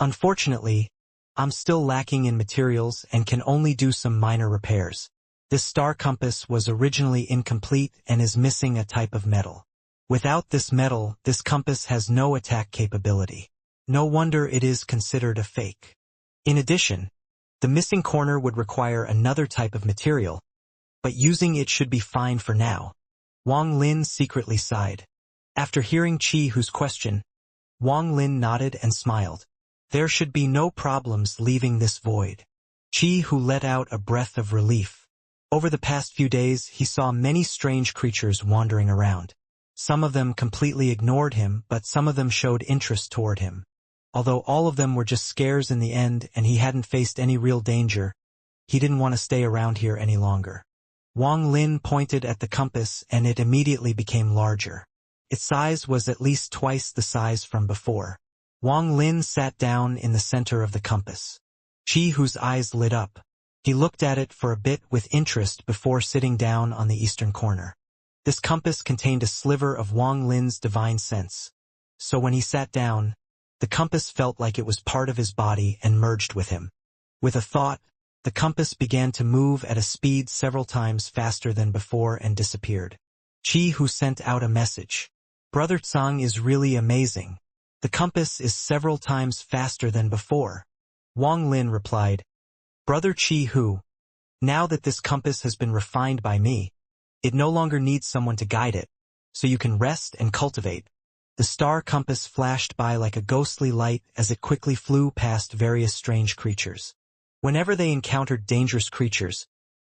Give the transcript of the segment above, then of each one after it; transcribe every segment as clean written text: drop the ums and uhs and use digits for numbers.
Unfortunately, I'm still lacking in materials and can only do some minor repairs. This star compass was originally incomplete and is missing a type of metal. Without this metal, this compass has no attack capability. No wonder it is considered a fake. In addition, the missing corner would require another type of material, but using it should be fine for now. Wang Lin secretly sighed. After hearing Qi Hu's question, Wang Lin nodded and smiled. There should be no problems leaving this void. Qi Hu let out a breath of relief. Over the past few days, he saw many strange creatures wandering around. Some of them completely ignored him, but some of them showed interest toward him. Although all of them were just scares in the end and he hadn't faced any real danger, he didn't want to stay around here any longer. Wang Lin pointed at the compass and it immediately became larger. Its size was at least twice the size from before. Wang Lin sat down in the center of the compass. Qi Hu's eyes lit up. He looked at it for a bit with interest before sitting down on the eastern corner. This compass contained a sliver of Wang Lin's divine sense. So when he sat down, the compass felt like it was part of his body and merged with him. With a thought, the compass began to move at a speed several times faster than before and disappeared. Qi Hu sent out a message. Brother Tsang is really amazing. The compass is several times faster than before. Wang Lin replied, Brother Qi Hu, now that this compass has been refined by me, it no longer needs someone to guide it, so you can rest and cultivate. The star compass flashed by like a ghostly light as it quickly flew past various strange creatures. Whenever they encountered dangerous creatures,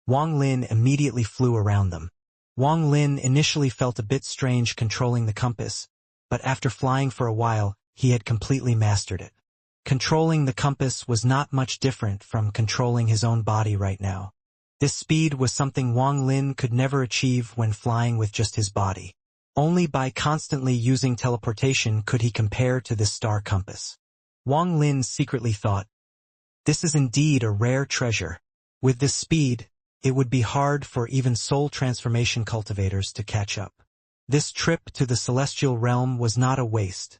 Wang Lin immediately flew around them. Wang Lin initially felt a bit strange controlling the compass, but after flying for a while, he had completely mastered it. Controlling the compass was not much different from controlling his own body right now. This speed was something Wang Lin could never achieve when flying with just his body. Only by constantly using teleportation could he compare to this star compass. Wang Lin secretly thought, this is indeed a rare treasure. With this speed, it would be hard for even soul transformation cultivators to catch up. This trip to the celestial realm was not a waste.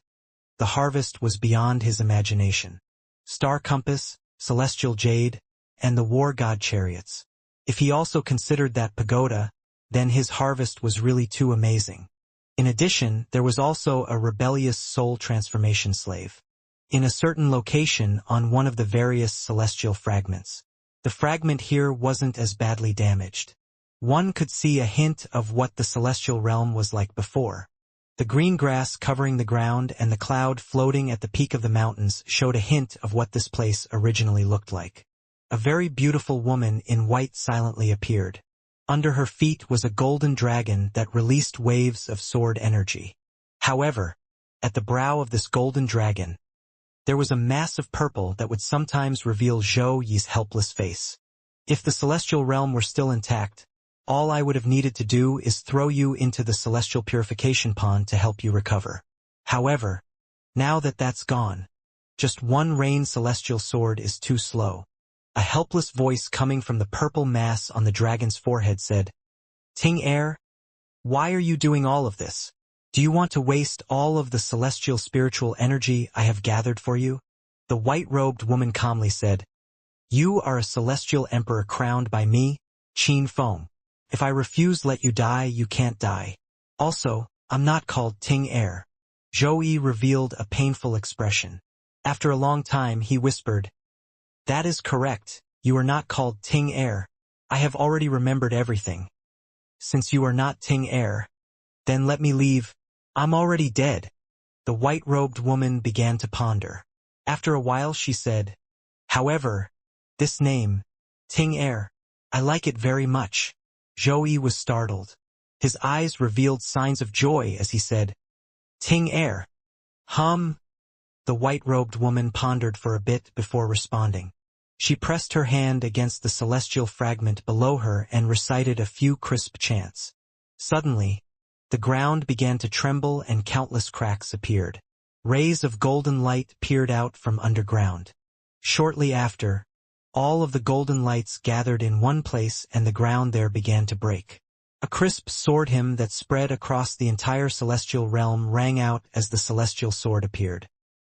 The harvest was beyond his imagination. Star compass, celestial jade, and the war god chariots. If he also considered that pagoda, then his harvest was really too amazing. In addition, there was also a rebellious soul transformation slave. In a certain location on one of the various celestial fragments. The fragment here wasn't as badly damaged. One could see a hint of what the celestial realm was like before. The green grass covering the ground and the cloud floating at the peak of the mountains showed a hint of what this place originally looked like. A very beautiful woman in white silently appeared. Under her feet was a golden dragon that released waves of sword energy. However, at the brow of this golden dragon, there was a mass of purple that would sometimes reveal Zhou Yi's helpless face. If the celestial realm were still intact, all I would have needed to do is throw you into the celestial purification pond to help you recover. However, now that that's gone, just one rain celestial sword is too slow. A helpless voice coming from the purple mass on the dragon's forehead said, Ting Er, why are you doing all of this? Do you want to waste all of the celestial spiritual energy I have gathered for you? The white-robed woman calmly said, You are a celestial emperor crowned by me, Qin Feng. If I refuse let you die, you can't die. Also, I'm not called Ting Er. Zhou Yi revealed a painful expression. After a long time, he whispered, That is correct, you are not called Ting Er. I have already remembered everything. Since you are not Ting Er, then let me leave. I'm already dead. The white-robed woman began to ponder. After a while she said, However, this name, Ting Er, I like it very much. Zhou Yi was startled. His eyes revealed signs of joy as he said, Ting Er. The white-robed woman pondered for a bit before responding. She pressed her hand against the celestial fragment below her and recited a few crisp chants. Suddenly, the ground began to tremble and countless cracks appeared. Rays of golden light peered out from underground. Shortly after, all of the golden lights gathered in one place and the ground there began to break. A crisp sword hymn that spread across the entire celestial realm rang out as the celestial sword appeared.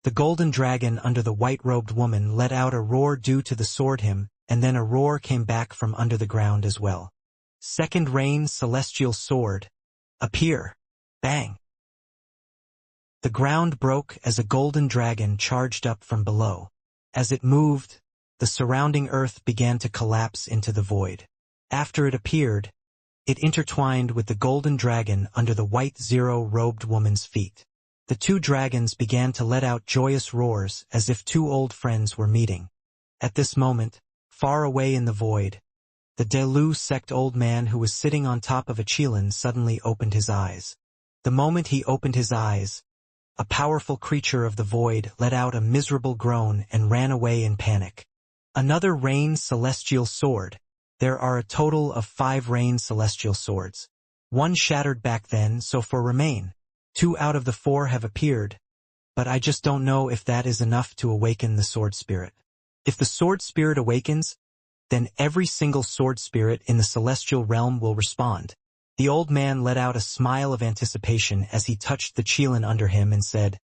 The golden dragon under the white-robed woman let out a roar due to the sword hymn, and then a roar came back from under the ground as well. Second reign celestial sword. Appear. Bang. The ground broke as a golden dragon charged up from below. As it moved, the surrounding earth began to collapse into the void. After it appeared, it intertwined with the golden dragon under the white zero-robed woman's feet. The two dragons began to let out joyous roars as if two old friends were meeting. At this moment, far away in the void, the Delu sect old man who was sitting on top of a Qilin suddenly opened his eyes. The moment he opened his eyes, a powerful creature of the void let out a miserable groan and ran away in panic. Another Rain Celestial Sword. There are a total of 5 Rain Celestial Swords. 1 shattered back then, so 4 remain. 2 out of the 4 have appeared, but I just don't know if that is enough to awaken the sword spirit. If the sword spirit awakens, then every single sword spirit in the celestial realm will respond. The old man let out a smile of anticipation as he touched the Qilin under him and said,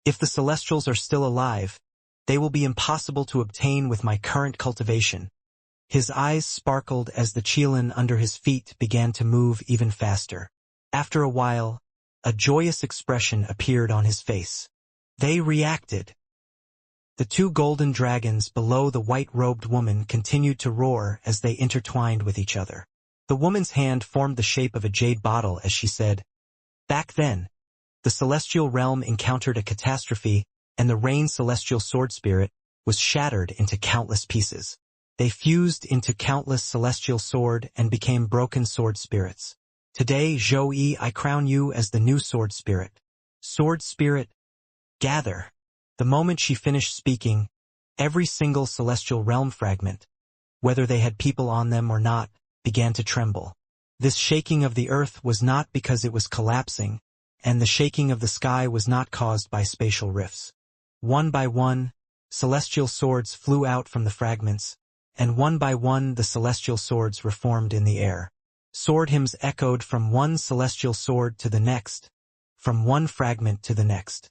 "If the celestials are still alive, they will be impossible to obtain with my current cultivation." His eyes sparkled as the Qilin under his feet began to move even faster. After a while, a joyous expression appeared on his face. They reacted. The 2 golden dragons below the white-robed woman continued to roar as they intertwined with each other. The woman's hand formed the shape of a jade bottle as she said, "Back then, the celestial realm encountered a catastrophe, and the Rain Celestial Sword Spirit was shattered into countless pieces. They fused into countless celestial sword and became broken sword spirits. Today, Zhou-Yi, I crown you as the new sword spirit. Sword spirit, gather." The moment she finished speaking, every single celestial realm fragment, whether they had people on them or not, began to tremble. This shaking of the earth was not because it was collapsing, and the shaking of the sky was not caused by spatial rifts. One by one, celestial swords flew out from the fragments, and one by one the celestial swords reformed in the air. Sword hymns echoed from one celestial sword to the next, from one fragment to the next.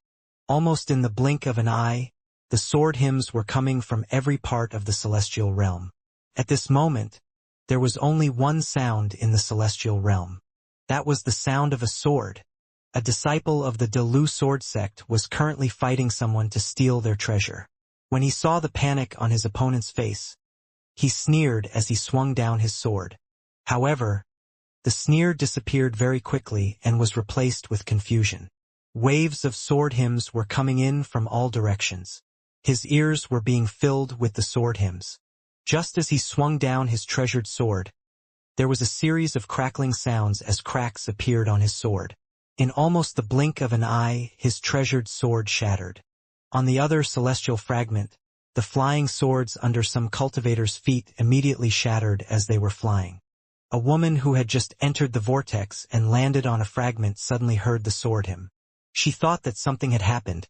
Almost in the blink of an eye, the sword hymns were coming from every part of the celestial realm. At this moment, there was only one sound in the celestial realm. That was the sound of a sword. A disciple of the Delu sword sect was currently fighting someone to steal their treasure. When he saw the panic on his opponent's face, he sneered as he swung down his sword. However, the sneer disappeared very quickly and was replaced with confusion. Waves of sword hymns were coming in from all directions. His ears were being filled with the sword hymns. Just as he swung down his treasured sword, there was a series of crackling sounds as cracks appeared on his sword. In almost the blink of an eye, his treasured sword shattered. On the other celestial fragment, the flying swords under some cultivators' feet immediately shattered as they were flying. A woman who had just entered the vortex and landed on a fragment suddenly heard the sword hymn. She thought that something had happened,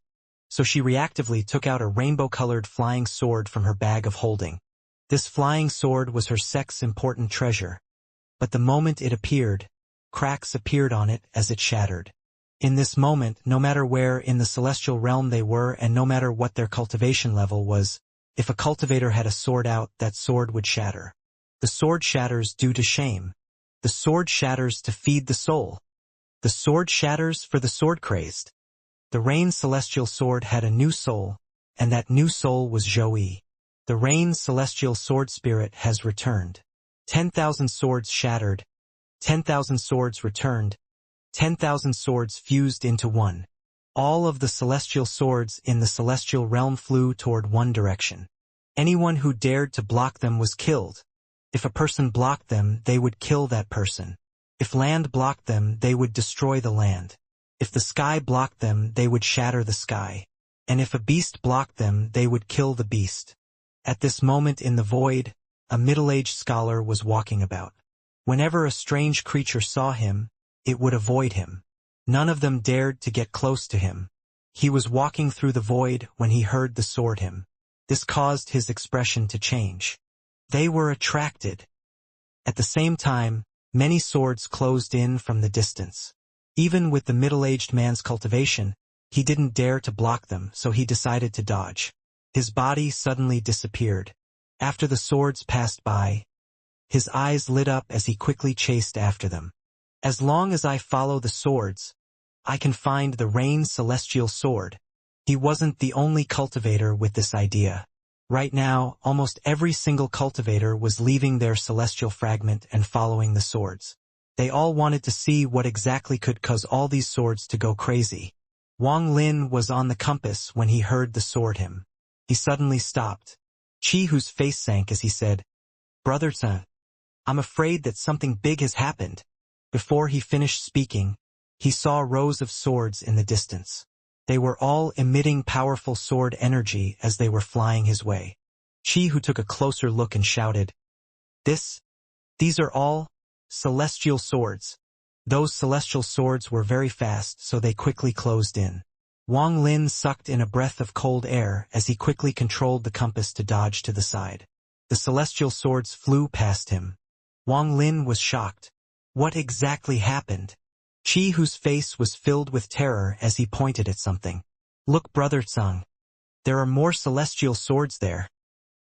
so she reactively took out a rainbow-colored flying sword from her bag of holding. This flying sword was her sect's important treasure, but the moment it appeared, cracks appeared on it as it shattered. In this moment, no matter where in the celestial realm they were and no matter what their cultivation level was, if a cultivator had a sword out, that sword would shatter. The sword shatters due to shame. The sword shatters to feed the soul. The sword shatters for the sword-crazed. The Rain Celestial Sword had a new soul, and that new soul was Zhou-Yi. The Rain Celestial Sword Spirit has returned. 10,000 swords shattered. 10,000 swords returned. 10,000 swords fused into one. All of the celestial swords in the celestial realm flew toward one direction. Anyone who dared to block them was killed. If a person blocked them, they would kill that person. If land blocked them, they would destroy the land. If the sky blocked them, they would shatter the sky. And if a beast blocked them, they would kill the beast. At this moment in the void, a middle-aged scholar was walking about. Whenever a strange creature saw him, it would avoid him. None of them dared to get close to him. He was walking through the void when he heard the sword hymn. This caused his expression to change. They were attracted. At the same time, many swords closed in from the distance. Even with the middle-aged man's cultivation, He didn't dare to block them, so he decided to dodge. His body suddenly disappeared. After the swords passed by, his eyes lit up as he quickly chased after them. As long as I follow the swords, I can find the Rain Celestial Sword. He wasn't the only cultivator with this idea. Right now, almost every single cultivator was leaving their celestial fragment and following the swords. They all wanted to see what exactly could cause all these swords to go crazy. Wang Lin was on the compass when he heard the sword hymn. He suddenly stopped. Qi Hu's face sank as he said, "Brother Tsun, I'm afraid that something big has happened." Before he finished speaking, he saw rows of swords in the distance. They were all emitting powerful sword energy as they were flying his way. Qi Hu took a closer look and shouted, These are all celestial swords." Those celestial swords were very fast, so they quickly closed in. Wang Lin sucked in a breath of cold air as he quickly controlled the compass to dodge to the side. The celestial swords flew past him. Wang Lin was shocked. What exactly happened? Qi Hu's face was filled with terror as he pointed at something. "Look, Brother Tsang. There are more celestial swords there."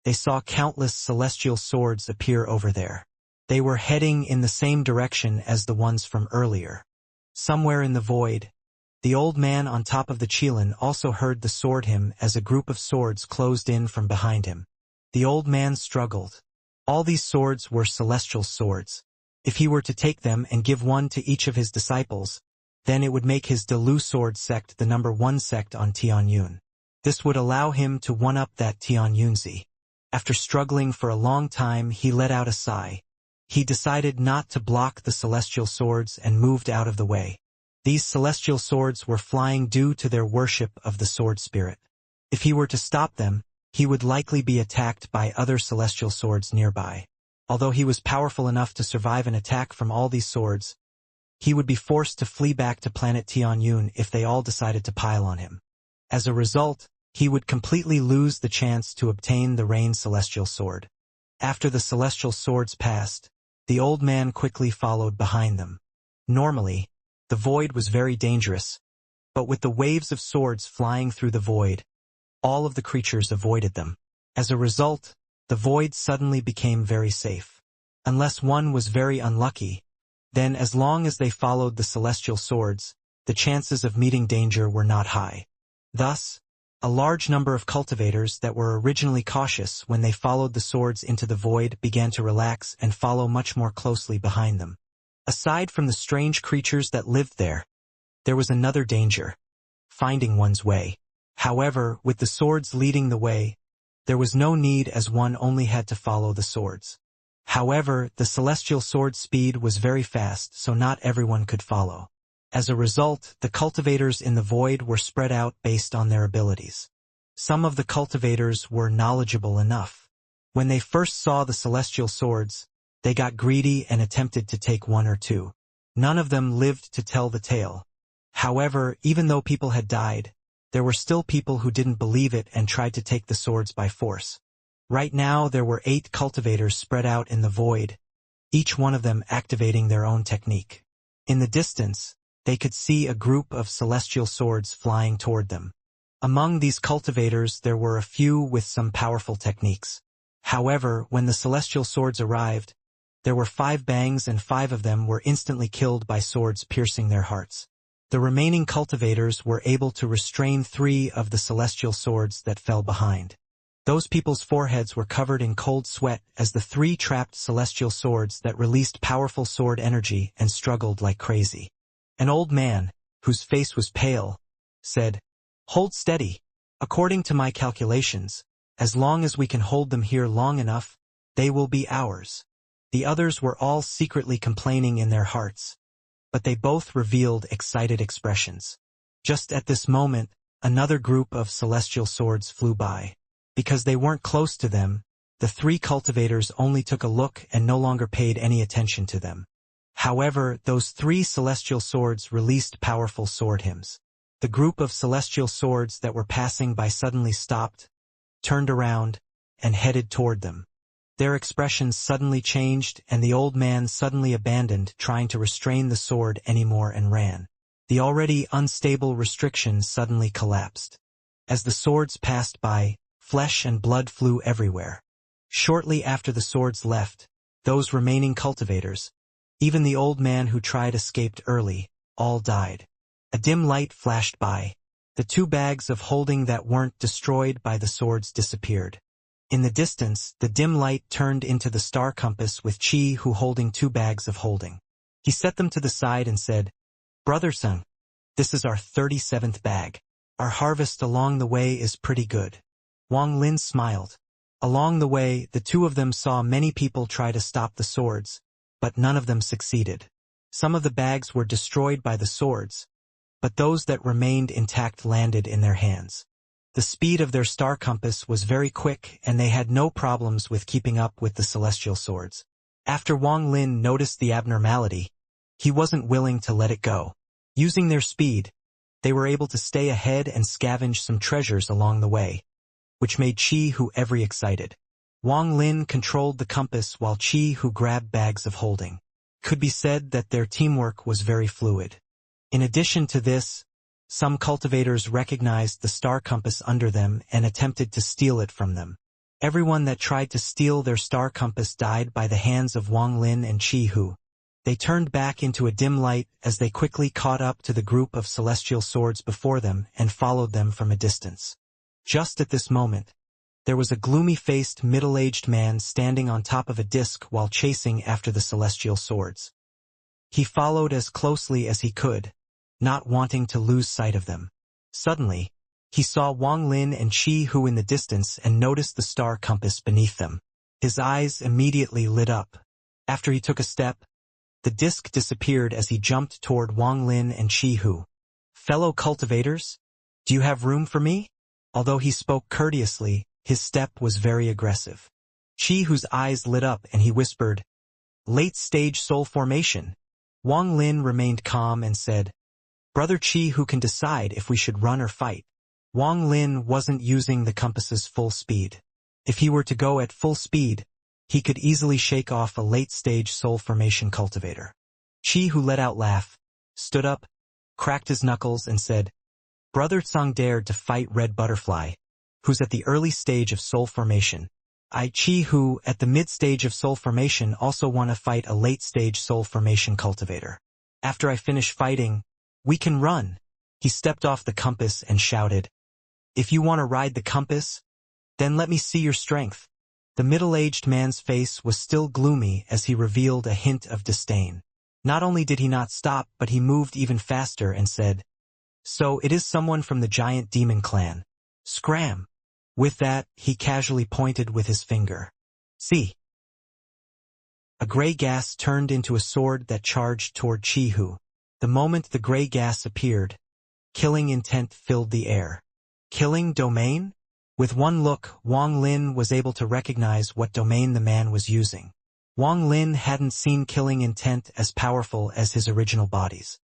They saw countless celestial swords appear over there. They were heading in the same direction as the ones from earlier. Somewhere in the void, the old man on top of the Qilin also heard the sword hymn as a group of swords closed in from behind him. The old man struggled. All these swords were celestial swords. If he were to take them and give one to each of his disciples, then it would make his Delu sword sect the number 1 sect on Tianyun. This would allow him to one-up that Tianyunzi. After struggling for a long time, he let out a sigh. He decided not to block the celestial swords and moved out of the way. These celestial swords were flying due to their worship of the sword spirit. If he were to stop them, he would likely be attacked by other celestial swords nearby. Although he was powerful enough to survive an attack from all these swords, he would be forced to flee back to planet Tianyun if they all decided to pile on him. As a result, he would completely lose the chance to obtain the Rain Celestial Sword. After the celestial swords passed, the old man quickly followed behind them. Normally, the void was very dangerous, but with the waves of swords flying through the void, all of the creatures avoided them. As a result, the void suddenly became very safe. Unless one was very unlucky, then as long as they followed the celestial swords, the chances of meeting danger were not high. Thus, a large number of cultivators that were originally cautious when they followed the swords into the void began to relax and follow much more closely behind them. Aside from the strange creatures that lived there was another danger: finding one's way. However, with the swords leading the way, there was no need as one only had to follow the swords. However, the celestial sword speed was very fast, so not everyone could follow. As a result, the cultivators in the void were spread out based on their abilities. Some of the cultivators were knowledgeable enough. When they first saw the celestial swords, they got greedy and attempted to take one or two. None of them lived to tell the tale. However, even though people had died, there were still people who didn't believe it and tried to take the swords by force. Right now there were 8 cultivators spread out in the void, each one of them activating their own technique. In the distance, they could see a group of celestial swords flying toward them. Among these cultivators there were a few with some powerful techniques. However, when the celestial swords arrived, there were 5 bangs and 5 of them were instantly killed by swords piercing their hearts. The remaining cultivators were able to restrain 3 of the celestial swords that fell behind. Those people's foreheads were covered in cold sweat as the 3 trapped celestial swords that released powerful sword energy and struggled like crazy. An old man, whose face was pale, said, "Hold steady. According to my calculations, as long as we can hold them here long enough, they will be ours." The others were all secretly complaining in their hearts, but they both revealed excited expressions. Just at this moment, another group of celestial swords flew by. Because they weren't close to them, the 3 cultivators only took a look and no longer paid any attention to them. However, those 3 celestial swords released powerful sword hymns. The group of celestial swords that were passing by suddenly stopped, turned around, and headed toward them. Their expressions suddenly changed, and the old man suddenly abandoned trying to restrain the sword anymore and ran. The already unstable restriction suddenly collapsed. As the swords passed by, flesh and blood flew everywhere. Shortly after the swords left, those remaining cultivators, even the old man who tried escaped early, all died. A dim light flashed by. The 2 bags of holding that weren't destroyed by the swords disappeared. In the distance, the dim light turned into the star compass with Chi Hu holding 2 bags of holding. He set them to the side and said, "Brother Sung, this is our 37th bag. Our harvest along the way is pretty good." Wang Lin smiled. Along the way, the 2 of them saw many people try to stop the swords, but none of them succeeded. Some of the bags were destroyed by the swords, but those that remained intact landed in their hands. The speed of their star compass was very quick and they had no problems with keeping up with the celestial swords. After Wang Lin noticed the abnormality, he wasn't willing to let it go. Using their speed, they were able to stay ahead and scavenge some treasures along the way, which made Chi Hu every excited. Wang Lin controlled the compass while Chi Hu grabbed bags of holding. Could be said that their teamwork was very fluid. In addition to this, some cultivators recognized the star compass under them and attempted to steal it from them. Everyone that tried to steal their star compass died by the hands of Wang Lin and Chi Hu. They turned back into a dim light as they quickly caught up to the group of celestial swords before them and followed them from a distance. Just at this moment, there was a gloomy-faced middle-aged man standing on top of a disc while chasing after the celestial swords. He followed as closely as he could, not wanting to lose sight of them. Suddenly, he saw Wang Lin and Chi Hu in the distance and noticed the star compass beneath them. His eyes immediately lit up. After he took a step, the disc disappeared as he jumped toward Wang Lin and Chi Hu. "Fellow cultivators, do you have room for me?" Although he spoke courteously, his step was very aggressive. Chi Hu's eyes lit up and he whispered, "Late-stage soul formation." Wang Lin remained calm and said, "Brother Chi Hu can decide if we should run or fight." Wang Lin wasn't using the compass's full speed. If he were to go at full speed, he could easily shake off a late-stage soul formation cultivator. Chi Hu let out a laugh, stood up, cracked his knuckles and said, "Brother Tsang dared to fight Red Butterfly, who's at the early stage of soul formation. I, Chi Hu, at the mid-stage of soul formation also want to fight a late-stage soul formation cultivator. After I finish fighting, we can run." He stepped off the compass and shouted, "If you want to ride the compass, then let me see your strength." The middle-aged man's face was still gloomy as he revealed a hint of disdain. Not only did he not stop, but he moved even faster and said, "So it is someone from the giant demon clan. Scram." With that, he casually pointed with his finger. "See." A gray gas turned into a sword that charged toward Chi Hu. The moment the gray gas appeared, killing intent filled the air. Killing domain? With one look, Wang Lin was able to recognize what domain the man was using. Wang Lin hadn't seen killing intent as powerful as his original bodies.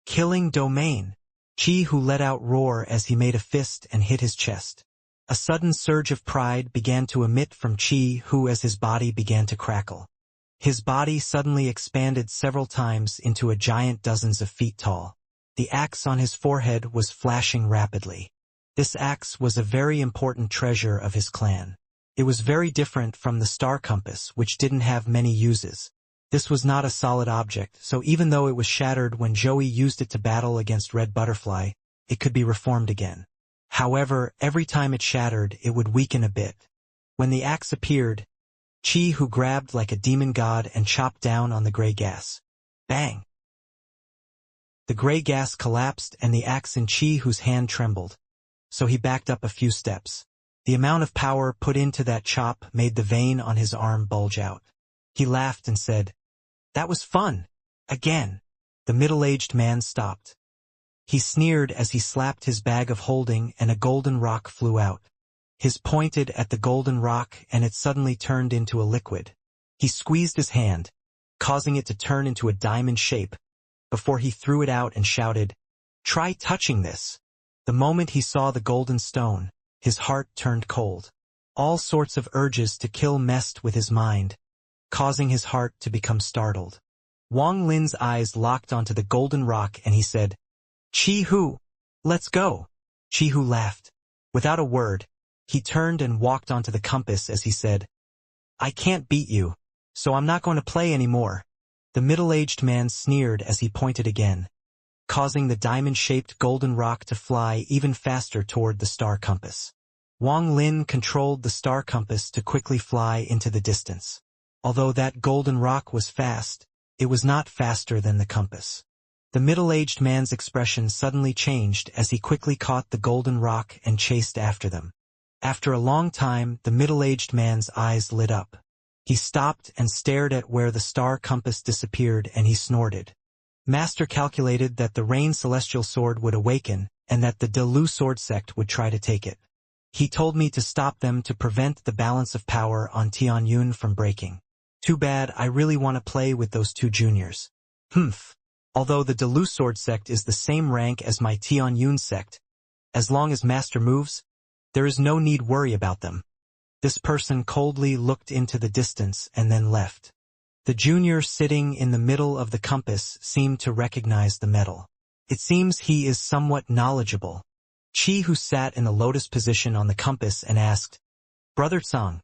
Killing domain. Chi Hu let out roar as he made a fist and hit his chest. A sudden surge of pride began to emit from Chi Hu as his body began to crackle. His body suddenly expanded several times into a giant dozens of feet tall. The axe on his forehead was flashing rapidly. This axe was a very important treasure of his clan. It was very different from the star compass, which didn't have many uses. This was not a solid object, so even though it was shattered when Joey used it to battle against Red Butterfly, it could be reformed again. However, every time it shattered, it would weaken a bit. When the axe appeared, Chi Hu grabbed like a demon god and chopped down on the gray gas. Bang! The gray gas collapsed and the axe in Chi Hu's hand trembled, so he backed up a few steps. The amount of power put into that chop made the vein on his arm bulge out. He laughed and said, "That was fun. Again." The middle-aged man stopped. He sneered as he slapped his bag of holding and a golden rock flew out. His pointed at the golden rock and it suddenly turned into a liquid. He squeezed his hand, causing it to turn into a diamond shape, before he threw it out and shouted, "Try touching this." The moment he saw the golden stone, his heart turned cold. All sorts of urges to kill messed with his mind, causing his heart to become startled. Wang Lin's eyes locked onto the golden rock and he said, Chi-Hu, let's go. Chi-Hu laughed. Without a word, he turned and walked onto the compass as he said, I can't beat you, so I'm not going to play anymore. The middle-aged man sneered as he pointed again, causing the diamond-shaped golden rock to fly even faster toward the star compass. Wang Lin controlled the star compass to quickly fly into the distance. Although that golden rock was fast, it was not faster than the compass. The middle-aged man's expression suddenly changed as he quickly caught the golden rock and chased after them. After a long time, the middle-aged man's eyes lit up. He stopped and stared at where the star compass disappeared, and he snorted. Master calculated that the Rain Celestial Sword would awaken, and that the De Lu Sword Sect would try to take it. He told me to stop them to prevent the balance of power on Tianyun from breaking. Too bad, I really want to play with those two juniors. Humph. Although the De Lu Sword Sect is the same rank as my Tianyun sect, as long as Master moves, there is no need worry about them. This person coldly looked into the distance and then left. The junior sitting in the middle of the compass seemed to recognize the metal. It seems he is somewhat knowledgeable. Chi, who sat in the lotus position on the compass, and asked, Brother Tsang,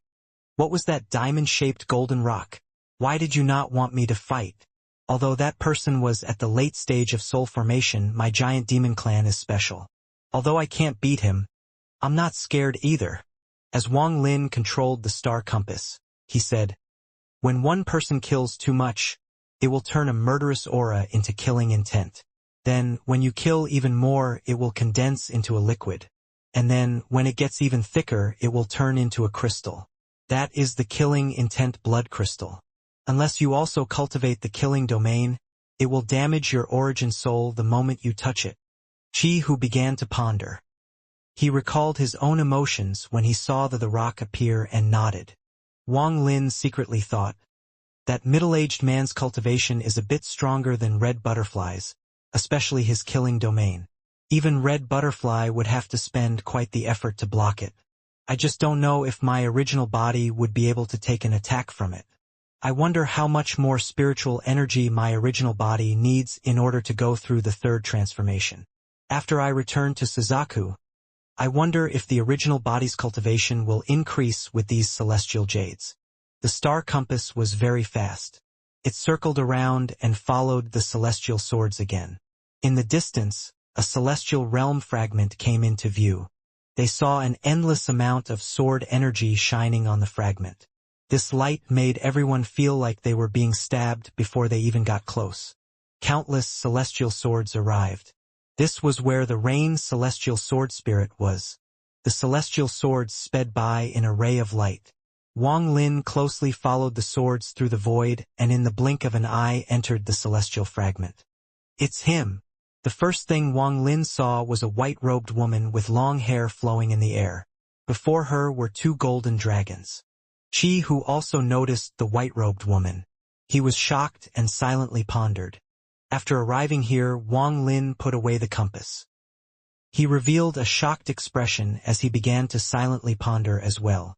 what was that diamond-shaped golden rock? Why did you not want me to fight? Although that person was at the late stage of soul formation, my giant demon clan is special. Although I can't beat him, I'm not scared either. As Wang Lin controlled the star compass, he said, when one person kills too much, it will turn a murderous aura into killing intent. Then, when you kill even more, it will condense into a liquid. And then, when it gets even thicker, it will turn into a crystal. That is the killing intent blood crystal. Unless you also cultivate the killing domain, it will damage your origin soul the moment you touch it. Chi, who began to ponder. He recalled his own emotions when he saw the rock appear and nodded. Wang Lin secretly thought, that middle-aged man's cultivation is a bit stronger than Red Butterfly's, especially his killing domain. Even Red Butterfly would have to spend quite the effort to block it. I just don't know if my original body would be able to take an attack from it. I wonder how much more spiritual energy my original body needs in order to go through the third transformation. After I return to Suzaku, I wonder if the original body's cultivation will increase with these celestial jades. The star compass was very fast. It circled around and followed the celestial swords again. In the distance, a celestial realm fragment came into view. They saw an endless amount of sword energy shining on the fragment. This light made everyone feel like they were being stabbed before they even got close. Countless celestial swords arrived. This was where the Rain Celestial Sword Spirit was. The celestial swords sped by in a ray of light. Wang Lin closely followed the swords through the void and in the blink of an eye entered the celestial fragment. It's him. The first thing Wang Lin saw was a white-robed woman with long hair flowing in the air. Before her were two golden dragons. Chi, who also noticed the white-robed woman. He was shocked and silently pondered. After arriving here, Wang Lin put away the compass. He revealed a shocked expression as he began to silently ponder as well.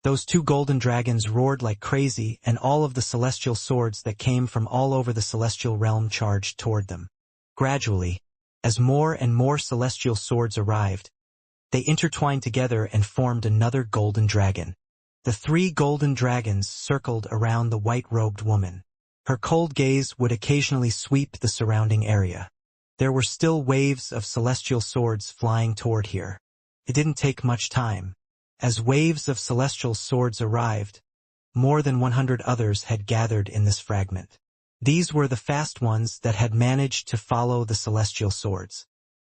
Those two golden dragons roared like crazy, and all of the celestial swords that came from all over the celestial realm charged toward them. Gradually, as more and more celestial swords arrived, they intertwined together and formed another golden dragon. The three golden dragons circled around the white-robed woman. Her cold gaze would occasionally sweep the surrounding area. There were still waves of celestial swords flying toward here. It didn't take much time. As waves of celestial swords arrived, more than 100 others had gathered in this fragment. These were the fast ones that had managed to follow the celestial swords.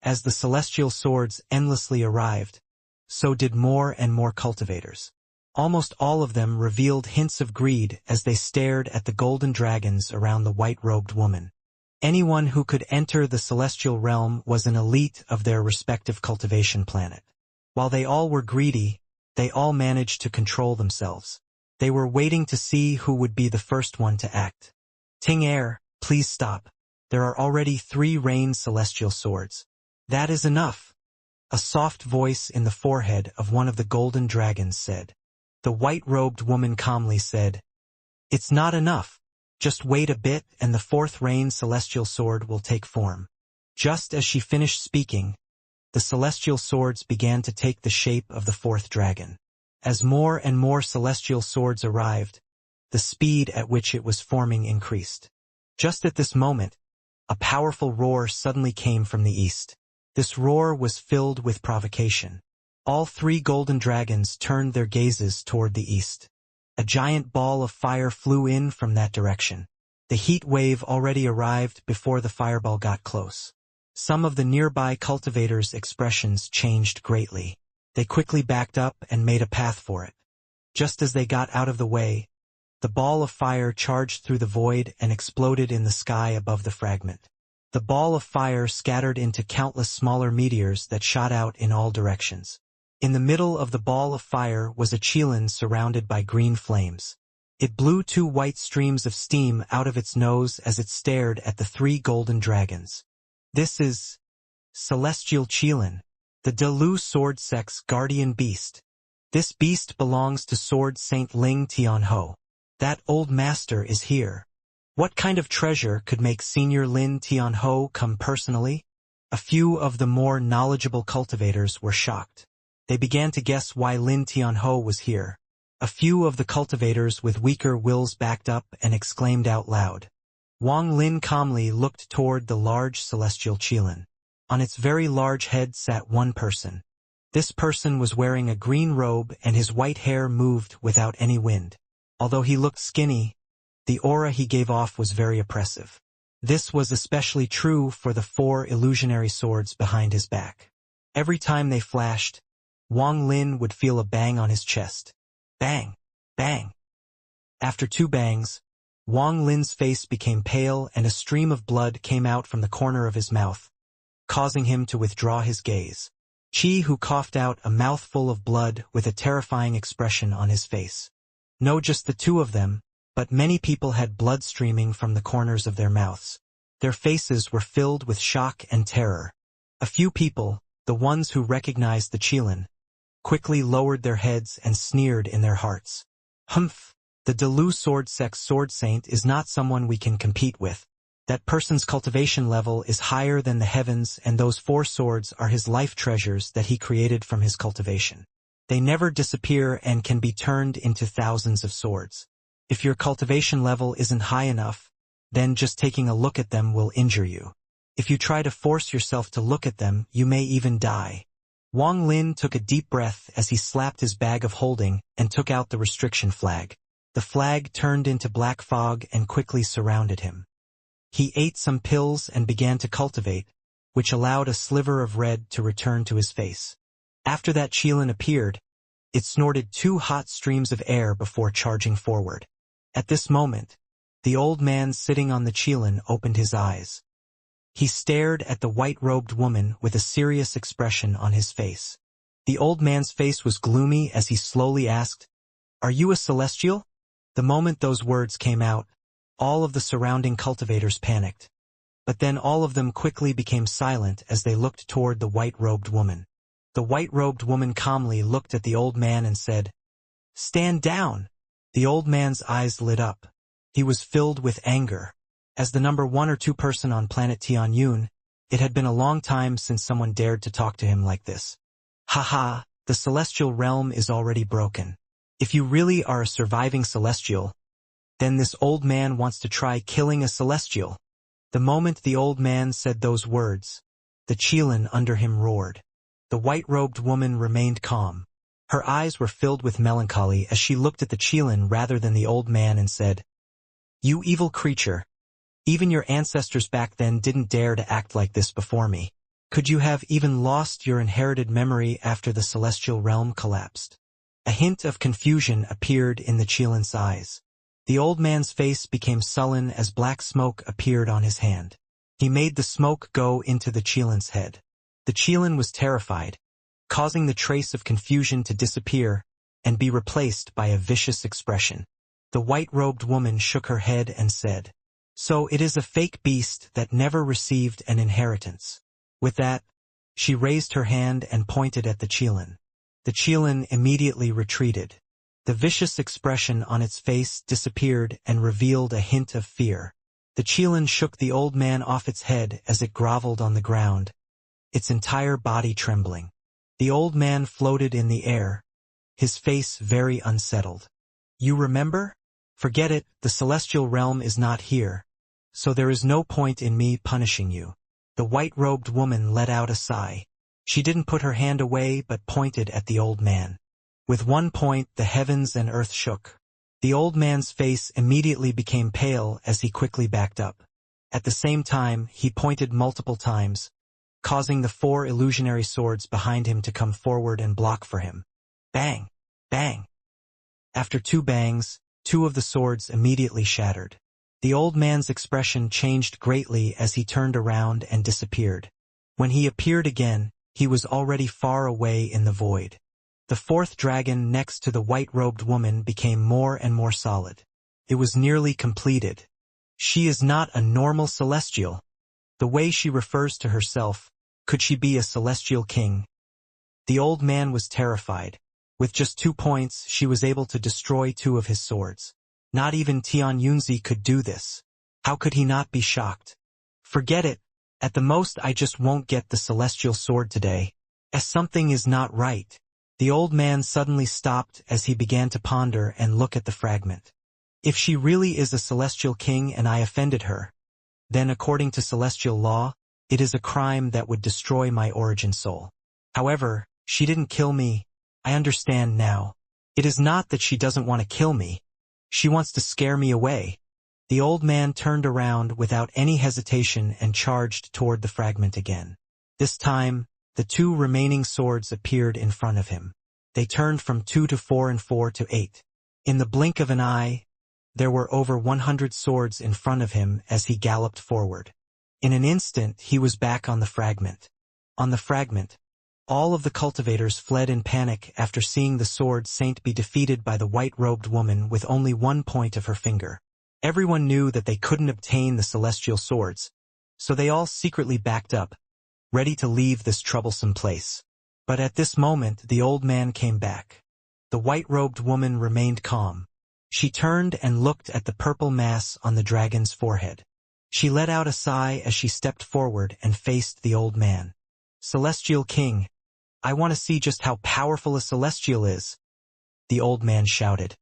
As the celestial swords endlessly arrived, so did more and more cultivators. Almost all of them revealed hints of greed as they stared at the golden dragons around the white-robed woman. Anyone who could enter the celestial realm was an elite of their respective cultivation planet. While they all were greedy, they all managed to control themselves. They were waiting to see who would be the first one to act. Ting Air, please stop. There are already 3 Rain Celestial Swords. That is enough. A soft voice in the forehead of one of the golden dragons said. The white-robed woman calmly said, It's not enough. Just wait a bit and the 4th Rain Celestial Sword will take form. Just as she finished speaking, the celestial swords began to take the shape of the fourth dragon. As more and more celestial swords arrived, the speed at which it was forming increased. Just at this moment, a powerful roar suddenly came from the east. This roar was filled with provocation. All three golden dragons turned their gazes toward the east. A giant ball of fire flew in from that direction. The heat wave already arrived before the fireball got close. Some of the nearby cultivators' expressions changed greatly. They quickly backed up and made a path for it. Just as they got out of the way, the ball of fire charged through the void and exploded in the sky above the fragment. The ball of fire scattered into countless smaller meteors that shot out in all directions. In the middle of the ball of fire was a Qilin surrounded by green flames. It blew two white streams of steam out of its nose as it stared at the three golden dragons. This is Celestial Qilin, the Delu Sword Sect's guardian beast. This beast belongs to Sword Saint Ling Tianho. That old master is here. What kind of treasure could make Senior Lin Tianho come personally? A few of the more knowledgeable cultivators were shocked. They began to guess why Lin Tianho was here. A few of the cultivators with weaker wills backed up and exclaimed out loud. Wang Lin calmly looked toward the large celestial Qilin. On its very large head sat one person. This person was wearing a green robe and his white hair moved without any wind. Although he looked skinny, the aura he gave off was very oppressive. This was especially true for the four illusionary swords behind his back. Every time they flashed, Wang Lin would feel a bang on his chest. Bang! Bang! After two bangs, Wang Lin's face became pale and a stream of blood came out from the corner of his mouth, causing him to withdraw his gaze. Qi Hu coughed out a mouthful of blood with a terrifying expression on his face. No, just the two of them, but many people had blood streaming from the corners of their mouths. Their faces were filled with shock and terror. A few people, the ones who recognized the Qilin, quickly lowered their heads and sneered in their hearts. Humph! The Delu Sword Sect's Sword Saint is not someone we can compete with. That person's cultivation level is higher than the heavens, and those four swords are his life treasures that he created from his cultivation. They never disappear and can be turned into thousands of swords. If your cultivation level isn't high enough, then just taking a look at them will injure you. If you try to force yourself to look at them, you may even die. Wang Lin took a deep breath as he slapped his bag of holding and took out the restriction flag. The flag turned into black fog and quickly surrounded him. He ate some pills and began to cultivate, which allowed a sliver of red to return to his face. After that Qilin appeared, it snorted two hot streams of air before charging forward. At this moment, the old man sitting on the Qilin opened his eyes. He stared at the white-robed woman with a serious expression on his face. The old man's face was gloomy as he slowly asked, "Are you a celestial?" The moment those words came out, all of the surrounding cultivators panicked. But then all of them quickly became silent as they looked toward the white-robed woman. The white-robed woman calmly looked at the old man and said, "Stand down." The old man's eyes lit up. He was filled with anger. As the number 1 or 2 person on planet Tianyun, it had been a long time since someone dared to talk to him like this. Haha, the celestial realm is already broken. If you really are a surviving celestial, then this old man wants to try killing a celestial. The moment the old man said those words, the Qilin under him roared. The white-robed woman remained calm. Her eyes were filled with melancholy as she looked at the Qilin rather than the old man and said, "You evil creature. Even your ancestors back then didn't dare to act like this before me. Could you have even lost your inherited memory after the celestial realm collapsed?" A hint of confusion appeared in the Qilin's eyes. The old man's face became sullen as black smoke appeared on his hand. He made the smoke go into the Qilin's head. The Qilin was terrified, causing the trace of confusion to disappear and be replaced by a vicious expression. The white-robed woman shook her head and said, "So it is a fake beast that never received an inheritance." With that, she raised her hand and pointed at the Qilin. The Qilin immediately retreated. The vicious expression on its face disappeared and revealed a hint of fear. The Qilin shook the old man off its head as it groveled on the ground, its entire body trembling. The old man floated in the air, his face very unsettled. You remember? Forget it, the celestial realm is not here, so there is no point in me punishing you. The white-robed woman let out a sigh. She didn't put her hand away but pointed at the old man. With one point the heavens and earth shook. The old man's face immediately became pale as he quickly backed up. At the same time, he pointed multiple times, causing the 4 illusionary swords behind him to come forward and block for him. Bang! Bang! After 2 bangs, 2 of the swords immediately shattered. The old man's expression changed greatly as he turned around and disappeared. When he appeared again, he was already far away in the void. The 4th dragon next to the white-robed woman became more and more solid. It was nearly completed. She is not a normal celestial. The way she refers to herself, could she be a celestial king? The old man was terrified. With just 2 points, she was able to destroy 2 of his swords. Not even Tian Yunzi could do this. How could he not be shocked? Forget it. At the most I just won't get the celestial sword today. As something is not right. The old man suddenly stopped as he began to ponder and look at the fragment. If she really is a celestial king and I offended her, then according to celestial law, it is a crime that would destroy my origin soul. However, she didn't kill me. I understand now. It is not that she doesn't want to kill me. She wants to scare me away. The old man turned around without any hesitation and charged toward the fragment again. This time, the 2 remaining swords appeared in front of him. They turned from 2 to 4 and 4 to 8. In the blink of an eye, there were over 100 swords in front of him as he galloped forward. In an instant, he was back on the fragment. On the fragment, all of the cultivators fled in panic after seeing the sword saint be defeated by the white-robed woman with only 1 point of her finger. Everyone knew that they couldn't obtain the celestial swords, so they all secretly backed up, ready to leave this troublesome place. But at this moment the old man came back. The white-robed woman remained calm. She turned and looked at the purple mass on the dragon's forehead. She let out a sigh as she stepped forward and faced the old man. Celestial King, I want to see just how powerful a celestial is, the old man shouted,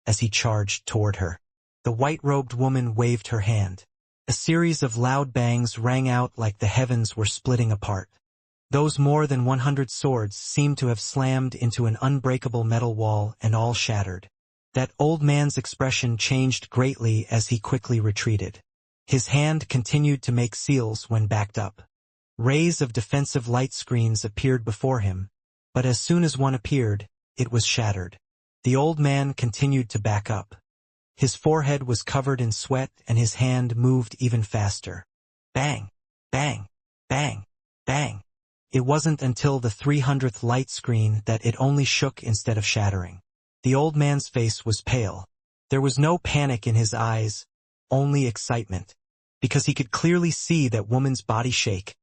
as he charged toward her. The white-robed woman waved her hand. A series of loud bangs rang out like the heavens were splitting apart. Those more than 100 swords seemed to have slammed into an unbreakable metal wall and all shattered. That old man's expression changed greatly as he quickly retreated. His hand continued to make seals when backed up. Rays of defensive light screens appeared before him, but as soon as one appeared, it was shattered. The old man continued to back up. His forehead was covered in sweat and his hand moved even faster. Bang! Bang! Bang! Bang! It wasn't until the 300th light screen that it only shook instead of shattering. The old man's face was pale. There was no panic in his eyes, only excitement, because he could clearly see that woman's body shake.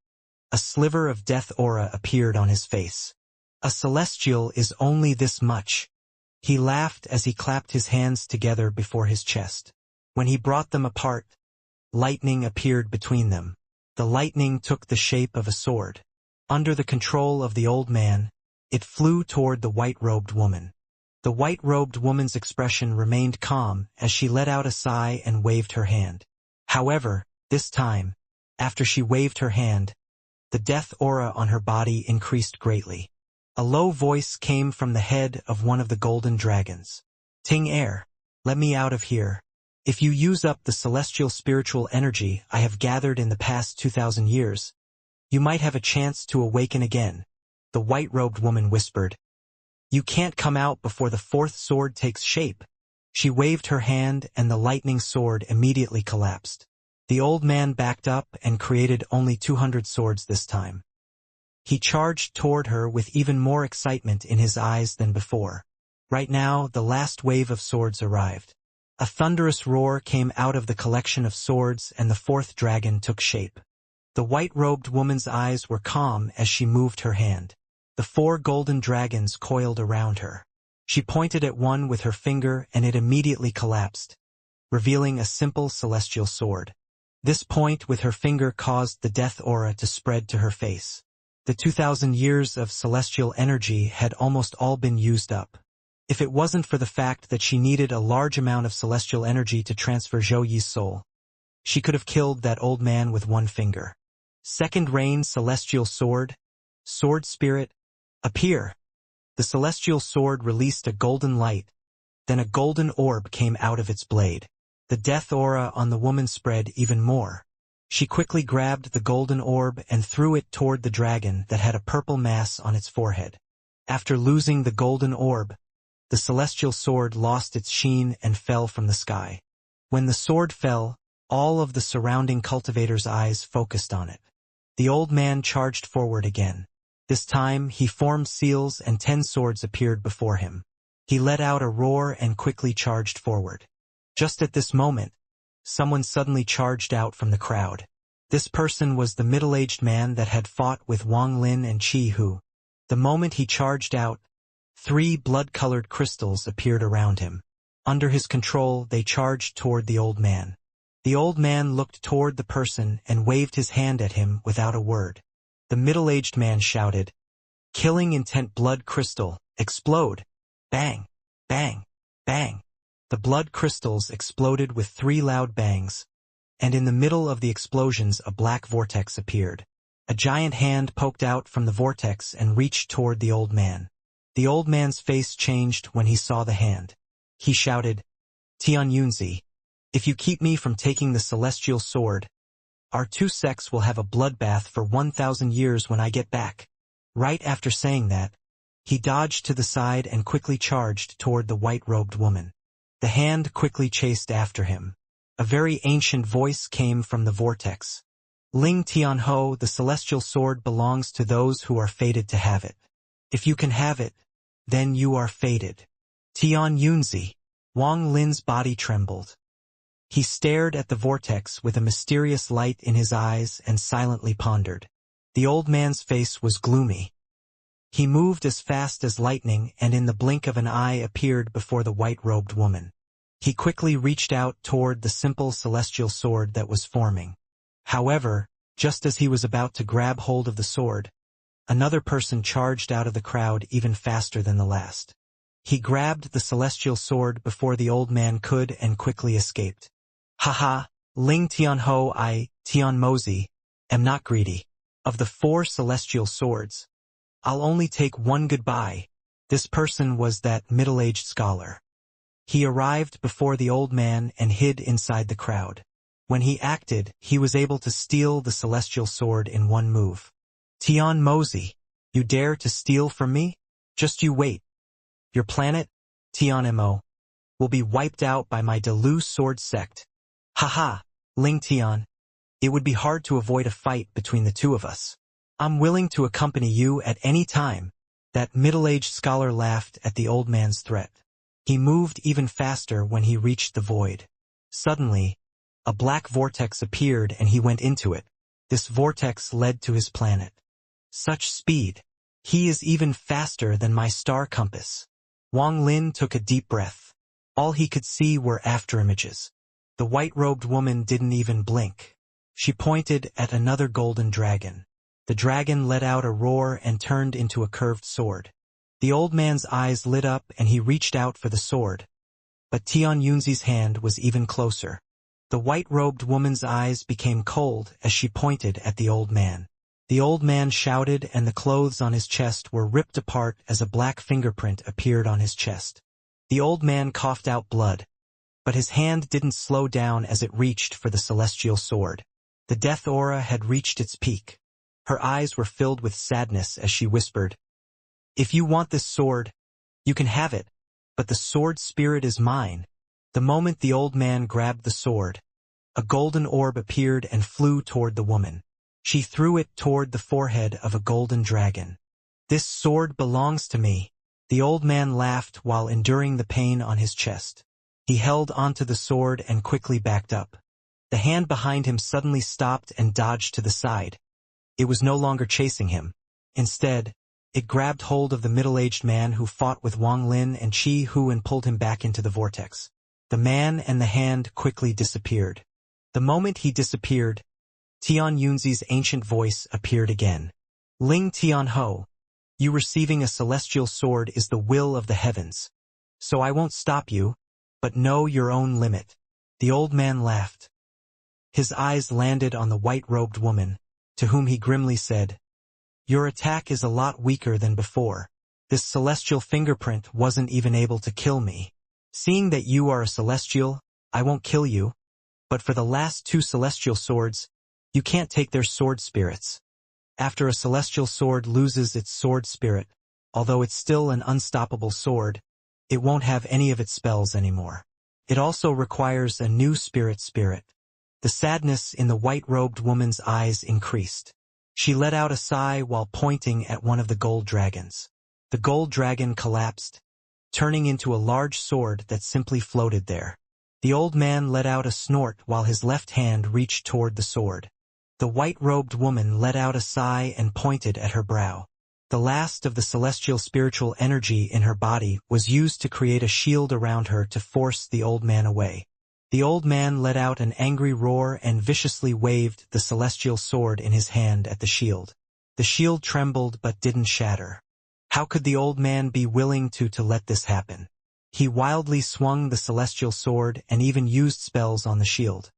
A sliver of death aura appeared on his face. A celestial is only this much. He laughed as he clapped his hands together before his chest. When he brought them apart, lightning appeared between them. The lightning took the shape of a sword. Under the control of the old man, it flew toward the white-robed woman. The white-robed woman's expression remained calm as she let out a sigh and waved her hand. However, this time, after she waved her hand, the death aura on her body increased greatly. A low voice came from the head of one of the golden dragons. Ting Air, let me out of here. If you use up the celestial spiritual energy I have gathered in the past 2,000 years, you might have a chance to awaken again, the white-robed woman whispered. You can't come out before the 4th sword takes shape. She waved her hand and the lightning sword immediately collapsed. The old man backed up and created only 200 swords this time. He charged toward her with even more excitement in his eyes than before. Right now, the last wave of swords arrived. A thunderous roar came out of the collection of swords and the 4th dragon took shape. The white-robed woman's eyes were calm as she moved her hand. The 4 golden dragons coiled around her. She pointed at one with her finger and it immediately collapsed, revealing a simple celestial sword. This point with her finger caused the death aura to spread to her face. The 2,000 years of celestial energy had almost all been used up. If it wasn't for the fact that she needed a large amount of celestial energy to transfer Zhou Yi's soul, she could have killed that old man with one finger. Second Rain Celestial Sword, Sword Spirit, appear. The celestial sword released a golden light, then a golden orb came out of its blade. The death aura on the woman spread even more. She quickly grabbed the golden orb and threw it toward the dragon that had a purple mass on its forehead. After losing the golden orb, the celestial sword lost its sheen and fell from the sky. When the sword fell, all of the surrounding cultivators' eyes focused on it. The old man charged forward again. This time, he formed seals and 10 swords appeared before him. He let out a roar and quickly charged forward. Just at this moment, someone suddenly charged out from the crowd. This person was the middle-aged man that had fought with Wang Lin and Qi Hu. The moment he charged out, 3 blood-colored crystals appeared around him. Under his control, they charged toward the old man. The old man looked toward the person and waved his hand at him without a word. The middle-aged man shouted, "Killing intent blood crystal, explode! Bang! Bang! Bang!" The blood crystals exploded with 3 loud bangs, and in the middle of the explosions a black vortex appeared. A giant hand poked out from the vortex and reached toward the old man. The old man's face changed when he saw the hand. He shouted, "Tian Yunzi, if you keep me from taking the celestial sword, our 2 sects will have a bloodbath for 1,000 years when I get back." Right after saying that, he dodged to the side and quickly charged toward the white-robed woman. The hand quickly chased after him. A very ancient voice came from the vortex. "Ling Tianho, the celestial sword belongs to those who are fated to have it. If you can have it, then you are fated." Tian Yunzi. Wang Lin's body trembled. He stared at the vortex with a mysterious light in his eyes and silently pondered. The old man's face was gloomy. He moved as fast as lightning and in the blink of an eye appeared before the white-robed woman. He quickly reached out toward the simple celestial sword that was forming. However, just as he was about to grab hold of the sword, another person charged out of the crowd even faster than the last. He grabbed the celestial sword before the old man could and quickly escaped. "Haha, Ling Tianho, I, Tian Mozi, am not greedy. Of the 4 celestial swords, I'll only take one goodbye." This person was that middle-aged scholar. He arrived before the old man and hid inside the crowd. When he acted, he was able to steal the celestial sword in one move. "Tian Mozi, you dare to steal from me? Just you wait. Your planet, Tian Mo, will be wiped out by my Delu sword sect. Haha, Ling Tian, it would be hard to avoid a fight between the 2 of us. I'm willing to accompany you at any time." That middle-aged scholar laughed at the old man's threat. He moved even faster when he reached the void. Suddenly, a black vortex appeared and he went into it. This vortex led to his planet. Such speed! He is even faster than my star compass. Wang Lin took a deep breath. All he could see were afterimages. The white-robed woman didn't even blink. She pointed at another golden dragon. The dragon let out a roar and turned into a curved sword. The old man's eyes lit up and he reached out for the sword. But Tian Yunzi's hand was even closer. The white-robed woman's eyes became cold as she pointed at the old man. The old man shouted and the clothes on his chest were ripped apart as a black fingerprint appeared on his chest. The old man coughed out blood, but his hand didn't slow down as it reached for the celestial sword. The death aura had reached its peak. Her eyes were filled with sadness as she whispered, "If you want this sword, you can have it, but the sword spirit is mine." The moment the old man grabbed the sword, a golden orb appeared and flew toward the woman. She threw it toward the forehead of a golden dragon. "This sword belongs to me." The old man laughed while enduring the pain on his chest. He held onto the sword and quickly backed up. The hand behind him suddenly stopped and dodged to the side. It was no longer chasing him. Instead, it grabbed hold of the middle-aged man who fought with Wang Lin and Qi Hu and pulled him back into the vortex. The man and the hand quickly disappeared. The moment he disappeared, Tian Yunzi's ancient voice appeared again. Ling Tianho, you receiving a celestial sword is the will of the heavens. So I won't stop you, but know your own limit. The old man laughed. His eyes landed on the white-robed woman, to whom he grimly said, Your attack is a lot weaker than before. This celestial fingerprint wasn't even able to kill me. Seeing that you are a celestial, I won't kill you, but for the last 2 celestial swords, you can't take their sword spirits. After a celestial sword loses its sword spirit, although it's still an unstoppable sword, it won't have any of its spells anymore. It also requires a new spirit. The sadness in the white-robed woman's eyes increased. She let out a sigh while pointing at one of the gold dragons. The gold dragon collapsed, turning into a large sword that simply floated there. The old man let out a snort while his left hand reached toward the sword. The white-robed woman let out a sigh and pointed at her brow. The last of the celestial spiritual energy in her body was used to create a shield around her to force the old man away. The old man let out an angry roar and viciously waved the celestial sword in his hand at the shield. The shield trembled but didn't shatter. How could the old man be willing to let this happen? He wildly swung the celestial sword and even used spells on the shield.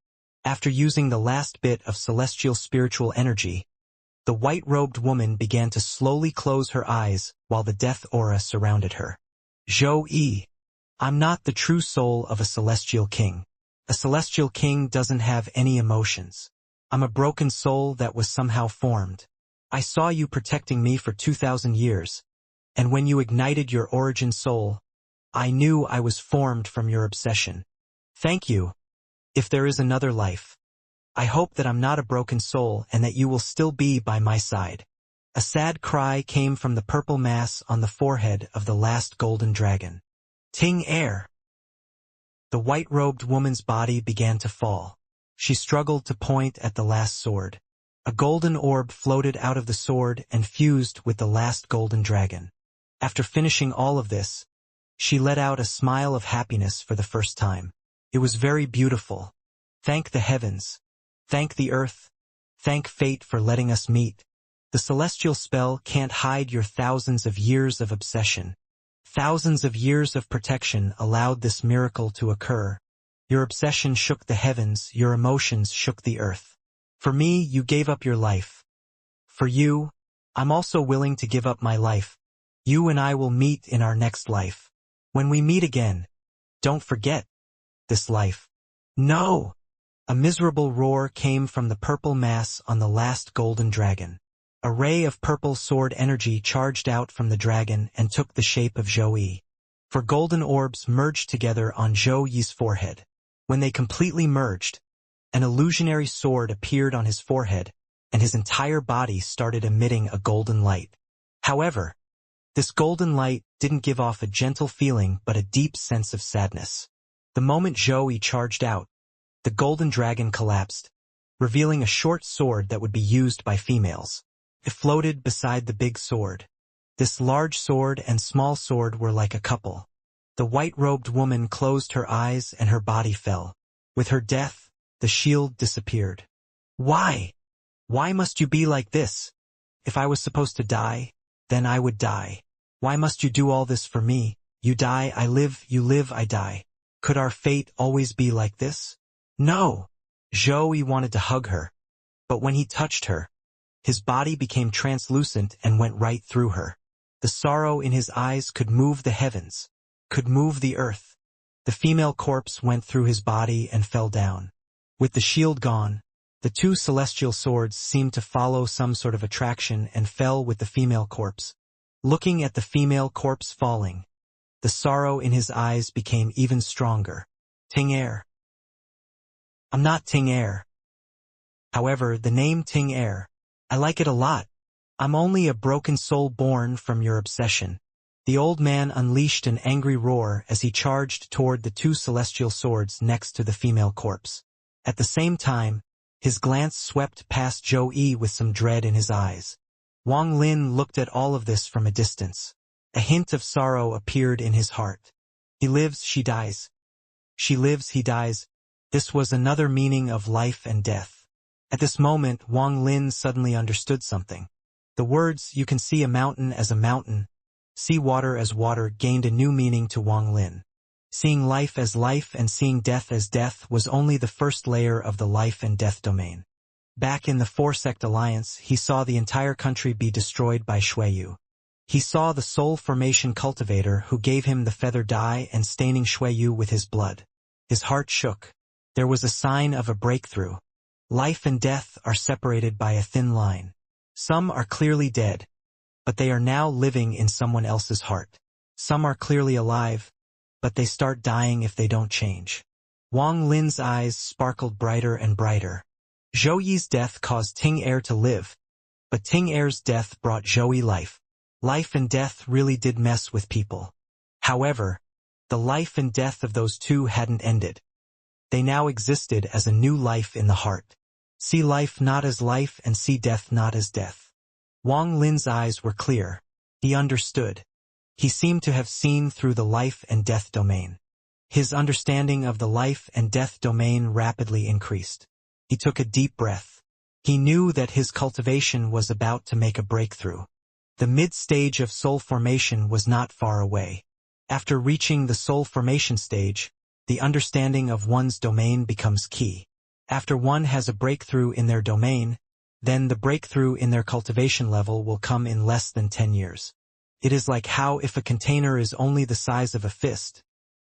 After using the last bit of celestial spiritual energy, the white-robed woman began to slowly close her eyes while the death aura surrounded her. Zhou Yi, I'm not the true soul of a celestial king. A celestial king doesn't have any emotions. I'm a broken soul that was somehow formed. I saw you protecting me for 2,000 years, and when you ignited your origin soul, I knew I was formed from your obsession. Thank you. If there is another life, I hope that I'm not a broken soul and that you will still be by my side. A sad cry came from the purple mass on the forehead of the last golden dragon. Ting air. The white-robed woman's body began to fall. She struggled to point at the last sword. A golden orb floated out of the sword and fused with the last golden dragon. After finishing all of this, she let out a smile of happiness for the first time. It was very beautiful. Thank the heavens. Thank the earth. Thank fate for letting us meet. The celestial spell can't hide your thousands of years of obsession. Thousands of years of protection allowed this miracle to occur. Your obsession shook the heavens, your emotions shook the earth. For me, you gave up your life. For you, I'm also willing to give up my life. You and I will meet in our next life. When we meet again, don't forget this life. No! A miserable roar came from the purple mass on the last golden dragon. A ray of purple sword energy charged out from the dragon and took the shape of Zhou Yi. For golden orbs merged together on Zhou Yi's forehead. When they completely merged, an illusionary sword appeared on his forehead, and his entire body started emitting a golden light. However, this golden light didn't give off a gentle feeling but a deep sense of sadness. The moment Zhou Yi charged out, the golden dragon collapsed, revealing a short sword that would be used by females. It floated beside the big sword. This large sword and small sword were like a couple. The white-robed woman closed her eyes and her body fell. With her death, the shield disappeared. Why? Why must you be like this? If I was supposed to die, then I would die. Why must you do all this for me? You die, I live, you live, I die. Could our fate always be like this? No! Zhou Yi wanted to hug her, but when he touched her, his body became translucent and went right through her. The sorrow in his eyes could move the heavens, could move the earth. The female corpse went through his body and fell down. With the shield gone, the 2 celestial swords seemed to follow some sort of attraction and fell with the female corpse. Looking at the female corpse falling, the sorrow in his eyes became even stronger. Ting air. I'm not Ting air. However, the name Ting air, I like it a lot. I'm only a broken soul born from your obsession. The old man unleashed an angry roar as he charged toward the 2 celestial swords next to the female corpse. At the same time, his glance swept past Zhou Yi with some dread in his eyes. Wang Lin looked at all of this from a distance. A hint of sorrow appeared in his heart. He lives, she dies. She lives, he dies. This was another meaning of life and death. At this moment, Wang Lin suddenly understood something. The words, "you can see a mountain as a mountain, see water as water," gained a new meaning to Wang Lin. Seeing life as life and seeing death as death was only the first layer of the life and death domain. Back in the Four-Sect Alliance, he saw the entire country be destroyed by Xueyu. He saw the soul formation cultivator who gave him the feather dye and staining Xueyu with his blood. His heart shook. There was a sign of a breakthrough. Life and death are separated by a thin line. Some are clearly dead, but they are now living in someone else's heart. Some are clearly alive, but they start dying if they don't change. Wang Lin's eyes sparkled brighter and brighter. Zhou Yi's death caused Ting Er's to live, but Ting Er's death brought Zhou Yi life. Life and death really did mess with people. However, the life and death of those two hadn't ended. They now existed as a new life in the heart. See life not as life and see death not as death. Wang Lin's eyes were clear. He understood. He seemed to have seen through the life and death domain. His understanding of the life and death domain rapidly increased. He took a deep breath. He knew that his cultivation was about to make a breakthrough. The mid-stage of soul formation was not far away. After reaching the soul formation stage, the understanding of one's domain becomes key. After one has a breakthrough in their domain, then the breakthrough in their cultivation level will come in less than 10 years. It is like how if a container is only the size of a fist,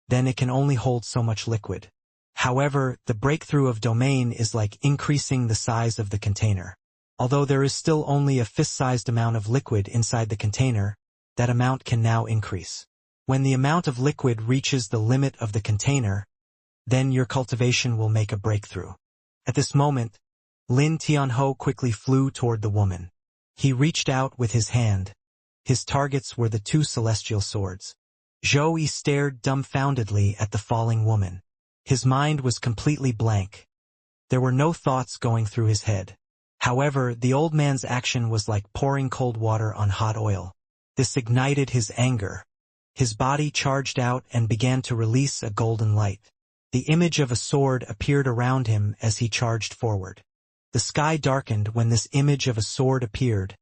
then it can only hold so much liquid. However, the breakthrough of domain is like increasing the size of the container. Although there is still only a fist-sized amount of liquid inside the container, that amount can now increase. When the amount of liquid reaches the limit of the container, then your cultivation will make a breakthrough. At this moment, Lin Tianhou quickly flew toward the woman. He reached out with his hand. His targets were the two celestial swords. Zhou Yi stared dumbfoundedly at the falling woman. His mind was completely blank. There were no thoughts going through his head. However, the old man's action was like pouring cold water on hot oil. This ignited his anger. His body charged out and began to release a golden light. The image of a sword appeared around him as he charged forward. The sky darkened when this image of a sword appeared,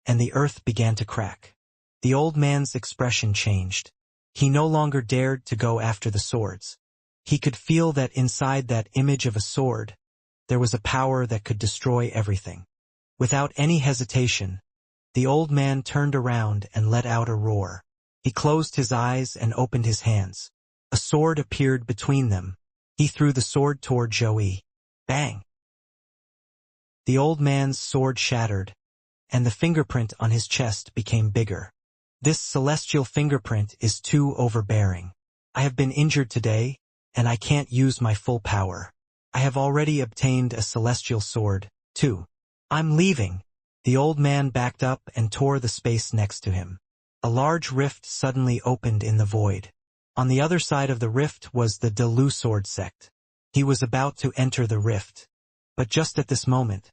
and the earth began to crack. The old man's expression changed. He no longer dared to go after the swords. He could feel that inside that image of a sword, there was a power that could destroy everything. Without any hesitation, the old man turned around and let out a roar. He closed his eyes and opened his hands. A sword appeared between them. He threw the sword toward Zhou Yi. Bang! The old man's sword shattered, and the fingerprint on his chest became bigger. This celestial fingerprint is too overbearing. I have been injured today, and I can't use my full power. I have already obtained a celestial sword, too. I'm leaving. The old man backed up and tore the space next to him. A large rift suddenly opened in the void. On the other side of the rift was the De Lu sword sect. He was about to enter the rift. But just at this moment,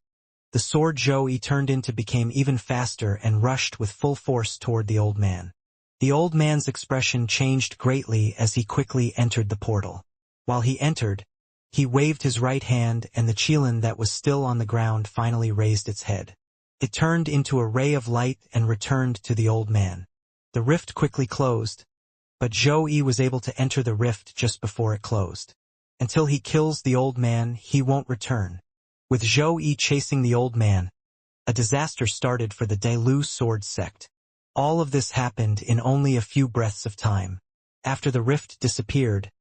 the sword Zhou Yi turned into became even faster and rushed with full force toward the old man. The old man's expression changed greatly as he quickly entered the portal. While he entered, he waved his right hand and the qilin that was still on the ground finally raised its head. It turned into a ray of light and returned to the old man. The rift quickly closed, but Zhou Yi was able to enter the rift just before it closed. Until he kills the old man, he won't return. With Zhou Yi chasing the old man, a disaster started for the De Lu sword sect. All of this happened in only a few breaths of time. After the rift disappeared,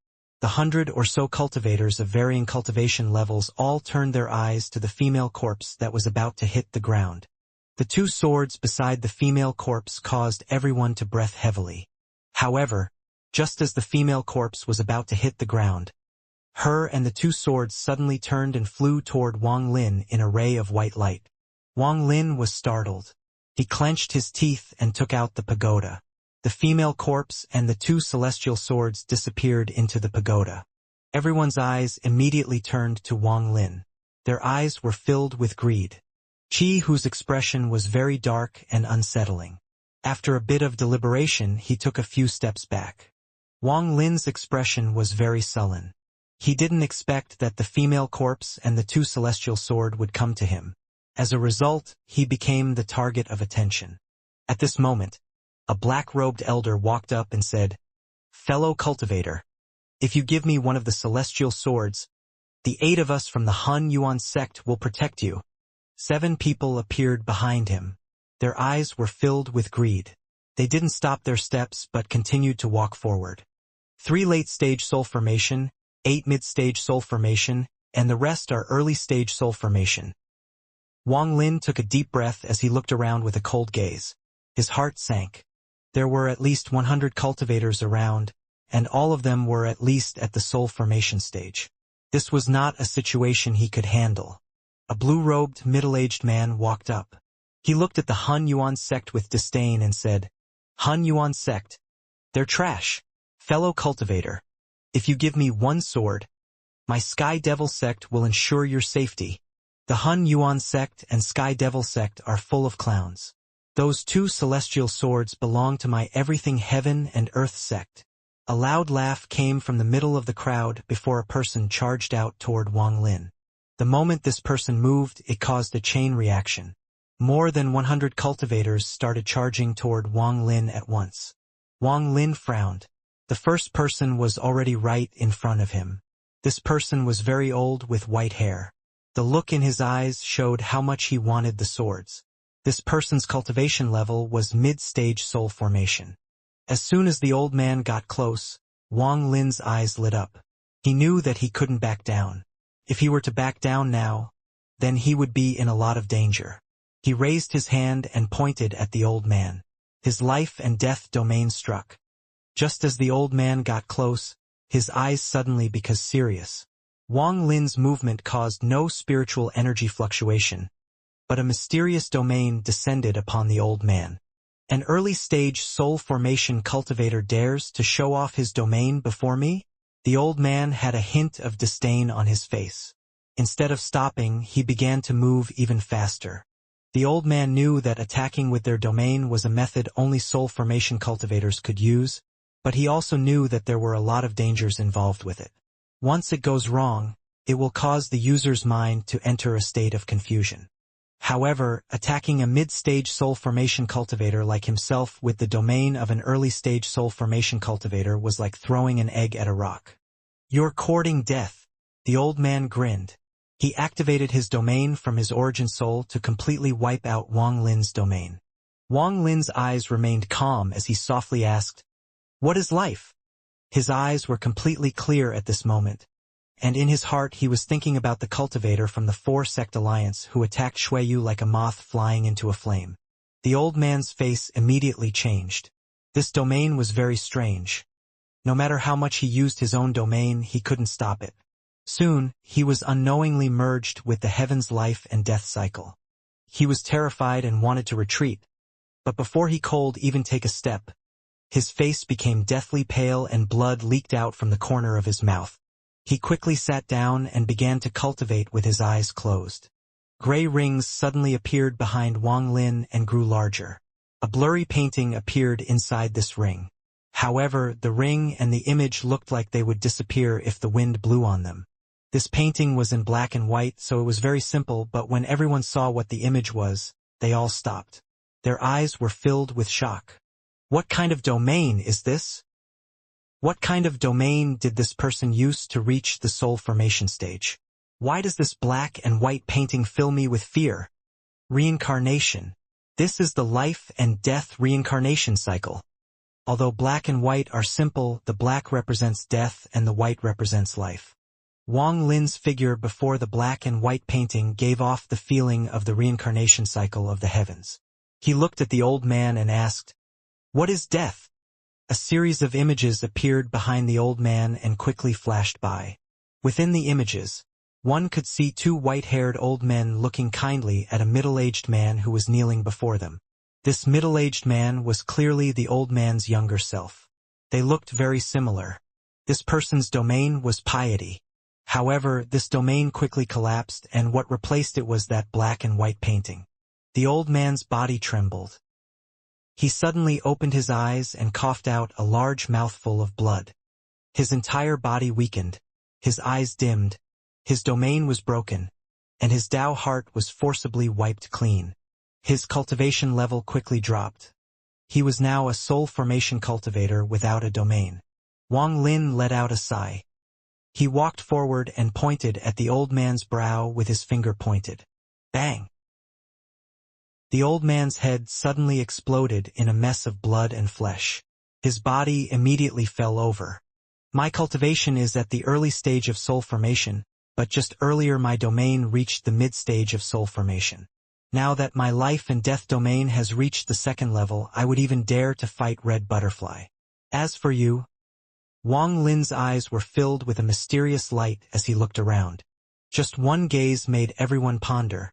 the 100 or so cultivators of varying cultivation levels all turned their eyes to the female corpse that was about to hit the ground. The two swords beside the female corpse caused everyone to breath heavily. However, just as the female corpse was about to hit the ground, her and the two swords suddenly turned and flew toward Wang Lin in a ray of white light. Wang Lin was startled. He clenched his teeth and took out the pagoda. The female corpse and the two celestial swords disappeared into the pagoda. Everyone's eyes immediately turned to Wang Lin. Their eyes were filled with greed. Qi, whose expression was very dark and unsettling. After a bit of deliberation, he took a few steps back. Wang Lin's expression was very sullen. He didn't expect that the female corpse and the two celestial sword would come to him. As a result, he became the target of attention. At this moment, a black-robed elder walked up and said, "Fellow cultivator, if you give me one of the celestial swords, the 8 of us from the Han Yuan sect will protect you." 7 people appeared behind him. Their eyes were filled with greed. They didn't stop their steps but continued to walk forward. 3 late-stage soul formation, 8 mid-stage soul formation, and the rest are early-stage soul formation. Wang Lin took a deep breath as he looked around with a cold gaze. His heart sank. There were at least 100 cultivators around, and all of them were at least at the soul formation stage. This was not a situation he could handle. A blue-robed, middle-aged man walked up. He looked at the Han Yuan sect with disdain and said, "Han Yuan sect, they're trash. Fellow cultivator, if you give me one sword, my Sky Devil sect will ensure your safety." The Han Yuan sect and Sky Devil sect are full of clowns. Those 2 celestial swords belong to my Everything Heaven and Earth sect. A loud laugh came from the middle of the crowd before a person charged out toward Wang Lin. The moment this person moved, it caused a chain reaction. More than 100 cultivators started charging toward Wang Lin at once. Wang Lin frowned. The first person was already right in front of him. This person was very old with white hair. The look in his eyes showed how much he wanted the swords. This person's cultivation level was mid-stage soul formation. As soon as the old man got close, Wang Lin's eyes lit up. He knew that he couldn't back down. If he were to back down now, then he would be in a lot of danger. He raised his hand and pointed at the old man. His life and death domain struck. Just as the old man got close, his eyes suddenly became serious. Wang Lin's movement caused no spiritual energy fluctuation, but a mysterious domain descended upon the old man. An early-stage soul formation cultivator dares to show off his domain before me? The old man had a hint of disdain on his face. Instead of stopping, he began to move even faster. The old man knew that attacking with their domain was a method only soul formation cultivators could use, but he also knew that there were a lot of dangers involved with it. Once it goes wrong, it will cause the user's mind to enter a state of confusion. However, attacking a mid-stage soul formation cultivator like himself with the domain of an early-stage soul formation cultivator was like throwing an egg at a rock. "You're courting death." The old man grinned. He activated his domain from his origin soul to completely wipe out Wang Lin's domain. Wang Lin's eyes remained calm as he softly asked, "What is life?" His eyes were completely clear at this moment, and in his heart he was thinking about the cultivator from the 4-sect alliance who attacked Xueyu like a moth flying into a flame. The old man's face immediately changed. This domain was very strange. No matter how much he used his own domain, he couldn't stop it. Soon, he was unknowingly merged with the heaven's life and death cycle. He was terrified and wanted to retreat, but before he could even take a step, his face became deathly pale and blood leaked out from the corner of his mouth. He quickly sat down and began to cultivate with his eyes closed. Gray rings suddenly appeared behind Wang Lin and grew larger. A blurry painting appeared inside this ring. However, the ring and the image looked like they would disappear if the wind blew on them. This painting was in black and white, so it was very simple, but when everyone saw what the image was, they all stopped. Their eyes were filled with shock. What kind of domain is this? What kind of domain did this person use to reach the soul formation stage? Why does this black and white painting fill me with fear? Reincarnation. This is the life and death reincarnation cycle. Although black and white are simple, the black represents death and the white represents life. Wang Lin's figure before the black and white painting gave off the feeling of the reincarnation cycle of the heavens. He looked at the old man and asked, "What is death?" A series of images appeared behind the old man and quickly flashed by. Within the images, one could see 2 white-haired old men looking kindly at a middle-aged man who was kneeling before them. This middle-aged man was clearly the old man's younger self. They looked very similar. This person's domain was piety. However, this domain quickly collapsed, and what replaced it was that black and white painting. The old man's body trembled. He suddenly opened his eyes and coughed out a large mouthful of blood. His entire body weakened. His eyes dimmed, his domain was broken, and his Tao heart was forcibly wiped clean. His cultivation level quickly dropped. He was now a soul formation cultivator without a domain. Wang Lin let out a sigh. He walked forward and pointed at the old man's brow with his finger pointed. Bang! The old man's head suddenly exploded in a mess of blood and flesh. His body immediately fell over. My cultivation is at the early stage of soul formation, but just earlier my domain reached the mid-stage of soul formation. Now that my life and death domain has reached the second level, I would even dare to fight Red Butterfly. As for you, Wang Lin's eyes were filled with a mysterious light as he looked around. Just one gaze made everyone ponder,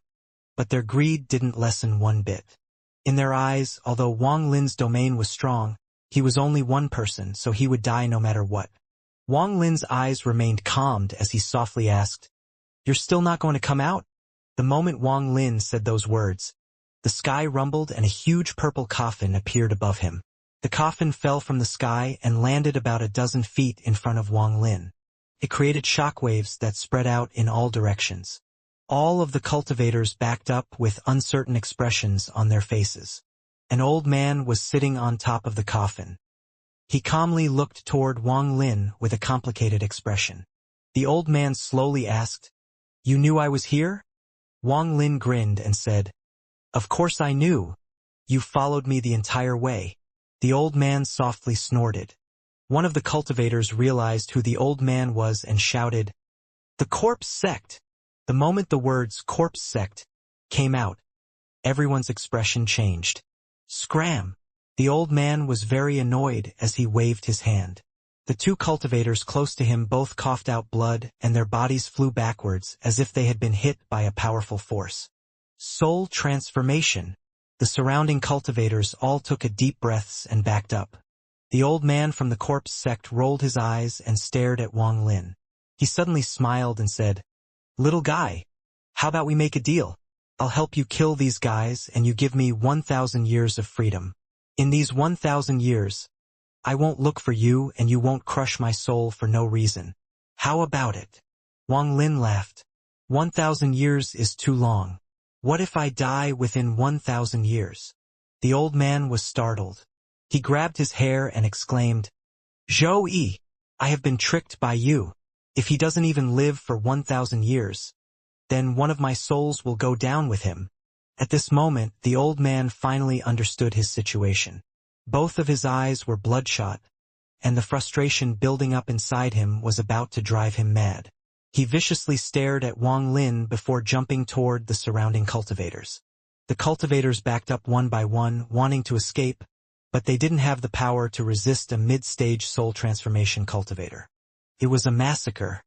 but their greed didn't lessen one bit. In their eyes, although Wang Lin's domain was strong, he was only one person, so he would die no matter what. Wang Lin's eyes remained calmed as he softly asked, "You're still not going to come out?" The moment Wang Lin said those words, the sky rumbled and a huge purple coffin appeared above him. The coffin fell from the sky and landed about a dozen feet in front of Wang Lin. It created shockwaves that spread out in all directions. All of the cultivators backed up with uncertain expressions on their faces. An old man was sitting on top of the coffin. He calmly looked toward Wang Lin with a complicated expression. The old man slowly asked, "You knew I was here?" Wang Lin grinned and said, "Of course I knew. You followed me the entire way." The old man softly snorted. One of the cultivators realized who the old man was and shouted, "The corpse sect!" The moment the words corpse sect came out, everyone's expression changed. Scram! The old man was very annoyed as he waved his hand. The two cultivators close to him both coughed out blood and their bodies flew backwards as if they had been hit by a powerful force. Soul transformation. The surrounding cultivators all took a deep breaths and backed up. The old man from the corpse sect rolled his eyes and stared at Wang Lin. He suddenly smiled and said, "Little guy, how about we make a deal? I'll help you kill these guys and you give me 1,000 years of freedom. In these 1,000 years, I won't look for you and you won't crush my soul for no reason. How about it?" Wang Lin laughed. 1,000 years is too long. What if I die within 1,000 years? The old man was startled. He grabbed his hair and exclaimed, "Zhou Yi, I have been tricked by you. If he doesn't even live for 1,000 years, then one of my souls will go down with him." At this moment, the old man finally understood his situation. Both of his eyes were bloodshot, and the frustration building up inside him was about to drive him mad. He viciously stared at Wang Lin before jumping toward the surrounding cultivators. The cultivators backed up one by one, wanting to escape, but they didn't have the power to resist a mid-stage soul transformation cultivator. It was a massacre.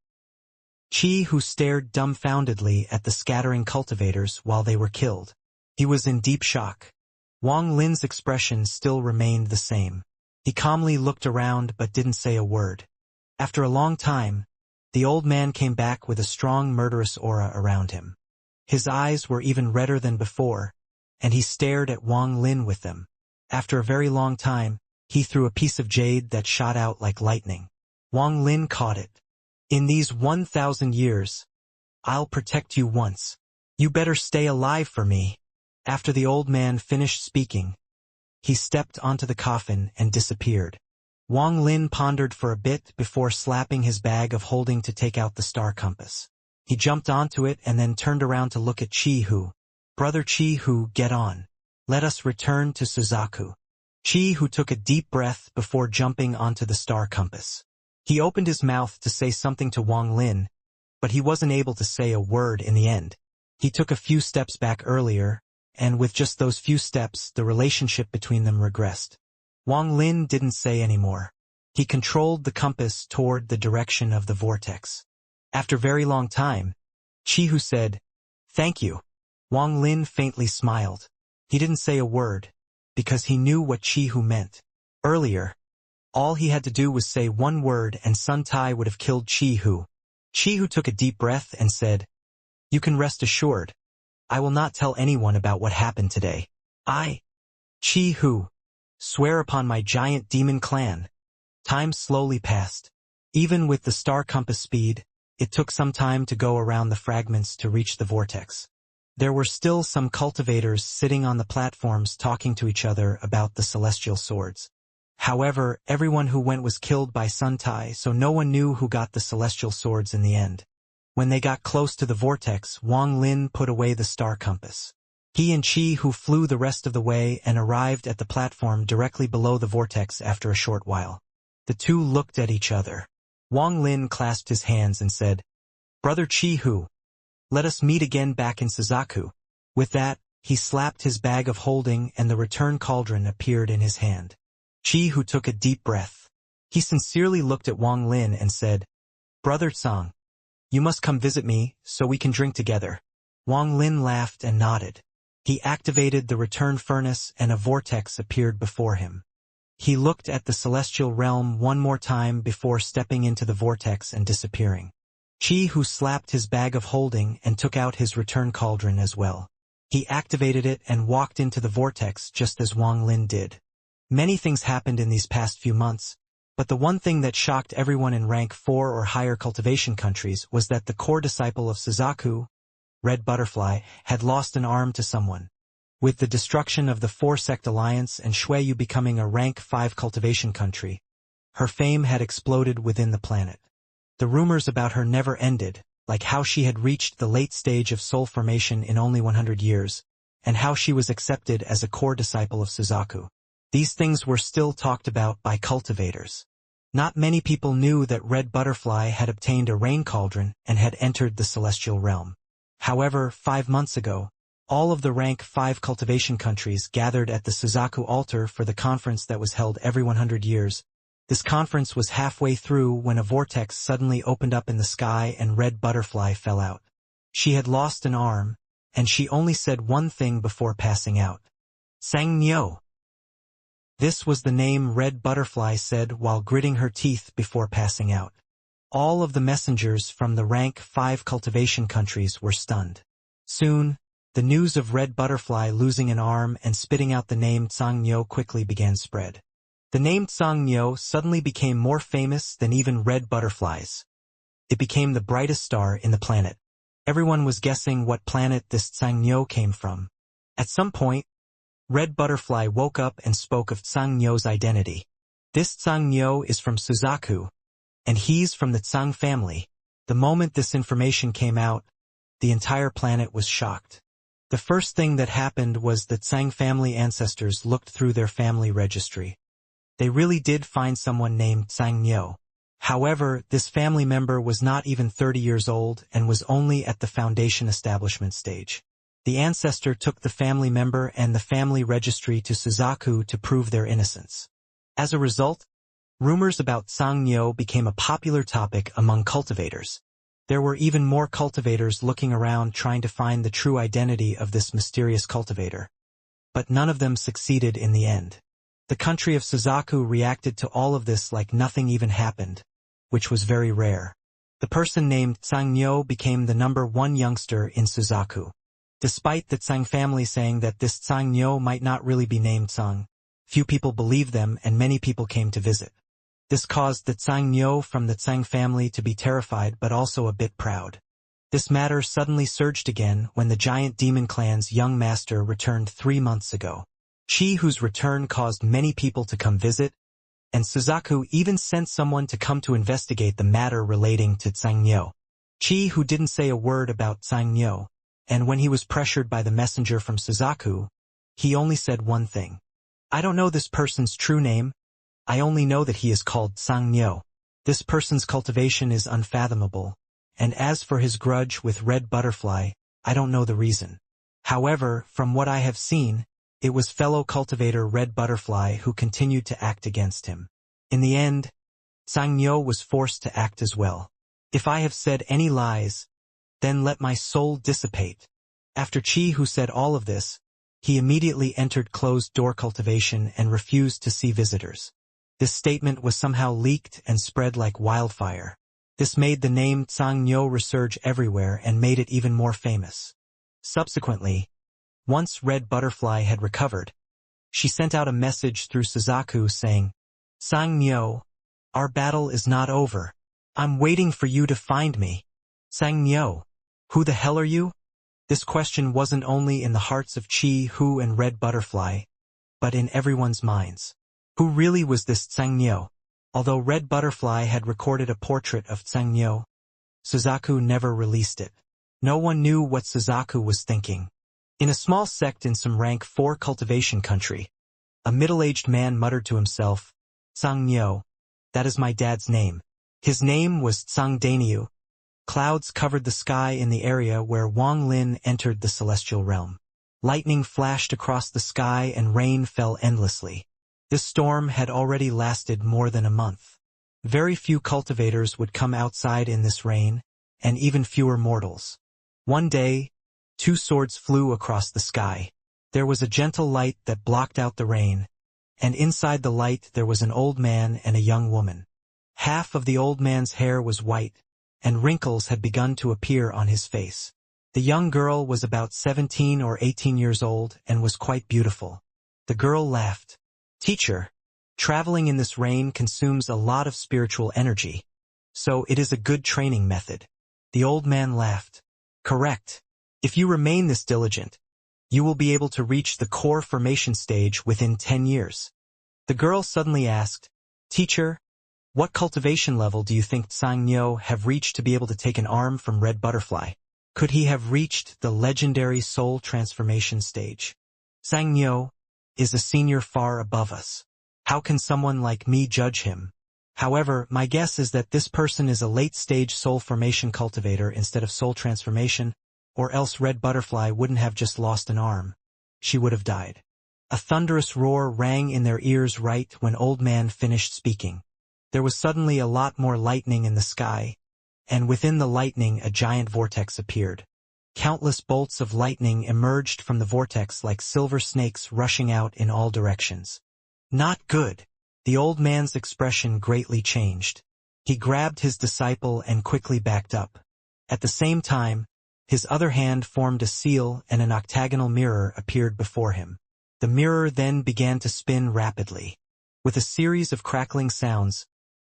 Qi Hu stared dumbfoundedly at the scattering cultivators while they were killed. He was in deep shock. Wang Lin's expression still remained the same. He calmly looked around but didn't say a word. After a long time, the old man came back with a strong murderous aura around him. His eyes were even redder than before, and he stared at Wang Lin with them. After a very long time, he threw a piece of jade that shot out like lightning. Wang Lin caught it. "In these 1,000 years, I'll protect you once. You better stay alive for me." After the old man finished speaking, he stepped onto the coffin and disappeared. Wang Lin pondered for a bit before slapping his bag of holding to take out the star compass. He jumped onto it and then turned around to look at Qi Hu. "Brother Qi Hu, get on. Let us return to Suzaku." Qi Hu took a deep breath before jumping onto the star compass. He opened his mouth to say something to Wang Lin, but he wasn't able to say a word in the end. He took a few steps back earlier, and with just those few steps, the relationship between them regressed. Wang Lin didn't say any more. He controlled the compass toward the direction of the vortex. After a very long time, Qi Hu said, "Thank you." Wang Lin faintly smiled. He didn't say a word, because he knew what Qi Hu meant. Earlier, all he had to do was say one word and Sun Tai would have killed Qi Hu. Qi Hu took a deep breath and said, "You can rest assured. I will not tell anyone about what happened today. I, Qi Hu, swear upon my giant demon clan." Time slowly passed. Even with the star compass speed, It took some time to go around the fragments to reach the vortex. There were still some cultivators sitting on the platforms talking to each other about the celestial swords. However, everyone who went was killed by Suntai, so no one knew who got the celestial swords in the end. When they got close to the vortex, Wang Lin put away the star compass. He and Qi Hu flew the rest of the way and arrived at the platform directly below the vortex after a short while. The two looked at each other. Wang Lin clasped his hands and said, "Brother Qi Hu, let us meet again back in Suzaku." With that, he slapped his bag of holding and the return cauldron appeared in his hand. Qi Hu took a deep breath. He sincerely looked at Wang Lin and said, "Brother Tsang, you must come visit me so we can drink together." Wang Lin laughed and nodded. He activated the return furnace and a vortex appeared before him. He looked at the celestial realm one more time before stepping into the vortex and disappearing. Qi Hu slapped his bag of holding and took out his return cauldron as well. He activated it and walked into the vortex just as Wang Lin did. Many things happened in these past few months, but the one thing that shocked everyone in rank 4 or higher cultivation countries was that the core disciple of Suzaku, Red Butterfly, had lost an arm to someone. With the destruction of the 4-sect alliance and Shuiyu becoming a rank 5 cultivation country, her fame had exploded within the planet. The rumors about her never ended, like how she had reached the late stage of soul formation in only 100 years, and how she was accepted as a core disciple of Suzaku. These things were still talked about by cultivators. Not many people knew that Red Butterfly had obtained a rain cauldron and had entered the celestial realm. However, 5 months ago, all of the rank 5 cultivation countries gathered at the Suzaku altar for the conference that was held every 100 years. This conference was halfway through when a vortex suddenly opened up in the sky and Red Butterfly fell out. She had lost an arm, and she only said one thing before passing out. "Xianxia." This was the name Red Butterfly said while gritting her teeth before passing out. All of the messengers from the rank 5 cultivation countries were stunned. Soon, the news of Red Butterfly losing an arm and spitting out the name Xianxia quickly began spread. The name Xianxia suddenly became more famous than even Red Butterflies. It became the brightest star in the planet. Everyone was guessing what planet this Xianxia came from. At some point, Red Butterfly woke up and spoke of Xianxia's identity. "This Xianxia is from Suzaku, and he's from the Tsang family." The moment this information came out, the entire planet was shocked. The first thing that happened was the Tsang family ancestors looked through their family registry. They really did find someone named Xianxia. However, this family member was not even 30 years old and was only at the foundation establishment stage. The ancestor took the family member and the family registry to Suzaku to prove their innocence. As a result, rumors about Xianxia became a popular topic among cultivators. There were even more cultivators looking around trying to find the true identity of this mysterious cultivator. But none of them succeeded in the end. The country of Suzaku reacted to all of this like nothing even happened, which was very rare. The person named Xianxia became the #1 youngster in Suzaku. Despite the Tsang family saying that this Xianxia might not really be named Tsang, few people believed them and many people came to visit. This caused the Xianxia from the Tsang family to be terrified but also a bit proud. This matter suddenly surged again when the giant demon clan's young master returned 3 months ago. Qi Hu's return caused many people to come visit, and Suzaku even sent someone to come to investigate the matter relating to Xianxia. Qi Hu didn't say a word about Xianxia, and when he was pressured by the messenger from Suzaku, he only said one thing. "I don't know this person's true name. I only know that he is called Xianxia. This person's cultivation is unfathomable, and as for his grudge with Red Butterfly, I don't know the reason. However, from what I have seen, it was fellow cultivator Red Butterfly who continued to act against him. In the end, Xianxia was forced to act as well. If I have said any lies, then let my soul dissipate." After Qi Hu said all of this, he immediately entered closed-door cultivation and refused to see visitors. This statement was somehow leaked and spread like wildfire. This made the name Xianxia resurge everywhere and made it even more famous. Subsequently, once Red Butterfly had recovered, she sent out a message through Suzaku saying, "Xianxia, our battle is not over. I'm waiting for you to find me." Xianxia, who the hell are you? This question wasn't only in the hearts of Chi Hu and Red Butterfly, but in everyone's minds. Who really was this Xianxia? Although Red Butterfly had recorded a portrait of Xianxia, Suzaku never released it. No one knew what Suzaku was thinking. In a small sect in some rank 4 cultivation country, a middle-aged man muttered to himself, Xianxia, that is my dad's name. His name was Xiangdaniu. Clouds covered the sky in the area where Wang Lin entered the celestial realm. Lightning flashed across the sky and rain fell endlessly. This storm had already lasted more than a month. Very few cultivators would come outside in this rain, and even fewer mortals. One day, 2 swords flew across the sky. There was a gentle light that blocked out the rain, and inside the light there was an old man and a young woman. Half of the old man's hair was white, and wrinkles had begun to appear on his face. The young girl was about 17 or 18 years old and was quite beautiful. The girl laughed. Teacher, traveling in this rain consumes a lot of spiritual energy, so it is a good training method. The old man laughed. Correct. If you remain this diligent, you will be able to reach the core formation stage within 10 years. The girl suddenly asked, Teacher, what cultivation level do you think Xianxia have reached to be able to take an arm from Red Butterfly? Could he have reached the legendary soul transformation stage? Xianxia is a senior far above us. How can someone like me judge him? However, my guess is that this person is a late-stage soul formation cultivator instead of soul transformation, or else Red Butterfly wouldn't have just lost an arm. She would have died. A thunderous roar rang in their ears right when Old Man finished speaking. There was suddenly a lot more lightning in the sky, and within the lightning a giant vortex appeared. Countless bolts of lightning emerged from the vortex like silver snakes rushing out in all directions. Not good. The old man's expression greatly changed. He grabbed his disciple and quickly backed up. At the same time, his other hand formed a seal and an octagonal mirror appeared before him. The mirror then began to spin rapidly. With a series of crackling sounds,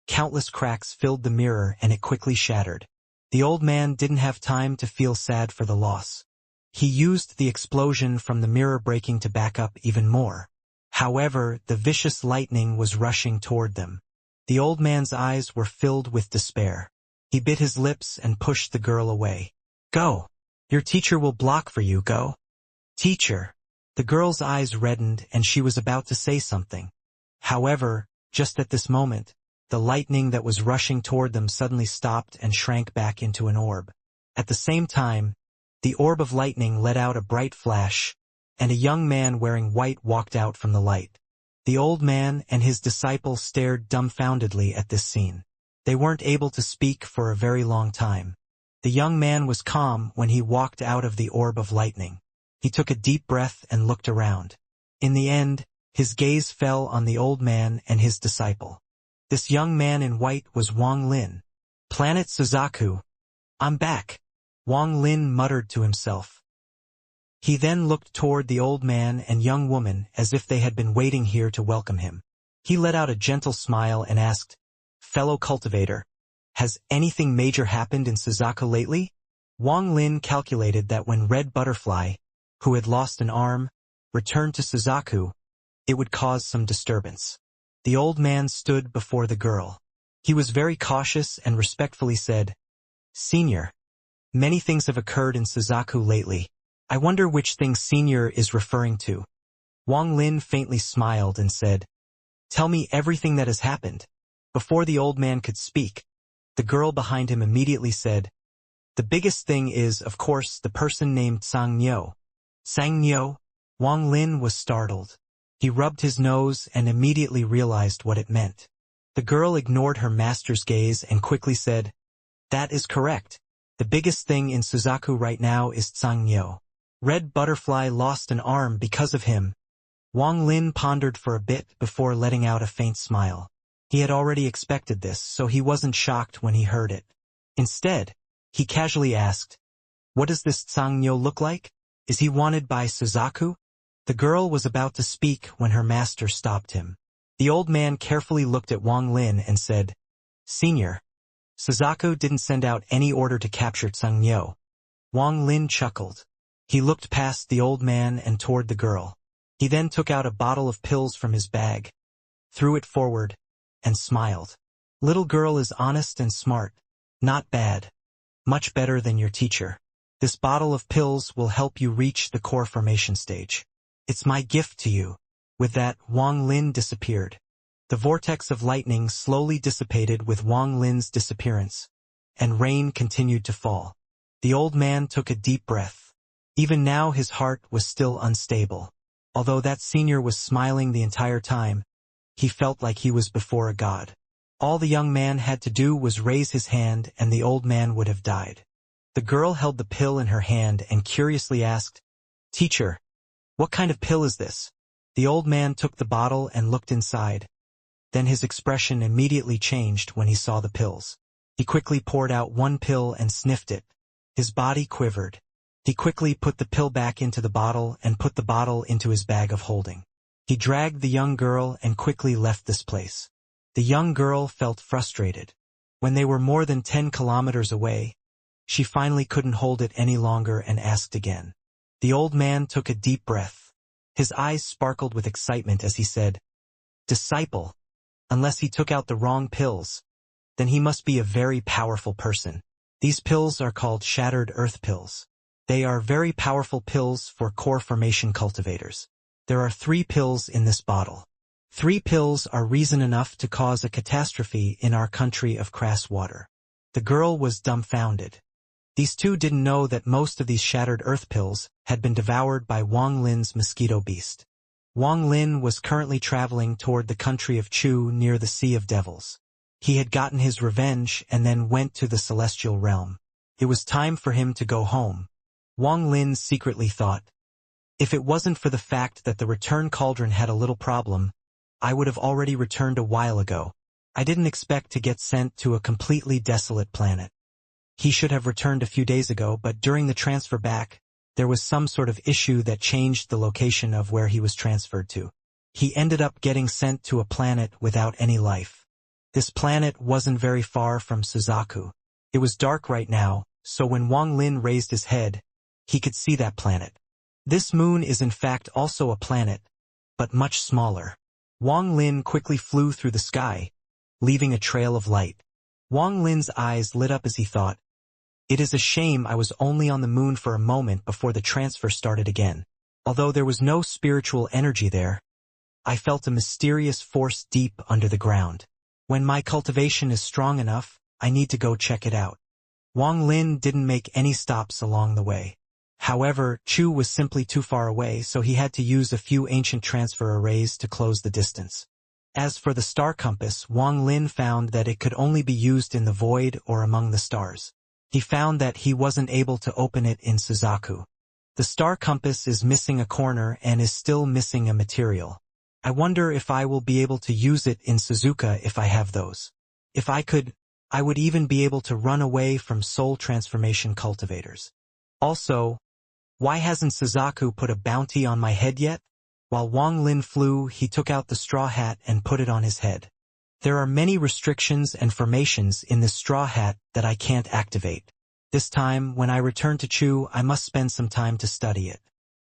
countless cracks filled the mirror and it quickly shattered. The old man didn't have time to feel sad for the loss. He used the explosion from the mirror breaking to back up even more. However, the vicious lightning was rushing toward them. The old man's eyes were filled with despair. He bit his lips and pushed the girl away. Go! Your teacher will block for you, go! Teacher! The girl's eyes reddened and she was about to say something. However, just at this moment, the lightning that was rushing toward them suddenly stopped and shrank back into an orb. At the same time, the orb of lightning let out a bright flash, and a young man wearing white walked out from the light. The old man and his disciple stared dumbfoundedly at this scene. They weren't able to speak for a very long time. The young man was calm when he walked out of the orb of lightning. He took a deep breath and looked around. In the end, his gaze fell on the old man and his disciple. This young man in white was Wang Lin. Planet Suzaku. I'm back, Wang Lin muttered to himself. He then looked toward the old man and young woman as if they had been waiting here to welcome him. He let out a gentle smile and asked, Fellow cultivator, has anything major happened in Suzaku lately? Wang Lin calculated that when Red Butterfly, who had lost an arm, returned to Suzaku, it would cause some disturbance. The old man stood before the girl. He was very cautious and respectfully said, Senior, many things have occurred in Suzaku lately. I wonder which thing Senior is referring to. Wang Lin faintly smiled and said, Tell me everything that has happened. Before the old man could speak, the girl behind him immediately said, The biggest thing is, of course, the person named Xianxia. Xianxia? Wang Lin was startled. He rubbed his nose and immediately realized what it meant. The girl ignored her master's gaze and quickly said, That is correct. The biggest thing in Suzaku right now is Xianxia. Red Butterfly lost an arm because of him. Wang Lin pondered for a bit before letting out a faint smile. He had already expected this, so he wasn't shocked when he heard it. Instead, he casually asked, What does this Xianxia look like? Is he wanted by Suzaku? The girl was about to speak when her master stopped him. The old man carefully looked at Wang Lin and said, Senior, Suzaku didn't send out any order to capture Tsungyo. Wang Lin chuckled. He looked past the old man and toward the girl. He then took out a bottle of pills from his bag, threw it forward, and smiled. Little girl is honest and smart. Not bad. Much better than your teacher. This bottle of pills will help you reach the core formation stage. It's my gift to you. With that, Wang Lin disappeared. The vortex of lightning slowly dissipated with Wang Lin's disappearance, and rain continued to fall. The old man took a deep breath. Even now his heart was still unstable. Although that senior was smiling the entire time, he felt like he was before a god. All the young man had to do was raise his hand and the old man would have died. The girl held the pill in her hand and curiously asked, "Teacher, what kind of pill is this?" The old man took the bottle and looked inside. Then his expression immediately changed when he saw the pills. He quickly poured out one pill and sniffed it. His body quivered. He quickly put the pill back into the bottle and put the bottle into his bag of holding. He dragged the young girl and quickly left this place. The young girl felt frustrated. When they were more than 10 kilometers away, she finally couldn't hold it any longer and asked again. The old man took a deep breath. His eyes sparkled with excitement as he said, "Disciple, unless he took out the wrong pills, then he must be a very powerful person. These pills are called Shattered Earth Pills. They are very powerful pills for core formation cultivators. There are 3 pills in this bottle. 3 pills are reason enough to cause a catastrophe in our country of crass water." The girl was dumbfounded. These two didn't know that most of these Shattered Earth Pills had been devoured by Wang Lin's mosquito beast. Wang Lin was currently traveling toward the country of Chu near the Sea of Devils. He had gotten his revenge and then went to the celestial realm. It was time for him to go home. Wang Lin secretly thought, "If it wasn't for the fact that the return cauldron had a little problem, I would have already returned a while ago. I didn't expect to get sent to a completely desolate planet." He should have returned a few days ago, but during the transfer back, there was some sort of issue that changed the location of where he was transferred to. He ended up getting sent to a planet without any life. This planet wasn't very far from Suzaku. It was dark right now, so when Wang Lin raised his head, he could see that planet. This moon is in fact also a planet, but much smaller. Wang Lin quickly flew through the sky, leaving a trail of light. Wang Lin's eyes lit up as he thought, "It is a shame I was only on the moon for a moment before the transfer started again. Although there was no spiritual energy there, I felt a mysterious force deep under the ground. When my cultivation is strong enough, I need to go check it out." Wang Lin didn't make any stops along the way. However, Chu was simply too far away, so he had to use a few ancient transfer arrays to close the distance. As for the star compass, Wang Lin found that it could only be used in the void or among the stars. He found that he wasn't able to open it in Suzaku. The star compass is missing a corner and is still missing a material. I wonder if I will be able to use it in Suzuka if I have those. If I could, I would even be able to run away from soul transformation cultivators. Also, why hasn't Suzaku put a bounty on my head yet? While Wang Lin flew, he took out the straw hat and put it on his head. There are many restrictions and formations in this straw hat that I can't activate. This time, when I return to Chu, I must spend some time to study it.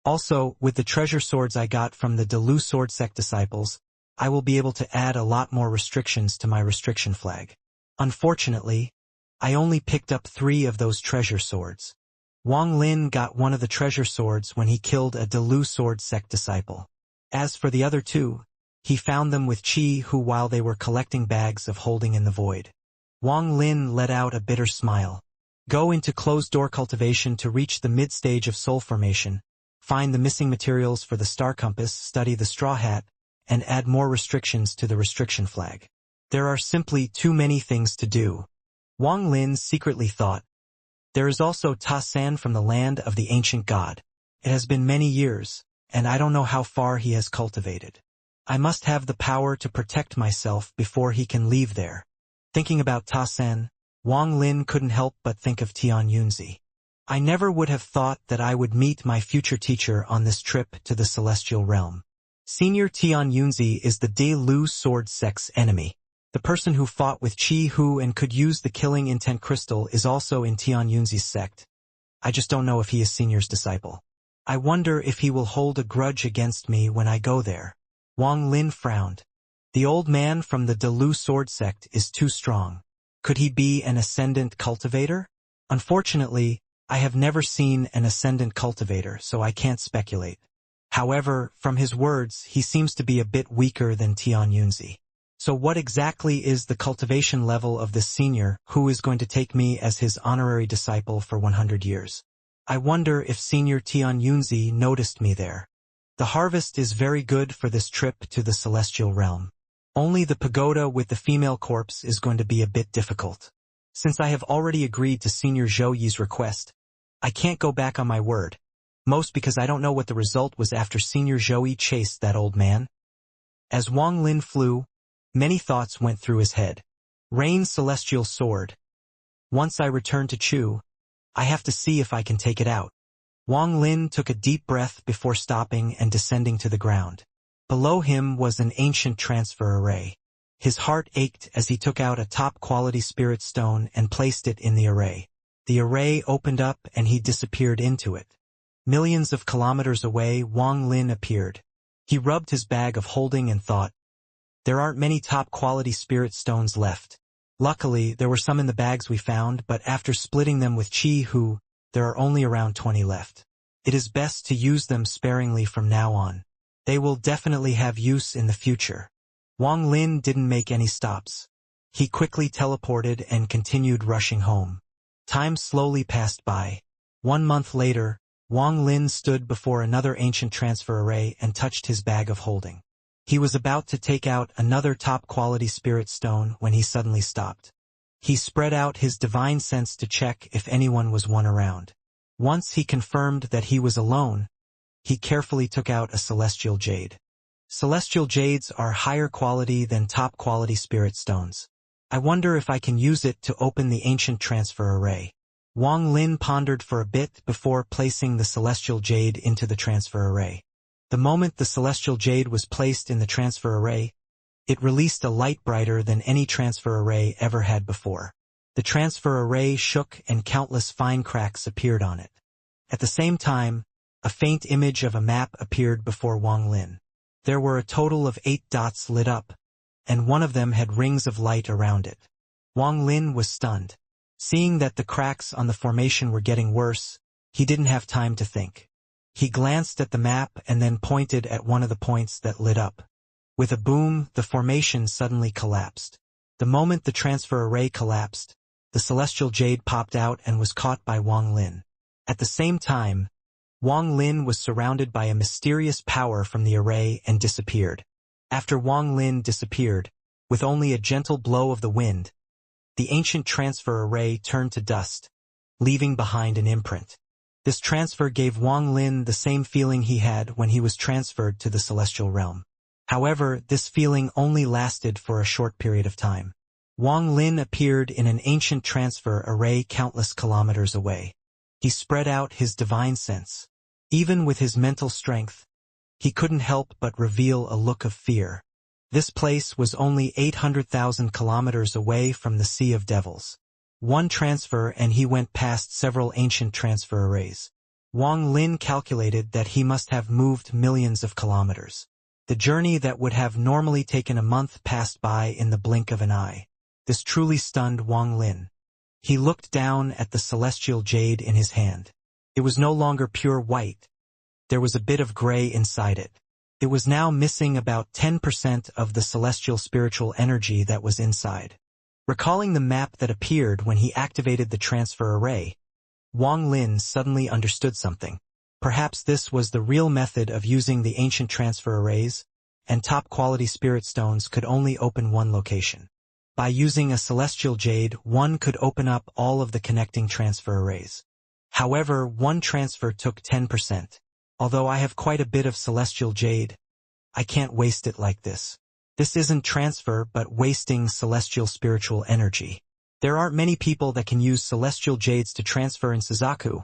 Also, with the treasure swords I got from the Delu Sword Sect disciples, I will be able to add a lot more restrictions to my restriction flag. Unfortunately, I only picked up 3 of those treasure swords. Wang Lin got one of the treasure swords when he killed a Delu Sword Sect disciple. As for the other 2, he found them with Qi Hu while they were collecting bags of holding in the void. Wang Lin let out a bitter smile. Go into closed-door cultivation to reach the mid-stage of soul formation, find the missing materials for the star compass, study the straw hat, and add more restrictions to the restriction flag. There are simply too many things to do. Wang Lin secretly thought. There is also Ta-san from the land of the ancient god. It has been many years, and I don't know how far he has cultivated. I must have the power to protect myself before he can leave there. Thinking about Ta-san, Wang Lin couldn't help but think of Tian Yunzi. I never would have thought that I would meet my future teacher on this trip to the celestial realm. Senior Tian Yunzi is the De Lu Sword Sect's enemy. The person who fought with Qi Hu and could use the killing intent crystal is also in Tianyunzi's sect. I just don't know if he is Senior's disciple. I wonder if he will hold a grudge against me when I go there. Wang Lin frowned. The old man from the Delu sword sect is too strong. Could he be an ascendant cultivator? Unfortunately, I have never seen an ascendant cultivator, so I can't speculate. However, from his words, he seems to be a bit weaker than Tianyunzi. So what exactly is the cultivation level of this senior who is going to take me as his honorary disciple for 100 years? I wonder if Senior Tianyunzi noticed me there. The harvest is very good for this trip to the celestial realm. Only the pagoda with the female corpse is going to be a bit difficult. Since I have already agreed to Senior Zhou Yi's request, I can't go back on my word, most because I don't know what the result was after Senior Zhou Yi chased that old man. As Wang Lin flew, many thoughts went through his head. Rain celestial sword. Once I return to Chu, I have to see if I can take it out. Wang Lin took a deep breath before stopping and descending to the ground. Below him was an ancient transfer array. His heart ached as he took out a top-quality spirit stone and placed it in the array. The array opened up and he disappeared into it. Millions of kilometers away, Wang Lin appeared. He rubbed his bag of holding and thought, there aren't many top-quality spirit stones left. Luckily, there were some in the bags we found, but after splitting them with Qi Hu, there are only around 20 left. It is best to use them sparingly from now on. They will definitely have use in the future. Wang Lin didn't make any stops. He quickly teleported and continued rushing home. Time slowly passed by. 1 month later, Wang Lin stood before another ancient transfer array and touched his bag of holding. He was about to take out another top-quality spirit stone when he suddenly stopped. He spread out his divine sense to check if anyone was around. Once he confirmed that he was alone, he carefully took out a celestial jade. Celestial jades are higher quality than top-quality spirit stones. I wonder if I can use it to open the ancient transfer array. Wang Lin pondered for a bit before placing the celestial jade into the transfer array. The moment the celestial jade was placed in the transfer array, it released a light brighter than any transfer array ever had before. The transfer array shook and countless fine cracks appeared on it. At the same time, a faint image of a map appeared before Wang Lin. There were a total of 8 dots lit up, and one of them had rings of light around it. Wang Lin was stunned. Seeing that the cracks on the formation were getting worse, he didn't have time to think. He glanced at the map and then pointed at one of the points that lit up. With a boom, the formation suddenly collapsed. The moment the transfer array collapsed, the celestial jade popped out and was caught by Wang Lin. At the same time, Wang Lin was surrounded by a mysterious power from the array and disappeared. After Wang Lin disappeared, with only a gentle blow of the wind, the ancient transfer array turned to dust, leaving behind an imprint. This transfer gave Wang Lin the same feeling he had when he was transferred to the celestial realm. However, this feeling only lasted for a short period of time. Wang Lin appeared in an ancient transfer array countless kilometers away. He spread out his divine sense. Even with his mental strength, he couldn't help but reveal a look of fear. This place was only 800,000 kilometers away from the Sea of Devils. One transfer and he went past several ancient transfer arrays. Wang Lin calculated that he must have moved millions of kilometers. The journey that would have normally taken a month passed by in the blink of an eye. This truly stunned Wang Lin. He looked down at the celestial jade in his hand. It was no longer pure white. There was a bit of gray inside it. It was now missing about 10% of the celestial spiritual energy that was inside. Recalling the map that appeared when he activated the transfer array, Wang Lin suddenly understood something. Perhaps this was the real method of using the ancient transfer arrays, and top-quality spirit stones could only open one location. By using a celestial jade, one could open up all of the connecting transfer arrays. However, one transfer took 10%. Although I have quite a bit of celestial jade, I can't waste it like this. This isn't transfer but wasting celestial spiritual energy. There aren't many people that can use celestial jades to transfer in Suzaku.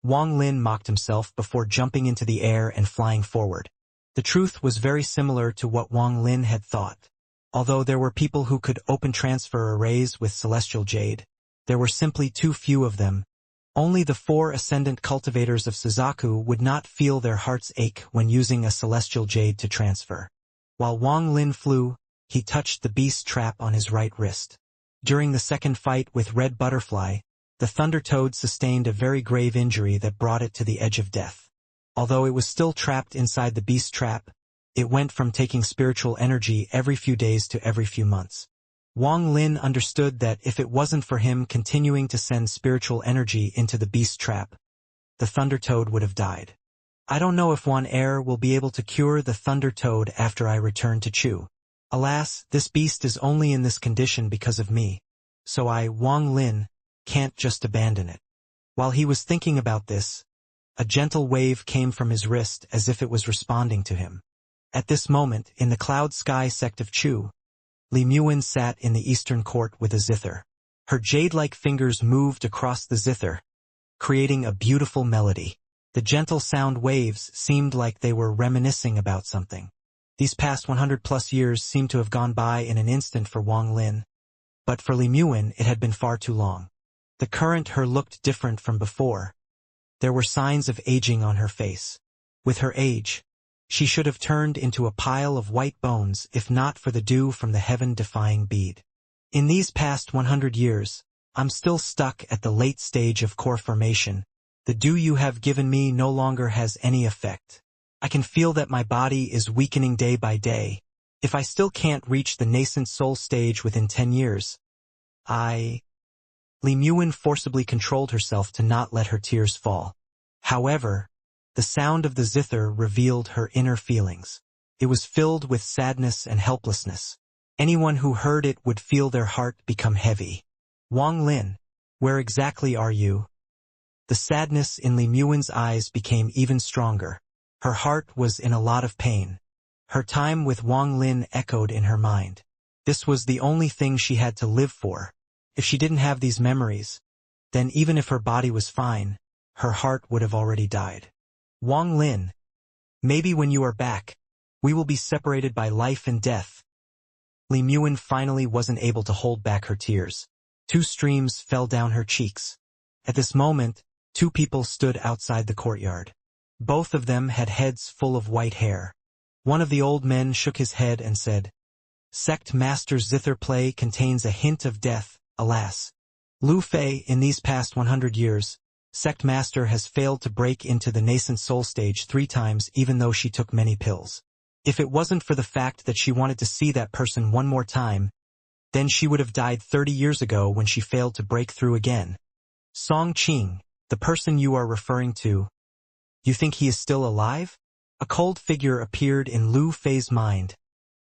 Wang Lin mocked himself before jumping into the air and flying forward. The truth was very similar to what Wang Lin had thought. Although there were people who could open transfer arrays with celestial jade, there were simply too few of them. Only the 4 ascendant cultivators of Suzaku would not feel their hearts ache when using a celestial jade to transfer. While Wang Lin flew, he touched the beast trap on his right wrist. During the second fight with Red Butterfly, the Thunder Toad sustained a very grave injury that brought it to the edge of death. Although it was still trapped inside the beast trap, it went from taking spiritual energy every few days to every few months. Wang Lin understood that if it wasn't for him continuing to send spiritual energy into the beast trap, the Thunder Toad would have died. I don't know if Wan Er will be able to cure the Thunder Toad after I return to Chu. Alas, this beast is only in this condition because of me. So I, Wang Lin, can't just abandon it. While he was thinking about this, a gentle wave came from his wrist as if it was responding to him. At this moment, in the cloud sky sect of Chu, Li Muin sat in the eastern court with a zither. Her jade-like fingers moved across the zither, creating a beautiful melody. The gentle sound waves seemed like they were reminiscing about something. These past 100+ years seemed to have gone by in an instant for Wang Lin, but for Li Muin it had been far too long. The current her looked different from before. There were signs of aging on her face. With her age, she should have turned into a pile of white bones if not for the dew from the heaven-defying bead. In these past 100 years, I'm still stuck at the late stage of core formation. The dew you have given me no longer has any effect. I can feel that my body is weakening day by day. If I still can't reach the nascent soul stage within 10 years, Li Muin forcibly controlled herself to not let her tears fall. However, the sound of the zither revealed her inner feelings. It was filled with sadness and helplessness. Anyone who heard it would feel their heart become heavy. Wang Lin, where exactly are you? The sadness in Li Muin's eyes became even stronger. Her heart was in a lot of pain. Her time with Wang Lin echoed in her mind. This was the only thing she had to live for. If she didn't have these memories, then even if her body was fine, her heart would have already died. Wang Lin, maybe when you are back, we will be separated by life and death. Li Muin finally wasn't able to hold back her tears. 2 streams fell down her cheeks. At this moment, 2 people stood outside the courtyard. Both of them had heads full of white hair. One of the old men shook his head and said, "Sect Master's zither play contains a hint of death, alas. Lu Fei, in these past 100 years, Sect Master has failed to break into the nascent soul stage 3 times even though she took many pills. If it wasn't for the fact that she wanted to see that person one more time, then she would have died 30 years ago when she failed to break through again. Song Qing, the person you are referring to, you think he is still alive?" A cold figure appeared in Lu Fei's mind,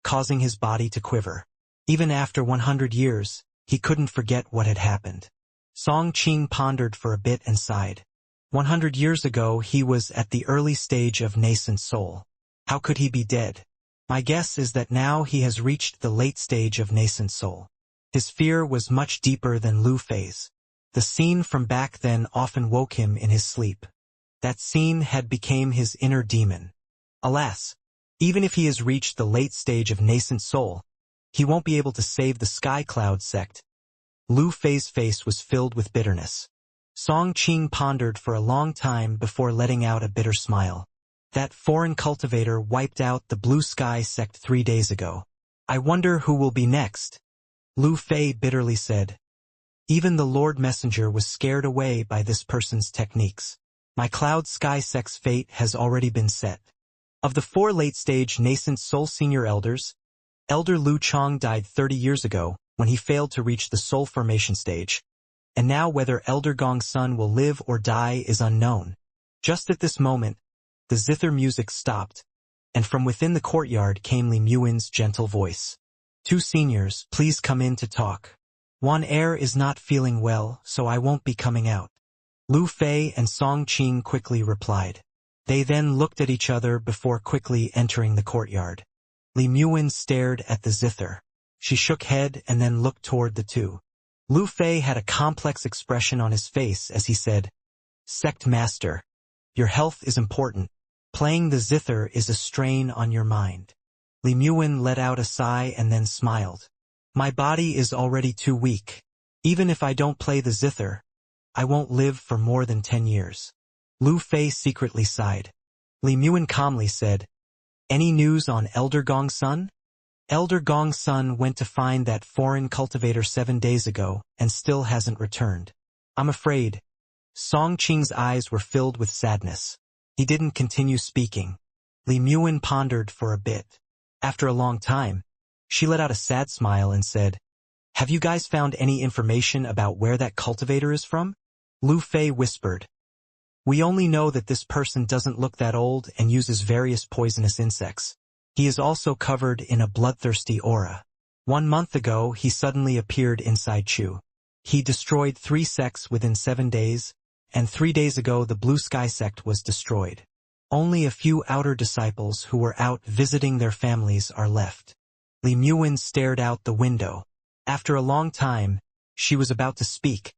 causing his body to quiver. Even after 100 years, he couldn't forget what had happened. Song Qing pondered for a bit and sighed. 100 years ago he was at the early stage of nascent soul. How could he be dead? My guess is that now he has reached the late stage of nascent soul. His fear was much deeper than Lu Fei's. The scene from back then often woke him in his sleep. That scene had become his inner demon. Alas, even if he has reached the late stage of nascent soul, he won't be able to save the Sky Cloud sect. Lu Fei's face was filled with bitterness. Song Qing pondered for a long time before letting out a bitter smile. That foreign cultivator wiped out the Blue Sky sect 3 days ago. I wonder who will be next. Lu Fei bitterly said. Even the Lord Messenger was scared away by this person's techniques. My Cloud Sky sect's fate has already been set. Of the 4 late-stage nascent soul senior elders, Elder Lu Chong died 30 years ago, when he failed to reach the soul formation stage, and now whether Elder Gong's son will live or die is unknown. Just at this moment, the zither music stopped, and from within the courtyard came Li Muin's gentle voice. 2 seniors, please come in to talk. Wan Er is not feeling well, so I won't be coming out. Lu Fei and Song Qing quickly replied. They then looked at each other before quickly entering the courtyard. Li Muin stared at the zither. She shook head and then looked toward the 2. Lu Fei had a complex expression on his face as he said, Sect Master, your health is important. Playing the zither is a strain on your mind. Li Muin let out a sigh and then smiled. My body is already too weak. Even if I don't play the zither, I won't live for more than 10 years. Lu Fei secretly sighed. Li Muin calmly said, Any news on Elder Gong's son? Elder Gong's son went to find that foreign cultivator 7 days ago and still hasn't returned. I'm afraid. Song Qing's eyes were filled with sadness. He didn't continue speaking. Li Muin pondered for a bit. After a long time, she let out a sad smile and said, Have you guys found any information about where that cultivator is from? Lu Fei whispered. We only know that this person doesn't look that old and uses various poisonous insects. He is also covered in a bloodthirsty aura. 1 month ago, he suddenly appeared inside Chu. He destroyed 3 sects within 7 days, and 3 days ago the Blue Sky sect was destroyed. Only a few outer disciples who were out visiting their families are left. Li Muin stared out the window. After a long time, she was about to speak,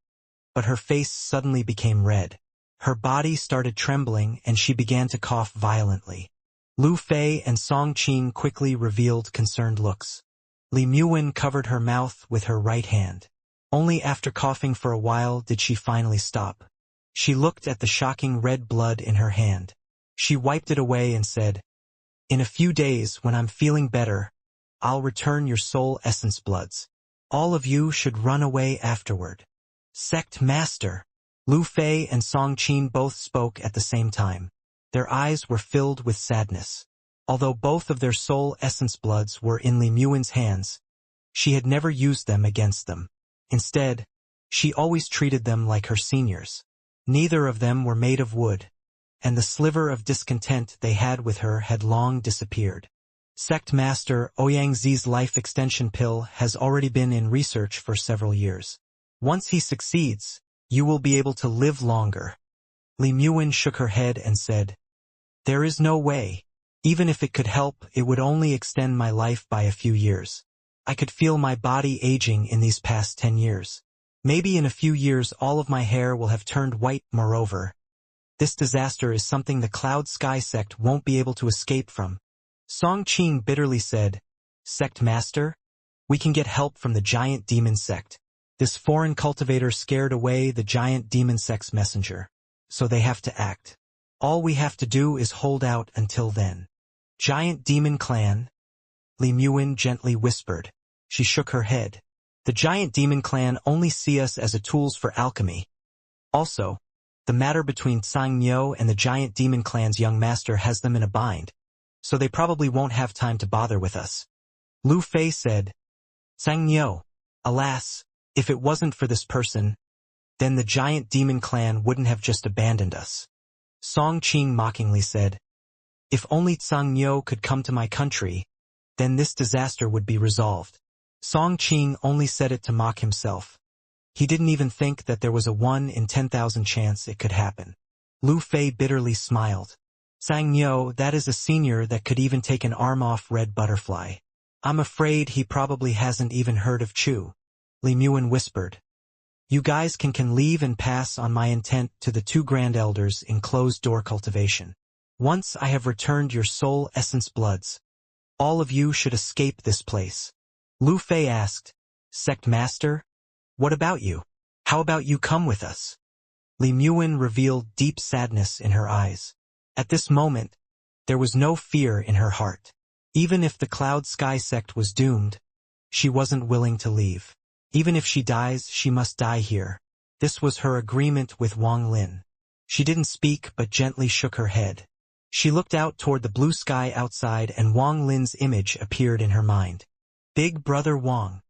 but her face suddenly became red. Her body started trembling and she began to cough violently. Lu Fei and Song Qing quickly revealed concerned looks. Li Muin covered her mouth with her right hand. Only after coughing for a while did she finally stop. She looked at the shocking red blood in her hand. She wiped it away and said, In a few days, when I'm feeling better, I'll return your soul essence bloods. All of you should run away afterward. Sect Master. Lu Fei and Song Qing both spoke at the same time. Their eyes were filled with sadness. Although both of their soul essence bloods were in Li Muin's hands, she had never used them against them. Instead, she always treated them like her seniors. Neither of them were made of wood, and the sliver of discontent they had with her had long disappeared. Sect Master Ouyangzi's life extension pill has already been in research for several years. Once he succeeds, you will be able to live longer. Li Muin shook her head and said, There is no way. Even if it could help, it would only extend my life by a few years. I could feel my body aging in these past 10 years. Maybe in a few years all of my hair will have turned white. Moreover, this disaster is something the Cloud Sky sect won't be able to escape from. Song Qing bitterly said, Sect Master, we can get help from the giant demon sect. This foreign cultivator scared away the giant demon sect's messenger, so they have to act. All we have to do is hold out until then. Giant demon clan? Li Muin gently whispered. She shook her head. The giant demon clan only see us as a tools for alchemy. Also, the matter between Xianxia and the giant demon clan's young master has them in a bind, so they probably won't have time to bother with us. Lu Fei said, Xianxia, alas, if it wasn't for this person, then the giant demon clan wouldn't have just abandoned us. Song Qing mockingly said, If only Xianxia could come to my country, then this disaster would be resolved. Song Qing only said it to mock himself. He didn't even think that there was a 1 in 10,000 chance it could happen. Lu Fei bitterly smiled. Xianxia, that is a senior that could even take an arm off Red Butterfly. I'm afraid he probably hasn't even heard of Chu. Li Muin whispered. You guys can leave and pass on my intent to the 2 Grand Elders in closed-door cultivation. Once I have returned your soul essence bloods, all of you should escape this place. Lu Fei asked, Sect Master, what about you? How about you come with us? Li Muin revealed deep sadness in her eyes. At this moment, there was no fear in her heart. Even if the Cloud Sky sect was doomed, she wasn't willing to leave. Even if she dies, she must die here. This was her agreement with Wang Lin. She didn't speak but gently shook her head. She looked out toward the blue sky outside and Wang Lin's image appeared in her mind. Big Brother Wang.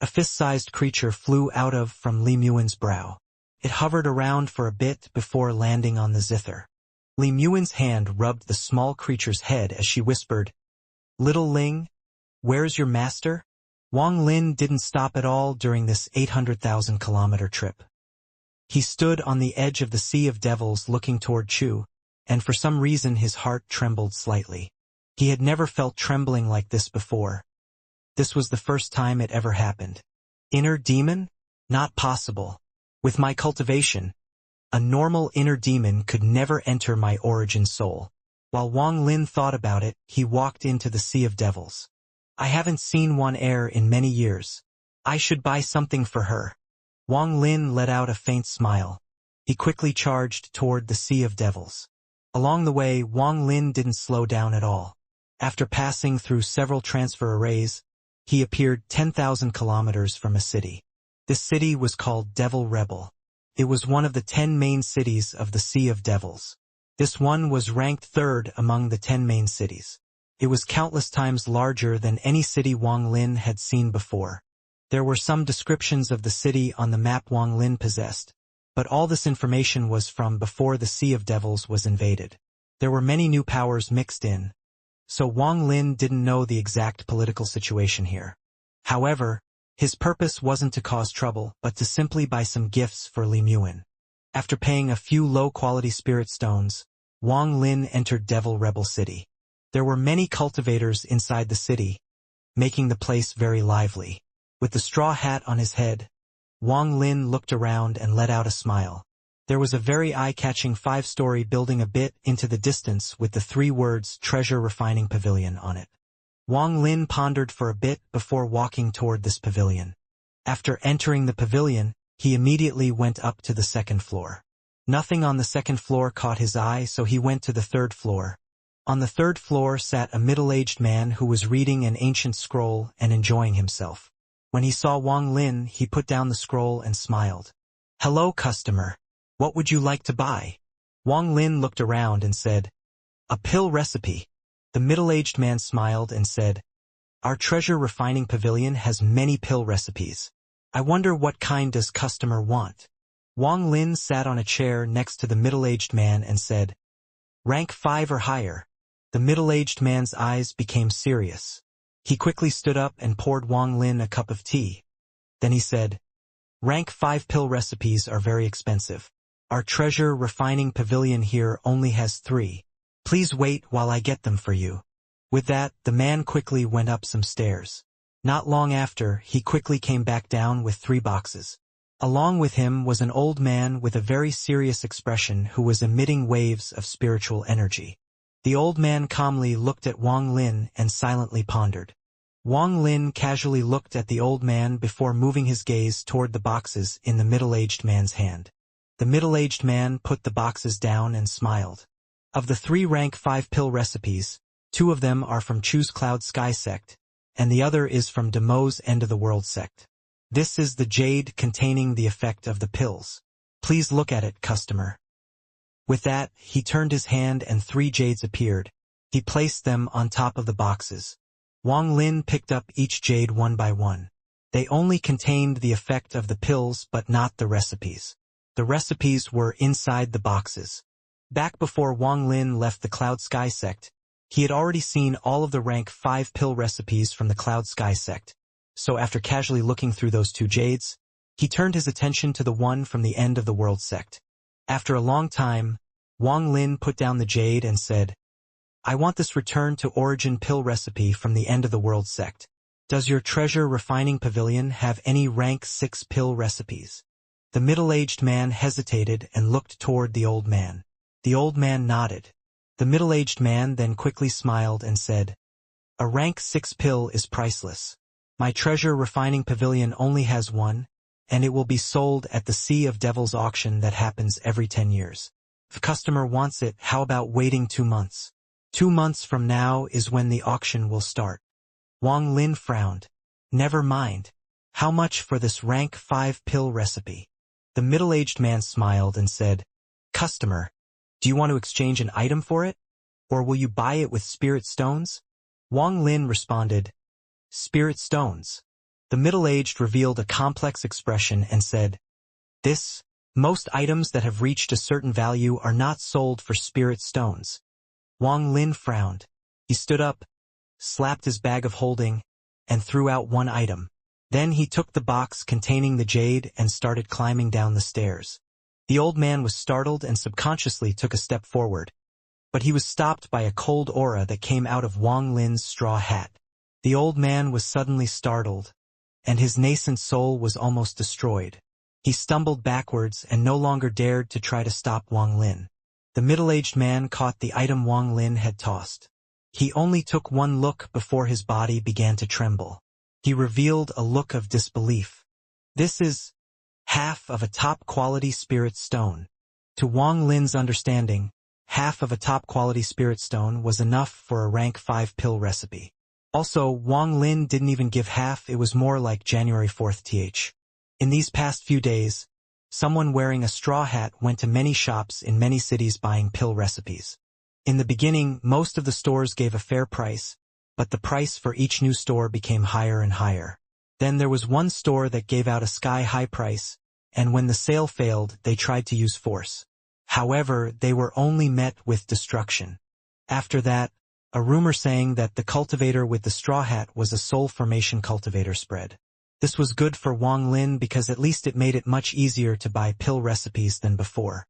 A fist-sized creature flew out from Li Muin's brow. It hovered around for a bit before landing on the zither. Li Muin's hand rubbed the small creature's head as she whispered, Little Ling, where's your master? Wang Lin didn't stop at all during this 800,000-kilometer trip. He stood on the edge of the Sea of Devils looking toward Chu, and for some reason his heart trembled slightly. He had never felt trembling like this before. This was the first time it ever happened. Inner demon? Not possible. With my cultivation, a normal inner demon could never enter my origin soul. While Wang Lin thought about it, he walked into the Sea of Devils. I haven't seen one heir in many years. I should buy something for her. Wang Lin let out a faint smile. He quickly charged toward the Sea of Devils. Along the way, Wang Lin didn't slow down at all. After passing through several transfer arrays, he appeared 10,000 kilometers from a city. This city was called Devil Rebel. It was one of the 10 main cities of the Sea of Devils. This one was ranked third among the 10 main cities. It was countless times larger than any city Wang Lin had seen before. There were some descriptions of the city on the map Wang Lin possessed, but all this information was from before the Sea of Devils was invaded. There were many new powers mixed in, so Wang Lin didn't know the exact political situation here. However, his purpose wasn't to cause trouble, but to simply buy some gifts for Li Muin. After paying a few low-quality spirit stones, Wang Lin entered Devil Rebel City. There were many cultivators inside the city, making the place very lively. With the straw hat on his head, Wang Lin looked around and let out a smile. There was a very eye-catching 5-story building a bit into the distance with the 3 words Treasure Refining Pavilion on it. Wang Lin pondered for a bit before walking toward this pavilion. After entering the pavilion, he immediately went up to the 2nd floor. Nothing on the 2nd floor caught his eye, so he went to the 3rd floor. On the 3rd floor sat a middle-aged man who was reading an ancient scroll and enjoying himself. When he saw Wang Lin, he put down the scroll and smiled. "Hello, customer. What would you like to buy?" Wang Lin looked around and said, "A pill recipe." The middle-aged man smiled and said, "Our treasure refining pavilion has many pill recipes. I wonder what kind does customer want?" Wang Lin sat on a chair next to the middle-aged man and said, "Rank 5 or higher." The middle-aged man's eyes became serious. He quickly stood up and poured Wang Lin a cup of tea. Then he said, "Rank 5 pill recipes are very expensive. Our treasure refining pavilion here only has 3. Please wait while I get them for you." With that, the man quickly went up some stairs. Not long after, he quickly came back down with 3 boxes. Along with him was an old man with a very serious expression who was emitting waves of spiritual energy. The old man calmly looked at Wang Lin and silently pondered. Wang Lin casually looked at the old man before moving his gaze toward the boxes in the middle-aged man's hand. The middle-aged man put the boxes down and smiled. Of the 3 rank 5 pill recipes, 2 of them are from Choose Cloud Sky sect, and the other is from Demo's End of the World sect. This is the jade containing the effect of the pills. Please look at it, customer. With that, he turned his hand and 3 jades appeared. He placed them on top of the boxes. Wang Lin picked up each jade one by one. They only contained the effect of the pills but not the recipes. The recipes were inside the boxes. Back before Wang Lin left the Cloud Sky sect, he had already seen all of the rank 5 pill recipes from the Cloud Sky sect. So after casually looking through those 2 jades, he turned his attention to the one from the End of the World sect. After a long time, Wang Lin put down the jade and said, "I want this return to origin pill recipe from the End of the World sect. Does your treasure refining pavilion have any rank 6 pill recipes?" The middle-aged man hesitated and looked toward the old man. The old man nodded. The middle-aged man then quickly smiled and said, "A rank 6 pill is priceless. My treasure refining pavilion only has one, and it will be sold at the Sea of Devils auction that happens every 10 years. If a customer wants it, how about waiting 2 months? 2 months from now is when the auction will start." Wang Lin frowned. "Never mind. How much for this rank 5 pill recipe?" The middle-aged man smiled and said, "Customer, do you want to exchange an item for it? Or will you buy it with spirit stones?" Wang Lin responded, "Spirit stones." The middle-aged revealed a complex expression and said, Most items that have reached a certain value are not sold for spirit stones." Wang Lin frowned. He stood up, slapped his bag of holding, and threw out one item. Then he took the box containing the jade and started climbing down the stairs. The old man was startled and subconsciously took a step forward, but he was stopped by a cold aura that came out of Wang Lin's straw hat. The old man was suddenly startled, and his nascent soul was almost destroyed. He stumbled backwards and no longer dared to try to stop Wang Lin. The middle-aged man caught the item Wang Lin had tossed. He only took one look before his body began to tremble. He revealed a look of disbelief. This is half of a top-quality spirit stone. To Wang Lin's understanding, half of a top-quality spirit stone was enough for a rank 5 pill recipe. Also, Wang Lin didn't even give half, it was more like January 4th th. In these past few days, someone wearing a straw hat went to many shops in many cities buying pill recipes. In the beginning, most of the stores gave a fair price, but the price for each new store became higher and higher. Then there was one store that gave out a sky-high price, and when the sale failed, they tried to use force. However, they were only met with destruction. After that, a rumor saying that the cultivator with the straw hat was a soul formation cultivator spread. This was good for Wang Lin because at least it made it much easier to buy pill recipes than before.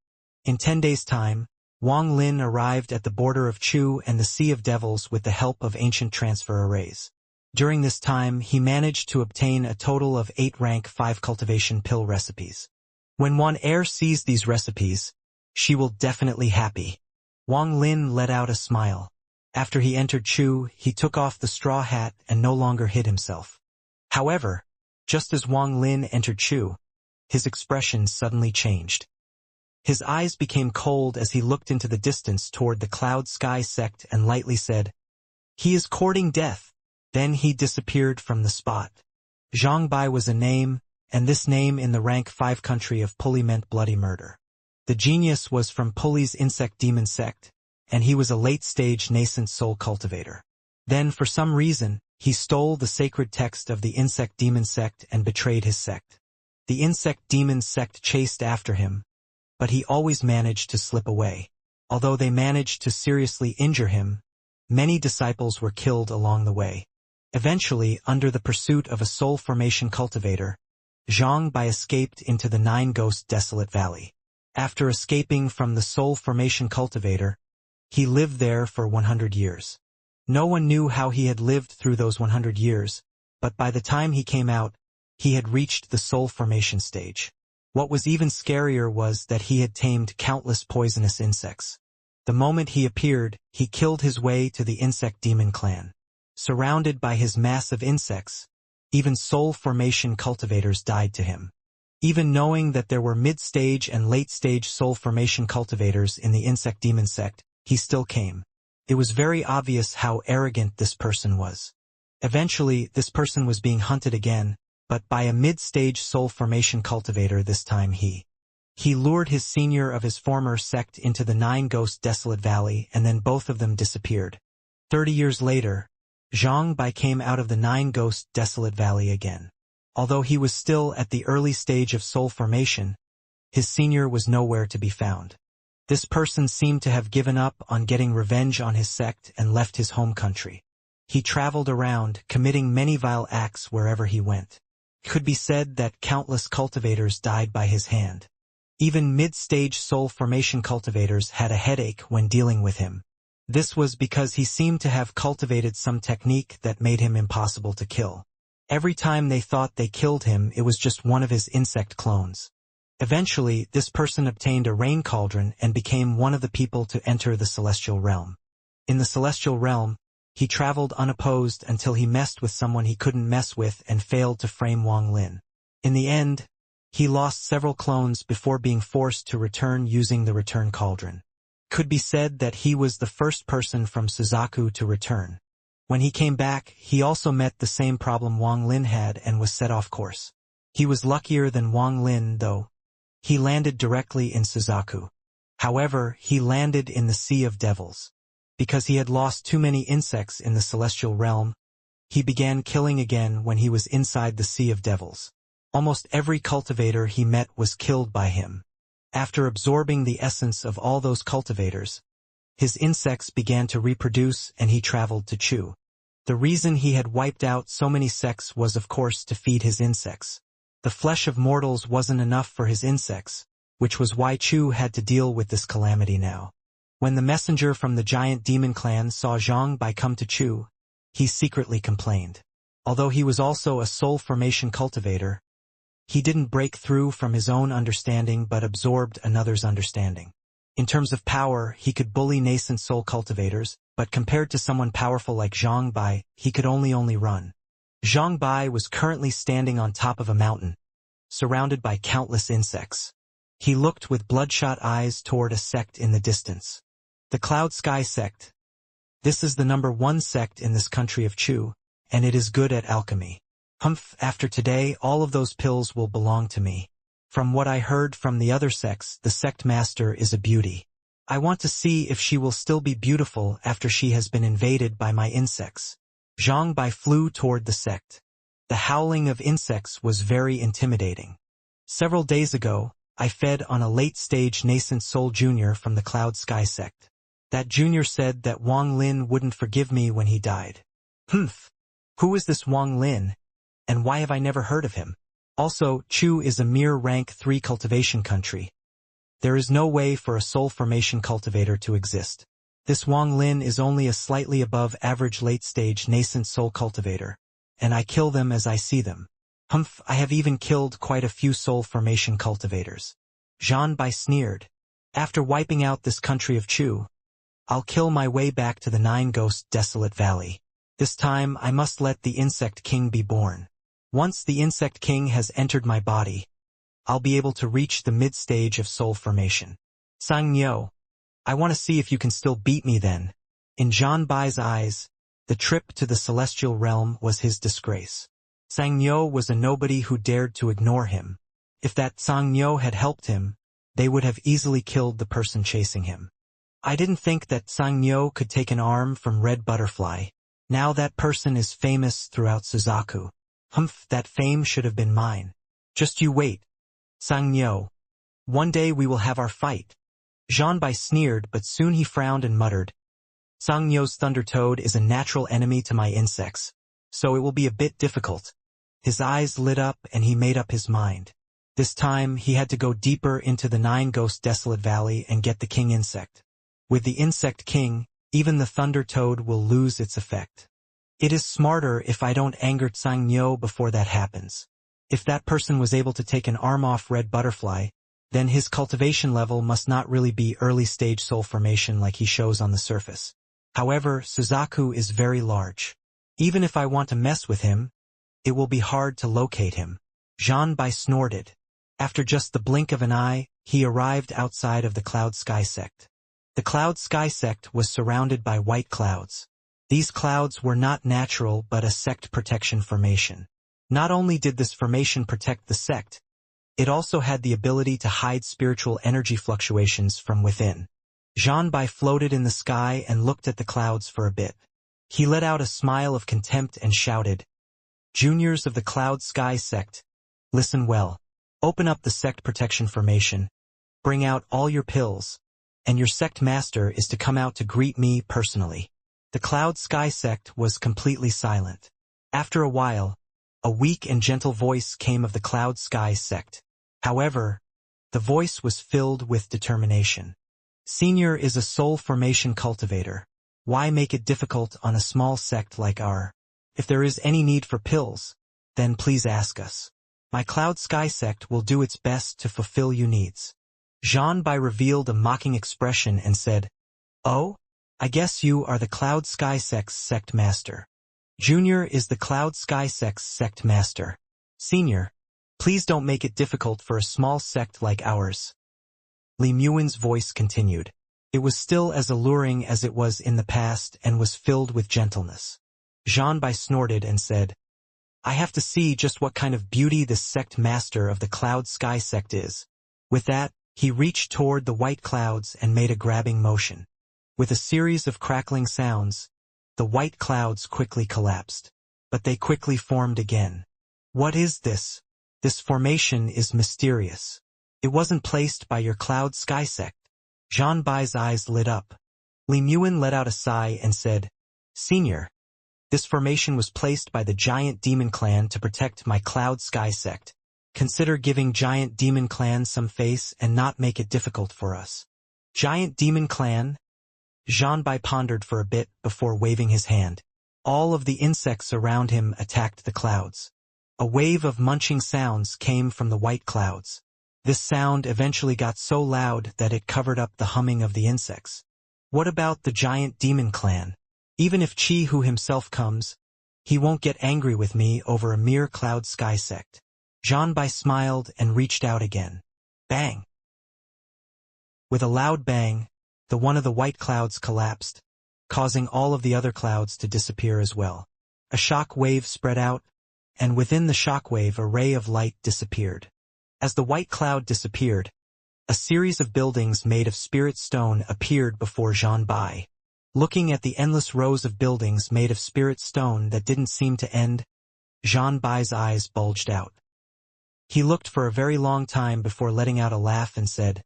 In 10 days' time, Wang Lin arrived at the border of Chu and the Sea of Devils with the help of ancient transfer arrays. During this time, he managed to obtain a total of 8 rank 5 cultivation pill recipes. When Wan Er sees these recipes, she will definitely happy. Wang Lin let out a smile. After he entered Chu, he took off the straw hat and no longer hid himself. However, just as Wang Lin entered Chu, his expression suddenly changed. His eyes became cold as he looked into the distance toward the Cloud Sky sect and lightly said, "He is courting death." Then he disappeared from the spot. Zhang Bai was a name, and this name in the rank 5 country of Puli meant bloody murder. The genius was from Puli's insect demon sect, and he was a late-stage nascent soul cultivator. Then, for some reason, he stole the sacred text of the insect demon sect and betrayed his sect. The insect demon sect chased after him, but he always managed to slip away. Although they managed to seriously injure him, many disciples were killed along the way. Eventually, under the pursuit of a soul formation cultivator, Zhang Bai escaped into the 9-ghost desolate valley. After escaping from the soul formation cultivator, he lived there for 100 years. No one knew how he had lived through those 100 years, but by the time he came out, he had reached the soul formation stage. What was even scarier was that he had tamed countless poisonous insects. The moment he appeared, he killed his way to the insect demon clan. Surrounded by his mass of insects, even soul formation cultivators died to him. Even knowing that there were mid-stage and late-stage soul formation cultivators in the insect demon sect, he still came. It was very obvious how arrogant this person was. Eventually, this person was being hunted again, but by a mid-stage soul formation cultivator this time he lured his senior of his former sect into the 9-ghost desolate valley and then both of them disappeared. 30 years later, Zhang Bai came out of the 9-ghost desolate valley again. Although he was still at the early stage of soul formation, his senior was nowhere to be found. This person seemed to have given up on getting revenge on his sect and left his home country. He traveled around, committing many vile acts wherever he went. It could be said that countless cultivators died by his hand. Even mid-stage soul formation cultivators had a headache when dealing with him. This was because he seemed to have cultivated some technique that made him impossible to kill. Every time they thought they killed him, it was just one of his insect clones. Eventually, this person obtained a rain cauldron and became one of the people to enter the celestial realm. In the celestial realm, he traveled unopposed until he messed with someone he couldn't mess with and failed to frame Wang Lin. In the end, he lost several clones before being forced to return using the return cauldron. Could be said that he was the first person from Suzaku to return. When he came back, he also met the same problem Wang Lin had and was set off course. He was luckier than Wang Lin, though. He landed directly in Suzaku. However, he landed in the Sea of Devils. Because he had lost too many insects in the celestial realm, he began killing again when he was inside the Sea of Devils. Almost every cultivator he met was killed by him. After absorbing the essence of all those cultivators, his insects began to reproduce and he traveled to Chu. The reason he had wiped out so many sects was of course to feed his insects. The flesh of mortals wasn't enough for his insects, which was why Chu had to deal with this calamity now. When the messenger from the giant demon clan saw Zhang Bai come to Chu, he secretly complained. Although he was also a soul formation cultivator, he didn't break through from his own understanding but absorbed another's understanding. In terms of power, he could bully nascent soul cultivators, but compared to someone powerful like Zhang Bai, he could only run. Zhang Bai was currently standing on top of a mountain, surrounded by countless insects. He looked with bloodshot eyes toward a sect in the distance. The Cloud Sky Sect. This is the #1 sect in this country of Chu, and it is good at alchemy. After today, all of those pills will belong to me. From what I heard from the other sects, the sect master is a beauty. I want to see if she will still be beautiful after she has been invaded by my insects. Zhang Bai flew toward the sect. The howling of insects was very intimidating. Several days ago, I fed on a late-stage nascent soul junior from the Cloud Sky sect. That junior said that Wang Lin wouldn't forgive me when he died. Who is this Wang Lin? And why have I never heard of him? Also, Chu is a mere rank 3 cultivation country. There is no way for a soul formation cultivator to exist. This Wang Lin is only a slightly above average late-stage nascent soul cultivator, and I kill them as I see them. I have even killed quite a few soul formation cultivators. Zhang Bai sneered. After wiping out this country of Chu, I'll kill my way back to the 9-ghost desolate valley. This time I must let the Insect King be born. Once the Insect King has entered my body, I'll be able to reach the mid-stage of soul formation. Xianxia, I want to see if you can still beat me then. In Zhang Bai's eyes, the trip to the celestial realm was his disgrace. Xianxia was a nobody who dared to ignore him. If that Xianxia had helped him, they would have easily killed the person chasing him. I didn't think that Xianxia could take an arm from Red Butterfly. Now that person is famous throughout Suzaku. That fame should have been mine. Just you wait. Xianxia. One day we will have our fight. Zhang Bai sneered, but soon he frowned and muttered. Xianxia's Thunder Toad is a natural enemy to my insects, so it will be a bit difficult. His eyes lit up and he made up his mind. This time he had to go deeper into the 9-ghost desolate valley and get the king insect. With the Insect King, even the Thunder Toad will lose its effect. It is smarter if I don't anger Xianxia before that happens. If that person was able to take an arm off Red Butterfly, then his cultivation level must not really be early-stage soul formation like he shows on the surface. However, Suzaku is very large. Even if I want to mess with him, it will be hard to locate him. Zhang Bai snorted. After just the blink of an eye, he arrived outside of the Cloud Sky sect. The Cloud Sky sect was surrounded by white clouds. These clouds were not natural but a sect protection formation. Not only did this formation protect the sect, it also had the ability to hide spiritual energy fluctuations from within. Zhang Bai floated in the sky and looked at the clouds for a bit. He let out a smile of contempt and shouted, "Juniors of the Cloud Sky sect, listen well. Open up the sect protection formation, bring out all your pills, and your sect master is to come out to greet me personally." The Cloud Sky sect was completely silent. After a while, a weak and gentle voice came of the Cloud Sky sect. However, the voice was filled with determination. "Senior is a soul formation cultivator. Why make it difficult on a small sect like our? If there is any need for pills, then please ask us. My Cloud Sky sect will do its best to fulfill your needs." Zhang Bai revealed a mocking expression and said, "Oh? I guess you are the Cloud Sky sect's sect master. Junior is the Cloud Sky sect's sect master. Senior, please don't make it difficult for a small sect like ours." Li Muin's voice continued. It was still as alluring as it was in the past and was filled with gentleness. Zhang Bai snorted and said, "I have to see just what kind of beauty this sect master of the Cloud Sky sect is." With that, he reached toward the white clouds and made a grabbing motion. With a series of crackling sounds, the white clouds quickly collapsed. But they quickly formed again. "What is this? This formation is mysterious. It wasn't placed by your Cloud Sky sect." Zhang Bai's eyes lit up. Li Muin let out a sigh and said, "Senior, this formation was placed by the Giant Demon Clan to protect my Cloud Sky sect. Consider giving Giant Demon Clan some face and not make it difficult for us." Giant Demon Clan? Zhang Bai pondered for a bit before waving his hand. All of the insects around him attacked the clouds. A wave of munching sounds came from the white clouds. This sound eventually got so loud that it covered up the humming of the insects. What about the giant demon clan? Even if Chi Hu himself comes, he won't get angry with me over a mere cloud sky sect. Zhanbai smiled and reached out again. Bang! With a loud bang, the one of the white clouds collapsed, causing all of the other clouds to disappear as well. A shock wave spread out, and within the shock wave a ray of light disappeared. As the white cloud disappeared, a series of buildings made of spirit stone appeared before Zhanbai. Looking at the endless rows of buildings made of spirit stone that didn't seem to end, Zhanbai's eyes bulged out. He looked for a very long time before letting out a laugh and said,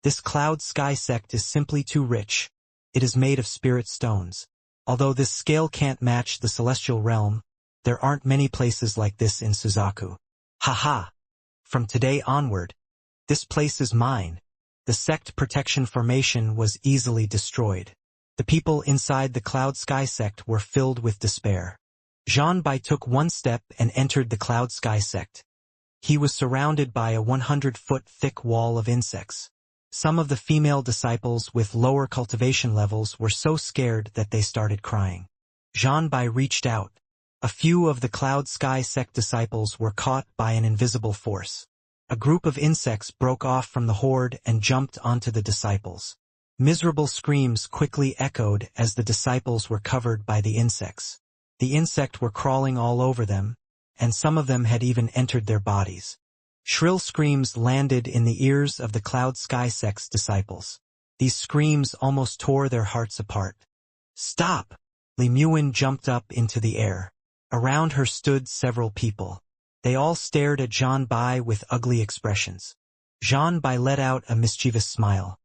"This cloud sky sect is simply too rich. It is made of spirit stones. Although this scale can't match the celestial realm, there aren't many places like this in Suzaku. Ha! From today onward, this place is mine." The sect protection formation was easily destroyed. The people inside the cloud sky sect were filled with despair. Zhanbai took one step and entered the cloud sky sect. He was surrounded by a 100-foot thick wall of insects. Some of the female disciples with lower cultivation levels were so scared that they started crying. Zhanbai reached out. A few of the cloud sky sect disciples were caught by an invisible force. A group of insects broke off from the horde and jumped onto the disciples. Miserable screams quickly echoed as the disciples were covered by the insects. The insects were crawling all over them, and some of them had even entered their bodies. Shrill screams landed in the ears of the cloud sky sect's disciples. These screams almost tore their hearts apart. "Stop!" Li Muin jumped up into the air. Around her stood several people. They all stared at Zhanbai with ugly expressions. Zhanbai let out a mischievous smile.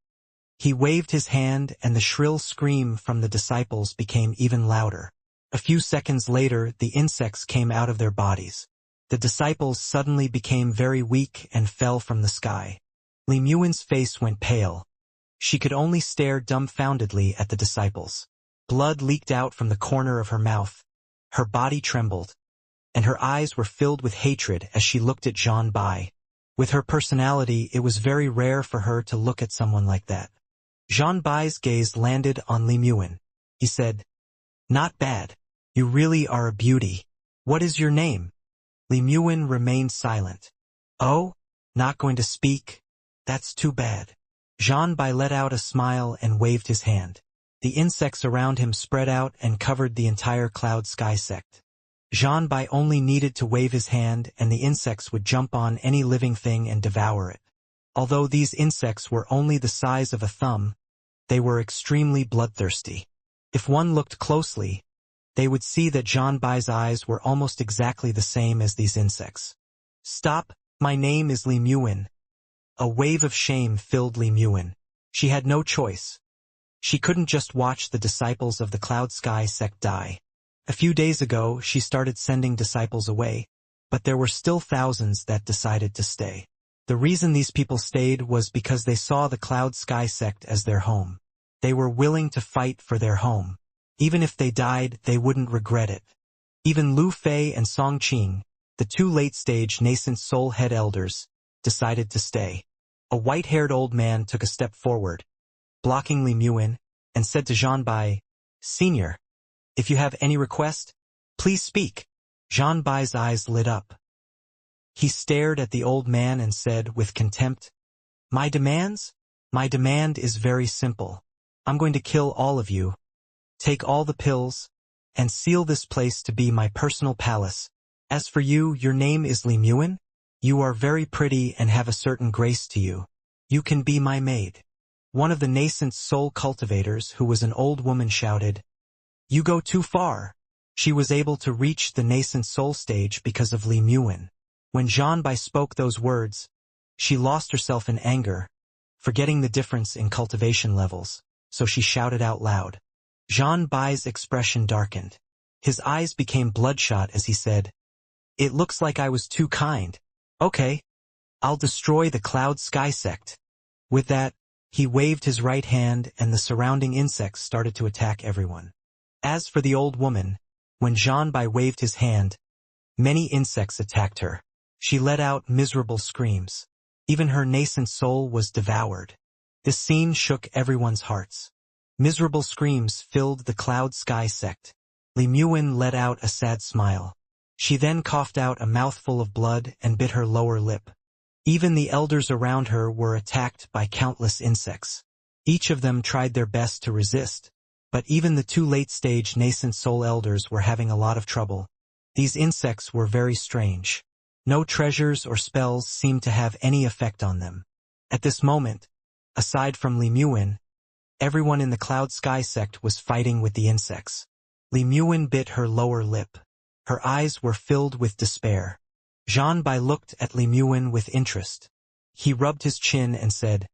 He waved his hand and the shrill scream from the disciples became even louder. A few seconds later, the insects came out of their bodies. The disciples suddenly became very weak and fell from the sky. Li Muin's face went pale. She could only stare dumbfoundedly at the disciples. Blood leaked out from the corner of her mouth. Her body trembled, and her eyes were filled with hatred as she looked at Zhanbai. With her personality, it was very rare for her to look at someone like that. Zhanbai's gaze landed on Li Muin. He said, "Not bad. You really are a beauty. What is your name?" Li Muin remained silent. "Oh, not going to speak? That's too bad." Zhanbai let out a smile and waved his hand. The insects around him spread out and covered the entire cloud sky sect. Zhanbai only needed to wave his hand and the insects would jump on any living thing and devour it. Although these insects were only the size of a thumb, they were extremely bloodthirsty. If one looked closely, they would see that Zhanbai's eyes were almost exactly the same as these insects. "Stop, my name is Li Muin." A wave of shame filled Li Muin. She had no choice. She couldn't just watch the disciples of the Cloud Sky sect die. A few days ago, she started sending disciples away, but there were still thousands that decided to stay. The reason these people stayed was because they saw the Cloud Sky sect as their home. They were willing to fight for their home. Even if they died, they wouldn't regret it. Even Lu Fei and Song Qing, the two late-stage nascent soul head elders, decided to stay. A white-haired old man took a step forward, blocking Li Muin, and said to Zhanbai, "Senior, if you have any request, please speak." Zhanbai's eyes lit up. He stared at the old man and said with contempt, "My demands? My demand is very simple. I'm going to kill all of you, take all the pills, and seal this place to be my personal palace. As for you, your name is Li Muin? You are very pretty and have a certain grace to you. You can be my maid." One of the nascent soul cultivators, who was an old woman, shouted, "You go too far." She was able to reach the nascent soul stage because of Li Muin. When Zhanbai spoke those words, she lost herself in anger, forgetting the difference in cultivation levels, so she shouted out loud. Zhanbai's expression darkened. His eyes became bloodshot as he said, "It looks like I was too kind. Okay, I'll destroy the Cloud Sky sect." With that, he waved his right hand and the surrounding insects started to attack everyone. As for the old woman, when Zhanbai waved his hand, many insects attacked her. She let out miserable screams. Even her nascent soul was devoured. This scene shook everyone's hearts. Miserable screams filled the Cloud Sky sect. Li Muin let out a sad smile. She then coughed out a mouthful of blood and bit her lower lip. Even the elders around her were attacked by countless insects. Each of them tried their best to resist, but even the two late-stage nascent soul elders were having a lot of trouble. These insects were very strange. No treasures or spells seemed to have any effect on them. At this moment, aside from Li Muin, everyone in the Cloud Sky sect was fighting with the insects. Li Muin bit her lower lip. Her eyes were filled with despair. Xianbai looked at Li Muin with interest. He rubbed his chin and said,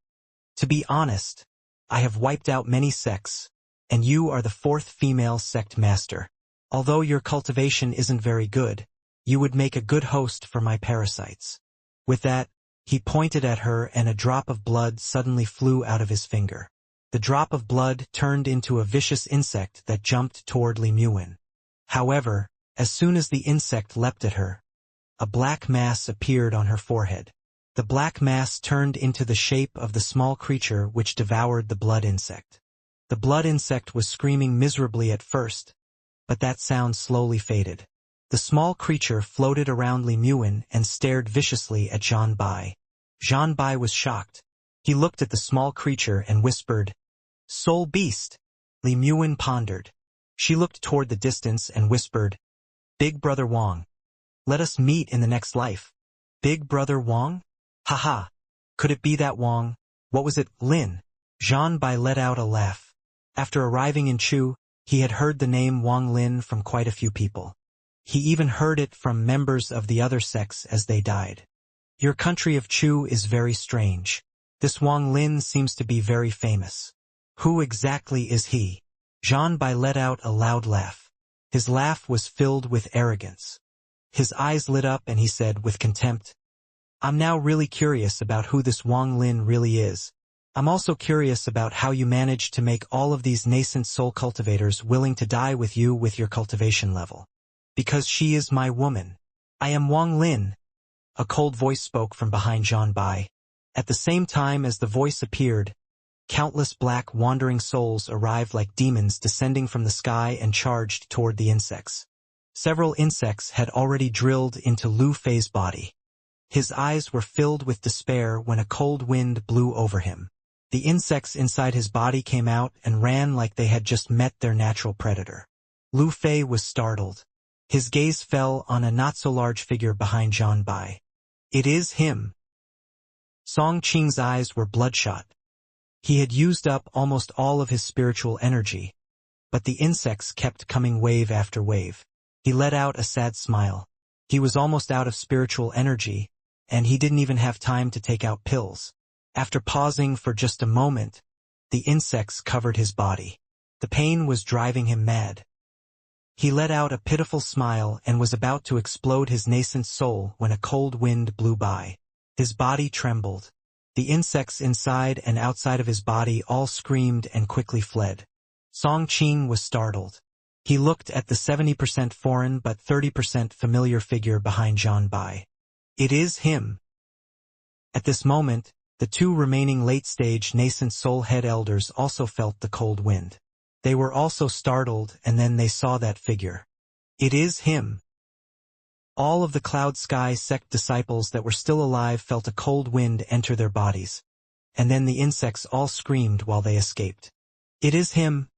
"To be honest, I have wiped out many sects, and you are the fourth female sect master. Although your cultivation isn't very good, you would make a good host for my parasites." With that, he pointed at her and a drop of blood suddenly flew out of his finger. The drop of blood turned into a vicious insect that jumped toward Li Muin. However, as soon as the insect leapt at her, a black mass appeared on her forehead. The black mass turned into the shape of the small creature which devoured the blood insect. The blood insect was screaming miserably at first, but that sound slowly faded. The small creature floated around Li Muin and stared viciously at Xianbai. Xianbai was shocked. He looked at the small creature and whispered, "Soul beast." Li Muin pondered. She looked toward the distance and whispered, "Big Brother Wang. Let us meet in the next life." Big Brother Wang? Haha. Could it be that Wang? What was it, Lin? Xianbai let out a laugh. After arriving in Chu, he had heard the name Wang Lin from quite a few people. He even heard it from members of the other sects as they died. Your country of Chu is very strange. This Wang Lin seems to be very famous. Who exactly is he? Xianbai let out a loud laugh. His laugh was filled with arrogance. His eyes lit up and he said with contempt, "I'm now really curious about who this Wang Lin really is. I'm also curious about how you managed to make all of these nascent soul cultivators willing to die with you with your cultivation level. Because she is my woman. I am Wang Lin." A cold voice spoke from behind Xianbai. At the same time as the voice appeared, countless black wandering souls arrived like demons descending from the sky and charged toward the insects. Several insects had already drilled into Lu Fei's body. His eyes were filled with despair when a cold wind blew over him. The insects inside his body came out and ran like they had just met their natural predator. Lu Fei was startled. His gaze fell on a not-so-large figure behind Xianbai. "It is him." Song Qing's eyes were bloodshot. He had used up almost all of his spiritual energy, but the insects kept coming wave after wave. He let out a sad smile. He was almost out of spiritual energy, and he didn't even have time to take out pills. After pausing for just a moment, the insects covered his body. The pain was driving him mad. He let out a pitiful smile and was about to explode his nascent soul when a cold wind blew by. His body trembled. The insects inside and outside of his body all screamed and quickly fled. Song Qing was startled. He looked at the 70% foreign but 30% familiar figure behind Xianbai. "It is him." At this moment, the two remaining late-stage nascent soul head elders also felt the cold wind. They were also startled and then they saw that figure. "It is him." All of the Cloud Sky sect disciples that were still alive felt a cold wind enter their bodies. And then the insects all screamed while they escaped. "It is him."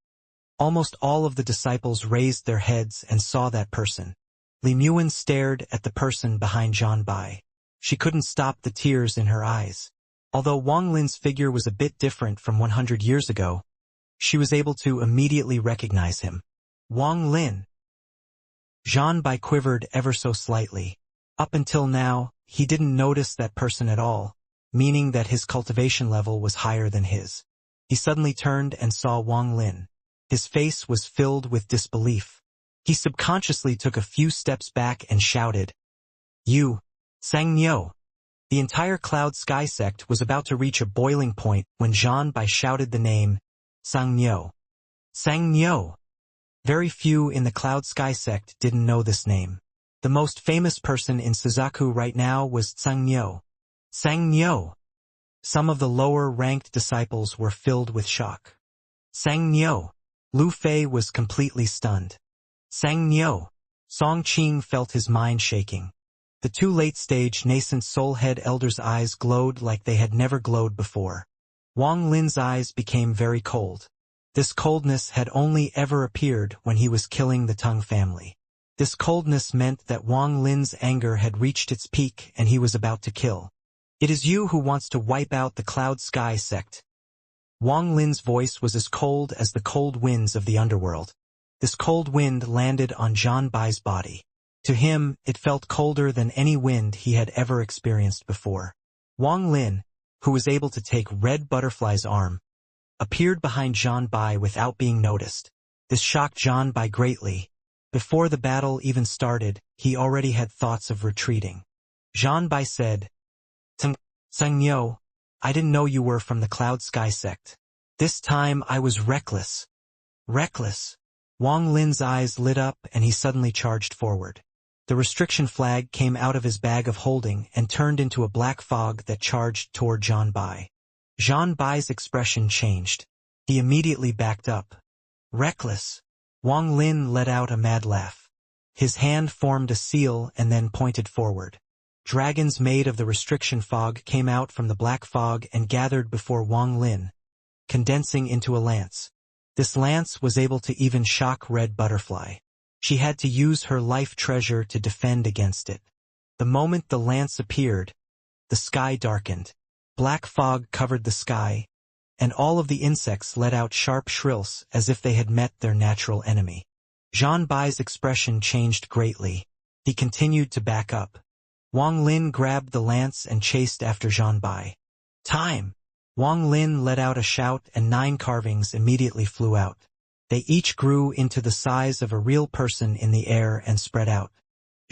Almost all of the disciples raised their heads and saw that person. Li Muin stared at the person behind Xianbai. She couldn't stop the tears in her eyes. Although Wang Lin's figure was a bit different from 100 years ago, she was able to immediately recognize him. Wang Lin. Xianbai quivered ever so slightly. Up until now, he didn't notice that person at all, meaning that his cultivation level was higher than his. He suddenly turned and saw Wang Lin. His face was filled with disbelief. He subconsciously took a few steps back and shouted, "You, Xianxia!" The entire Cloud Sky sect was about to reach a boiling point when Xianbai shouted the name, Xianxia. Xianxia! Very few in the Cloud Sky sect didn't know this name. The most famous person in Suzaku right now was Xianxia. Sang Niu. Some of the lower-ranked disciples were filled with shock. Sang Niu. Lu Fei was completely stunned. Sang Niu. Song Qing felt his mind shaking. The two late-stage nascent soul-head elders' eyes glowed like they had never glowed before. Wang Lin's eyes became very cold. This coldness had only ever appeared when he was killing the Tang family. This coldness meant that Wang Lin's anger had reached its peak and he was about to kill. It is you who wants to wipe out the Cloud Sky sect. Wang Lin's voice was as cold as the cold winds of the underworld. This cold wind landed on Zhan Bai's body. To him, it felt colder than any wind he had ever experienced before. Wang Lin, who was able to take Red Butterfly's arm, appeared behind Zhan Bai without being noticed. This shocked Zhan Bai greatly. Before the battle even started, he already had thoughts of retreating. Zhan Bai said, Sang Niu, I didn't know you were from the Cloud Sky sect. This time I was reckless. Reckless. Wang Lin's eyes lit up and he suddenly charged forward. The restriction flag came out of his bag of holding and turned into a black fog that charged toward Zhan Bai. Zhan Bai's expression changed. He immediately backed up. Reckless. Wang Lin let out a mad laugh. His hand formed a seal and then pointed forward. Dragons made of the restriction fog came out from the black fog and gathered before Wang Lin, condensing into a lance. This lance was able to even shock Red Butterfly. She had to use her life treasure to defend against it. The moment the lance appeared, the sky darkened. Black fog covered the sky, and all of the insects let out sharp shrills as if they had met their natural enemy. Zhan Bai's expression changed greatly. He continued to back up. Wang Lin grabbed the lance and chased after Zhan Bai. Time! Wang Lin let out a shout and 9 carvings immediately flew out. They each grew into the size of a real person in the air and spread out.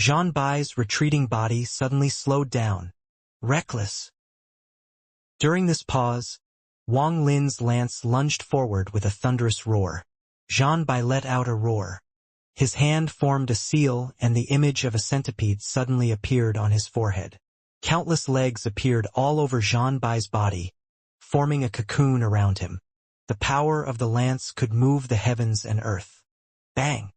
Zhan Bai's retreating body suddenly slowed down. Reckless. During this pause, Wang Lin's lance lunged forward with a thunderous roar. Zhan Bai let out a roar. His hand formed a seal and the image of a centipede suddenly appeared on his forehead. Countless legs appeared all over Zhan Bai's body, forming a cocoon around him. The power of the lance could move the heavens and earth. Bang!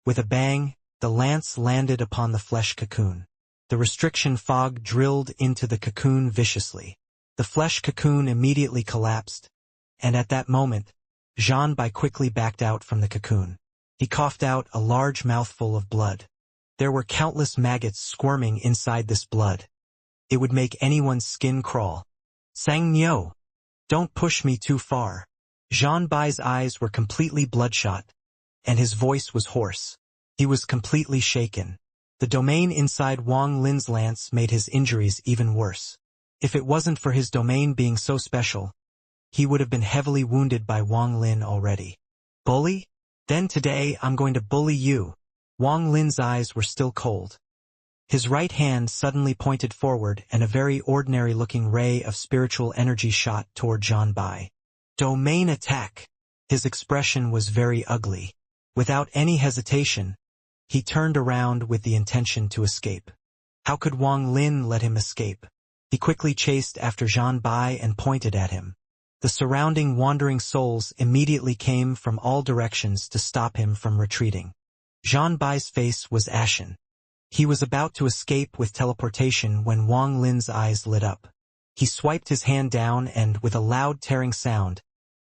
With a bang, the lance landed upon the flesh cocoon. The restriction fog drilled into the cocoon viciously. The flesh cocoon immediately collapsed, and at that moment, Zhan Bai quickly backed out from the cocoon. He coughed out a large mouthful of blood. There were countless maggots squirming inside this blood. It would make anyone's skin crawl. Sang Niu, don't push me too far. Zhan Bai's eyes were completely bloodshot, and his voice was hoarse. He was completely shaken. The domain inside Wang Lin's lance made his injuries even worse. If it wasn't for his domain being so special, he would have been heavily wounded by Wang Lin already. Bully? Then today I'm going to bully you. Wang Lin's eyes were still cold. His right hand suddenly pointed forward and a very ordinary-looking ray of spiritual energy shot toward Zhan Bai. Domain attack! His expression was very ugly. Without any hesitation, he turned around with the intention to escape. How could Wang Lin let him escape? He quickly chased after Zhan Bai and pointed at him. The surrounding wandering souls immediately came from all directions to stop him from retreating. Zhan Bai's face was ashen. He was about to escape with teleportation when Wang Lin's eyes lit up. He swiped his hand down and, with a loud tearing sound,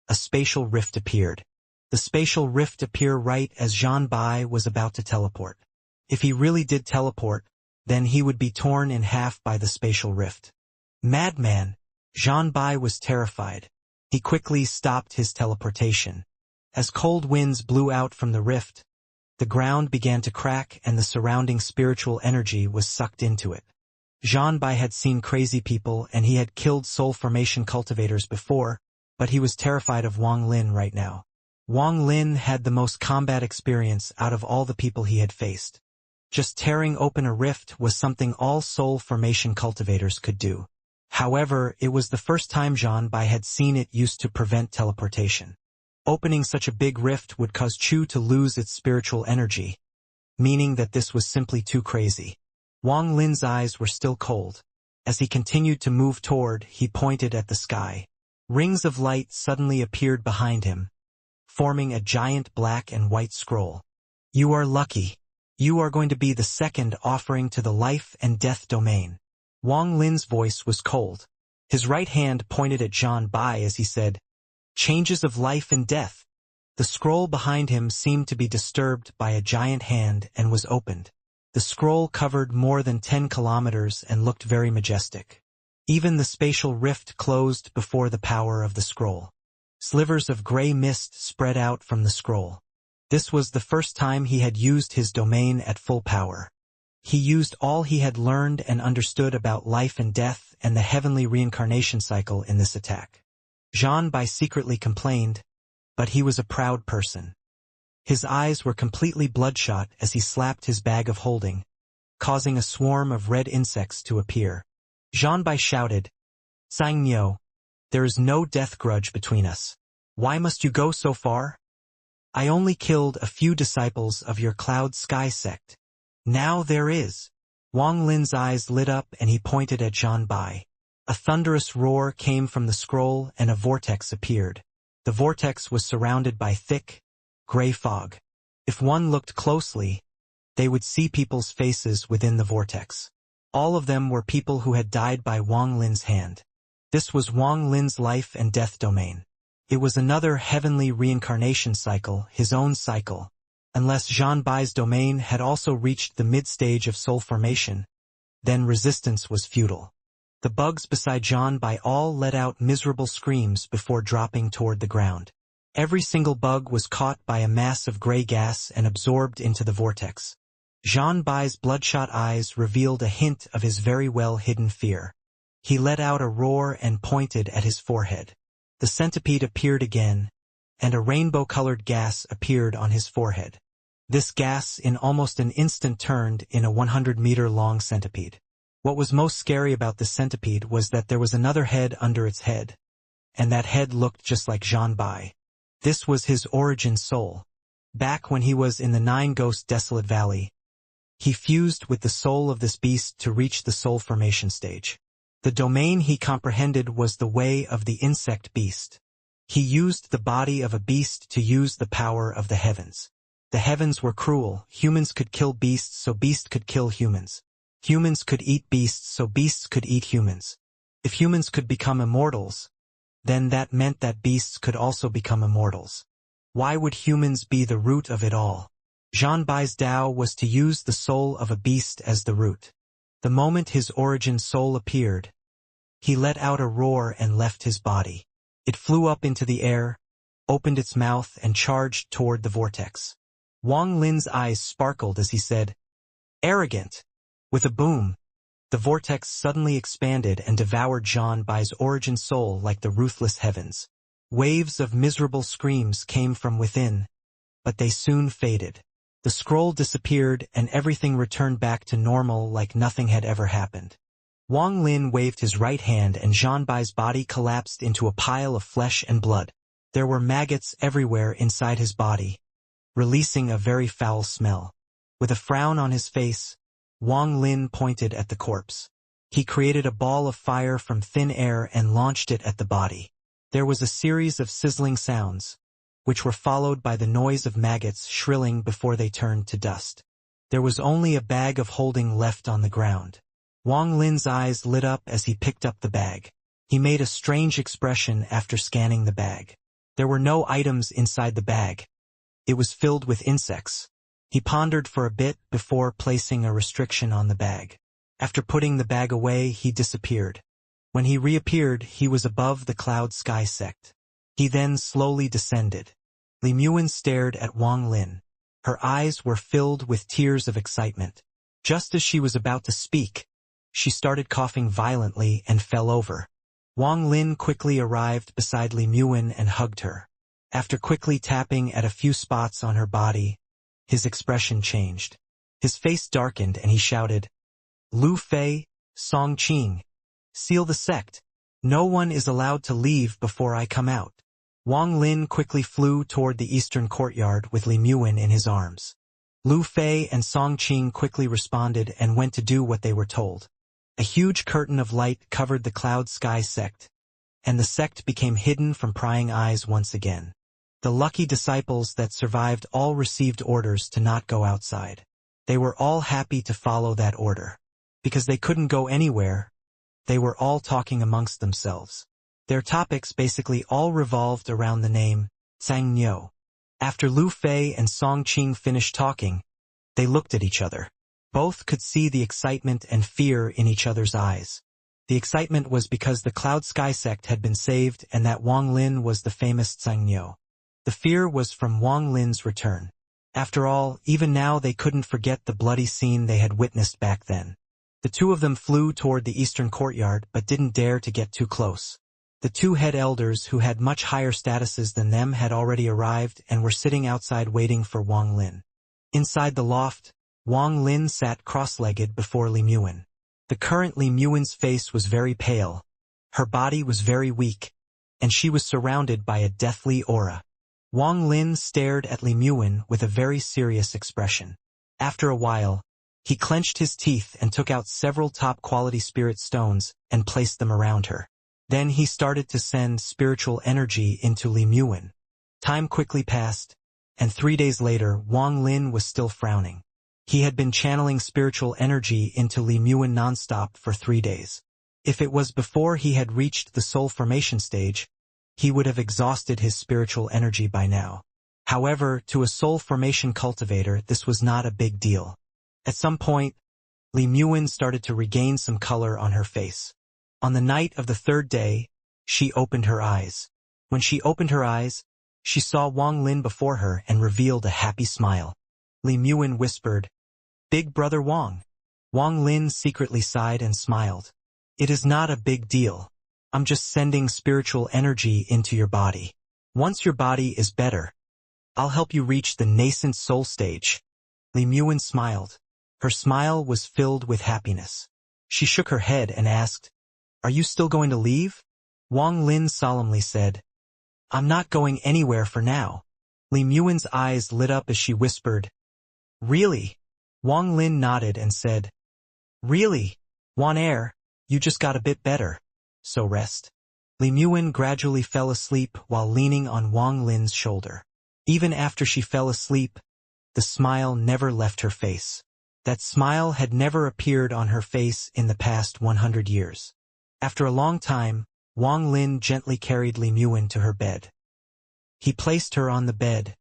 a spatial rift appeared. The spatial rift appeared right as Zhan Bai was about to teleport. If he really did teleport, then he would be torn in half by the spatial rift. Madman! Zhan Bai was terrified. He quickly stopped his teleportation. As cold winds blew out from the rift, the ground began to crack and the surrounding spiritual energy was sucked into it. Zhan Bai had seen crazy people and he had killed soul formation cultivators before, but he was terrified of Wang Lin right now. Wang Lin had the most combat experience out of all the people he had faced. Just tearing open a rift was something all soul formation cultivators could do. However, it was the first time Zhan Bai had seen it used to prevent teleportation. Opening such a big rift would cause Chu to lose its spiritual energy, meaning that this was simply too crazy. Wang Lin's eyes were still cold. As he continued to move toward, he pointed at the sky. Rings of light suddenly appeared behind him, forming a giant black and white scroll. You are lucky. You are going to be the second offering to the life and death domain. Wang Lin's voice was cold. His right hand pointed at Zhan Bai as he said, Changes of life and death. The scroll behind him seemed to be disturbed by a giant hand and was opened. The scroll covered more than 10 kilometers and looked very majestic. Even the spatial rift closed before the power of the scroll. Slivers of gray mist spread out from the scroll. This was the first time he had used his domain at full power. He used all he had learned and understood about life and death and the heavenly reincarnation cycle in this attack. Zhan Bai secretly complained, but he was a proud person. His eyes were completely bloodshot as he slapped his bag of holding, causing a swarm of red insects to appear. Zhan Bai shouted, Xianxia, there is no death grudge between us. Why must you go so far? I only killed a few disciples of your Cloud Sky sect. Now there is. Wang Lin's eyes lit up and he pointed at Zhan Bai. A thunderous roar came from the scroll and a vortex appeared. The vortex was surrounded by thick, gray fog. If one looked closely, they would see people's faces within the vortex. All of them were people who had died by Wang Lin's hand. This was Wang Lin's life and death domain. It was another heavenly reincarnation cycle, his own cycle. Unless Zhan Bai's domain had also reached the mid-stage of soul formation, then resistance was futile. The bugs beside Zhan Bai all let out miserable screams before dropping toward the ground. Every single bug was caught by a mass of gray gas and absorbed into the vortex. Zhan Bai's bloodshot eyes revealed a hint of his very well-hidden fear. He let out a roar and pointed at his forehead. The centipede appeared again, and a rainbow-colored gas appeared on his forehead. This gas in almost an instant turned in a 100-meter-long centipede. What was most scary about this centipede was that there was another head under its head, and that head looked just like Zhan Bai. This was his origin soul. Back when he was in the Nine-Ghost Desolate Valley, he fused with the soul of this beast to reach the soul formation stage. The domain he comprehended was the way of the insect beast. He used the body of a beast to use the power of the heavens. The heavens were cruel. Humans could kill beasts, so beasts could kill humans. Humans could eat beasts, so beasts could eat humans. If humans could become immortals, then that meant that beasts could also become immortals. Why would humans be the root of it all? Zhan Bai's Tao was to use the soul of a beast as the root. The moment his origin soul appeared, he let out a roar and left his body. It flew up into the air, opened its mouth and charged toward the vortex. Wang Lin's eyes sparkled as he said, Arrogant! With a boom, the vortex suddenly expanded and devoured Zhan Bai's origin soul like the ruthless heavens. Waves of miserable screams came from within, but they soon faded. The scroll disappeared and everything returned back to normal like nothing had ever happened. Wang Lin waved his right hand and Zhan Bai's body collapsed into a pile of flesh and blood. There were maggots everywhere inside his body, releasing a very foul smell. With a frown on his face, Wang Lin pointed at the corpse. He created a ball of fire from thin air and launched it at the body. There was a series of sizzling sounds, which were followed by the noise of maggots shrilling before they turned to dust. There was only a bag of holding left on the ground. Wang Lin's eyes lit up as he picked up the bag. He made a strange expression after scanning the bag. There were no items inside the bag. It was filled with insects. He pondered for a bit before placing a restriction on the bag. After putting the bag away, he disappeared. When he reappeared, he was above the Cloud Sky sect. He then slowly descended. Li Muan stared at Wang Lin. Her eyes were filled with tears of excitement. Just as she was about to speak, she started coughing violently and fell over. Wang Lin quickly arrived beside Li Muan and hugged her. After quickly tapping at a few spots on her body, his expression changed. His face darkened and he shouted, Lu Fei, Song Qing, seal the sect. No one is allowed to leave before I come out. Wang Lin quickly flew toward the eastern courtyard with Li Muan in his arms. Lu Fei and Song Qing quickly responded and went to do what they were told. A huge curtain of light covered the cloud sky sect, and the sect became hidden from prying eyes once again. The lucky disciples that survived all received orders to not go outside. They were all happy to follow that order. Because they couldn't go anywhere, they were all talking amongst themselves. Their topics basically all revolved around the name Xianxia. After Lu Fei and Song Qing finished talking, they looked at each other. Both could see the excitement and fear in each other's eyes. The excitement was because the Cloud Sky sect had been saved and that Wang Lin was the famous Xianxia. The fear was from Wang Lin's return. After all, even now they couldn't forget the bloody scene they had witnessed back then. The two of them flew toward the eastern courtyard but didn't dare to get too close. The two head elders who had much higher statuses than them had already arrived and were sitting outside waiting for Wang Lin. Inside the loft, Wang Lin sat cross-legged before Li Muin. The current Li Muin's face was very pale, her body was very weak, and she was surrounded by a deathly aura. Wang Lin stared at Li Muin with a very serious expression. After a while, he clenched his teeth and took out several top-quality spirit stones and placed them around her. Then he started to send spiritual energy into Li Muin. Time quickly passed, and 3 days later Wang Lin was still frowning. He had been channeling spiritual energy into Li Muin non-stop for 3 days. If it was before he had reached the soul formation stage, he would have exhausted his spiritual energy by now. However, to a soul formation cultivator this was not a big deal. At some point, Li Muin started to regain some color on her face. On the night of the 3rd day, she opened her eyes. When she opened her eyes, she saw Wang Lin before her and revealed a happy smile. Li Muin whispered, "Big brother Wang." Wang Lin secretly sighed and smiled. "It is not a big deal. I'm just sending spiritual energy into your body. Once your body is better, I'll help you reach the nascent soul stage." Li Muin smiled. Her smile was filled with happiness. She shook her head and asked, "Are you still going to leave?" Wang Lin solemnly said, "I'm not going anywhere for now." Li Muin's eyes lit up as she whispered, "Really?" Wang Lin nodded and said, "Really, Wan Er, you just got a bit better, so rest." Li Muin gradually fell asleep while leaning on Wang Lin's shoulder. Even after she fell asleep, the smile never left her face. That smile had never appeared on her face in the past 100 years. After a long time, Wang Lin gently carried Li Muin to her bed. He placed her on the bed,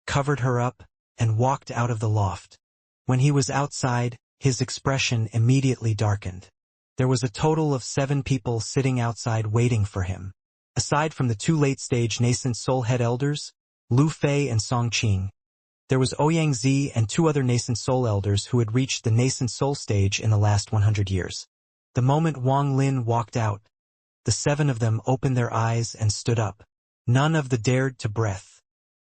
covered her up, and walked out of the loft. When he was outside, his expression immediately darkened. There was a total of 7 people sitting outside waiting for him. Aside from the 2 late-stage nascent soul head elders, Lu Fei and Song Qing, there was Ouyang Zi and 2 other nascent soul elders who had reached the nascent soul stage in the last 100 years. The moment Wang Lin walked out, the 7 of them opened their eyes and stood up. None of them dared to breathe.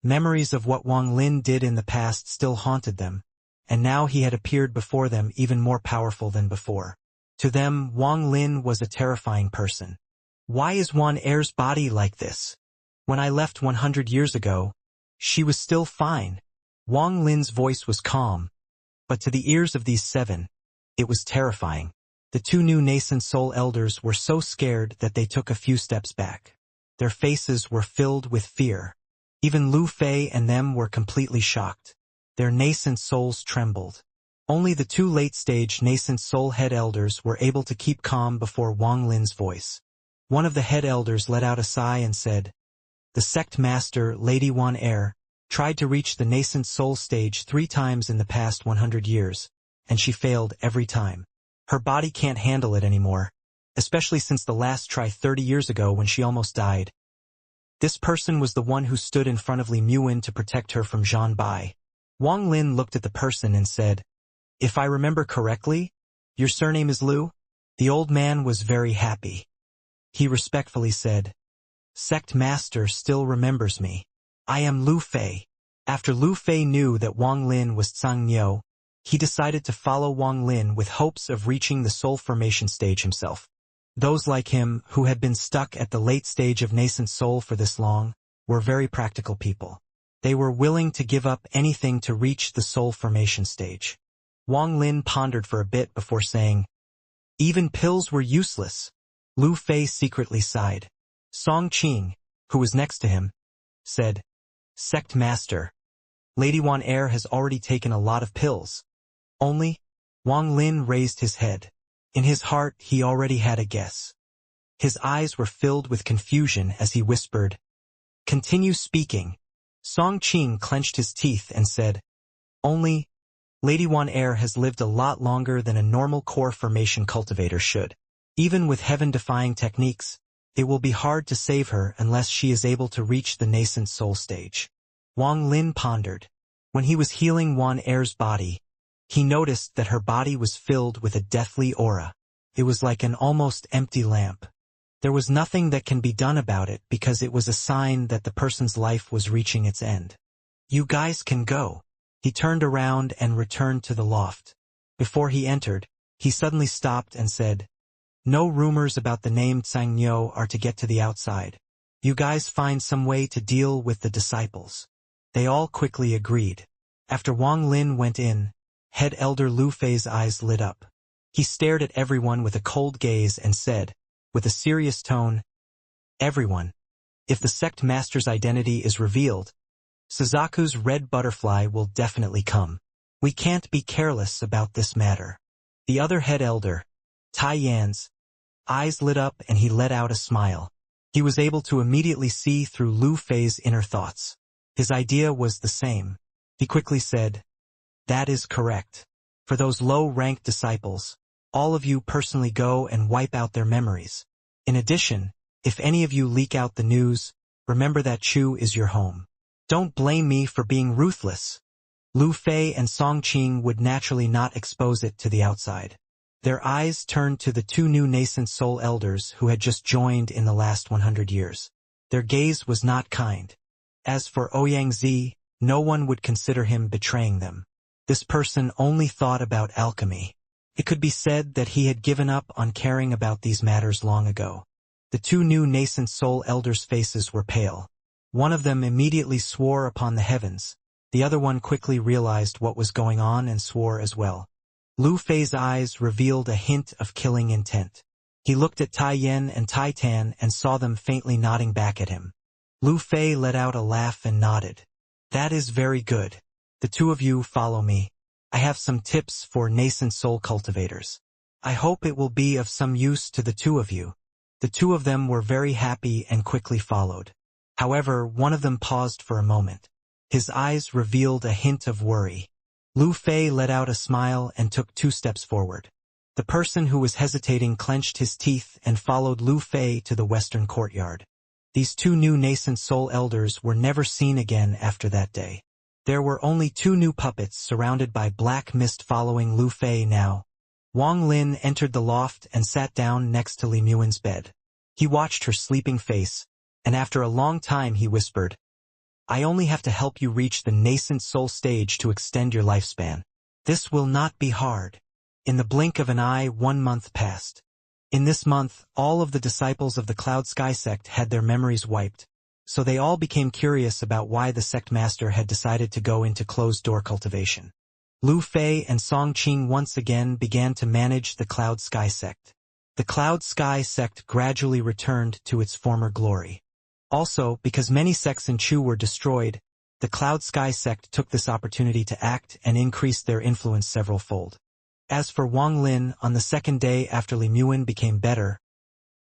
Memories of what Wang Lin did in the past still haunted them, and now he had appeared before them even more powerful than before. To them, Wang Lin was a terrifying person. Why is Wan Er's body like this? When I left 100 years ago, she was still fine. Wang Lin's voice was calm, but to the ears of these 7, it was terrifying. The 2 new nascent soul elders were so scared that they took a few steps back. Their faces were filled with fear. Even Lu Fei and them were completely shocked. Their nascent souls trembled. Only the 2 late-stage nascent soul head elders were able to keep calm before Wang Lin's voice. One of the head elders let out a sigh and said, "The sect master, Lady Wan Er, tried to reach the nascent soul stage 3 times in the past 100 years, and she failed every time. Her body can't handle it anymore, especially since the last try 30 years ago when she almost died." This person was the one who stood in front of Li Muin to protect her from Zhan Bai. Wang Lin looked at the person and said, "If I remember correctly, your surname is Lu?" The old man was very happy. He respectfully said, "Sect master still remembers me. I am Lu Fei." After Lu Fei knew that Wang Lin was Xianxia, he decided to follow Wang Lin with hopes of reaching the soul formation stage himself. Those like him, who had been stuck at the late stage of nascent soul for this long, were very practical people. They were willing to give up anything to reach the soul formation stage. Wang Lin pondered for a bit before saying, Even pills were useless. Lu Fei secretly sighed. Song Qing, who was next to him, said, Sect Master, Lady Wan Air has already taken a lot of pills. Only? Wang Lin raised his head. In his heart, he already had a guess. His eyes were filled with confusion as he whispered, Continue speaking. Song Qing clenched his teeth and said, Only, Lady Wan Air has lived a lot longer than a normal core formation cultivator should. Even with heaven-defying techniques, it will be hard to save her unless she is able to reach the nascent soul stage. Wang Lin pondered. When he was healing Wan Air's body, he noticed that her body was filled with a deathly aura. It was like an almost empty lamp. There was nothing that can be done about it because it was a sign that the person's life was reaching its end. You guys can go. He turned around and returned to the loft. Before he entered, he suddenly stopped and said, No rumors about the name Xianxia are to get to the outside. You guys find some way to deal with the disciples. They all quickly agreed. After Wang Lin went in, Head Elder Lu Fei's eyes lit up. He stared at everyone with a cold gaze and said, with a serious tone, Everyone, if the sect master's identity is revealed, Suzaku's red butterfly will definitely come. We can't be careless about this matter. The other head elder, Tai Yan's, eyes lit up and he let out a smile. He was able to immediately see through Lu Fei's inner thoughts. His idea was the same. He quickly said, That is correct. For those low-ranked disciples, all of you personally go and wipe out their memories. In addition, if any of you leak out the news, remember that Chu is your home. Don't blame me for being ruthless. Lu Fei and Song Qing would naturally not expose it to the outside. Their eyes turned to the two new nascent soul elders who had just joined in the last 100 years. Their gaze was not kind. As for Ouyang Zi, no one would consider him betraying them. This person only thought about alchemy. It could be said that he had given up on caring about these matters long ago. The two new nascent soul elders' faces were pale. One of them immediately swore upon the heavens. The other one quickly realized what was going on and swore as well. Lu Fei's eyes revealed a hint of killing intent. He looked at Tai Yan and Tai Tan and saw them faintly nodding back at him. Lu Fei let out a laugh and nodded. That is very good. The two of you follow me. I have some tips for nascent soul cultivators. I hope it will be of some use to the two of you. The two of them were very happy and quickly followed. However, one of them paused for a moment. His eyes revealed a hint of worry. Lu Fei let out a smile and took 2 steps forward. The person who was hesitating clenched his teeth and followed Lu Fei to the western courtyard. These two new nascent soul elders were never seen again after that day. There were only 2 new puppets surrounded by black mist following Lu Fei now. Wang Lin entered the loft and sat down next to Li Muan's bed. He watched her sleeping face, and after a long time he whispered, I only have to help you reach the nascent soul stage to extend your lifespan. This will not be hard. In the blink of an eye, 1 month passed. In this month, all of the disciples of the Cloud Sky sect had their memories wiped, so they all became curious about why the sect master had decided to go into closed-door cultivation. Lu Fei and Song Qing once again began to manage the Cloud Sky sect. The Cloud Sky sect gradually returned to its former glory. Also, because many sects in Chu were destroyed, the Cloud Sky sect took this opportunity to act and increase their influence several-fold. As for Wang Lin, on the second day after Li Muan became better,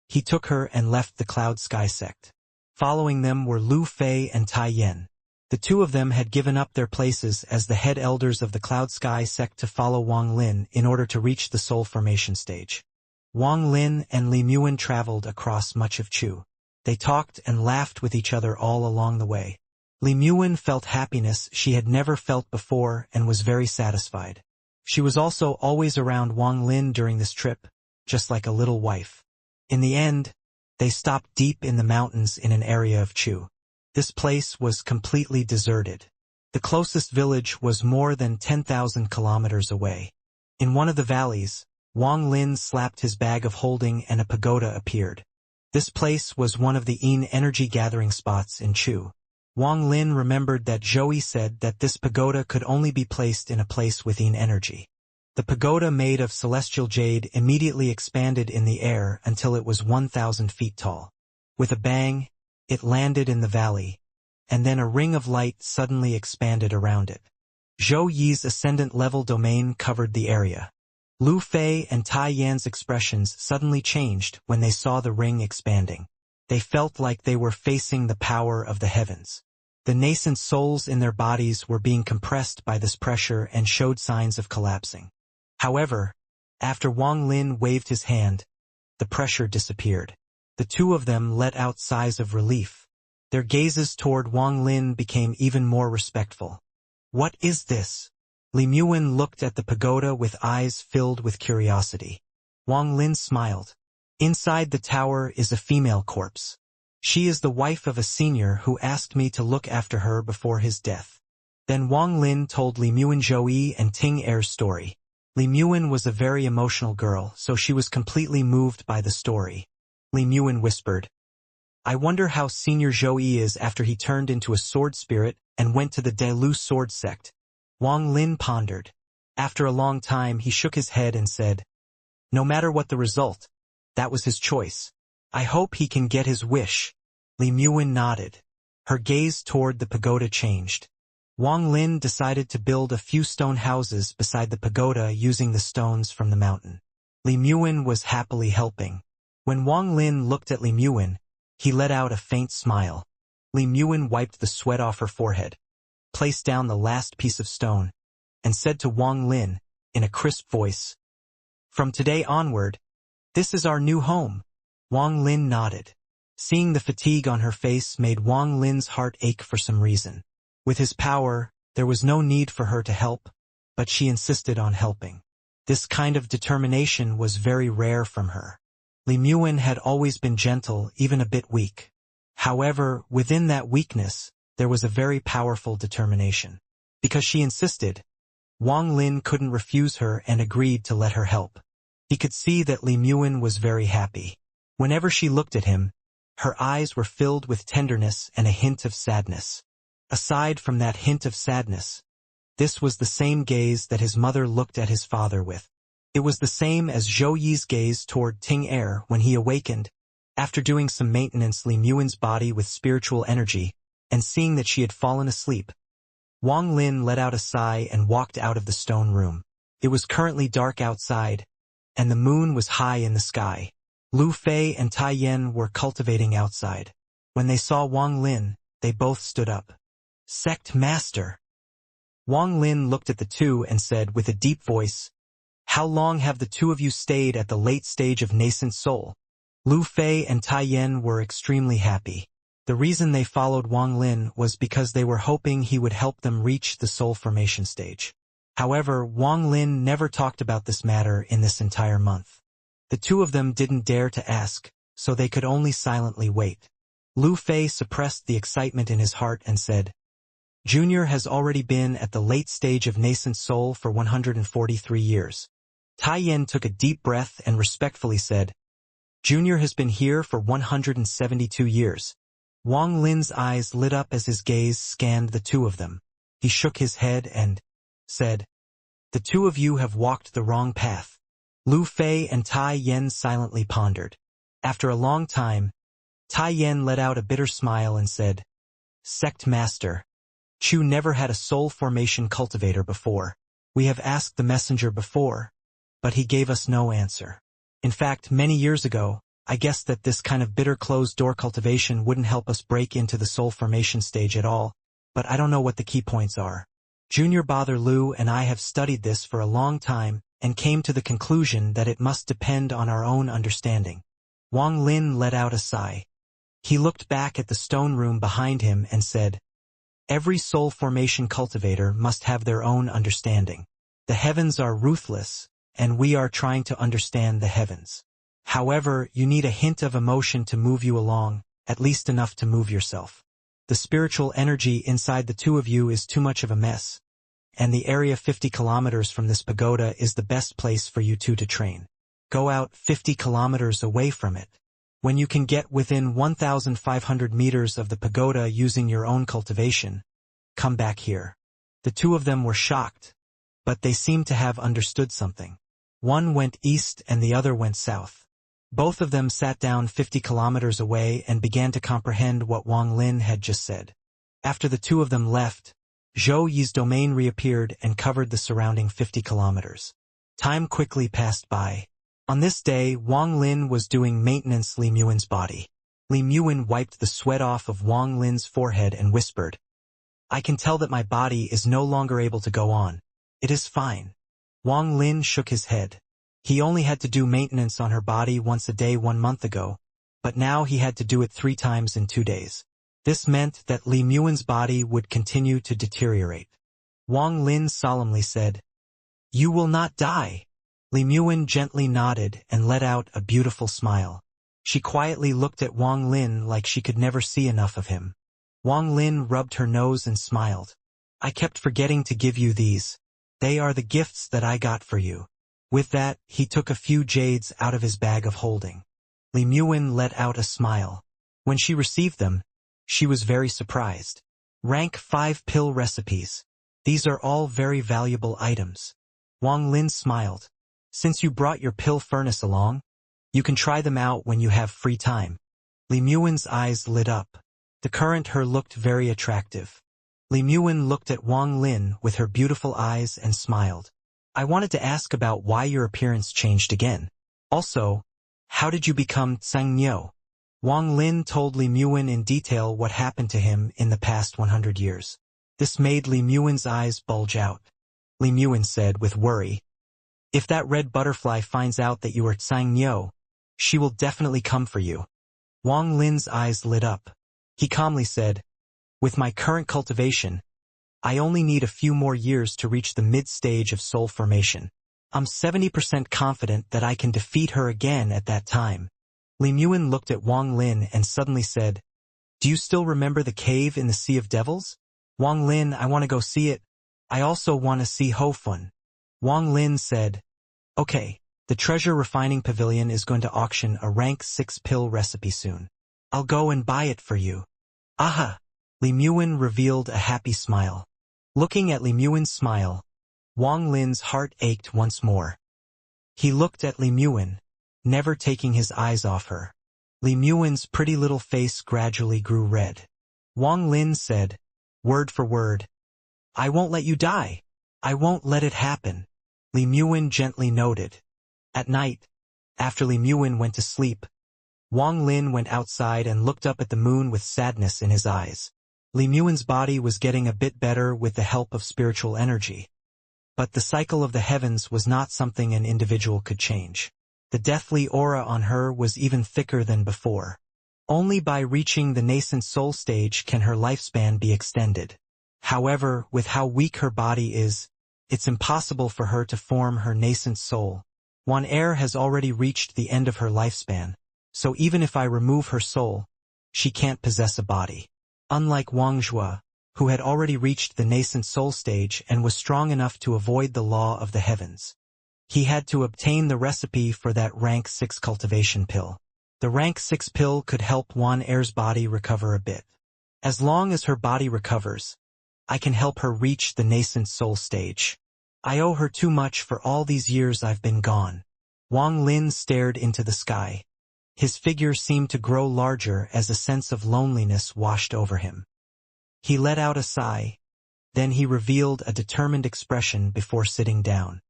he took her and left the Cloud Sky sect. Following them were Lu Fei and Tai Yan. The two of them had given up their places as the head elders of the Cloud Sky sect to follow Wang Lin in order to reach the soul formation stage. Wang Lin and Li Muan traveled across much of Chu. They talked and laughed with each other all along the way. Li Muan felt happiness she had never felt before and was very satisfied. She was also always around Wang Lin during this trip, just like a little wife. In the end, they stopped deep in the mountains in an area of Chu. This place was completely deserted. The closest village was more than 10,000 kilometers away. In one of the valleys, Wang Lin slapped his bag of holding and a pagoda appeared. This place was one of the Yin energy gathering spots in Chu. Wang Lin remembered that Zhou said that this pagoda could only be placed in a place with Yin energy. The pagoda made of celestial jade immediately expanded in the air until it was 1,000 feet tall. With a bang, it landed in the valley, and then a ring of light suddenly expanded around it. Zhou Yi's ascendant-level domain covered the area. Lu Fei and Tai Yan's expressions suddenly changed when they saw the ring expanding. They felt like they were facing the power of the heavens. The nascent souls in their bodies were being compressed by this pressure and showed signs of collapsing. However, after Wang Lin waved his hand, the pressure disappeared. The two of them let out sighs of relief. Their gazes toward Wang Lin became even more respectful. "What is this?" Li Muwen looked at the pagoda with eyes filled with curiosity. Wang Lin smiled. "Inside the tower is a female corpse. She is the wife of a senior who asked me to look after her before his death." Then Wang Lin told Li Muwen Zhou Yi and Ting Er's story. Li Muwen was a very emotional girl, so she was completely moved by the story. Li Muwen whispered, "I wonder how Senior Zhou Yi is after he turned into a sword spirit and went to the Delu sword sect." Wang Lin pondered. After a long time he shook his head and said, "No matter what the result, that was his choice. I hope he can get his wish." Li Muwen nodded. Her gaze toward the pagoda changed. Wang Lin decided to build a few stone houses beside the pagoda using the stones from the mountain. Li Muwen was happily helping. When Wang Lin looked at Li Muwen, he let out a faint smile. Li Muwen wiped the sweat off her forehead, placed down the last piece of stone, and said to Wang Lin, in a crisp voice, "From today onward, this is our new home." Wang Lin nodded. Seeing the fatigue on her face made Wang Lin's heart ache for some reason. With his power, there was no need for her to help, but she insisted on helping. This kind of determination was very rare from her. Li Muwen had always been gentle, even a bit weak. However, within that weakness, there was a very powerful determination. Because she insisted, Wang Lin couldn't refuse her and agreed to let her help. He could see that Li Muwen was very happy. Whenever she looked at him, her eyes were filled with tenderness and a hint of sadness. Aside from that hint of sadness, this was the same gaze that his mother looked at his father with. It was the same as Zhou Yi's gaze toward Ting Er when he awakened. After doing some maintenance Li Muwen's body with spiritual energy, and seeing that she had fallen asleep, Wang Lin let out a sigh and walked out of the stone room. It was currently dark outside, and the moon was high in the sky. Lu Fei and Tai Yan were cultivating outside. When they saw Wang Lin, they both stood up. "Sect Master." Wang Lin looked at the two and said with a deep voice, "How long have the two of you stayed at the late stage of nascent soul?" Lu Fei and Tai Yan were extremely happy. The reason they followed Wang Lin was because they were hoping he would help them reach the soul formation stage. However, Wang Lin never talked about this matter in this entire month. The two of them didn't dare to ask, so they could only silently wait. Lu Fei suppressed the excitement in his heart and said, "Junior has already been at the late stage of nascent soul for 143 years. Tai Yan took a deep breath and respectfully said, "Junior has been here for 172 years. Wang Lin's eyes lit up as his gaze scanned the two of them. He shook his head and said, "The two of you have walked the wrong path." Lu Fei and Tai Yan silently pondered. After a long time, Tai Yan let out a bitter smile and said, "Sect Master, Chu never had a soul formation cultivator before. We have asked the messenger before, but he gave us no answer. In fact, many years ago, I guessed that this kind of bitter closed-door cultivation wouldn't help us break into the soul formation stage at all, but I don't know what the key points are. Junior Bother Lu and I have studied this for a long time and came to the conclusion that it must depend on our own understanding." Wang Lin let out a sigh. He looked back at the stone room behind him and said, "Every soul formation cultivator must have their own understanding. The heavens are ruthless, and we are trying to understand the heavens. However, you need a hint of emotion to move you along, at least enough to move yourself. The spiritual energy inside the two of you is too much of a mess, and the area 50 kilometers from this pagoda is the best place for you two to train. Go out 50 kilometers away from it. When you can get within 1,500 meters of the pagoda using your own cultivation, come back here." The two of them were shocked, but they seemed to have understood something. One went east and the other went south. Both of them sat down 50 kilometers away and began to comprehend what Wang Lin had just said. After the two of them left, Zhou Yi's domain reappeared and covered the surrounding 50 kilometers. Time quickly passed by. On this day, Wang Lin was doing maintenance Li Muin's body. Li Muin wiped the sweat off of Wang Lin's forehead and whispered, "I can tell that my body is no longer able to go on. It is fine." Wang Lin shook his head. He only had to do maintenance on her body once a day 1 month ago, but now he had to do it 3 times in 2 days. This meant that Li Muin's body would continue to deteriorate. Wang Lin solemnly said, "You will not die." Li Muin gently nodded and let out a beautiful smile. She quietly looked at Wang Lin like she could never see enough of him. Wang Lin rubbed her nose and smiled. "I kept forgetting to give you these. They are the gifts that I got for you." With that, he took a few jades out of his bag of holding. Li Muin let out a smile. When she received them, she was very surprised. Rank 5 pill recipes. These are all very valuable items. Wang Lin smiled. "Since you brought your pill furnace along, you can try them out when you have free time." Li Muin's eyes lit up. The current her looked very attractive. Li Muin looked at Wang Lin with her beautiful eyes and smiled. "I wanted to ask about why your appearance changed again. Also, how did you become Xianxia?" Wang Lin told Li Muin in detail what happened to him in the past 100 years. This made Li Muin's eyes bulge out. Li Muin said with worry, "If that red butterfly finds out that you are Xianxia, she will definitely come for you." Wang Lin's eyes lit up. He calmly said, "With my current cultivation, I only need a few more years to reach the mid-stage of soul formation. I'm 70% confident that I can defeat her again at that time." Li Muin looked at Wang Lin and suddenly said, "Do you still remember the cave in the Sea of Devils?" "Wang Lin, I want to go see it. I also want to see Ho Fun." Wang Lin said, "Okay, the treasure refining pavilion is going to auction a rank 6 pill recipe soon. I'll go and buy it for you." "Aha!" Li Muin revealed a happy smile. Looking at Li Muin's smile, Wang Lin's heart ached once more. He looked at Li Muin, never taking his eyes off her. Li Muin's pretty little face gradually grew red. Wang Lin said, word for word, "I won't let you die. I won't let it happen." Li Muin gently nodded. At night, after Li Muin went to sleep, Wang Lin went outside and looked up at the moon with sadness in his eyes. Li Muin's body was getting a bit better with the help of spiritual energy. But the cycle of the heavens was not something an individual could change. The deathly aura on her was even thicker than before. Only by reaching the nascent soul stage can her lifespan be extended. However, with how weak her body is, it's impossible for her to form her nascent soul. Wan Er has already reached the end of her lifespan, so even if I remove her soul, she can't possess a body. Unlike Wang Zhua, who had already reached the nascent soul stage and was strong enough to avoid the law of the heavens. He had to obtain the recipe for that rank 6 cultivation pill. The rank 6 pill could help Wan Er's body recover a bit. As long as her body recovers, I can help her reach the nascent soul stage. I owe her too much for all these years I've been gone. Wang Lin stared into the sky. His figure seemed to grow larger as a sense of loneliness washed over him. He let out a sigh. Then he revealed a determined expression before sitting down.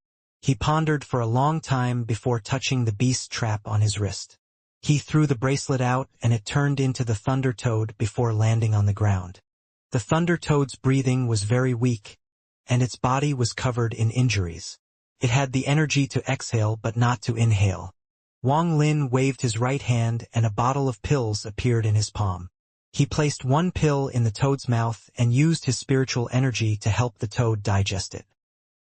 He pondered for a long time before touching the beast trap on his wrist. He threw the bracelet out and it turned into the thunder toad before landing on the ground. The thunder toad's breathing was very weak, and its body was covered in injuries. It had the energy to exhale but not to inhale. Wang Lin waved his right hand and a bottle of pills appeared in his palm. He placed one pill in the toad's mouth and used his spiritual energy to help the toad digest it.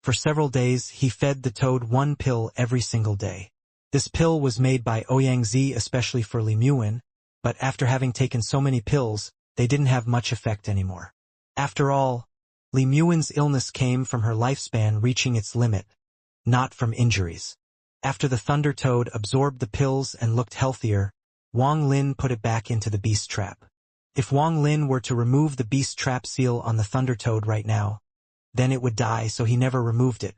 For several days, he fed the toad one pill every single day. This pill was made by Ouyangzi especially for Li Muin, but after having taken so many pills, they didn't have much effect anymore. After all, Li Muin's illness came from her lifespan reaching its limit, not from injuries. After the thunder toad absorbed the pills and looked healthier, Wang Lin put it back into the beast trap. If Wang Lin were to remove the beast trap seal on the thunder toad right now, then it would die, so he never removed it.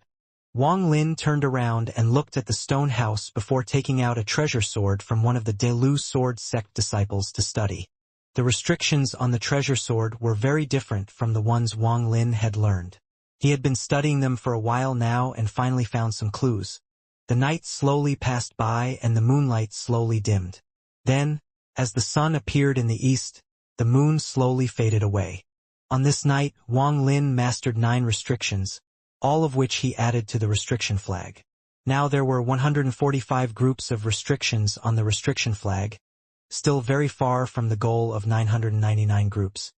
Wang Lin turned around and looked at the stone house before taking out a treasure sword from one of the Delu sword sect disciples to study. The restrictions on the treasure sword were very different from the ones Wang Lin had learned. He had been studying them for a while now and finally found some clues. The night slowly passed by and the moonlight slowly dimmed. Then, as the sun appeared in the east, the moon slowly faded away. On this night, Wang Lin mastered 9 restrictions, all of which he added to the restriction flag. Now there were 145 groups of restrictions on the restriction flag, still very far from the goal of 999 groups.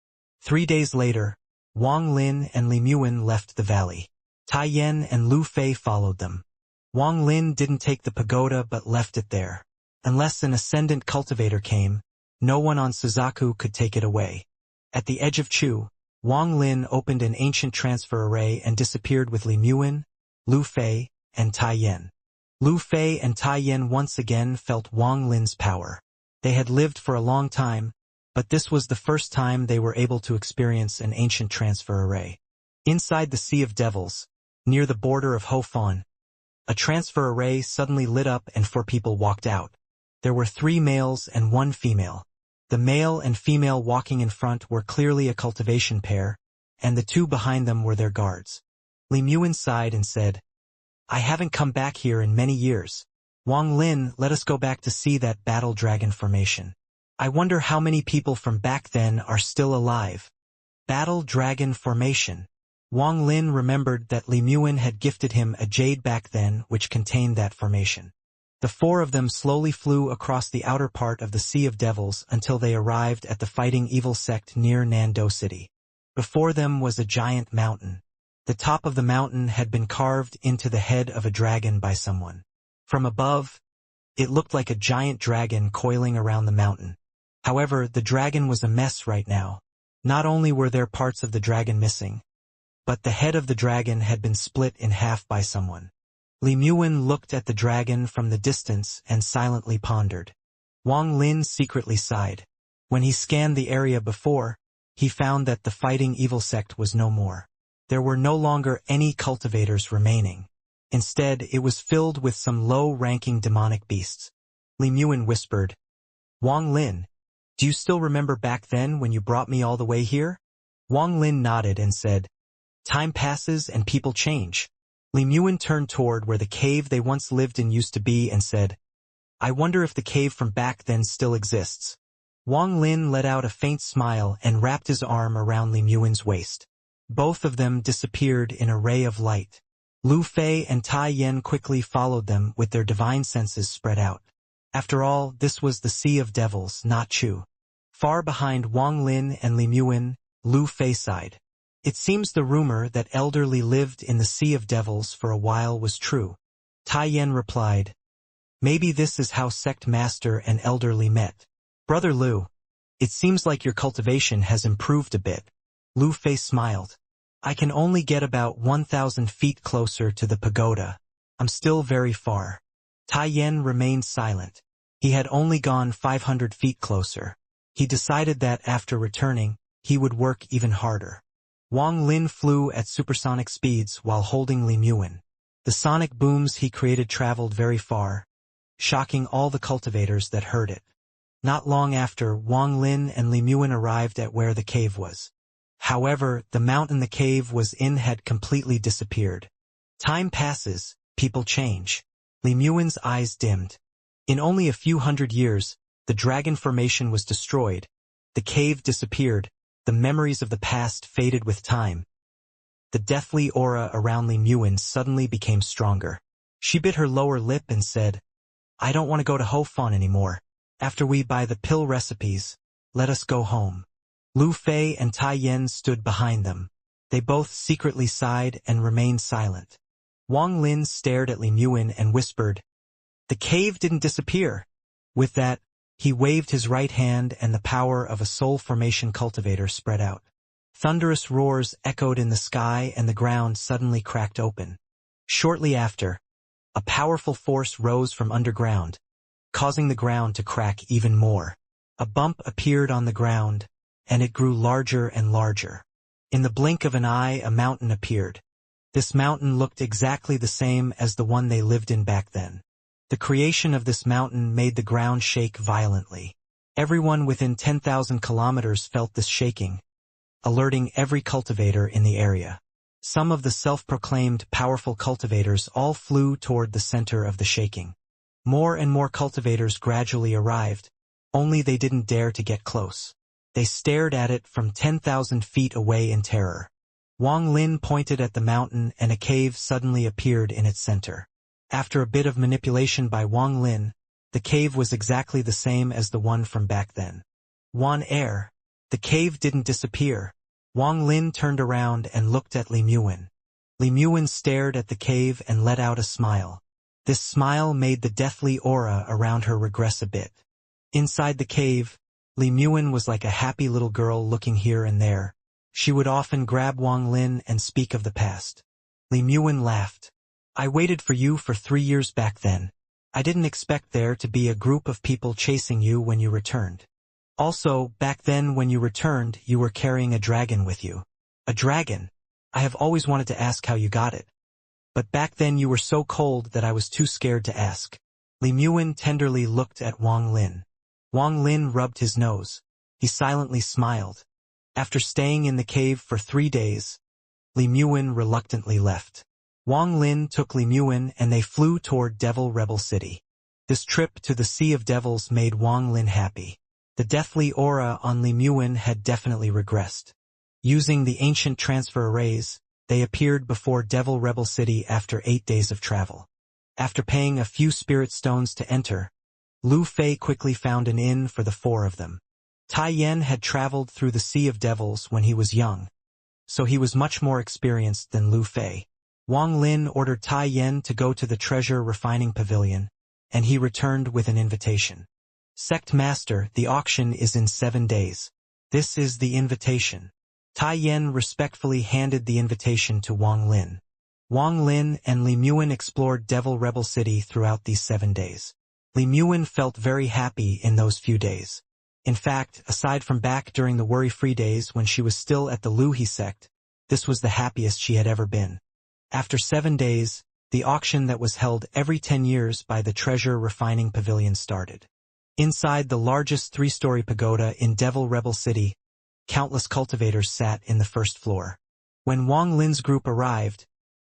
3 days later, Wang Lin and Li Muin left the valley. Tai Yan and Lu Fei followed them. Wang Lin didn't take the pagoda but left it there. Unless an ascendant cultivator came, no one on Suzaku could take it away. At the edge of Chu, Wang Lin opened an ancient transfer array and disappeared with Li Muin, Lu Fei, and Tai Yan. Lu Fei and Tai Yan once again felt Wang Lin's power. They had lived for a long time, but this was the first time they were able to experience an ancient transfer array. Inside the Sea of Devils, near the border of Ho Fan, a transfer array suddenly lit up and 4 people walked out. There were 3 males and 1 female. The male and female walking in front were clearly a cultivation pair, and the 2 behind them were their guards. Li Muin sighed and said, "I haven't come back here in many years. Wang Lin, let us go back to see that battle dragon formation. I wonder how many people from back then are still alive." Battle dragon formation. Wang Lin remembered that Li Muin had gifted him a jade back then which contained that formation. The 4 of them slowly flew across the outer part of the Sea of Devils until they arrived at the fighting evil sect near Nando City. Before them was a giant mountain. The top of the mountain had been carved into the head of a dragon by someone. From above, it looked like a giant dragon coiling around the mountain. However, the dragon was a mess right now. Not only were there parts of the dragon missing, but the head of the dragon had been split in half by someone. Li Muin looked at the dragon from the distance and silently pondered. Wang Lin secretly sighed. When he scanned the area before, he found that the fighting evil sect was no more. There were no longer any cultivators remaining. Instead, it was filled with some low-ranking demonic beasts. Li Muin whispered, "Wang Lin, do you still remember back then when you brought me all the way here?" Wang Lin nodded and said, "Time passes and people change." Li Muin turned toward where the cave they once lived in used to be and said, "I wonder if the cave from back then still exists." Wang Lin let out a faint smile and wrapped his arm around Li Muin's waist. Both of them disappeared in a ray of light. Lu Fei and Tai Yan quickly followed them with their divine senses spread out. After all, this was the Sea of Devils, not Chu. Far behind Wang Lin and Li Muin, Lu Fei sighed. It seems the rumor that Elder Li lived in the Sea of Devils for a while was true. Tai Yan replied, "Maybe this is how Sect Master and Elder Li met." "Brother Lu, it seems like your cultivation has improved a bit." Lu Fei smiled. "I can only get about 1,000 feet closer to the pagoda. I'm still very far." Tai Yan remained silent. He had only gone 500 feet closer. He decided that after returning, he would work even harder. Wang Lin flew at supersonic speeds while holding Li Muin. The sonic booms he created traveled very far, shocking all the cultivators that heard it. Not long after, Wang Lin and Li Muin arrived at where the cave was. However, the mountain the cave was in had completely disappeared. Time passes, people change. Li Muin's eyes dimmed. In only a few hundred years, the dragon formation was destroyed. The cave disappeared. The memories of the past faded with time. The deathly aura around Li Muin suddenly became stronger. She bit her lower lip and said, "I don't want to go to Ho Fan anymore. After we buy the pill recipes, let us go home." Lu Fei and Tai Yan stood behind them. They both secretly sighed and remained silent. Wang Lin stared at Li Muin and whispered, "The cave didn't disappear." With that, he waved his right hand and the power of a soul formation cultivator spread out. Thunderous roars echoed in the sky and the ground suddenly cracked open. Shortly after, a powerful force rose from underground, causing the ground to crack even more. A bump appeared on the ground, and it grew larger and larger. In the blink of an eye, a mountain appeared. This mountain looked exactly the same as the one they lived in back then. The creation of this mountain made the ground shake violently. Everyone within 10,000 kilometers felt this shaking, alerting every cultivator in the area. Some of the self-proclaimed powerful cultivators all flew toward the center of the shaking. More and more cultivators gradually arrived, only they didn't dare to get close. They stared at it from 10,000 feet away in terror. Wang Lin pointed at the mountain and a cave suddenly appeared in its center. After a bit of manipulation by Wang Lin, the cave was exactly the same as the one from back then. Wan Air. The cave didn't disappear. Wang Lin turned around and looked at Li Muwen. Li Muwen stared at the cave and let out a smile. This smile made the deathly aura around her regress a bit. Inside the cave, Li Muwen was like a happy little girl looking here and there. She would often grab Wang Lin and speak of the past. Li Muwen laughed. I waited for you for 3 years back then. I didn't expect there to be a group of people chasing you when you returned. Also, back then when you returned, you were carrying a dragon with you. A dragon? I have always wanted to ask how you got it. But back then you were so cold that I was too scared to ask. Li Muwen tenderly looked at Wang Lin. Wang Lin rubbed his nose. He silently smiled. After staying in the cave for 3 days, Li Muwen reluctantly left. Wang Lin took Li Muwen and they flew toward Devil Rebel City. This trip to the Sea of Devils made Wang Lin happy. The deathly aura on Li Muwen had definitely regressed. Using the ancient transfer arrays, they appeared before Devil Rebel City after 8 days of travel. After paying a few spirit stones to enter, Lu Fei quickly found an inn for the 4 of them. Tai Yan had traveled through the Sea of Devils when he was young, so he was much more experienced than Lu Fei. Wang Lin ordered Tai Yan to go to the treasure refining pavilion, and he returned with an invitation. Sect Master, the auction is in 7 days. This is the invitation. Tai Yan respectfully handed the invitation to Wang Lin. Wang Lin and Li Muwen explored Devil Rebel City throughout these 7 days. Li Muwen felt very happy in those few days. In fact, aside from back during the worry-free days when she was still at the Luhi sect, this was the happiest she had ever been. After 7 days, the auction that was held every 10 years by the treasure refining pavilion started. Inside the largest 3-story pagoda in Devil Rebel City, countless cultivators sat in the first floor. When Wang Lin's group arrived,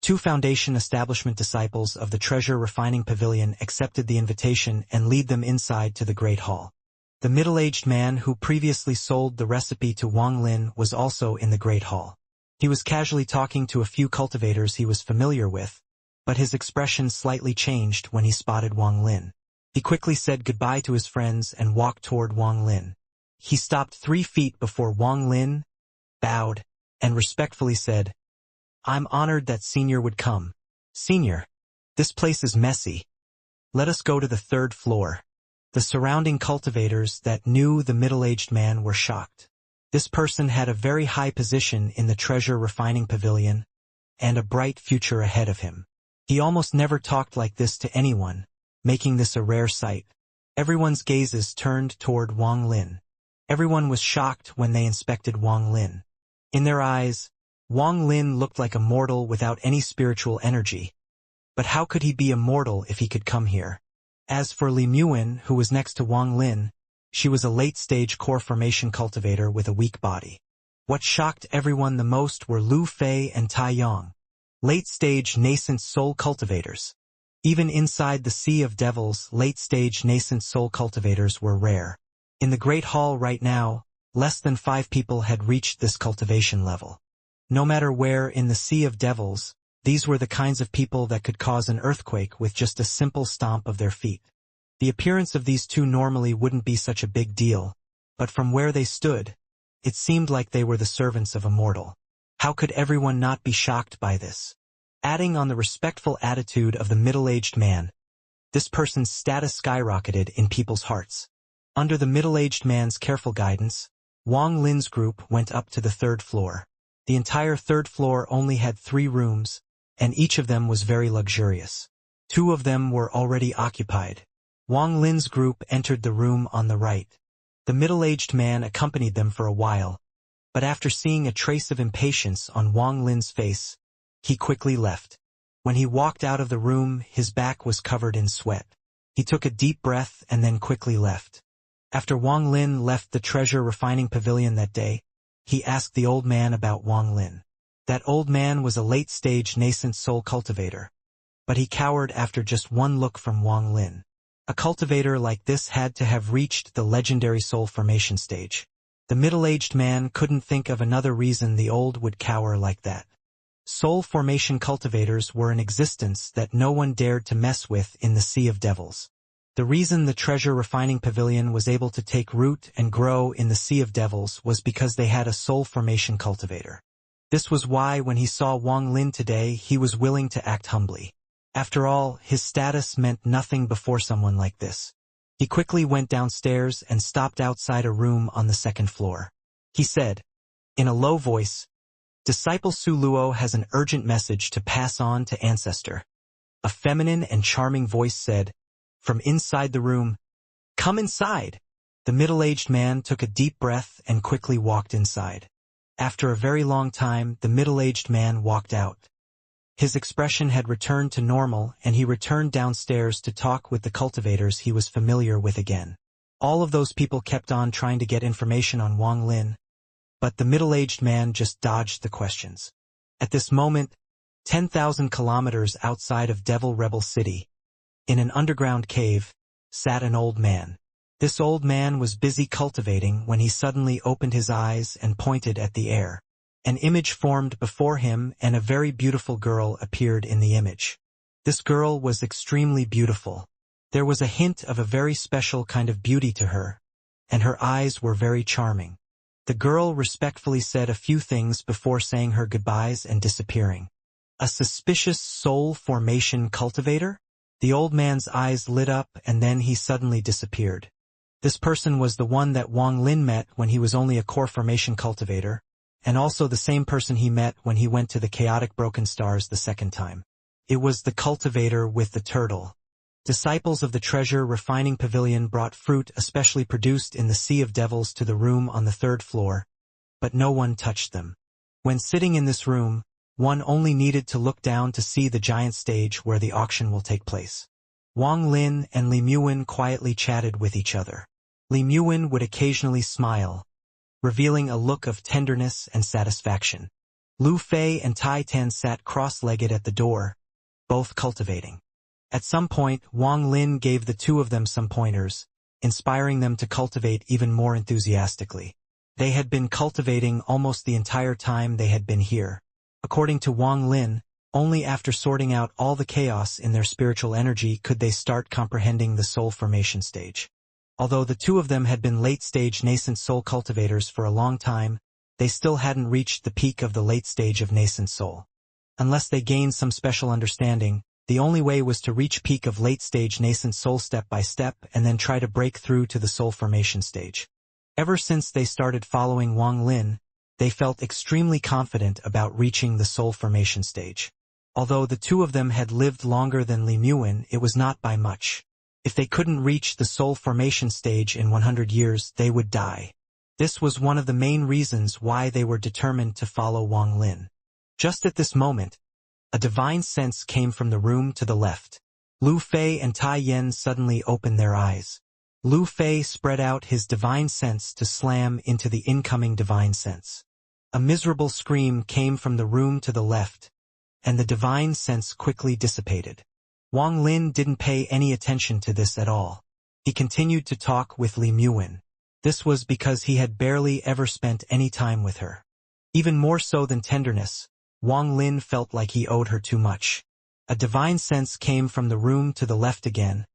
2 Foundation establishment disciples of the treasure refining pavilion accepted the invitation and lead them inside to the Great Hall. The middle-aged man who previously sold the recipe to Wang Lin was also in the Great Hall. He was casually talking to a few cultivators he was familiar with, but his expression slightly changed when he spotted Wang Lin. He quickly said goodbye to his friends and walked toward Wang Lin. He stopped 3 feet before Wang Lin, bowed, and respectfully said, I'm honored that Senior would come. Senior, this place is messy. Let us go to the 3rd floor. The surrounding cultivators that knew the middle-aged man were shocked. This person had a very high position in the treasure refining pavilion, and a bright future ahead of him. He almost never talked like this to anyone, making this a rare sight. Everyone's gazes turned toward Wang Lin. Everyone was shocked when they inspected Wang Lin. In their eyes, Wang Lin looked like a mortal without any spiritual energy. But how could he be immortal if he could come here? As for Li Muwen, who was next to Wang Lin, she was a late-stage core formation cultivator with a weak body. What shocked everyone the most were Lu Fei and Tai Yang, late-stage nascent soul cultivators. Even inside the Sea of Devils, late-stage nascent soul cultivators were rare. In the Great Hall right now, less than 5 people had reached this cultivation level. No matter where in the Sea of Devils, these were the kinds of people that could cause an earthquake with just a simple stomp of their feet. The appearance of these 2 normally wouldn't be such a big deal, but from where they stood, it seemed like they were the servants of Immortal. How could everyone not be shocked by this? Adding on the respectful attitude of the middle-aged man, this person's status skyrocketed in people's hearts. Under the middle-aged man's careful guidance, Wang Lin's group went up to the 3rd floor. The entire 3rd floor only had 3 rooms, and each of them was very luxurious. 2 of them were already occupied. Wang Lin's group entered the room on the right. The middle-aged man accompanied them for a while, but after seeing a trace of impatience on Wang Lin's face, He quickly left. When he walked out of the room, his back was covered in sweat. He took a deep breath and then quickly left. After Wang Lin left the treasure refining pavilion that day, he asked the old man about Wang Lin. That old man was a late-stage nascent soul cultivator. But he cowered after just one look from Wang Lin. A cultivator like this had to have reached the legendary soul formation stage. The middle-aged man couldn't think of another reason the old would cower like that. Soul formation cultivators were an existence that no one dared to mess with in the Sea of Devils. The reason the treasure refining pavilion was able to take root and grow in the Sea of Devils was because they had a soul formation cultivator. This was why when he saw Wang Lin today, he was willing to act humbly. After all, his status meant nothing before someone like this. He quickly went downstairs and stopped outside a room on the second floor. He said, in a low voice, "Disciple Su Luo has an urgent message to pass on to Ancestor." A feminine and charming voice said, from inside the room, "Come inside." The middle-aged man took a deep breath and quickly walked inside. After a very long time, the middle-aged man walked out. His expression had returned to normal, and he returned downstairs to talk with the cultivators he was familiar with again. All of those people kept on trying to get information on Wang Lin, but the middle-aged man just dodged the questions. At this moment, 10,000 kilometers outside of Devil Rebel City, in an underground cave, sat an old man. This old man was busy cultivating when he suddenly opened his eyes and pointed at the air. An image formed before him and a very beautiful girl appeared in the image. This girl was extremely beautiful. There was a hint of a very special kind of beauty to her, and her eyes were very charming. The girl respectfully said a few things before saying her goodbyes and disappearing. A suspicious soul formation cultivator? The old man's eyes lit up and then he suddenly disappeared. This person was the one that Wang Lin met when he was only a core formation cultivator, and also the same person he met when he went to the chaotic broken stars the second time. It was the cultivator with the turtle. Disciples of the treasure refining pavilion brought fruit especially produced in the Sea of Devils to the room on the third floor, but no one touched them. When sitting in this room, one only needed to look down to see the giant stage where the auction will take place. Wang Lin and Li Muwen quietly chatted with each other. Li Muwen would occasionally smile, revealing a look of tenderness and satisfaction. Lu Fei and Tai Tan sat cross-legged at the door, both cultivating. At some point, Wang Lin gave the two of them some pointers, inspiring them to cultivate even more enthusiastically. They had been cultivating almost the entire time they had been here. According to Wang Lin, only after sorting out all the chaos in their spiritual energy could they start comprehending the soul formation stage. Although the two of them had been late-stage nascent soul cultivators for a long time, they still hadn't reached the peak of the late stage of nascent soul. Unless they gained some special understanding, the only way was to reach peak of late-stage nascent soul step by step and then try to break through to the soul formation stage. Ever since they started following Wang Lin, they felt extremely confident about reaching the soul formation stage. Although the two of them had lived longer than Li Muwen, it was not by much. If they couldn't reach the soul formation stage in 100 years, they would die. This was one of the main reasons why they were determined to follow Wang Lin. Just at this moment, a divine sense came from the room to the left. Lu Fei and Tai Yen suddenly opened their eyes. Lu Fei spread out his divine sense to slam into the incoming divine sense. A miserable scream came from the room to the left, and the divine sense quickly dissipated. Wang Lin didn't pay any attention to this at all. He continued to talk with Li Muwen. This was because he had barely ever spent any time with her. Even more so than tenderness, Wang Lin felt like he owed her too much. A divine sense came from the room to the left again,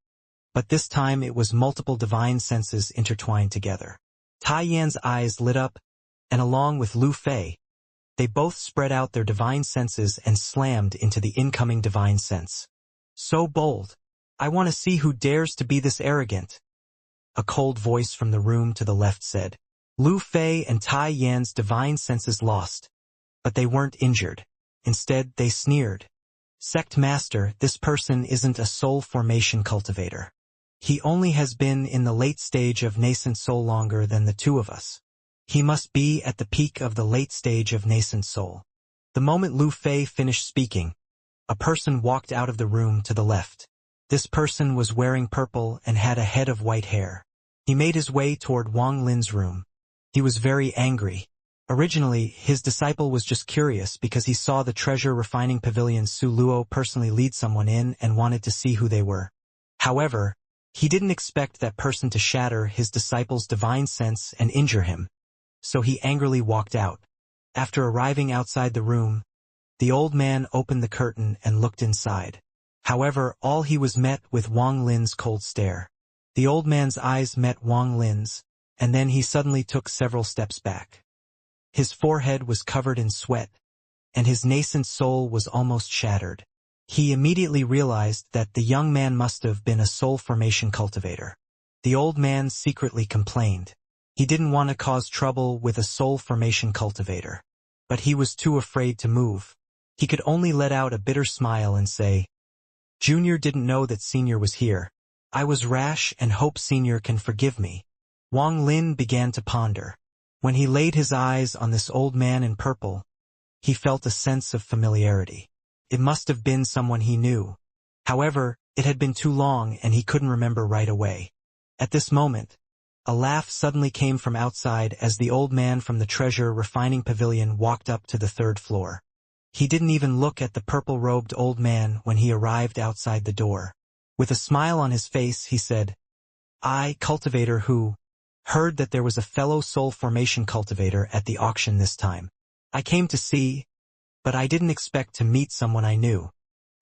but this time it was multiple divine senses intertwined together. Tai Yan's eyes lit up, and along with Lu Fei, they both spread out their divine senses and slammed into the incoming divine sense. So bold. I want to see who dares to be this arrogant. A cold voice from the room to the left said. Lu Fei and Tai Yan's divine senses lost, but they weren't injured. Instead, they sneered. Sect Master, this person isn't a soul formation cultivator. He only has been in the late stage of nascent soul longer than the two of us. He must be at the peak of the late stage of nascent soul. The moment Lu Fei finished speaking, a person walked out of the room to the left. This person was wearing purple and had a head of white hair. He made his way toward Wang Lin's room. He was very angry. Originally, his disciple was just curious because he saw the treasure refining pavilion Su Luo personally lead someone in and wanted to see who they were. However, he didn't expect that person to shatter his disciple's divine sense and injure him. So he angrily walked out. After arriving outside the room, the old man opened the curtain and looked inside. However, all he was met with Wang Lin's cold stare. The old man's eyes met Wang Lin's, and then he suddenly took several steps back. His forehead was covered in sweat, and his nascent soul was almost shattered. He immediately realized that the young man must have been a soul formation cultivator. The old man secretly complained. He didn't want to cause trouble with a soul formation cultivator, but he was too afraid to move. He could only let out a bitter smile and say, "Junior didn't know that Senior was here. I was rash and hope Senior can forgive me." Wang Lin began to ponder. When he laid his eyes on this old man in purple, he felt a sense of familiarity. It must have been someone he knew. However, it had been too long and he couldn't remember right away. At this moment, a laugh suddenly came from outside as the old man from the treasure refining pavilion walked up to the third floor. He didn't even look at the purple-robed old man when he arrived outside the door. With a smile on his face, he said, "I, cultivator who heard that there was a fellow soul formation cultivator at the auction this time. I came to see, but I didn't expect to meet someone I knew."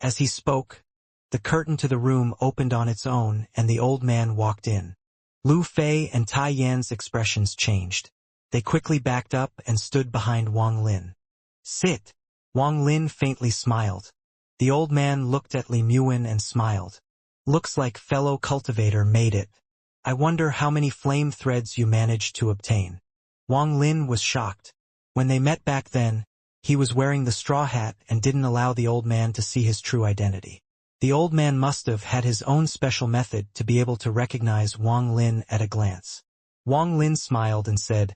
As he spoke, the curtain to the room opened on its own and the old man walked in. Lu Fei and Tai Yan's expressions changed. They quickly backed up and stood behind Wang Lin. "Sit." Wang Lin faintly smiled. The old man looked at Li Muin and smiled. "Looks like fellow cultivator made it. I wonder how many flame threads you managed to obtain." Wang Lin was shocked. When they met back then, he was wearing the straw hat and didn't allow the old man to see his true identity. The old man must have had his own special method to be able to recognize Wang Lin at a glance. Wang Lin smiled and said,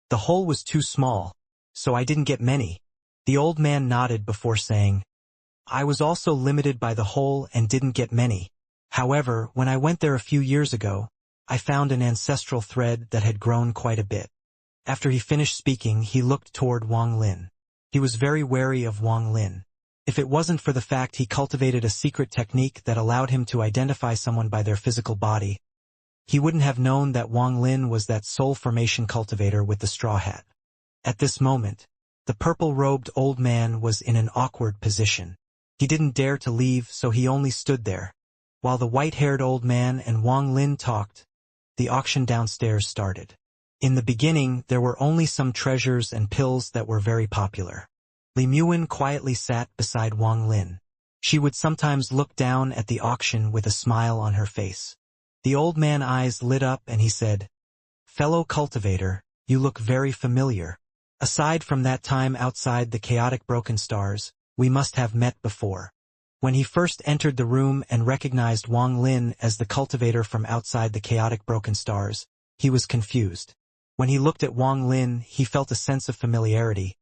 "The hole was too small, so I didn't get many." The old man nodded before saying, "I was also limited by the hole and didn't get many. However, when I went there a few years ago, I found an ancestral thread that had grown quite a bit." After he finished speaking, he looked toward Wang Lin. He was very wary of Wang Lin. If it wasn't for the fact he cultivated a secret technique that allowed him to identify someone by their physical body, he wouldn't have known that Wang Lin was that soul formation cultivator with the straw hat. At this moment, the purple-robed old man was in an awkward position. He didn't dare to leave, so he only stood there. While the white-haired old man and Wang Lin talked, the auction downstairs started. In the beginning, there were only some treasures and pills that were very popular. Li Muin quietly sat beside Wang Lin. She would sometimes look down at the auction with a smile on her face. The old man's eyes lit up and he said, "Fellow cultivator, you look very familiar. Aside from that time outside the chaotic broken stars, we must have met before." When he first entered the room and recognized Wang Lin as the cultivator from outside the chaotic broken stars, he was confused. When he looked at Wang Lin, he felt a sense of familiarity,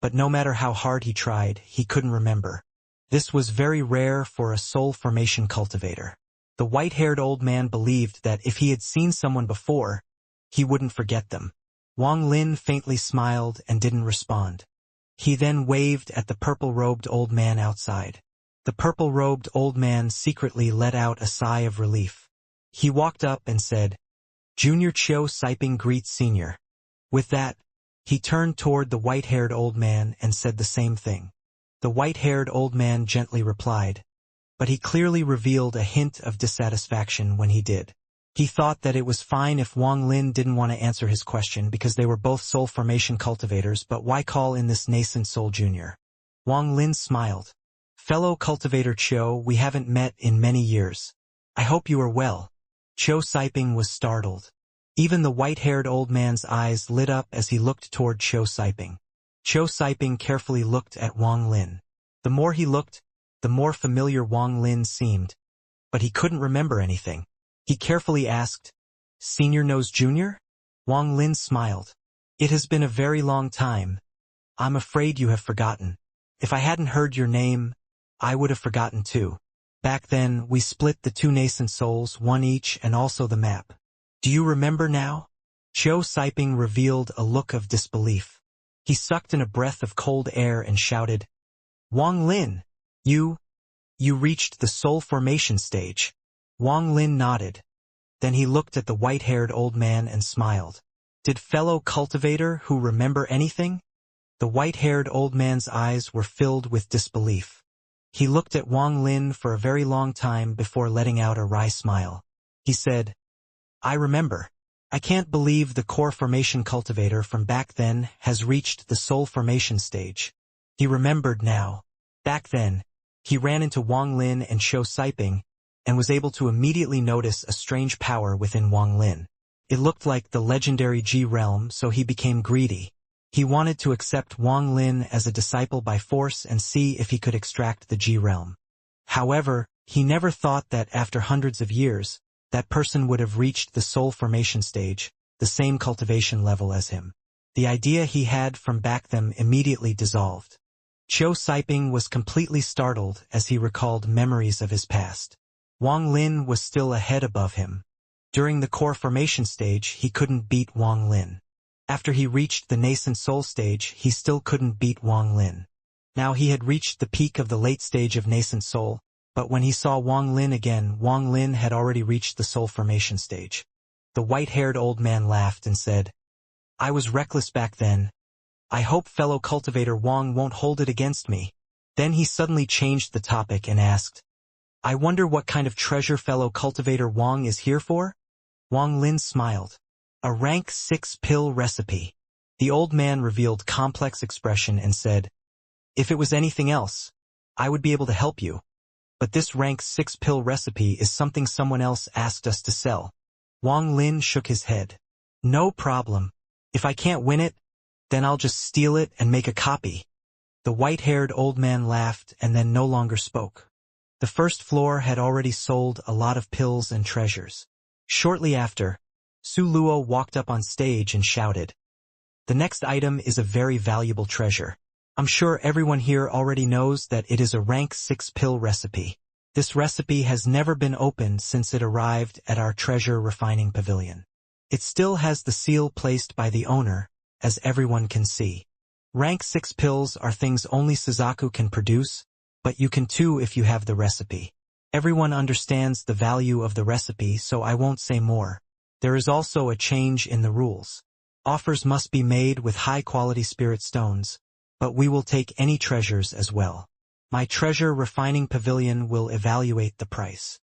but no matter how hard he tried, he couldn't remember. This was very rare for a soul formation cultivator. The white-haired old man believed that if he had seen someone before, he wouldn't forget them. Wang Lin faintly smiled and didn't respond. He then waved at the purple-robed old man outside. The purple-robed old man secretly let out a sigh of relief. He walked up and said, "Junior Chiu Siping greets Senior." With that, he turned toward the white-haired old man and said the same thing. The white-haired old man gently replied, but he clearly revealed a hint of dissatisfaction when he did. He thought that it was fine if Wang Lin didn't want to answer his question because they were both soul formation cultivators, but why call in this nascent soul junior? Wang Lin smiled. "Fellow cultivator Chiu, we haven't met in many years. I hope you are well." Chiu Siping was startled. Even the white-haired old man's eyes lit up as he looked toward Chiu Siping. Chiu Siping carefully looked at Wang Lin. The more he looked, the more familiar Wang Lin seemed, but he couldn't remember anything. He carefully asked, "Senior knows Junior?" Wang Lin smiled. "It has been a very long time. I'm afraid you have forgotten." If I hadn't heard your name, I would have forgotten too. Back then, we split the two nascent souls, one each, and also the map. Do you remember now? Xianxia revealed a look of disbelief. He sucked in a breath of cold air and shouted, Wang Lin, you reached the soul formation stage. Wang Lin nodded. Then he looked at the white-haired old man and smiled. Did fellow cultivator who remember anything? The white-haired old man's eyes were filled with disbelief. He looked at Wang Lin for a very long time before letting out a wry smile. He said, I remember. I can't believe the core formation cultivator from back then has reached the soul formation stage. He remembered now. Back then, he ran into Wang Lin and Xianxia, and was able to immediately notice a strange power within Wang Lin. It looked like the legendary G realm, so he became greedy. He wanted to accept Wang Lin as a disciple by force and see if he could extract the G realm. However, he never thought that after hundreds of years, that person would have reached the soul formation stage, the same cultivation level as him. The idea he had from back then immediately dissolved. Xianxia was completely startled as he recalled memories of his past. Wang Lin was still ahead above him. During the core formation stage, he couldn't beat Wang Lin. After he reached the nascent soul stage, he still couldn't beat Wang Lin. Now he had reached the peak of the late stage of nascent soul, but when he saw Wang Lin again, Wang Lin had already reached the soul formation stage. The white-haired old man laughed and said, I was reckless back then. I hope fellow cultivator Wang won't hold it against me. Then he suddenly changed the topic and asked, I wonder what kind of treasure fellow cultivator Wang is here for? Wang Lin smiled. A rank 6 pill recipe. The old man revealed complex expression and said, If it was anything else, I would be able to help you. But this rank 6 pill recipe is something someone else asked us to sell. Wang Lin shook his head. No problem. If I can't win it, then I'll just steal it and make a copy. The white-haired old man laughed and then no longer spoke. The first floor had already sold a lot of pills and treasures. Shortly after, Su Luo walked up on stage and shouted, The next item is a very valuable treasure. I'm sure everyone here already knows that it is a rank 6 pill recipe. This recipe has never been opened since it arrived at our treasure refining pavilion. It still has the seal placed by the owner, as everyone can see. Rank 6 pills are things only Suzaku can produce, but you can too if you have the recipe. Everyone understands the value of the recipe, so I won't say more. There is also a change in the rules. Offers must be made with high-quality spirit stones, but we will take any treasures as well. My treasure refining pavilion will evaluate the price.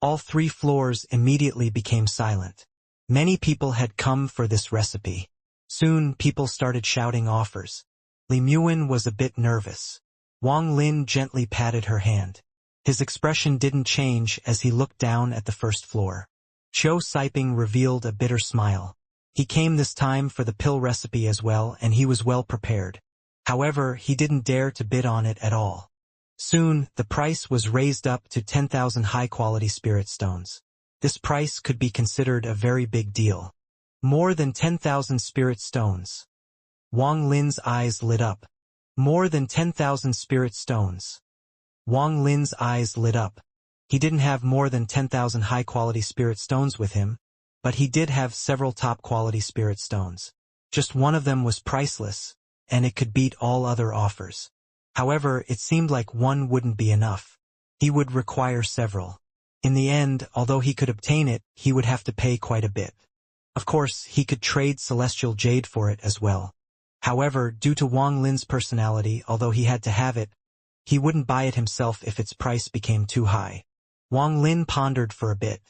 All 3 floors immediately became silent. Many people had come for this recipe. Soon people started shouting offers. Li Muin was a bit nervous. Wang Lin gently patted her hand. His expression didn't change as he looked down at the first floor. Xianxia revealed a bitter smile. He came this time for the pill recipe as well, and he was well prepared. However, he didn't dare to bid on it at all. Soon, the price was raised up to 10,000 high-quality spirit stones. This price could be considered a very big deal. More than 10,000 spirit stones. Wang Lin's eyes lit up. More than 10,000 spirit stones. Wang Lin's eyes lit up. He didn't have more than 10,000 high-quality spirit stones with him, but he did have several top-quality spirit stones. Just one of them was priceless, and it could beat all other offers. However, it seemed like one wouldn't be enough. He would require several. In the end, although he could obtain it, he would have to pay quite a bit. Of course, he could trade celestial jade for it as well. However, due to Wang Lin's personality, although he had to have it, he wouldn't buy it himself if its price became too high. Wang Lin pondered for a bit.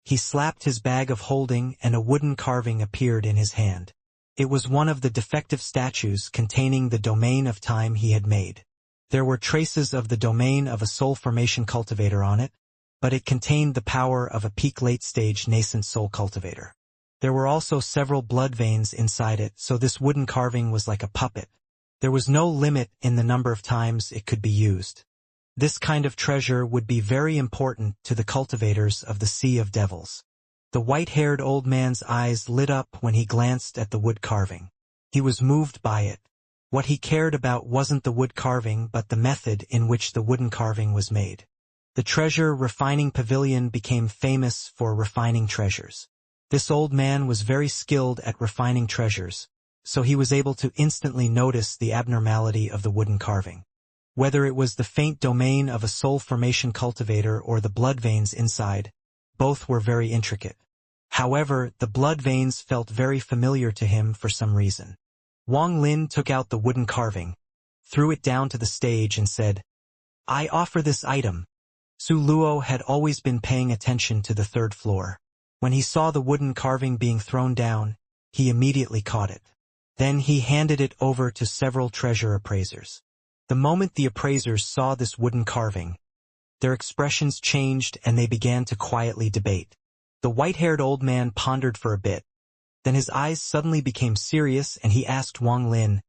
He slapped his bag of holding and a wooden carving appeared in his hand. It was one of the defective statues containing the domain of time he had made. There were traces of the domain of a soul formation cultivator on it, but it contained the power of a peak late-stage nascent soul cultivator. There were also several blood veins inside it, so this wooden carving was like a puppet. There was no limit in the number of times it could be used. This kind of treasure would be very important to the cultivators of the Sea of Devils. The white-haired old man's eyes lit up when he glanced at the wood carving. He was moved by it. What he cared about wasn't the wood carving but the method in which the wooden carving was made. The treasure refining pavilion became famous for refining treasures. This old man was very skilled at refining treasures, so he was able to instantly notice the abnormality of the wooden carving. Whether it was the faint domain of a soul formation cultivator or the blood veins inside, both were very intricate. However, the blood veins felt very familiar to him for some reason. Wang Lin took out the wooden carving, threw it down to the stage and said, "I offer this item." Su Luo had always been paying attention to the third floor. When he saw the wooden carving being thrown down, he immediately caught it. Then he handed it over to several treasure appraisers. The moment the appraisers saw this wooden carving, their expressions changed and they began to quietly debate. The white-haired old man pondered for a bit. Then his eyes suddenly became serious and he asked Wang Lin,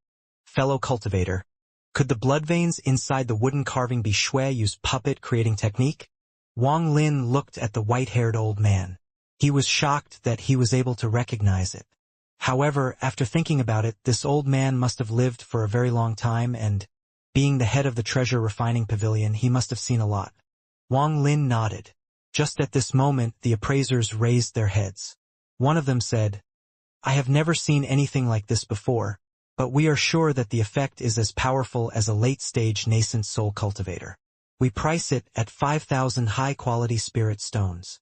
"Fellow cultivator, could the blood veins inside the wooden carving be Shui Yu's puppet creating technique?" Wang Lin looked at the white-haired old man. He was shocked that he was able to recognize it. However, after thinking about it, this old man must have lived for a very long time and, being the head of the treasure refining pavilion, he must have seen a lot. Wang Lin nodded. Just at this moment, the appraisers raised their heads. One of them said, "I have never seen anything like this before, but we are sure that the effect is as powerful as a late-stage nascent soul cultivator. We price it at 5,000 high-quality spirit stones."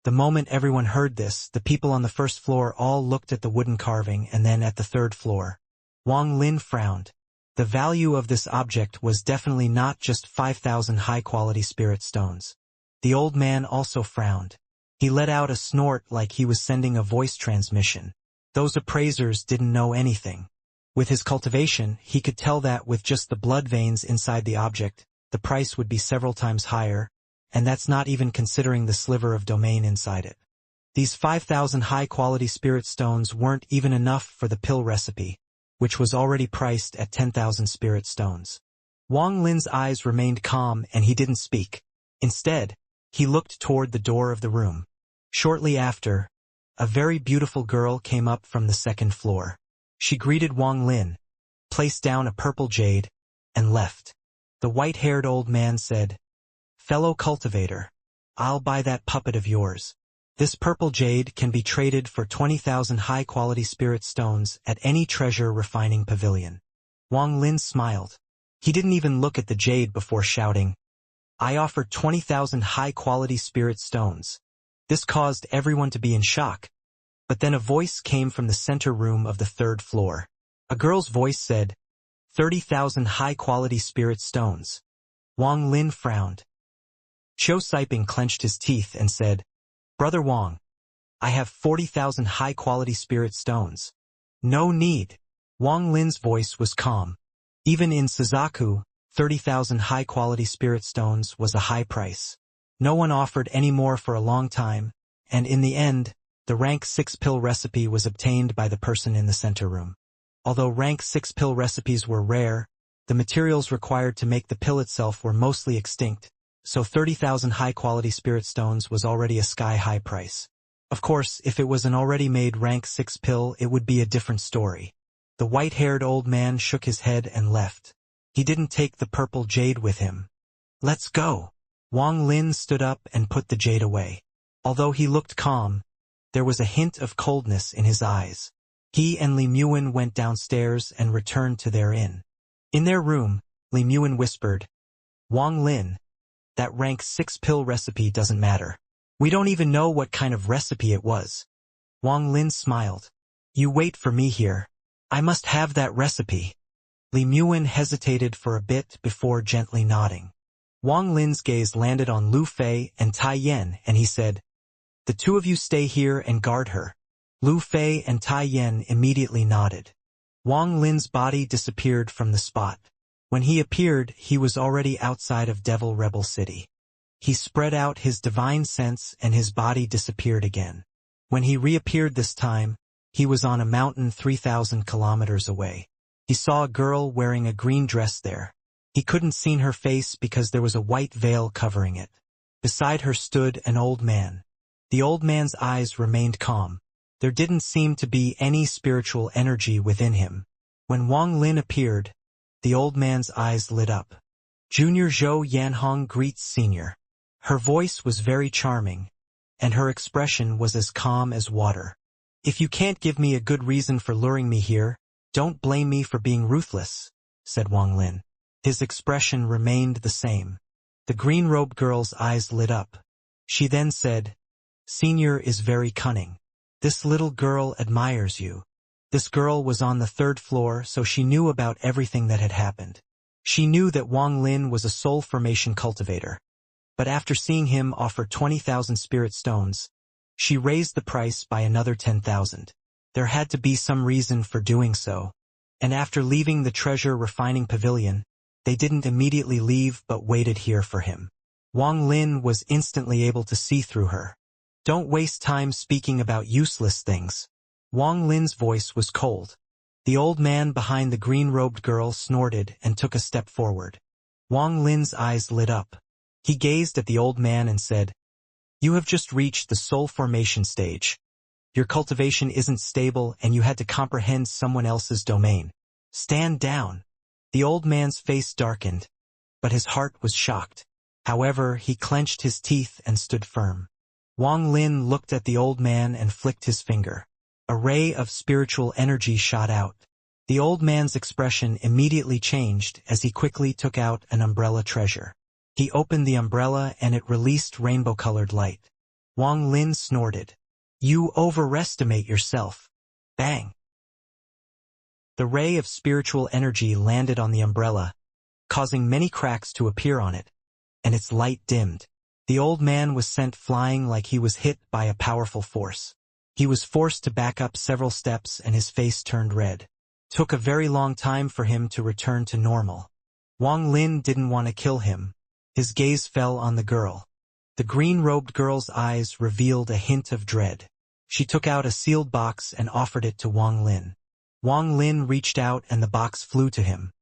The moment everyone heard this, the people on the first floor all looked at the wooden carving and then at the third floor. Wang Lin frowned. The value of this object was definitely not just 5,000 high-quality spirit stones. The old man also frowned. He let out a snort like he was sending a voice transmission. Those appraisers didn't know anything. With his cultivation, he could tell that with just the blood veins inside the object, the price would be several times higher, and that's not even considering the sliver of domain inside it. These 5,000 high-quality spirit stones weren't even enough for the pill recipe, which was already priced at 10,000 spirit stones. Wang Lin's eyes remained calm and he didn't speak. Instead, he looked toward the door of the room. Shortly after, a very beautiful girl came up from the second floor. She greeted Wang Lin, placed down a purple jade, and left. The white-haired old man said, "Fellow cultivator, I'll buy that puppet of yours. This purple jade can be traded for 20,000 high-quality spirit stones at any treasure refining pavilion." Wang Lin smiled. He didn't even look at the jade before shouting, "I offer 20,000 high-quality spirit stones." This caused everyone to be in shock. But then a voice came from the center room of the third floor. A girl's voice said, 30,000 high-quality spirit stones. Wang Lin frowned. Qiu Siping clenched his teeth and said, "Brother Wang, I have 40,000 high-quality spirit stones." "No need." Wang Lin's voice was calm. Even in Suzaku, 30,000 high-quality spirit stones was a high price. No one offered any more for a long time, and in the end, the rank 6 pill recipe was obtained by the person in the center room. Although rank 6 pill recipes were rare, the materials required to make the pill itself were mostly extinct, so 30,000 high-quality spirit stones was already a sky-high price. Of course, if it was an already made rank 6 pill, it would be a different story. The white-haired old man shook his head and left. He didn't take the purple jade with him. "Let's go." Wang Lin stood up and put the jade away. Although he looked calm, there was a hint of coldness in his eyes. He and Li Muin went downstairs and returned to their inn. In their room, Li Muin whispered, "Wang Lin, that rank 6 pill recipe doesn't matter. We don't even know what kind of recipe it was." Wang Lin smiled. "You wait for me here. I must have that recipe." Li Muin hesitated for a bit before gently nodding. Wang Lin's gaze landed on Lu Fei and Tai Yan and he said, "The two of you stay here and guard her." Lu Fei and Tai Yan immediately nodded. Wang Lin's body disappeared from the spot. When he appeared, he was already outside of Devil Rebel City. He spread out his divine sense and his body disappeared again. When he reappeared this time, he was on a mountain 3,000 kilometers away. He saw a girl wearing a green dress there. He couldn't see her face because there was a white veil covering it. Beside her stood an old man. The old man's eyes remained calm. There didn't seem to be any spiritual energy within him. When Wang Lin appeared, the old man's eyes lit up. Junior Zhou Yanhong greets Senior. Her voice was very charming, and her expression was as calm as water. If you can't give me a good reason for luring me here, don't blame me for being ruthless, said Wang Lin. His expression remained the same. The green-robed girl's eyes lit up. She then said, Senior is very cunning. This little girl admires you. This girl was on the 3rd floor, so she knew about everything that had happened. She knew that Wang Lin was a soul formation cultivator. But after seeing him offer 20,000 spirit stones, she raised the price by another 10,000. There had to be some reason for doing so. And after leaving the treasure refining pavilion, they didn't immediately leave but waited here for him. Wang Lin was instantly able to see through her. Don't waste time speaking about useless things. Wang Lin's voice was cold. The old man behind the green-robed girl snorted and took a step forward. Wang Lin's eyes lit up. He gazed at the old man and said, You have just reached the soul formation stage. Your cultivation isn't stable and you had to comprehend someone else's domain. Stand down. The old man's face darkened, but his heart was shocked. However, he clenched his teeth and stood firm. Wang Lin looked at the old man and flicked his finger. A ray of spiritual energy shot out. The old man's expression immediately changed as he quickly took out an umbrella treasure. He opened the umbrella and it released rainbow-colored light. Wang Lin snorted. You overestimate yourself. Bang! The ray of spiritual energy landed on the umbrella, causing many cracks to appear on it, and its light dimmed. The old man was sent flying like he was hit by a powerful force. He was forced to back up several steps and his face turned red. Took a very long time for him to return to normal. Wang Lin didn't want to kill him. His gaze fell on the girl. The green-robed girl's eyes revealed a hint of dread. She took out a sealed box and offered it to Wang Lin. Wang Lin reached out and the box flew to him.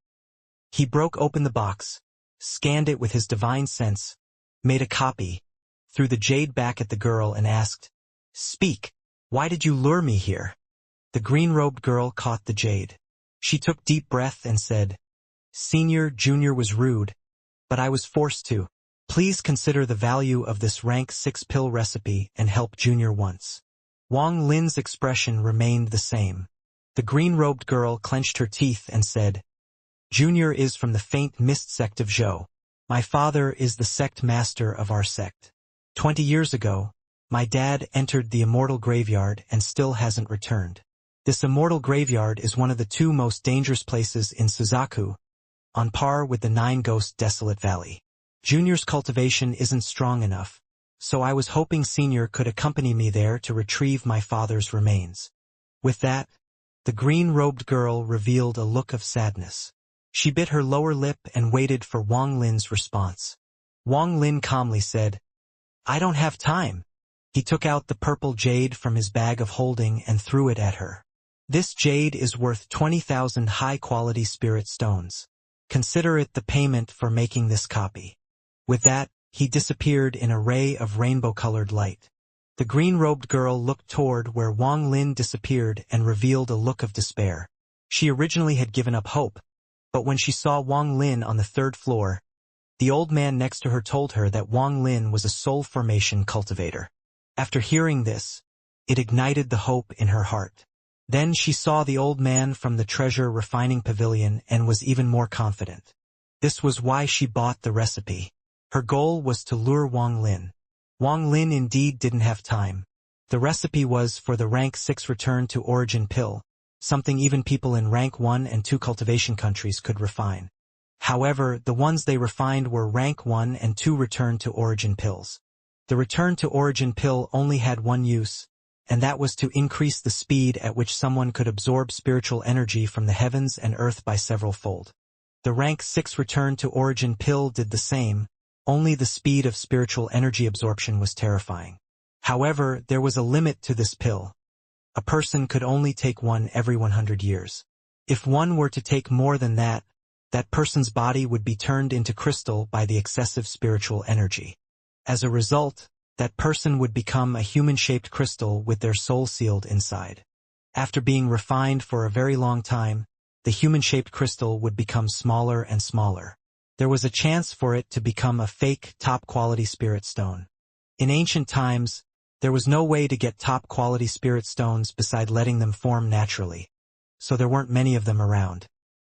He broke open the box, scanned it with his divine sense, made a copy, threw the jade back at the girl and asked, Speak, why did you lure me here? The green-robed girl caught the jade. She took deep breath and said, Senior, Junior was rude, but I was forced to. Please consider the value of this rank 6 pill recipe and help Junior once. Wang Lin's expression remained the same. The green-robed girl clenched her teeth and said, Junior is from the faint mist sect of Zhou. My father is the sect master of our sect. 20 years ago, my dad entered the Immortal graveyard and still hasn't returned. This Immortal graveyard is one of the 2 most dangerous places in Suzaku, on par with the 9 Ghost Desolate Valley. Junior's cultivation isn't strong enough, so I was hoping Senior could accompany me there to retrieve my father's remains. With that, the green-robed girl revealed a look of sadness. She bit her lower lip and waited for Wang Lin's response. Wang Lin calmly said, I don't have time. He took out the purple jade from his bag of holding and threw it at her. This jade is worth 20,000 high-quality spirit stones. Consider it the payment for making this copy. With that, he disappeared in a ray of rainbow-colored light. The green-robed girl looked toward where Wang Lin disappeared and revealed a look of despair. She originally had given up hope, but when she saw Wang Lin on the 3rd floor, the old man next to her told her that Wang Lin was a soul formation cultivator. After hearing this, it ignited the hope in her heart. Then she saw the old man from the treasure refining pavilion and was even more confident. This was why she bought the recipe. Her goal was to lure Wang Lin. Wang Lin indeed didn't have time. The recipe was for the rank 6 return to origin pill, something even people in rank 1 and 2 cultivation countries could refine. However, the ones they refined were rank 1 and 2 return to origin pills. The return to origin pill only had one use, and that was to increase the speed at which someone could absorb spiritual energy from the heavens and earth by several fold. The rank 6 return to origin pill did the same, only the speed of spiritual energy absorption was terrifying. However, there was a limit to this pill. A person could only take one every 100 years. If one were to take more than that, that person's body would be turned into crystal by the excessive spiritual energy. As a result, that person would become a human-shaped crystal with their soul sealed inside. After being refined for a very long time, the human-shaped crystal would become smaller and smaller. There was a chance for it to become a fake, top-quality spirit stone. In ancient times, there was no way to get top-quality spirit stones beside letting them form naturally, so there weren't many of them around.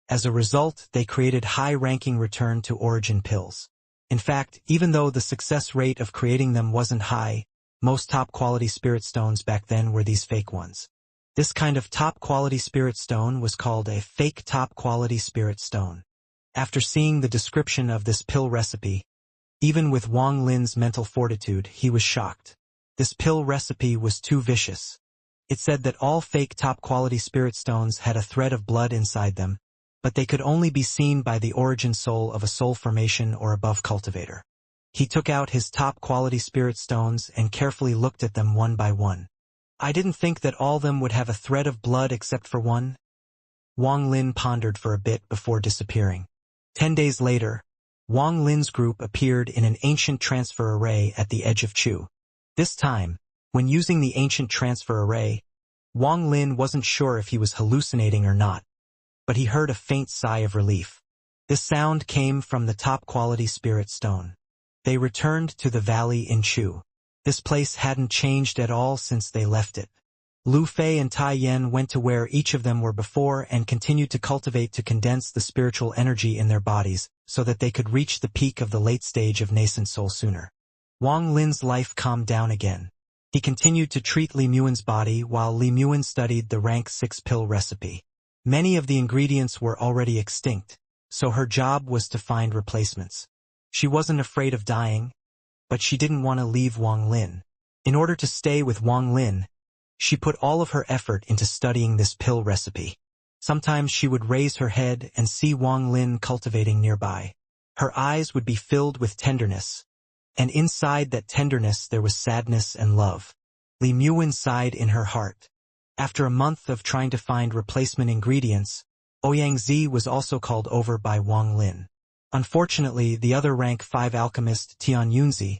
As a result, they created high-ranking return-to-origin pills. In fact, even though the success rate of creating them wasn't high, most top-quality spirit stones back then were these fake ones. This kind of top-quality spirit stone was called a fake top-quality spirit stone. After seeing the description of this pill recipe, even with Wang Lin's mental fortitude, he was shocked. This pill recipe was too vicious. It said that all fake top-quality spirit stones had a thread of blood inside them, but they could only be seen by the origin soul of a soul formation or above cultivator. He took out his top-quality spirit stones and carefully looked at them one by one. I didn't think that all of them would have a thread of blood except for one. Wang Lin pondered for a bit before disappearing. 10 days later, Wang Lin's group appeared in an ancient transfer array at the edge of Chu. This time, when using the ancient transfer array, Wang Lin wasn't sure if he was hallucinating or not, but he heard a faint sigh of relief. This sound came from the top-quality spirit stone. They returned to the valley in Chu. This place hadn't changed at all since they left it. Lu Fei and Tai Yan went to where each of them were before and continued to cultivate to condense the spiritual energy in their bodies so that they could reach the peak of the late stage of nascent soul sooner. Wang Lin's life calmed down again. He continued to treat Li Muan's body while Li Muan studied the rank 6 pill recipe. Many of the ingredients were already extinct, so her job was to find replacements. She wasn't afraid of dying, but she didn't want to leave Wang Lin. In order to stay with Wang Lin, she put all of her effort into studying this pill recipe. Sometimes she would raise her head and see Wang Lin cultivating nearby. Her eyes would be filled with tenderness, and inside that tenderness there was sadness and love. Li Muan sighed in her heart. After a month of trying to find replacement ingredients, Ouyangzi was also called over by Wang Lin. Unfortunately, the other rank 5 alchemist Tian Yunzi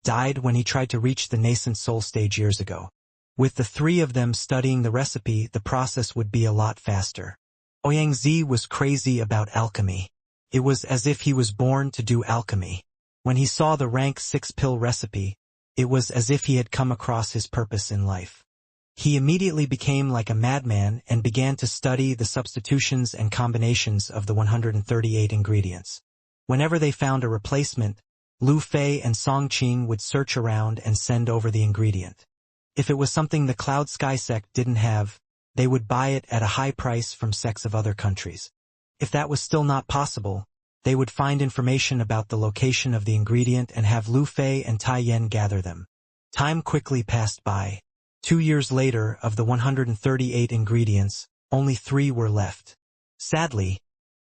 died when he tried to reach the nascent soul stage years ago. With the 3 of them studying the recipe, the process would be a lot faster. Ouyangzi was crazy about alchemy. It was as if he was born to do alchemy. When he saw the rank 6 pill recipe, it was as if he had come across his purpose in life. He immediately became like a madman and began to study the substitutions and combinations of the 138 ingredients. Whenever they found a replacement, Lu Fei and Song Qing would search around and send over the ingredient. If it was something the Cloud Sky sect didn't have, they would buy it at a high price from sects of other countries. If that was still not possible, they would find information about the location of the ingredient and have Lu Fei and Tai Yan gather them. Time quickly passed by. 2 years later, of the 138 ingredients, only 3 were left. Sadly,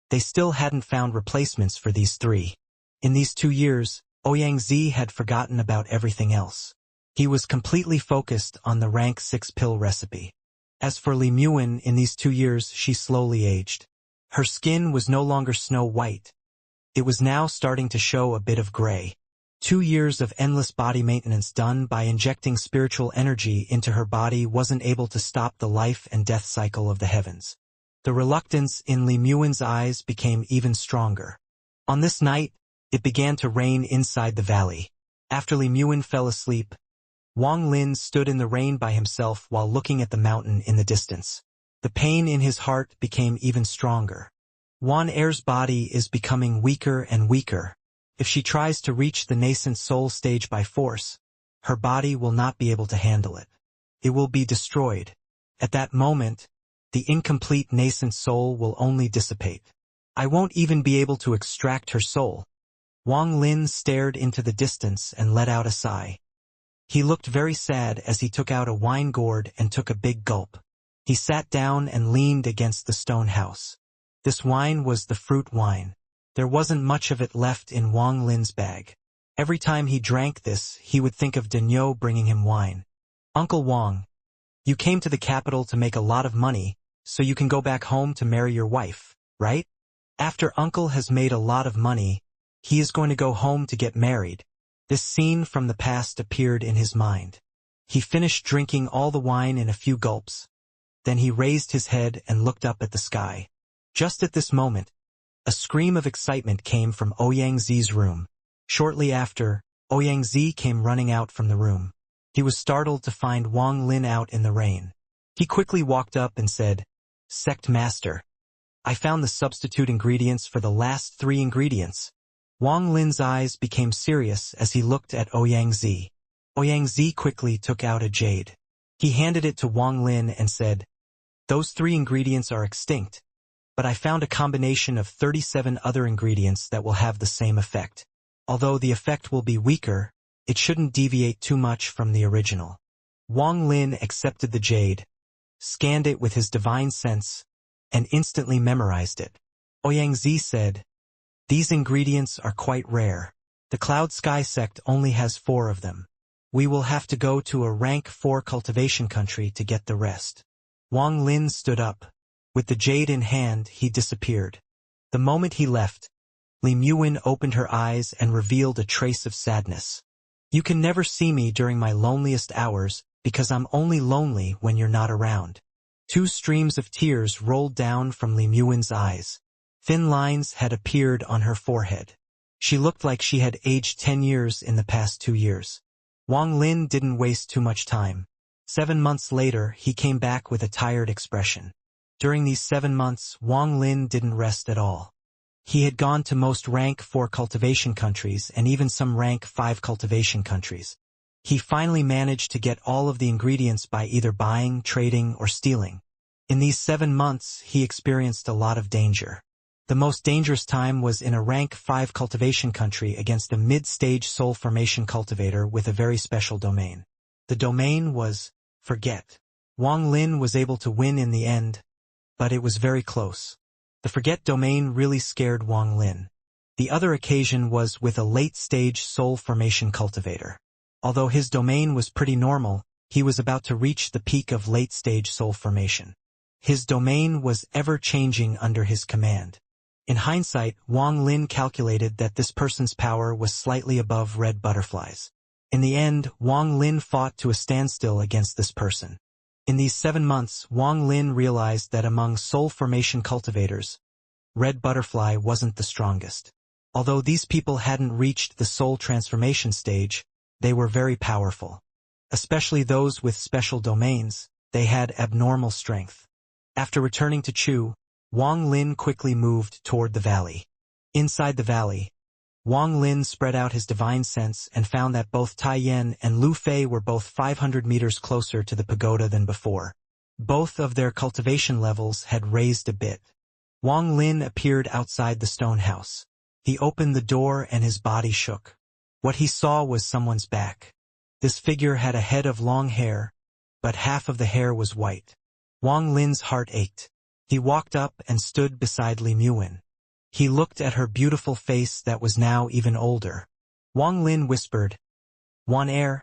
they still hadn't found replacements for these 3. In these 2 years, Ouyangzi had forgotten about everything else. He was completely focused on the rank 6 pill recipe. As for Li Muan, in these 2 years she slowly aged. Her skin was no longer snow white. It was now starting to show a bit of gray. 2 years of endless body maintenance done by injecting spiritual energy into her body wasn't able to stop the life and death cycle of the heavens. The reluctance in Li Muan's eyes became even stronger. On this night, it began to rain inside the valley. After Li Muan fell asleep, Wang Lin stood in the rain by himself while looking at the mountain in the distance. The pain in his heart became even stronger. Wan Er's body is becoming weaker and weaker. If she tries to reach the nascent soul stage by force, her body will not be able to handle it. It will be destroyed. At that moment, the incomplete nascent soul will only dissipate. I won't even be able to extract her soul. Wang Lin stared into the distance and let out a sigh. He looked very sad as he took out a wine gourd and took a big gulp. He sat down and leaned against the stone house. This wine was the fruit wine. There wasn't much of it left in Wang Lin's bag. Every time he drank this, he would think of Denyo bringing him wine. Uncle Wang, you came to the capital to make a lot of money, so you can go back home to marry your wife, right? After Uncle has made a lot of money, he is going to go home to get married. This scene from the past appeared in his mind. He finished drinking all the wine in a few gulps. Then he raised his head and looked up at the sky. Just at this moment, a scream of excitement came from Ouyang room. Shortly after, Ouyang came running out from the room. He was startled to find Wang Lin out in the rain. He quickly walked up and said, "Sect Master, I found the substitute ingredients for the last 3 ingredients." Wang Lin's eyes became serious as he looked at Ouyang. Ouyang quickly took out a jade. He handed it to Wang Lin and said, "Those 3 ingredients are extinct, but I found a combination of 37 other ingredients that will have the same effect. Although the effect will be weaker, it shouldn't deviate too much from the original." Wang Lin accepted the jade, scanned it with his divine sense, and instantly memorized it. Ouyang said, "These ingredients are quite rare. The Cloud Sky sect only has 4 of them. We will have to go to a rank 4 cultivation country to get the rest." Wang Lin stood up. With the jade in hand, he disappeared. The moment he left, Li Muwen opened her eyes and revealed a trace of sadness. "You can never see me during my loneliest hours because I'm only lonely when you're not around." 2 streams of tears rolled down from Li Muwen's eyes. Thin lines had appeared on her forehead. She looked like she had aged 10 years in the past 2 years. Wang Lin didn't waste too much time. 7 months later, he came back with a tired expression. During these 7 months, Wang Lin didn't rest at all. He had gone to most rank 4 cultivation countries and even some rank 5 cultivation countries. He finally managed to get all of the ingredients by either buying, trading, or stealing. In these 7 months, he experienced a lot of danger. The most dangerous time was in a rank 5 cultivation country against a mid-stage soul formation cultivator with a very special domain. The domain was Forget. Wang Lin was able to win in the end, but it was very close. The Forget domain really scared Wang Lin. The other occasion was with a late-stage soul formation cultivator. Although his domain was pretty normal, he was about to reach the peak of late-stage soul formation. His domain was ever-changing under his command. In hindsight, Wang Lin calculated that this person's power was slightly above red butterflies. In the end, Wang Lin fought to a standstill against this person. In these 7 months, Wang Lin realized that among soul formation cultivators, red butterfly wasn't the strongest. Although these people hadn't reached the soul transformation stage, they were very powerful. Especially those with special domains, they had abnormal strength. After returning to Chu, Wang Lin quickly moved toward the valley. Inside the valley, Wang Lin spread out his divine sense and found that both Tai Yan and Lu Fei were both 500 meters closer to the pagoda than before. Both of their cultivation levels had raised a bit. Wang Lin appeared outside the stone house. He opened the door and his body shook. What he saw was someone's back. This figure had a head of long hair, but half of the hair was white. Wang Lin's heart ached. He walked up and stood beside Li Muwen. He looked at her beautiful face that was now even older. Wang Lin whispered, "Wan Er,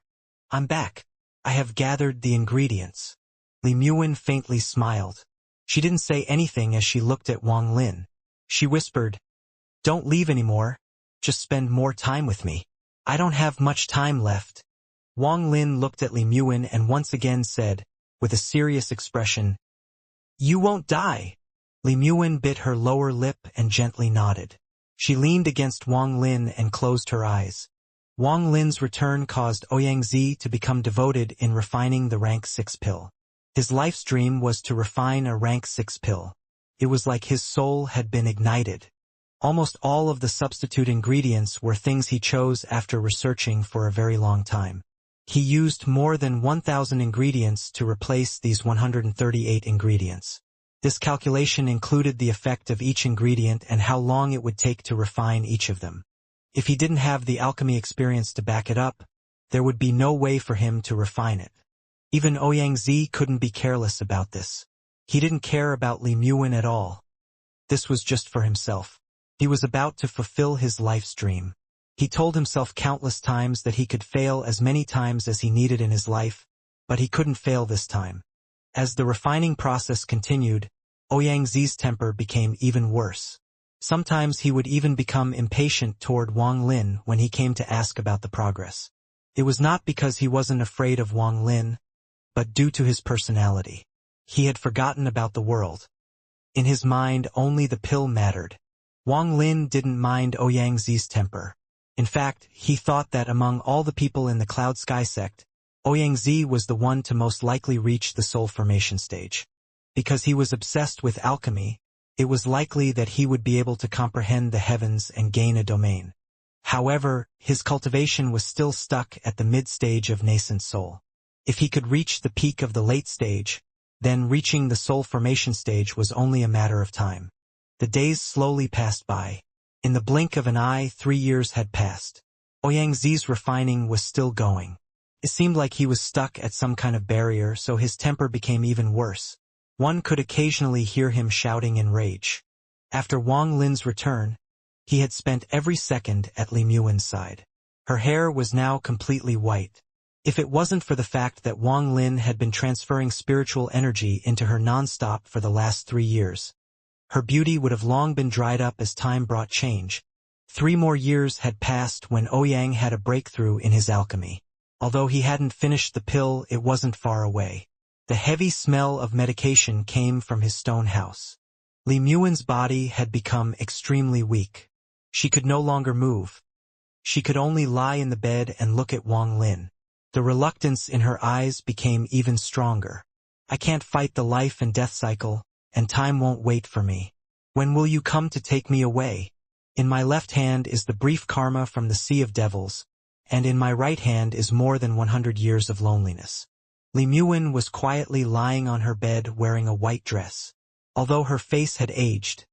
I'm back. I have gathered the ingredients." Li Muwen faintly smiled. She didn't say anything as she looked at Wang Lin. She whispered, "Don't leave anymore. Just spend more time with me. I don't have much time left." Wang Lin looked at Li Muwen and once again said, with a serious expression, "You won't die." Li Muwen bit her lower lip and gently nodded. She leaned against Wang Lin and closed her eyes. Wang Lin's return caused Ouyang to become devoted in refining the rank 6 pill. His life's dream was to refine a rank 6 pill. It was like his soul had been ignited. Almost all of the substitute ingredients were things he chose after researching for a very long time. He used more than 1,000 ingredients to replace these 138 ingredients. This calculation included the effect of each ingredient and how long it would take to refine each of them. If he didn't have the alchemy experience to back it up, there would be no way for him to refine it. Even Ouyang couldn't be careless about this. He didn't care about Li Muwen at all. This was just for himself. He was about to fulfill his life's dream. He told himself countless times that he could fail as many times as he needed in his life, but he couldn't fail this time. As the refining process continued, Ouyang temper became even worse. Sometimes he would even become impatient toward Wang Lin when he came to ask about the progress. It was not because he wasn't afraid of Wang Lin, but due to his personality. He had forgotten about the world. In his mind, only the pill mattered. Wang Lin didn't mind Ouyangzi's temper. In fact, he thought that among all the people in the Cloud Sky sect, Ouyangzi was the one to most likely reach the soul formation stage. Because he was obsessed with alchemy, it was likely that he would be able to comprehend the heavens and gain a domain. However, his cultivation was still stuck at the mid-stage of nascent soul. If he could reach the peak of the late stage, then reaching the soul formation stage was only a matter of time. The days slowly passed by. In the blink of an eye, 3 years had passed. Ouyangzi's refining was still going. It seemed like he was stuck at some kind of barrier, so his temper became even worse. One could occasionally hear him shouting in rage. After Wang Lin's return, he had spent every second at Li Muin's side. Her hair was now completely white. If it wasn't for the fact that Wang Lin had been transferring spiritual energy into her non-stop for the last 3 years, her beauty would have long been dried up as time brought change. 3 more years had passed when Ouyang had a breakthrough in his alchemy. Although he hadn't finished the pill, it wasn't far away. The heavy smell of medication came from his stone house. Li Muin's body had become extremely weak. She could no longer move. She could only lie in the bed and look at Wang Lin. The reluctance in her eyes became even stronger. I can't fight the life and death cycle, and time won't wait for me. When will you come to take me away? In my left hand is the brief karma from the Sea of Devils, and in my right hand is more than 100 years of loneliness. Li Muin was quietly lying on her bed wearing a white dress. Although her face had aged,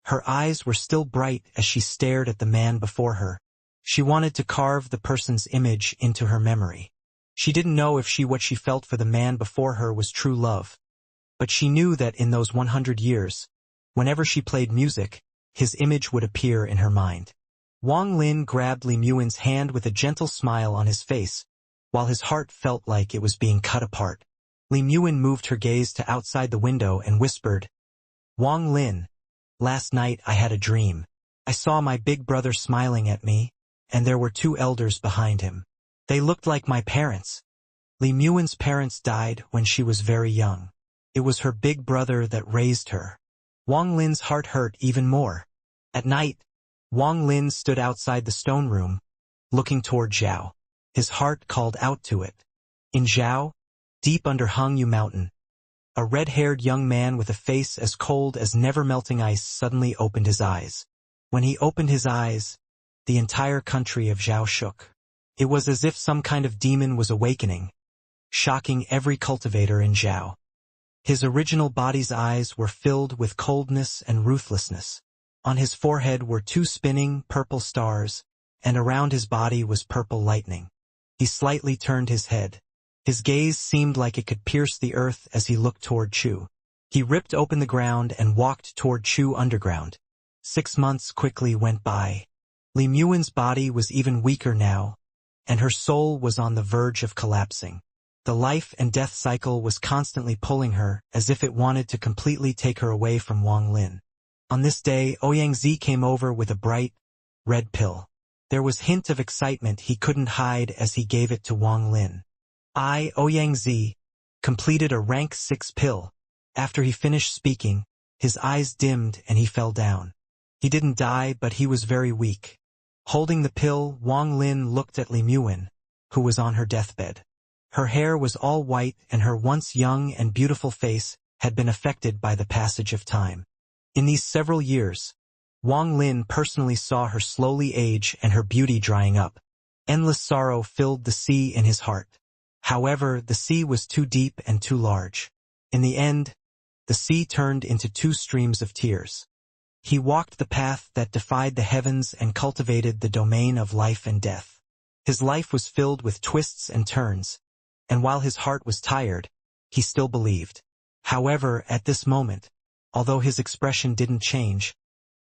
her eyes were still bright as she stared at the man before her. She wanted to carve the person's image into her memory. She didn't know if what she felt for the man before her was true love. But she knew that in those 100 years, whenever she played music, his image would appear in her mind. Wang Lin grabbed Li Muin's hand with a gentle smile on his face, while his heart felt like it was being cut apart. Li Muin moved her gaze to outside the window and whispered, "Wang Lin, last night I had a dream. I saw my big brother smiling at me, and there were 2 elders behind him. They looked like my parents." Li Muin's parents died when she was very young. It was her big brother that raised her. Wang Lin's heart hurt even more. At night, Wang Lin stood outside the stone room, looking toward Zhao. His heart called out to it. In Zhao, deep under Hangyu Mountain, a red-haired young man with a face as cold as never-melting ice suddenly opened his eyes. When he opened his eyes, the entire country of Zhao shook. It was as if some kind of demon was awakening, shocking every cultivator in Zhao. His original body's eyes were filled with coldness and ruthlessness. On his forehead were 2 spinning, purple stars, and around his body was purple lightning. He slightly turned his head. His gaze seemed like it could pierce the earth as he looked toward Chu. He ripped open the ground and walked toward Chu underground. 6 months quickly went by. Li Muin's body was even weaker now, and her soul was on the verge of collapsing. The life and death cycle was constantly pulling her, as if it wanted to completely take her away from Wang Lin. On this day, Ouyangzi came over with a bright, red pill. There was hint of excitement he couldn't hide as he gave it to Wang Lin. Ouyangzi completed a rank 6 pill. After he finished speaking, his eyes dimmed and he fell down. He didn't die, but he was very weak. Holding the pill, Wang Lin looked at Li Muin, who was on her deathbed. Her hair was all white and her once young and beautiful face had been affected by the passage of time. In these several years, Wang Lin personally saw her slowly age and her beauty drying up. Endless sorrow filled the sea in his heart. However, the sea was too deep and too large. In the end, the sea turned into 2 streams of tears. He walked the path that defied the heavens and cultivated the domain of life and death. His life was filled with twists and turns, and while his heart was tired, he still believed. However, at this moment, although his expression didn't change,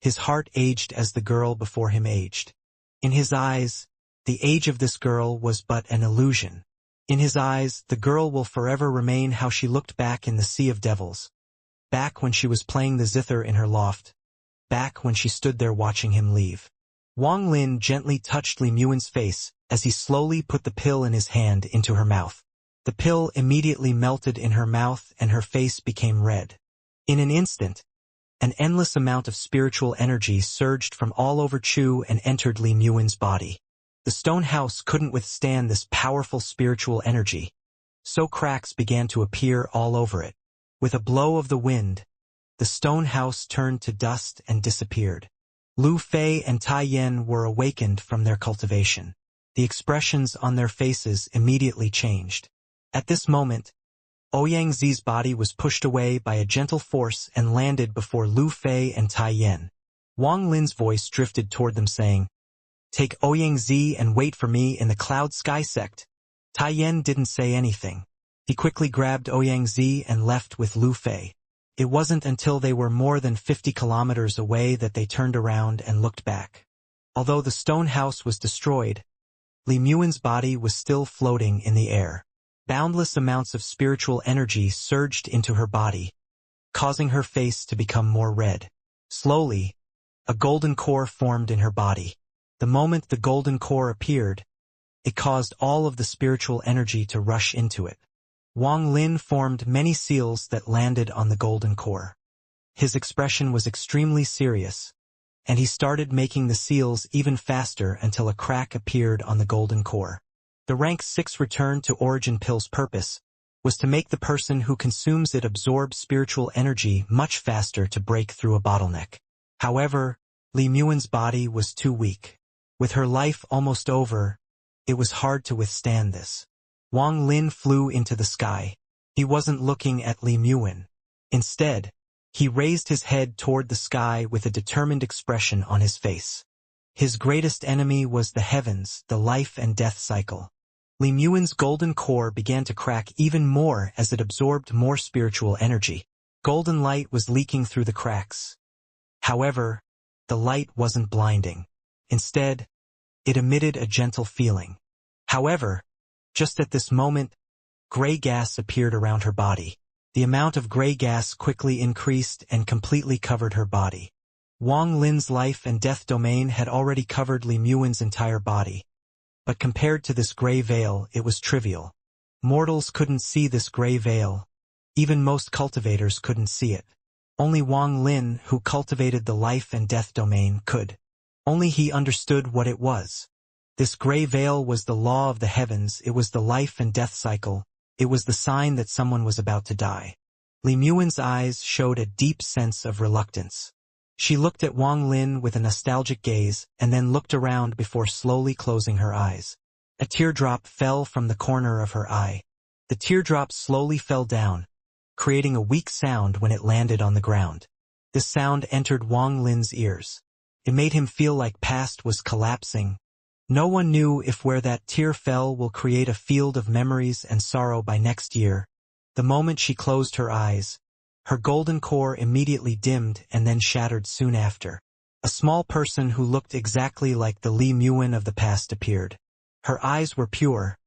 his heart aged as the girl before him aged. In his eyes, the age of this girl was but an illusion. In his eyes, the girl will forever remain how she looked back in the Sea of Devils. Back when she was playing the zither in her loft. Back when she stood there watching him leave. Wang Lin gently touched Li Muin's face as he slowly put the pill in his hand into her mouth. The pill immediately melted in her mouth and her face became red. In an instant, An endless amount of spiritual energy surged from all over Chu and entered Li Muin's body. The stone house couldn't withstand this powerful spiritual energy, so cracks began to appear all over it. With a blow of the wind, the stone house turned to dust and disappeared. Lu Fei and Tai Yan were awakened from their cultivation. The expressions on their faces immediately changed. At this moment, Ouyangzi's body was pushed away by a gentle force and landed before Lu Fei and Tai Yan. Wang Lin's voice drifted toward them saying, "Take Ouyangzi and wait for me in the cloud sky sect." Tai Yan didn't say anything. He quickly grabbed Ouyangzi and left with Lu Fei. It wasn't until they were more than 50 kilometers away that they turned around and looked back. Although the stone house was destroyed, Li Muin's body was still floating in the air. Boundless amounts of spiritual energy surged into her body, causing her face to become more red. Slowly, a golden core formed in her body. The moment the golden core appeared, it caused all of the spiritual energy to rush into it. Wang Lin formed many seals that landed on the golden core. His expression was extremely serious, and he started making the seals even faster until a crack appeared on the golden core. The rank 6 return to origin pill's purpose was to make the person who consumes it absorb spiritual energy much faster to break through a bottleneck. However, Li Muin's body was too weak. With her life almost over, it was hard to withstand this. Wang Lin flew into the sky. He wasn't looking at Li Muin. Instead, he raised his head toward the sky with a determined expression on his face. His greatest enemy was the heavens, the life and death cycle. Li Muin's golden core began to crack even more as it absorbed more spiritual energy. Golden light was leaking through the cracks. However, the light wasn't blinding. Instead, it emitted a gentle feeling. However, just at this moment, gray gas appeared around her body. The amount of gray gas quickly increased and completely covered her body. Wang Lin's life and death domain had already covered Li Muin's entire body. But compared to this gray veil, it was trivial. Mortals couldn't see this gray veil. Even most cultivators couldn't see it. Only Wang Lin, who cultivated the life and death domain, could. Only he understood what it was. This gray veil was the law of the heavens, it was the life and death cycle, it was the sign that someone was about to die. Li Muin's eyes showed a deep sense of reluctance. She looked at Wang Lin with a nostalgic gaze and then looked around before slowly closing her eyes. A teardrop fell from the corner of her eye. The teardrop slowly fell down, creating a weak sound when it landed on the ground. This sound entered Wang Lin's ears. It made him feel like past was collapsing. No one knew if where that tear fell will create a field of memories and sorrow by next year. The moment she closed her eyes, her golden core immediately dimmed and then shattered soon after. A small person who looked exactly like the Li Muin of the past appeared. Her eyes were pure,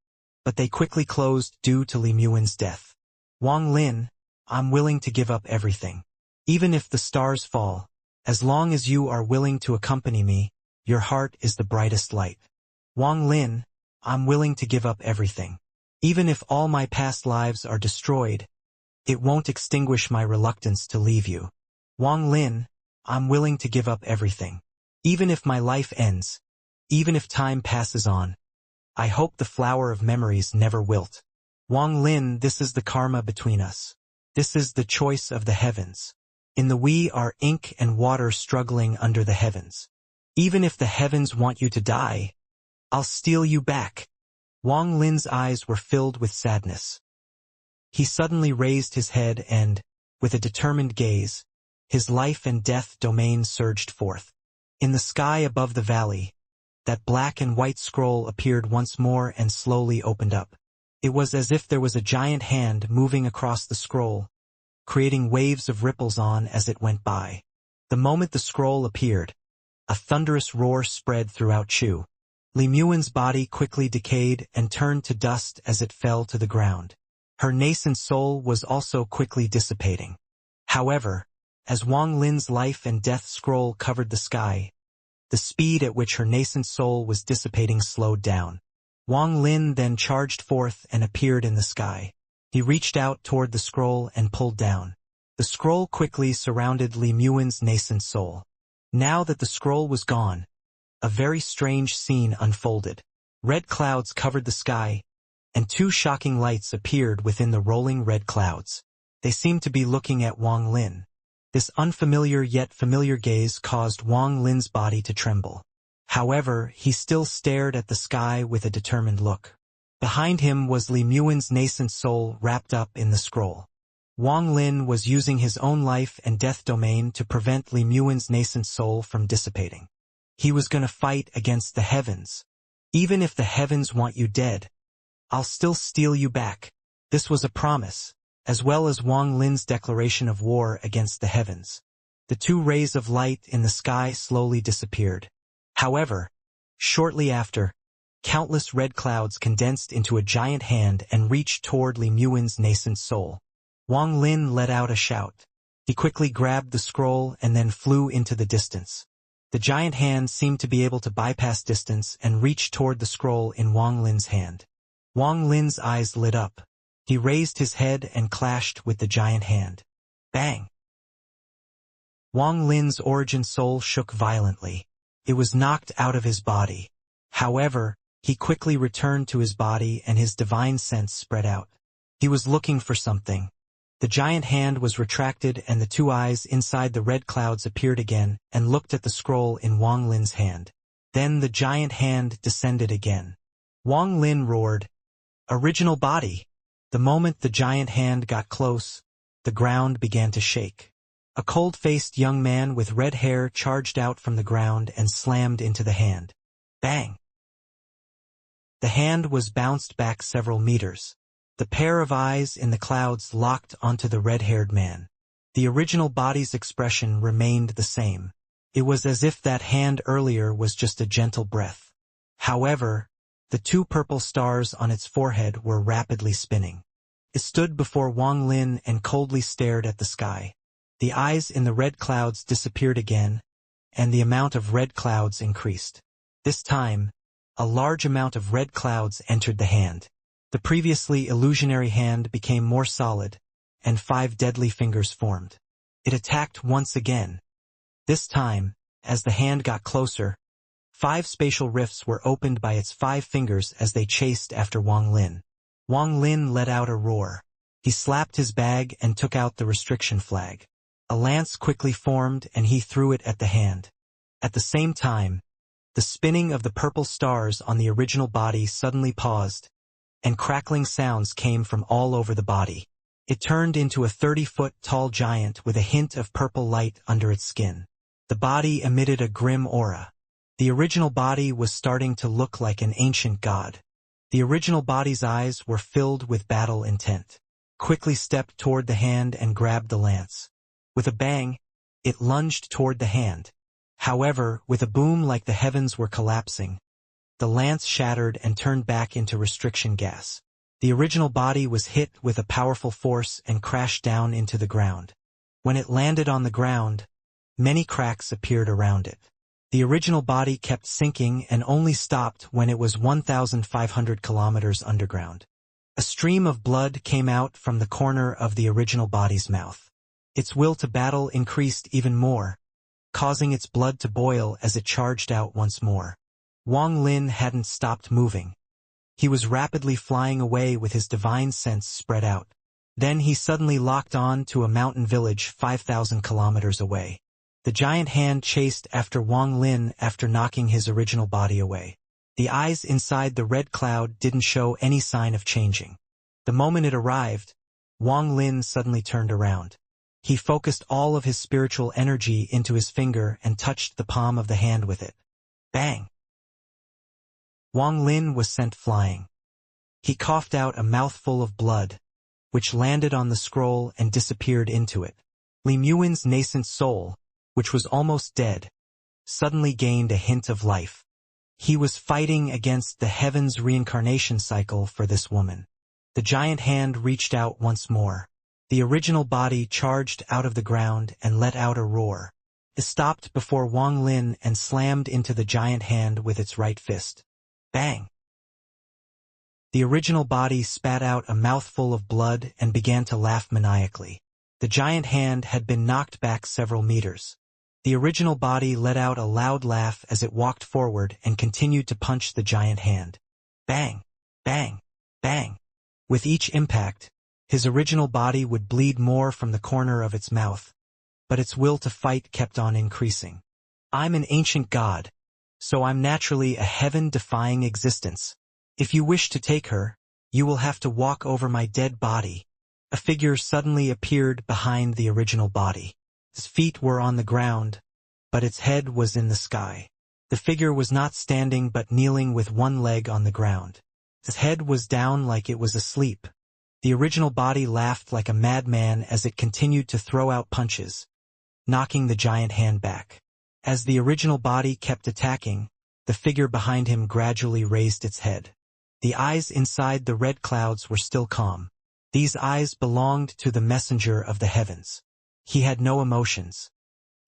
but they quickly closed due to Li Muin's death. Wang Lin, I'm willing to give up everything. Even if the stars fall, as long as you are willing to accompany me, your heart is the brightest light. Wang Lin, I'm willing to give up everything. Even if all my past lives are destroyed, it won't extinguish my reluctance to leave you. Wang Lin, I'm willing to give up everything. Even if my life ends, even if time passes on, I hope the flower of memories never wilt. Wang Lin, this is the karma between us. This is the choice of the heavens. In the we are ink and water struggling under the heavens. Even if the heavens want you to die, I'll steal you back. Wang Lin's eyes were filled with sadness. He suddenly raised his head and, with a determined gaze, his life and death domain surged forth. In the sky above the valley, that black and white scroll appeared once more and slowly opened up. It was as if there was a giant hand moving across the scroll, creating waves of ripples on as it went by. The moment the scroll appeared, a thunderous roar spread throughout Chu. Li Muin's body quickly decayed and turned to dust as it fell to the ground. Her nascent soul was also quickly dissipating. However, as Wang Lin's life and death scroll covered the sky, the speed at which her nascent soul was dissipating slowed down. Wang Lin then charged forth and appeared in the sky. He reached out toward the scroll and pulled down. The scroll quickly surrounded Li Muin's nascent soul. Now that the scroll was gone, a very strange scene unfolded. Red clouds covered the sky, and two shocking lights appeared within the rolling red clouds. They seemed to be looking at Wang Lin. This unfamiliar yet familiar gaze caused Wang Lin's body to tremble. However, he still stared at the sky with a determined look. Behind him was Li Muin's nascent soul wrapped up in the scroll. Wang Lin was using his own life and death domain to prevent Li Muin's nascent soul from dissipating. He was gonna fight against the heavens. Even if the heavens want you dead, I'll still steal you back. This was a promise, as well as Wang Lin's declaration of war against the heavens. The two rays of light in the sky slowly disappeared. However, shortly after, countless red clouds condensed into a giant hand and reached toward Li Muin's nascent soul. Wang Lin let out a shout. He quickly grabbed the scroll and then flew into the distance. The giant hand seemed to be able to bypass distance and reach toward the scroll in Wang Lin's hand. Wang Lin's eyes lit up. He raised his head and clashed with the giant hand. Bang! Wang Lin's origin soul shook violently. It was knocked out of his body. However, he quickly returned to his body and his divine sense spread out. He was looking for something. The giant hand was retracted and the two eyes inside the red clouds appeared again and looked at the scroll in Wang Lin's hand. Then the giant hand descended again. Wang Lin roared, "Original body!" The moment the giant hand got close, the ground began to shake. A cold-faced young man with red hair charged out from the ground and slammed into the hand. Bang! The hand was bounced back several meters. The pair of eyes in the clouds locked onto the red-haired man. The original body's expression remained the same. It was as if that hand earlier was just a gentle breath. However, the two purple stars on its forehead were rapidly spinning. It stood before Wang Lin and coldly stared at the sky. The eyes in the red clouds disappeared again, and the amount of red clouds increased. This time, a large amount of red clouds entered the hand. The previously illusionary hand became more solid, and 5 deadly fingers formed. It attacked once again. This time, as the hand got closer, 5 spatial rifts were opened by its 5 fingers as they chased after Wang Lin. Wang Lin let out a roar. He slapped his bag and took out the restriction flag. A lance quickly formed and he threw it at the hand. At the same time, the spinning of the purple stars on the original body suddenly paused, and crackling sounds came from all over the body. It turned into a 30-foot-tall giant with a hint of purple light under its skin. The body emitted a grim aura. The original body was starting to look like an ancient god. The original body's eyes were filled with battle intent. Quickly stepped toward the hand and grabbed the lance. With a bang, it lunged toward the hand. However, with a boom like the heavens were collapsing, the lance shattered and turned back into restriction gas. The original body was hit with a powerful force and crashed down into the ground. When it landed on the ground, many cracks appeared around it. The original body kept sinking and only stopped when it was 1,500 kilometers underground. A stream of blood came out from the corner of the original body's mouth. Its will to battle increased even more, causing its blood to boil as it charged out once more. Wang Lin hadn't stopped moving. He was rapidly flying away with his divine sense spread out. Then he suddenly locked on to a mountain village 5,000 kilometers away. The giant hand chased after Wang Lin after knocking his original body away. The eyes inside the red cloud didn't show any sign of changing. The moment it arrived, Wang Lin suddenly turned around. He focused all of his spiritual energy into his finger and touched the palm of the hand with it. Bang! Wang Lin was sent flying. He coughed out a mouthful of blood, which landed on the scroll and disappeared into it. Li Muin's nascent soul, which was almost dead, suddenly gained a hint of life. He was fighting against the heavens' reincarnation cycle for this woman. The giant hand reached out once more. The original body charged out of the ground and let out a roar. It stopped before Wang Lin and slammed into the giant hand with its right fist. Bang! The original body spat out a mouthful of blood and began to laugh maniacally. The giant hand had been knocked back several meters. The original body let out a loud laugh as it walked forward and continued to punch the giant hand. Bang! Bang! Bang! With each impact, his original body would bleed more from the corner of its mouth, but its will to fight kept on increasing. I'm an ancient god, so I'm naturally a heaven-defying existence. If you wish to take her, you will have to walk over my dead body. A figure suddenly appeared behind the original body. Its feet were on the ground, but its head was in the sky. The figure was not standing but kneeling with one leg on the ground. Its head was down like it was asleep. The original body laughed like a madman as it continued to throw out punches, knocking the giant hand back. As the original body kept attacking, the figure behind him gradually raised its head. The eyes inside the red clouds were still calm. These eyes belonged to the messenger of the heavens. He had no emotions.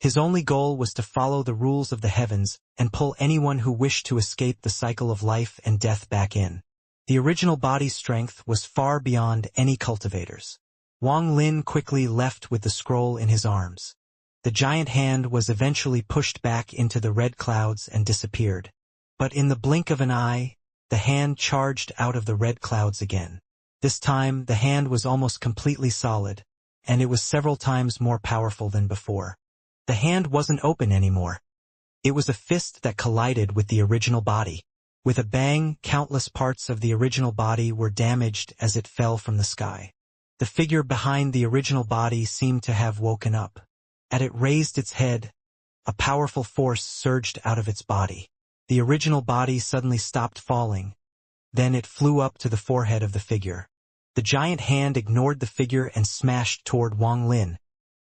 His only goal was to follow the rules of the heavens and pull anyone who wished to escape the cycle of life and death back in. The original body's strength was far beyond any cultivator's. Wang Lin quickly left with the scroll in his arms. The giant hand was eventually pushed back into the red clouds and disappeared. But in the blink of an eye, the hand charged out of the red clouds again. This time, the hand was almost completely solid, and it was several times more powerful than before. The hand wasn't open anymore. It was a fist that collided with the original body. With a bang, countless parts of the original body were damaged as it fell from the sky. The figure behind the original body seemed to have woken up. As it raised its head, a powerful force surged out of its body. The original body suddenly stopped falling. Then it flew up to the forehead of the figure. The giant hand ignored the figure and smashed toward Wang Lin,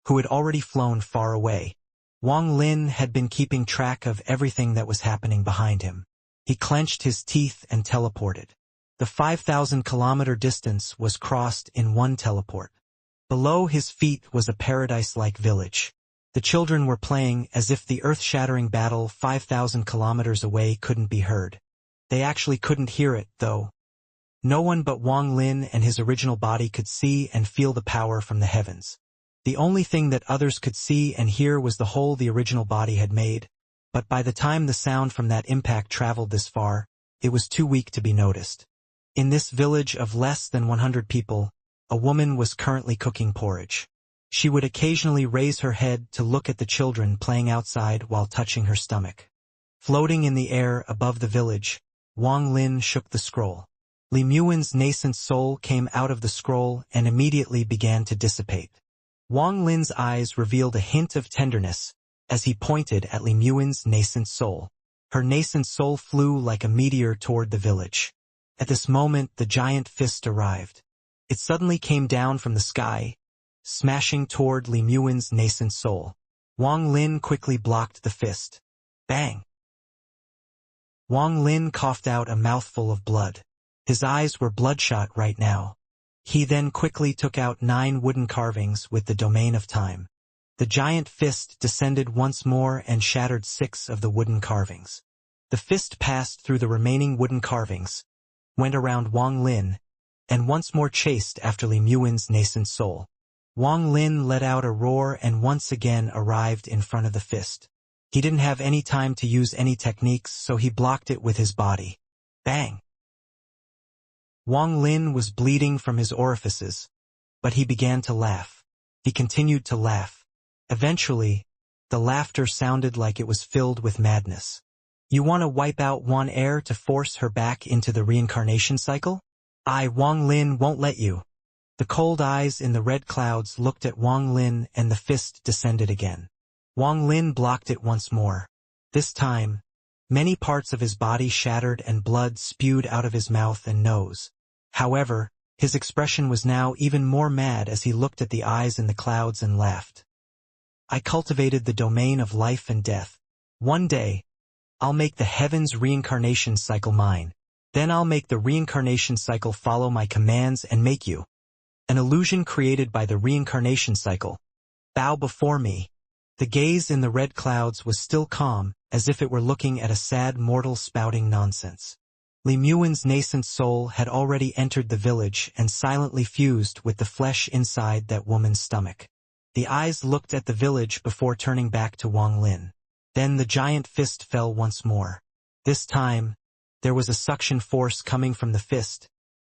who had already flown far away. Wang Lin had been keeping track of everything that was happening behind him. He clenched his teeth and teleported. The 5,000-kilometer distance was crossed in one teleport. Below his feet was a paradise-like village. The children were playing as if the earth-shattering battle 5,000 kilometers away couldn't be heard. They actually couldn't hear it, though. No one but Wang Lin and his original body could see and feel the power from the heavens. The only thing that others could see and hear was the hole the original body had made, but by the time the sound from that impact traveled this far, it was too weak to be noticed. In this village of less than 100 people, a woman was currently cooking porridge. She would occasionally raise her head to look at the children playing outside while touching her stomach. Floating in the air above the village, Wang Lin shook the scroll. Li Muin's nascent soul came out of the scroll and immediately began to dissipate. Wang Lin's eyes revealed a hint of tenderness as he pointed at Li Muin's nascent soul. Her nascent soul flew like a meteor toward the village. At this moment, the giant fist arrived. It suddenly came down from the sky, smashing toward Li Muin's nascent soul. Wang Lin quickly blocked the fist. Bang! Wang Lin coughed out a mouthful of blood. His eyes were bloodshot right now. He then quickly took out 9 wooden carvings with the domain of time. The giant fist descended once more and shattered 6 of the wooden carvings. The fist passed through the remaining wooden carvings, went around Wang Lin, and once more chased after Li Muin's nascent soul. Wang Lin let out a roar and once again arrived in front of the fist. He didn't have any time to use any techniques, so he blocked it with his body. Bang! Wang Lin was bleeding from his orifices, but he began to laugh. He continued to laugh. Eventually, the laughter sounded like it was filled with madness. You want to wipe out Wan Er to force her back into the reincarnation cycle? Wang Lin won't let you. The cold eyes in the red clouds looked at Wang Lin and the fist descended again. Wang Lin blocked it once more. This time, many parts of his body shattered and blood spewed out of his mouth and nose. However, his expression was now even more mad as he looked at the eyes in the clouds and laughed. I cultivated the domain of life and death. One day, I'll make the heavens reincarnation cycle mine. Then I'll make the reincarnation cycle follow my commands and make you an illusion created by the reincarnation cycle. Bow before me. The gaze in the red clouds was still calm, as if it were looking at a sad mortal spouting nonsense. Li Muin's nascent soul had already entered the village and silently fused with the flesh inside that woman's stomach. The eyes looked at the village before turning back to Wang Lin. Then the giant fist fell once more. This time, there was a suction force coming from the fist,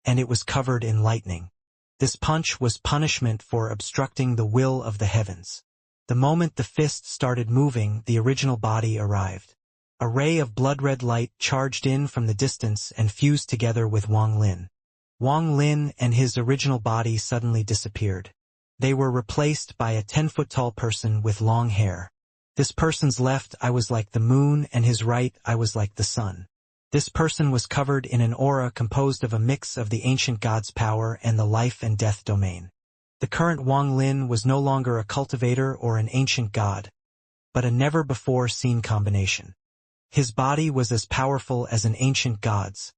and it was covered in lightning. This punch was punishment for obstructing the will of the heavens. The moment the fist started moving, the original body arrived. A ray of blood-red light charged in from the distance and fused together with Wang Lin. Wang Lin and his original body suddenly disappeared. They were replaced by a 10-foot-tall person with long hair. This person's left eye was like the moon and his right eye was like the sun. This person was covered in an aura composed of a mix of the ancient god's power and the life and death domain. The current Wang Lin was no longer a cultivator or an ancient god, but a never-before-seen combination. His body was as powerful as an ancient god's,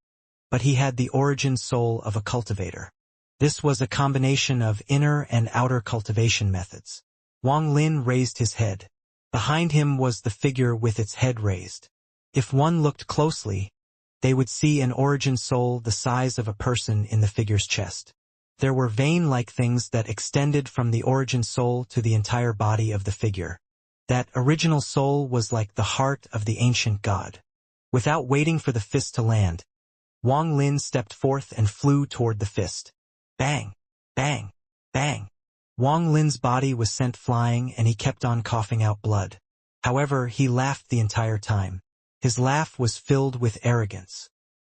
but he had the origin soul of a cultivator. This was a combination of inner and outer cultivation methods. Wang Lin raised his head. Behind him was the figure with its head raised. If one looked closely, they would see an origin soul the size of a person in the figure's chest. There were vein-like things that extended from the origin soul to the entire body of the figure. That original soul was like the heart of the ancient god. Without waiting for the fist to land, Wang Lin stepped forth and flew toward the fist. Bang! Bang! Bang! Wang Lin's body was sent flying and he kept on coughing out blood. However, he laughed the entire time. His laugh was filled with arrogance.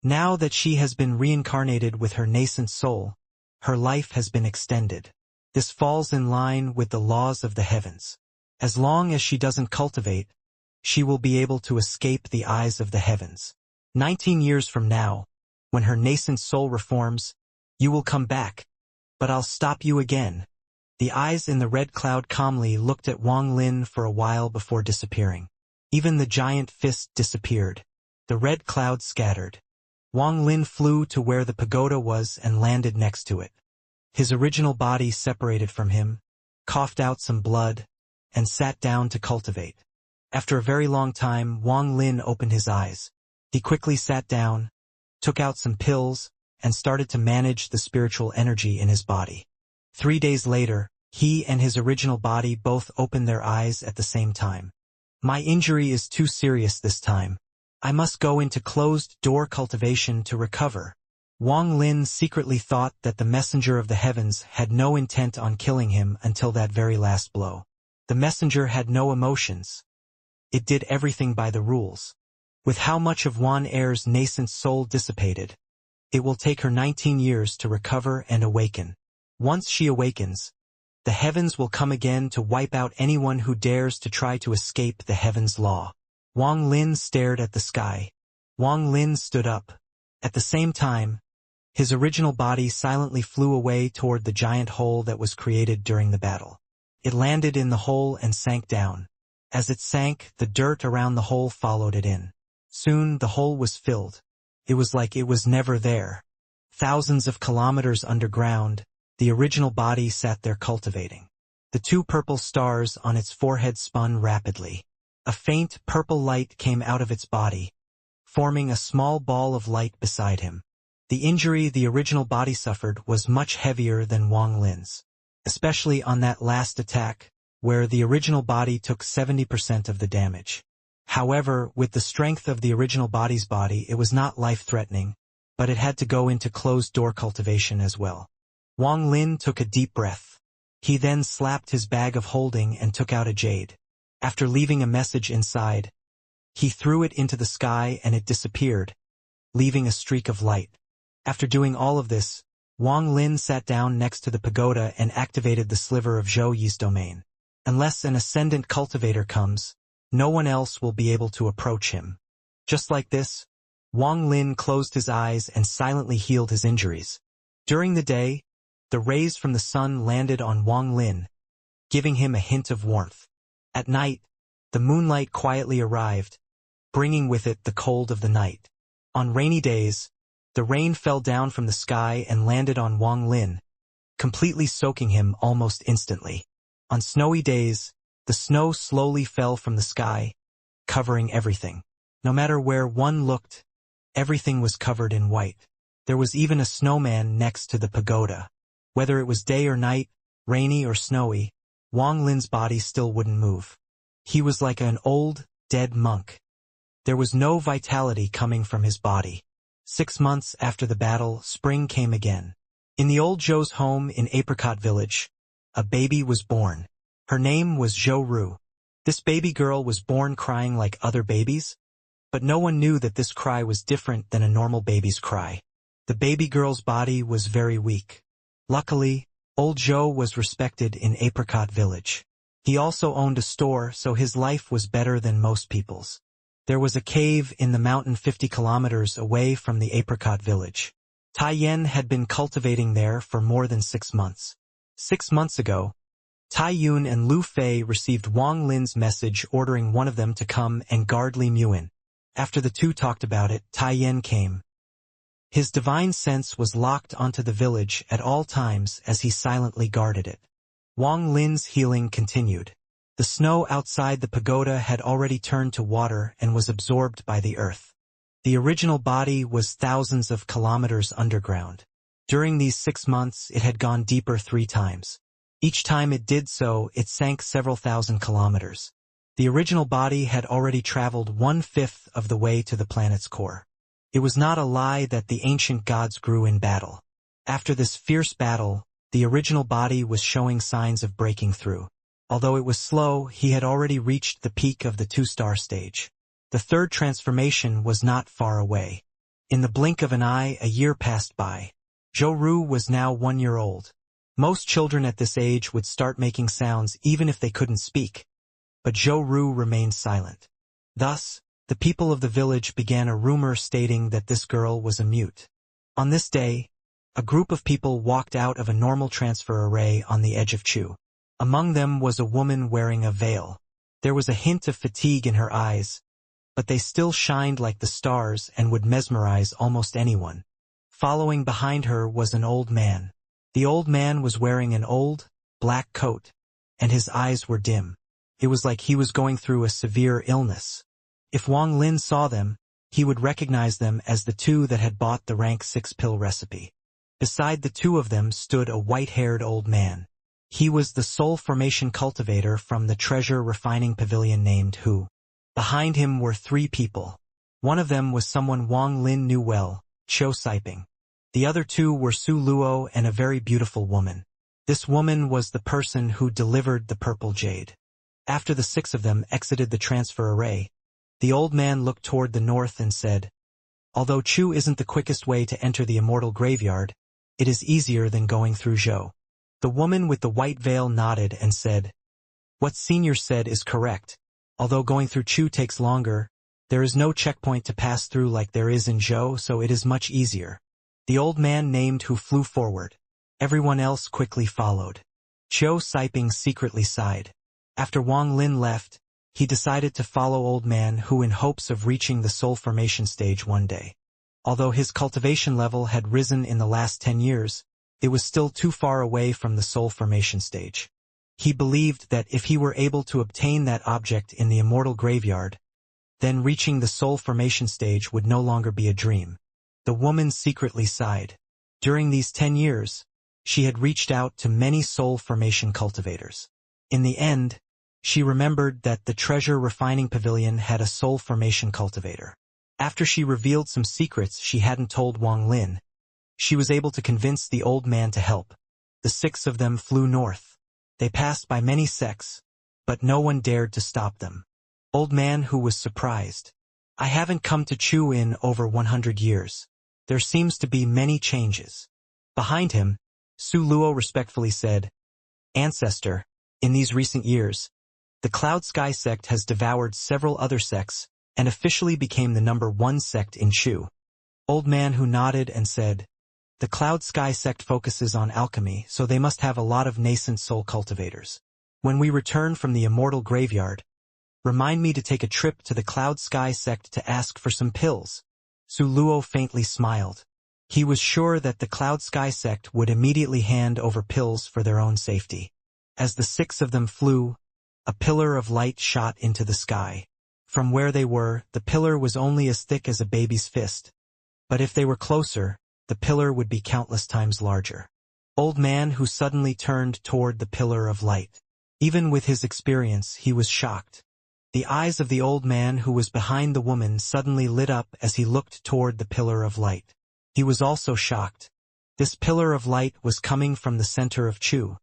Now that she has been reincarnated with her nascent soul, her life has been extended. This falls in line with the laws of the heavens. As long as she doesn't cultivate, she will be able to escape the eyes of the heavens. 19 years from now, when her nascent soul reforms, you will come back, but I'll stop you again. The eyes in the red cloud calmly looked at Wang Lin for a while before disappearing. Even the giant fist disappeared. The red cloud scattered. Wang Lin flew to where the pagoda was and landed next to it. His original body separated from him, coughed out some blood, and sat down to cultivate. After a very long time, Wang Lin opened his eyes. He quickly sat down, took out some pills, and started to manage the spiritual energy in his body. 3 days later, he and his original body both opened their eyes at the same time. My injury is too serious this time. I must go into closed-door cultivation to recover. Wang Lin secretly thought that the messenger of the heavens had no intent on killing him until that very last blow. The messenger had no emotions. It did everything by the rules. With how much of Wan Er's nascent soul dissipated, it will take her 19 years to recover and awaken. Once she awakens, the heavens will come again to wipe out anyone who dares to try to escape the heavens' law. Wang Lin stared at the sky. Wang Lin stood up. At the same time, his original body silently flew away toward the giant hole that was created during the battle. It landed in the hole and sank down. As it sank, the dirt around the hole followed it in. Soon the hole was filled. It was like it was never there. Thousands of kilometers underground, the original body sat there cultivating. The 2 purple stars on its forehead spun rapidly. A faint purple light came out of its body, forming a small ball of light beside him. The injury the original body suffered was much heavier than Wang Lin's, especially on that last attack, where the original body took 70% of the damage. However, with the strength of the original body's body, it was not life-threatening, but it had to go into closed-door cultivation as well. Wang Lin took a deep breath. He then slapped his bag of holding and took out a jade. After leaving a message inside, he threw it into the sky and it disappeared, leaving a streak of light. After doing all of this, Wang Lin sat down next to the pagoda and activated the sliver of Zhou Yi's domain. Unless an ascendant cultivator comes, no one else will be able to approach him. Just like this, Wang Lin closed his eyes and silently healed his injuries. During the day, the rays from the sun landed on Wang Lin, giving him a hint of warmth. At night, the moonlight quietly arrived, bringing with it the cold of the night. On rainy days, the rain fell down from the sky and landed on Wang Lin, completely soaking him almost instantly. On snowy days, the snow slowly fell from the sky, covering everything. No matter where one looked, everything was covered in white. There was even a snowman next to the pagoda. Whether it was day or night, rainy or snowy, Wang Lin's body still wouldn't move. He was like an old, dead monk. There was no vitality coming from his body. 6 months after the battle, spring came again. In the old Zhou's home in Apricot Village, a baby was born. Her name was Zhou Ru. This baby girl was born crying like other babies, but no one knew that this cry was different than a normal baby's cry. The baby girl's body was very weak. Luckily, old Zhou was respected in Apricot Village. He also owned a store, so his life was better than most people's. There was a cave in the mountain 50 kilometers away from the Apricot Village. Tai Yan had been cultivating there for more than 6 months. 6 months ago, Tai Yun and Lu Fei received Wang Lin's message ordering one of them to come and guard Li Muin. After the two talked about it, Tai Yan came. His divine sense was locked onto the village at all times as he silently guarded it. Wang Lin's healing continued. The snow outside the pagoda had already turned to water and was absorbed by the earth. The original body was thousands of kilometers underground. During these 6 months, it had gone deeper 3 times. Each time it did so, it sank several thousand kilometers. The original body had already traveled 1/5 of the way to the planet's core. It was not a lie that the ancient gods grew in battle. After this fierce battle, the original body was showing signs of breaking through. Although it was slow, he had already reached the peak of the 2-star stage. The third transformation was not far away. In the blink of an eye, a year passed by. Zhou Ru was now 1 year old. Most children at this age would start making sounds even if they couldn't speak. But Zhou Ru remained silent. Thus, the people of the village began a rumor stating that this girl was a mute. On this day, a group of people walked out of a normal transfer array on the edge of Chu. Among them was a woman wearing a veil. There was a hint of fatigue in her eyes, but they still shined like the stars and would mesmerize almost anyone. Following behind her was an old man. The old man was wearing an old, black coat, and his eyes were dim. It was like he was going through a severe illness. If Wang Lin saw them, he would recognize them as the two that had bought the rank 6 pill recipe. Beside the two of them stood a white-haired old man. He was the soul formation cultivator from the treasure refining pavilion named Hu. Behind him were 3 people. One of them was someone Wang Lin knew well, Qiu Siping. The other 2 were Su Luo and a very beautiful woman. This woman was the person who delivered the purple jade. After the 6 of them exited the transfer array, the old man looked toward the north and said, "Although Chu isn't the quickest way to enter the Immortal graveyard, it is easier than going through Zhou." The woman with the white veil nodded and said, "What Senior said is correct. Although going through Chu takes longer, there is no checkpoint to pass through like there is in Zhou, so it is much easier." The old man named Hu flew forward. Everyone else quickly followed. Qiu Siping secretly sighed. After Wang Lin left, he decided to follow old man Hu in hopes of reaching the soul formation stage one day. Although his cultivation level had risen in the last 10 years, it was still too far away from the soul formation stage. He believed that if he were able to obtain that object in the Immortal graveyard, then reaching the soul formation stage would no longer be a dream. The woman secretly sighed. During these 10 years, she had reached out to many soul formation cultivators. In the end, she remembered that the treasure refining pavilion had a soul formation cultivator. After she revealed some secrets she hadn't told Wang Lin, she was able to convince the old man to help. The 6 of them flew north. They passed by many sects, but no one dared to stop them. Old man Hu was surprised. "I haven't come to Chu in over 100 years. There seems to be many changes." Behind him, Su Luo respectfully said, "Ancestor, in these recent years, the Cloud Sky sect has devoured several other sects and officially became the #1 sect in Chu." Old man Hu nodded and said, "The Cloud Sky sect focuses on alchemy, so they must have a lot of nascent soul cultivators. When we return from the Immortal graveyard, remind me to take a trip to the Cloud Sky sect to ask for some pills." Su Luo faintly smiled. He was sure that the Cloud Sky sect would immediately hand over pills for their own safety. As the 6 of them flew, a pillar of light shot into the sky. From where they were, the pillar was only as thick as a baby's fist. But if they were closer, the pillar would be countless times larger. Old man Hu suddenly turned toward the pillar of light. Even with his experience, he was shocked. The eyes of the old man who was behind the woman suddenly lit up as he looked toward the pillar of light. He was also shocked. This pillar of light was coming from the center of Chu,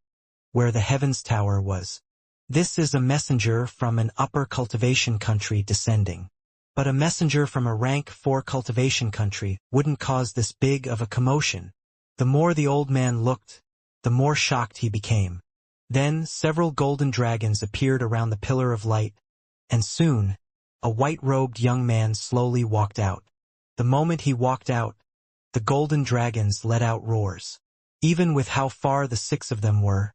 where the heavens tower was. This is a messenger from an upper cultivation country descending. But a messenger from a rank 4 cultivation country wouldn't cause this big of a commotion. The more the old man looked, the more shocked he became. Then several golden dragons appeared around the pillar of light, and soon, a white-robed young man slowly walked out. The moment he walked out, the golden dragons let out roars. Even with how far the 6 of them were,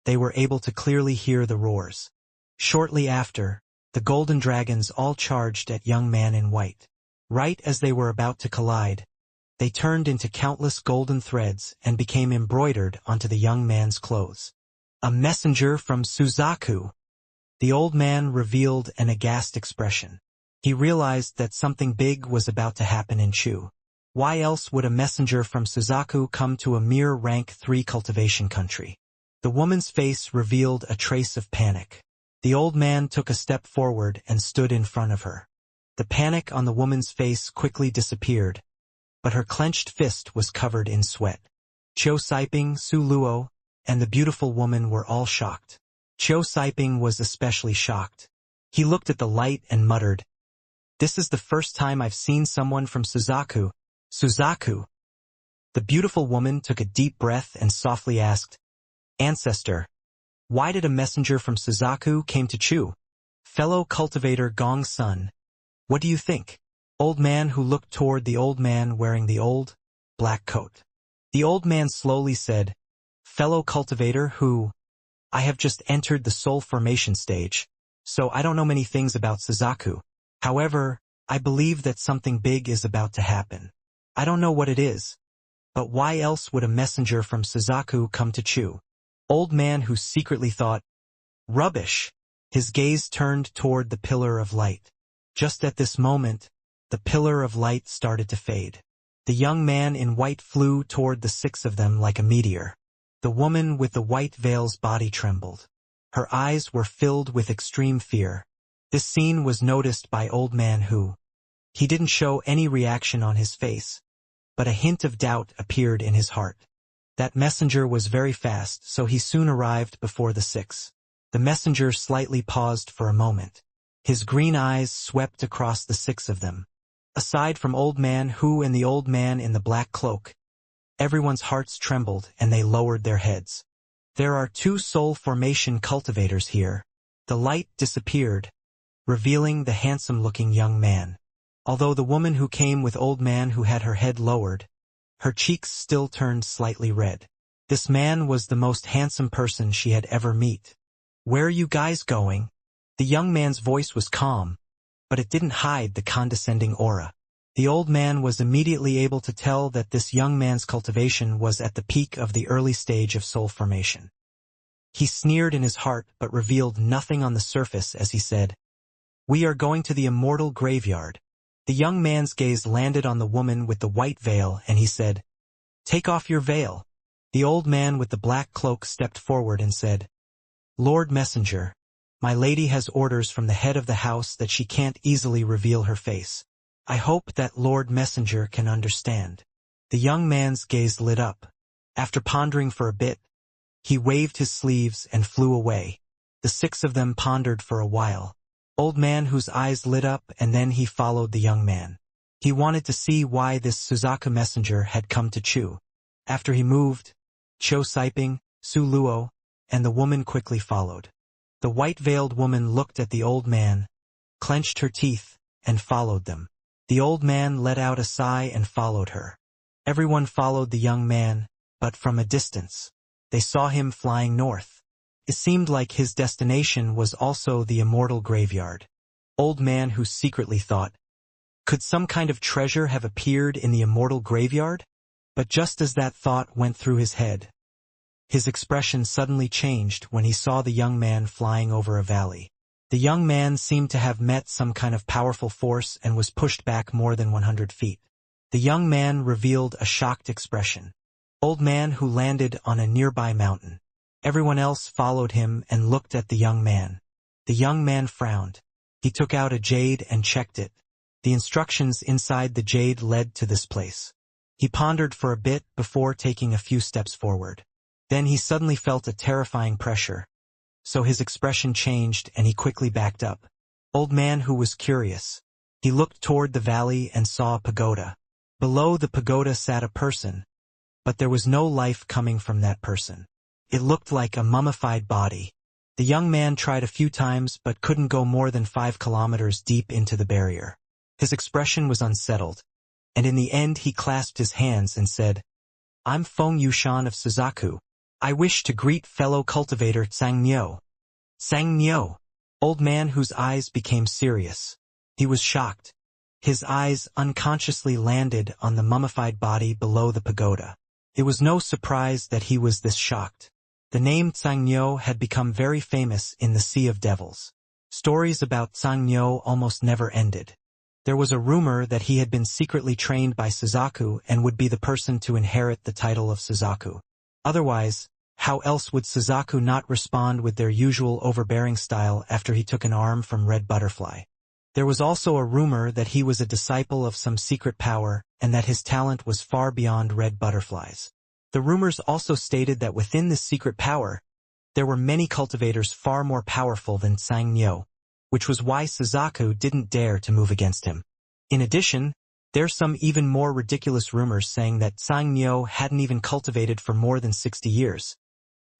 they were able to clearly hear the roars. Shortly after, the golden dragons all charged at young man in white. Right as they were about to collide, they turned into countless golden threads and became embroidered onto the young man's clothes. A messenger from Suzaku. The old man revealed an aghast expression. He realized that something big was about to happen in Chu. Why else would a messenger from Suzaku come to a mere rank 3 cultivation country? The woman's face revealed a trace of panic. The old man took a step forward and stood in front of her. The panic on the woman's face quickly disappeared, but her clenched fist was covered in sweat. Cho Siping, Su Luo, and the beautiful woman were all shocked. Cho Siping was especially shocked. He looked at the light and muttered, "This is the first time I've seen someone from Suzaku." Suzaku. The beautiful woman took a deep breath and softly asked, "Ancestor, why did a messenger from Suzaku came to Chu?" Fellow cultivator Gong's son, what do you think? Old man who looked toward the old man wearing the old, black coat. The old man slowly said, "Fellow cultivator who, I have just entered the soul formation stage, so I don't know many things about Suzaku. However, I believe that something big is about to happen. I don't know what it is. But why else would a messenger from Suzaku come to Chu?" Old man who secretly thought, "Rubbish." His gaze turned toward the pillar of light. Just at this moment, the pillar of light started to fade. The young man in white flew toward the 6 of them like a meteor. The woman with the white veil's body trembled. Her eyes were filled with extreme fear. This scene was noticed by old man who. He didn't show any reaction on his face, but a hint of doubt appeared in his heart. That messenger was very fast, so he soon arrived before the 6. The messenger slightly paused for a moment. His green eyes swept across the 6 of them. Aside from old man who and the old man in the black cloak, everyone's hearts trembled and they lowered their heads. There are 2 soul formation cultivators here. The light disappeared, revealing the handsome-looking young man. Although the woman who came with old man who had her head lowered, her cheeks still turned slightly red. This man was the most handsome person she had ever met. "Where are you guys going?" The young man's voice was calm, but it didn't hide the condescending aura. The old man was immediately able to tell that this young man's cultivation was at the peak of the early stage of soul formation. He sneered in his heart but revealed nothing on the surface as he said, "We are going to the Immortal graveyard." The young man's gaze landed on the woman with the white veil and he said, "Take off your veil." The old man with the black cloak stepped forward and said, "Lord Messenger, my lady has orders from the head of the house that she can't easily reveal her face. I hope that Lord Messenger can understand." The young man's gaze lit up. After pondering for a bit, he waved his sleeves and flew away. The 6 of them pondered for a while. Old man whose eyes lit up and then he followed the young man. He wanted to see why this Suzaku messenger had come to Chu. After he moved, Cho Siping, Su Luo, and the woman quickly followed. The white-veiled woman looked at the old man, clenched her teeth, and followed them. The old man let out a sigh and followed her. Everyone followed the young man, but from a distance. They saw him flying north. It seemed like his destination was also the Immortal graveyard. Old man who secretly thought, could some kind of treasure have appeared in the Immortal graveyard? But just as that thought went through his head, his expression suddenly changed when he saw the young man flying over a valley. The young man seemed to have met some kind of powerful force and was pushed back more than 100 feet. The young man revealed a shocked expression. Old man who landed on a nearby mountain. Everyone else followed him and looked at the young man. The young man frowned. He took out a jade and checked it. The instructions inside the jade led to this place. He pondered for a bit before taking a few steps forward. Then he suddenly felt a terrifying pressure. So his expression changed and he quickly backed up. Old man who was curious. He looked toward the valley and saw a pagoda. Below the pagoda sat a person. But there was no life coming from that person. It looked like a mummified body. The young man tried a few times but couldn't go more than 5 kilometers deep into the barrier. His expression was unsettled. And in the end he clasped his hands and said, "I'm Feng Yushan of Suzaku. I wish to greet fellow cultivator Xianxia." Xianxia. Old man whose eyes became serious. He was shocked. His eyes unconsciously landed on the mummified body below the pagoda. It was no surprise that he was this shocked. The name Xianxia had become very famous in the Sea of Devils. Stories about Xianxia almost never ended. There was a rumor that he had been secretly trained by Suzaku and would be the person to inherit the title of Suzaku. Otherwise, how else would Suzaku not respond with their usual overbearing style after he took an arm from Red Butterfly? There was also a rumor that he was a disciple of some secret power and that his talent was far beyond Red Butterfly's. The rumors also stated that within this secret power, there were many cultivators far more powerful than Xianxia, which was why Suzaku didn't dare to move against him. In addition, there's some even more ridiculous rumors saying that Xianxia hadn't even cultivated for more than 60 years,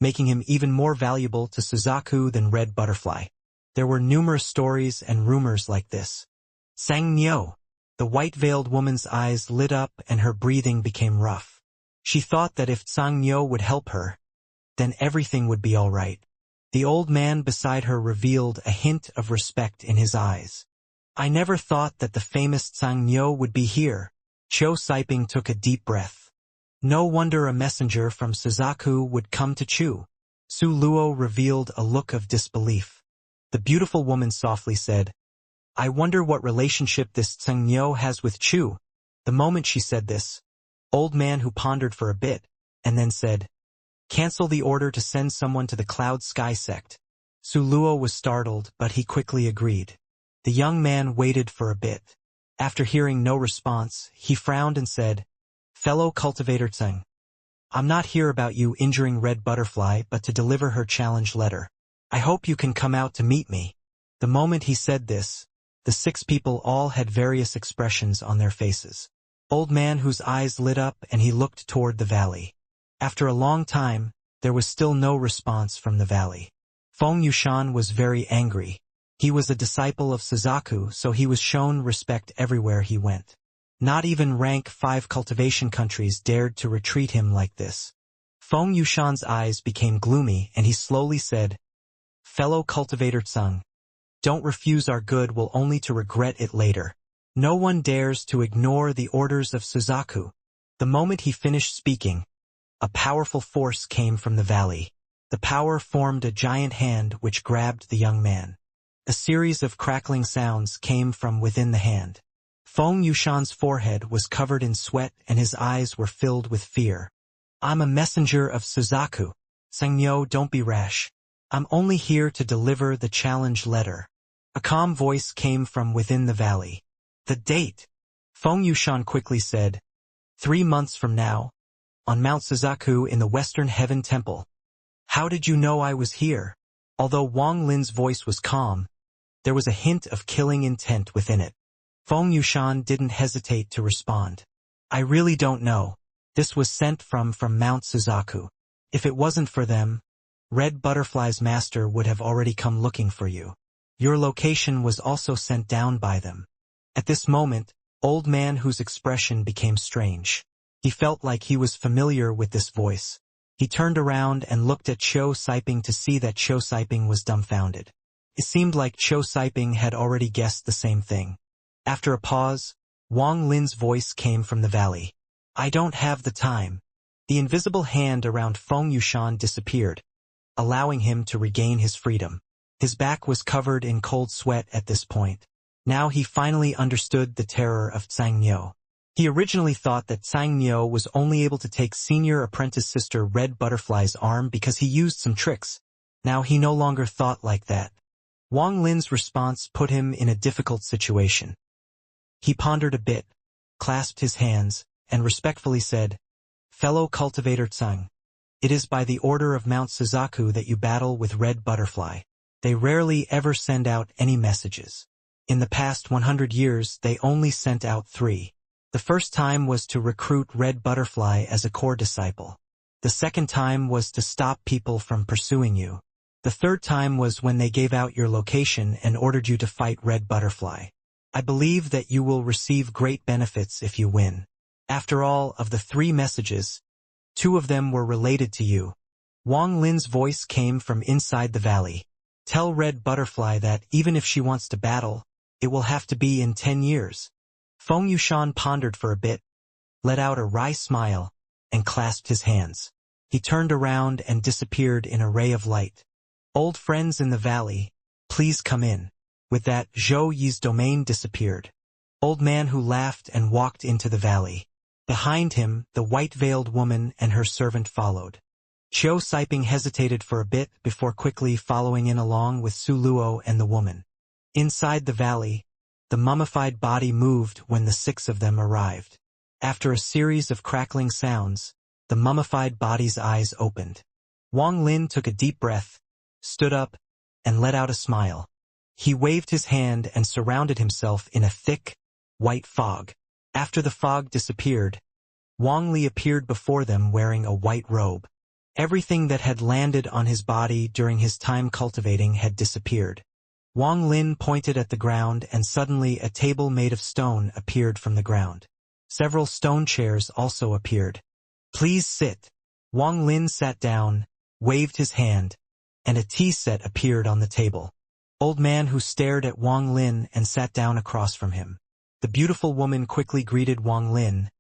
making him even more valuable to Suzaku than Red Butterfly. There were numerous stories and rumors like this. Xianxia. The white-veiled woman's eyes lit up and her breathing became rough. She thought that if Xianxia would help her, then everything would be all right. The old man beside her revealed a hint of respect in his eyes. "I never thought that the famous Xianxia would be here." Cho Siping took a deep breath. No wonder a messenger from Suzaku would come to Chu. Su Luo revealed a look of disbelief. The beautiful woman softly said, "I wonder what relationship this Xianxia has with Chu." The moment she said this, old man who pondered for a bit, and then said, "Cancel the order to send someone to the Cloud Sky sect." Su Luo was startled, but he quickly agreed. The young man waited for a bit. After hearing no response, he frowned and said, "Fellow cultivator Tseng, I'm not here about you injuring Red Butterfly but to deliver her challenge letter. I hope you can come out to meet me." The moment he said this, the 6 people all had various expressions on their faces. Old man whose eyes lit up and he looked toward the valley. After a long time, there was still no response from the valley. Feng Yushan was very angry. He was a disciple of Suzaku, so he was shown respect everywhere he went. Not even rank 5 cultivation countries dared to retreat him like this. Feng Yushan's eyes became gloomy and he slowly said, "Fellow cultivator Tseng, don't refuse our good will only to regret it later. No one dares to ignore the orders of Suzaku." The moment he finished speaking, a powerful force came from the valley. The power formed a giant hand which grabbed the young man. A series of crackling sounds came from within the hand. Feng Yushan's forehead was covered in sweat and his eyes were filled with fear. "I'm a messenger of Suzaku. Xianxia, don't be rash. I'm only here to deliver the challenge letter." A calm voice came from within the valley. "The date?" Feng Yushan quickly said, 3 months from now, on Mount Suzaku in the Western Heaven Temple. "How did you know I was here?" Although Wang Lin's voice was calm, there was a hint of killing intent within it. Feng Yushan didn't hesitate to respond. "I really don't know. This was sent from Mount Suzaku. If it wasn't for them, Red Butterfly's master would have already come looking for you. Your location was also sent down by them." At this moment, old man whose expression became strange. He felt like he was familiar with this voice. He turned around and looked at Cho Siping to see that Cho Siping was dumbfounded. It seemed like Cho Siping had already guessed the same thing. After a pause, Wang Lin's voice came from the valley. "I don't have the time." The invisible hand around Feng Yushan disappeared, allowing him to regain his freedom. His back was covered in cold sweat at this point. Now he finally understood the terror of Xianxia. He originally thought that Xianxia was only able to take senior apprentice sister Red Butterfly's arm because he used some tricks. Now he no longer thought like that. Wang Lin's response put him in a difficult situation. He pondered a bit, clasped his hands, and respectfully said, "Fellow cultivator Tseng, it is by the order of Mount Suzaku that you battle with Red Butterfly. They rarely ever send out any messages. In the past 100 years, they only sent out 3. The first time was to recruit Red Butterfly as a core disciple. The second time was to stop people from pursuing you. The third time was when they gave out your location and ordered you to fight Red Butterfly. I believe that you will receive great benefits if you win. After all, of the 3 messages, 2 of them were related to you." Wang Lin's voice came from inside the valley. "Tell Red Butterfly that even if she wants to battle, it will have to be in 10 years. Feng Yushan pondered for a bit, let out a wry smile, and clasped his hands. He turned around and disappeared in a ray of light. "Old friends in the valley, please come in." With that, Zhou Yi's domain disappeared. Old man who laughed and walked into the valley. Behind him, the white-veiled woman and her servant followed. Qiu Siping hesitated for a bit before quickly following in along with Su Luo and the woman. Inside the valley, the mummified body moved when the 6 of them arrived. After a series of crackling sounds, the mummified body's eyes opened. Wang Lin took a deep breath, stood up, and let out a smile. He waved his hand and surrounded himself in a thick, white fog. After the fog disappeared, Wang Li appeared before them wearing a white robe. Everything that had landed on his body during his time cultivating had disappeared. Wang Lin pointed at the ground and suddenly a table made of stone appeared from the ground. Several stone chairs also appeared. "Please sit." Wang Lin sat down, waved his hand, and a tea set appeared on the table. Old man who stared at Wang Lin and sat down across from him. The beautiful woman quickly greeted Wang Lin,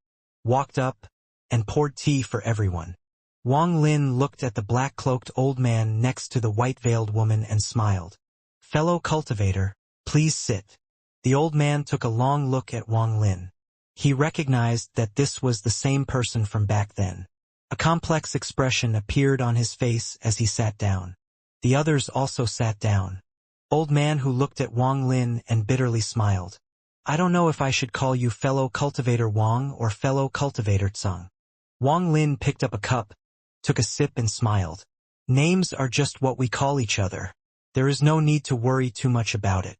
walked up, and poured tea for everyone. Wang Lin looked at the black-cloaked old man next to the white-veiled woman and smiled. "Fellow cultivator, please sit." The old man took a long look at Wang Lin. He recognized that this was the same person from back then. A complex expression appeared on his face as he sat down. The others also sat down. Old man who looked at Wang Lin and bitterly smiled. "I don't know if I should call you fellow cultivator Wang or fellow cultivator Tseng." Wang Lin picked up a cup, took a sip and smiled. "Names are just what we call each other. There is no need to worry too much about it."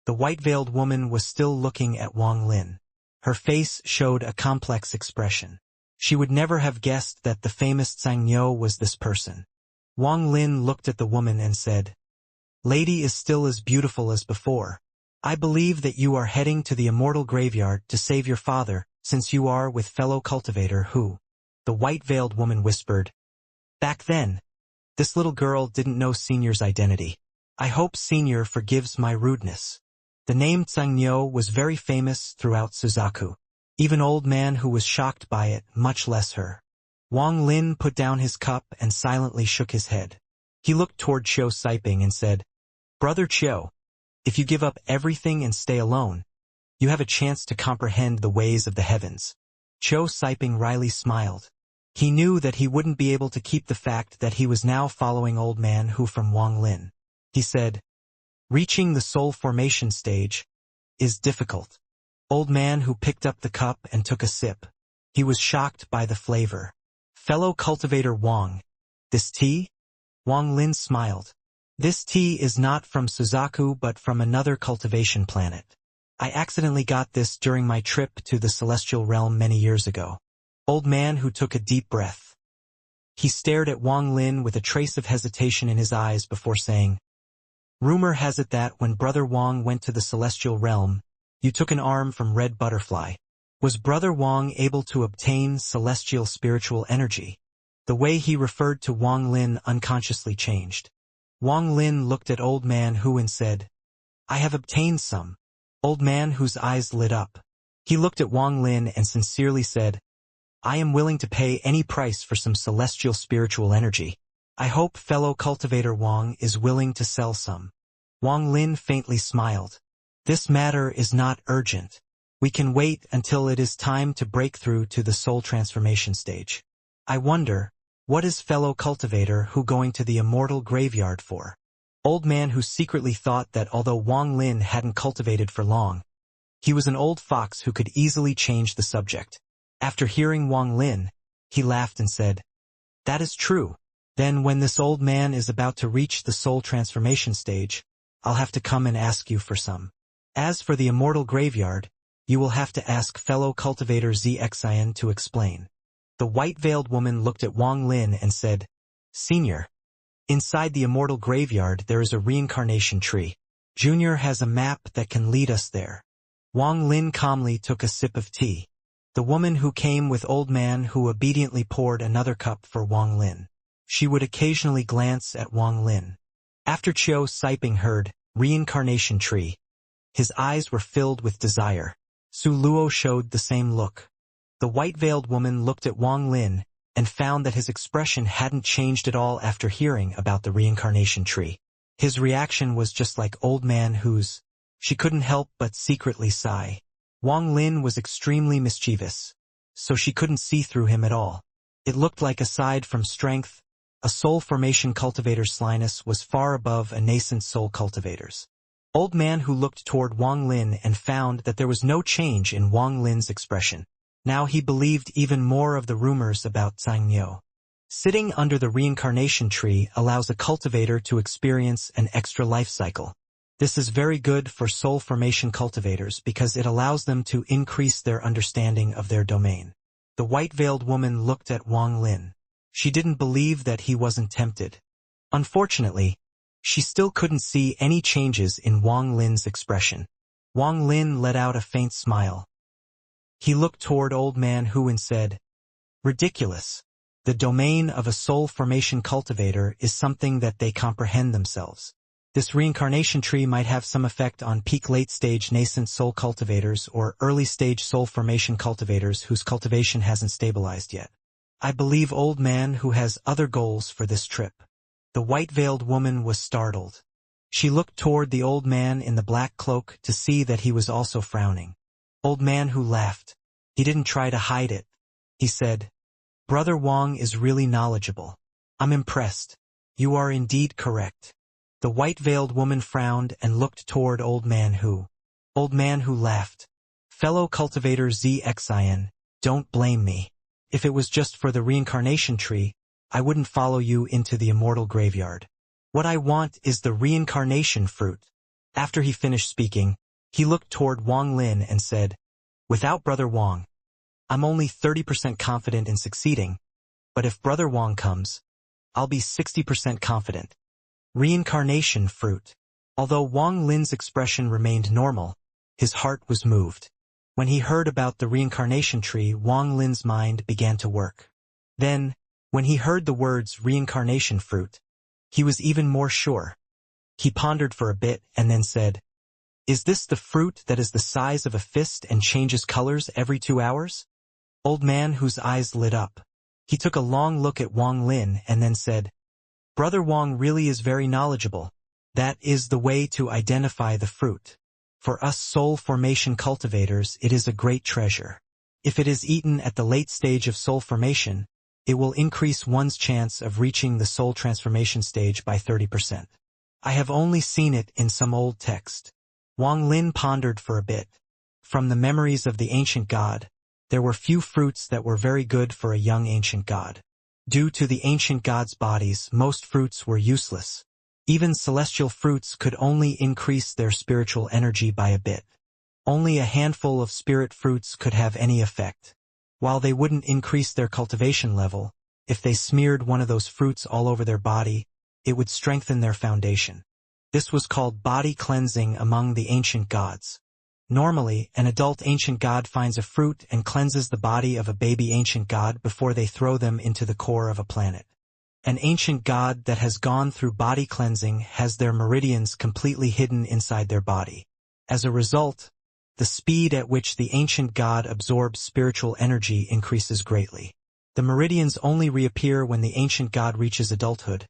The white-veiled woman was still looking at Wang Lin. Her face showed a complex expression. She would never have guessed that the famous Xianxia was this person. Wang Lin looked at the woman and said, "Lady is still as beautiful as before. I believe that you are heading to the Immortal graveyard to save your father, since you are with fellow cultivator who." The white-veiled woman whispered, "Back then, this little girl didn't know Senior's identity. I hope Senior forgives my rudeness." The name Xianxia was very famous throughout Suzaku. Even old man who was shocked by it, much less her. Wang Lin put down his cup and silently shook his head. He looked toward Qiu Siping and said, "Brother Qiu, if you give up everything and stay alone, you have a chance to comprehend the ways of the heavens." Qiu Siping wryly smiled. He knew that he wouldn't be able to keep the fact that he was now following old man who from Wang Lin. He said, "Reaching the soul formation stage is difficult." Old man who picked up the cup and took a sip. He was shocked by the flavor. "Fellow cultivator Wang, this tea?" Wang Lin smiled. "This tea is not from Suzaku but from another cultivation planet. I accidentally got this during my trip to the celestial realm many years ago." Old man who took a deep breath. He stared at Wang Lin with a trace of hesitation in his eyes before saying, "Rumor has it that when Brother Wang went to the celestial realm, you took an arm from Red Butterfly. Was Brother Wang able to obtain celestial spiritual energy?" The way he referred to Wang Lin unconsciously changed. Wang Lin looked at old man who and said, "I have obtained some." Old man whose eyes lit up. He looked at Wang Lin and sincerely said, "I am willing to pay any price for some celestial spiritual energy. I hope fellow cultivator Wang is willing to sell some." Wang Lin faintly smiled. "This matter is not urgent. We can wait until it is time to break through to the soul transformation stage. I wonder, what is fellow cultivator who going to the immortal graveyard for? Old man who secretly thought that although Wang Lin hadn't cultivated for long, he was an old fox who could easily change the subject. After hearing Wang Lin, he laughed and said, "That is true. Then when this old man is about to reach the soul transformation stage, I'll have to come and ask you for some. As for the immortal graveyard, you will have to ask fellow cultivator Xianxia to explain." The white-veiled woman looked at Wang Lin and said, "Senior, inside the immortal graveyard there is a reincarnation tree. Junior has a map that can lead us there." Wang Lin calmly took a sip of tea. The woman who came with old man who obediently poured another cup for Wang Lin. She would occasionally glance at Wang Lin. After Chiu Siping heard, "Reincarnation tree," his eyes were filled with desire. Su Luo showed the same look. The white-veiled woman looked at Wang Lin and found that his expression hadn't changed at all after hearing about the reincarnation tree. His reaction was just like old man whose. She couldn't help but secretly sigh. Wang Lin was extremely mischievous, so she couldn't see through him at all. It looked like aside from strength, a soul formation cultivator's slyness was far above a nascent soul cultivator's. Old man who looked toward Wang Lin and found that there was no change in Wang Lin's expression. Now he believed even more of the rumors about Xianxia. Sitting under the reincarnation tree allows a cultivator to experience an extra life cycle. This is very good for soul formation cultivators because it allows them to increase their understanding of their domain. The white-veiled woman looked at Wang Lin. She didn't believe that he wasn't tempted. Unfortunately, she still couldn't see any changes in Wang Lin's expression. Wang Lin let out a faint smile. He looked toward old man Hu and said, "Ridiculous. The domain of a soul formation cultivator is something that they comprehend themselves. This reincarnation tree might have some effect on peak late-stage nascent soul cultivators or early-stage soul formation cultivators whose cultivation hasn't stabilized yet. I believe old man who has other goals for this trip." The white-veiled woman was startled. She looked toward the old man in the black cloak to see that he was also frowning. Old man who laughed. He didn't try to hide it. He said, "Brother Wang is really knowledgeable. I'm impressed. You are indeed correct." The white-veiled woman frowned and looked toward old man who. Old man who laughed. "Fellow cultivator Xianxia, don't blame me. If it was just for the reincarnation tree, I wouldn't follow you into the immortal graveyard. What I want is the reincarnation fruit." After he finished speaking, he looked toward Wang Lin and said, "Without Brother Wang, I'm only 30% confident in succeeding, but if Brother Wang comes, I'll be 60% confident." Reincarnation fruit. Although Wang Lin's expression remained normal, his heart was moved. When he heard about the reincarnation tree, Wang Lin's mind began to work. Then, when he heard the words reincarnation fruit, he was even more sure. He pondered for a bit and then said, "Is this the fruit that is the size of a fist and changes colors every 2 hours?" Old man whose eyes lit up. He took a long look at Wang Lin and then said, "Brother Wang really is very knowledgeable. That is the way to identify the fruit. For us soul formation cultivators, it is a great treasure. If it is eaten at the late stage of soul formation, it will increase one's chance of reaching the soul transformation stage by 30%. I have only seen it in some old text." Wang Lin pondered for a bit. From the memories of the ancient god, there were few fruits that were very good for a young ancient god. Due to the ancient god's bodies, most fruits were useless. Even celestial fruits could only increase their spiritual energy by a bit. Only a handful of spirit fruits could have any effect. While they wouldn't increase their cultivation level, if they smeared one of those fruits all over their body, it would strengthen their foundation. This was called body cleansing among the ancient gods. Normally, an adult ancient god finds a fruit and cleanses the body of a baby ancient god before they throw them into the core of a planet. An ancient god that has gone through body cleansing has their meridians completely hidden inside their body. As a result, the speed at which the ancient god absorbs spiritual energy increases greatly. The meridians only reappear when the ancient god reaches adulthood,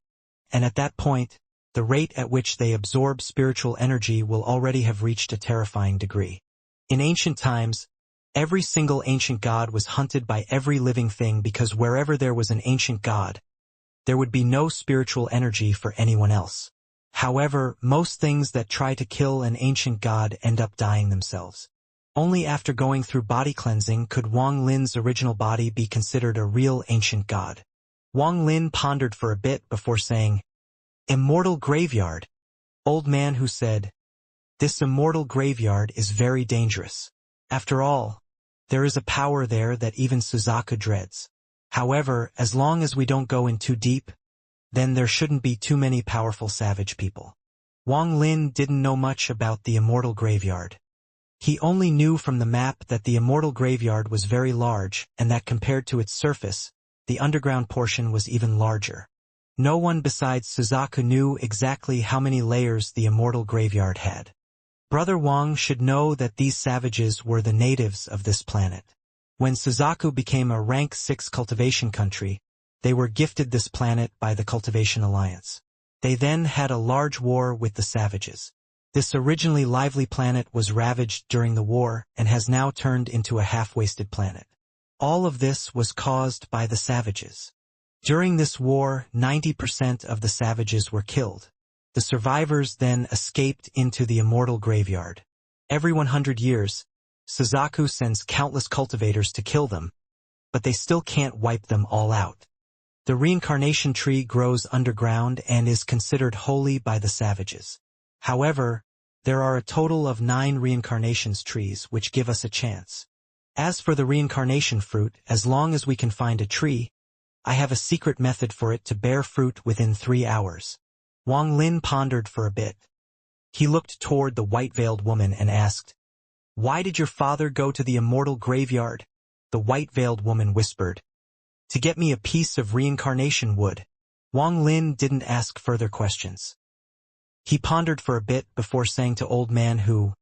and at that point, the rate at which they absorb spiritual energy will already have reached a terrifying degree. In ancient times, every single ancient god was hunted by every living thing because wherever there was an ancient god, there would be no spiritual energy for anyone else. However, most things that try to kill an ancient god end up dying themselves. Only after going through body cleansing could Wang Lin's original body be considered a real ancient god. Wang Lin pondered for a bit before saying, "Immortal graveyard." Old man who said, "This immortal graveyard is very dangerous. After all, there is a power there that even Suzaku dreads. However, as long as we don't go in too deep, then there shouldn't be too many powerful savage people." Wang Lin didn't know much about the immortal graveyard. He only knew from the map that the immortal graveyard was very large and that compared to its surface, the underground portion was even larger. No one besides Suzaku knew exactly how many layers the immortal graveyard had. Brother Wang should know that these savages were the natives of this planet. When Suzaku became a rank 6 cultivation country, they were gifted this planet by the Cultivation Alliance. They then had a large war with the savages. This originally lively planet was ravaged during the war and has now turned into a half-wasted planet. All of this was caused by the savages. During this war, 90% of the savages were killed. The survivors then escaped into the immortal graveyard. Every 100 years, Suzaku sends countless cultivators to kill them, but they still can't wipe them all out. The reincarnation tree grows underground and is considered holy by the savages. However, there are a total of 9 reincarnations trees which give us a chance. As for the reincarnation fruit, as long as we can find a tree, I have a secret method for it to bear fruit within 3 hours. Wang Lin pondered for a bit. He looked toward the white-veiled woman and asked, "Why did your father go to the immortal graveyard?" The white-veiled woman whispered, "To get me a piece of reincarnation wood." Wang Lin didn't ask further questions. He pondered for a bit before saying to Old Man Who,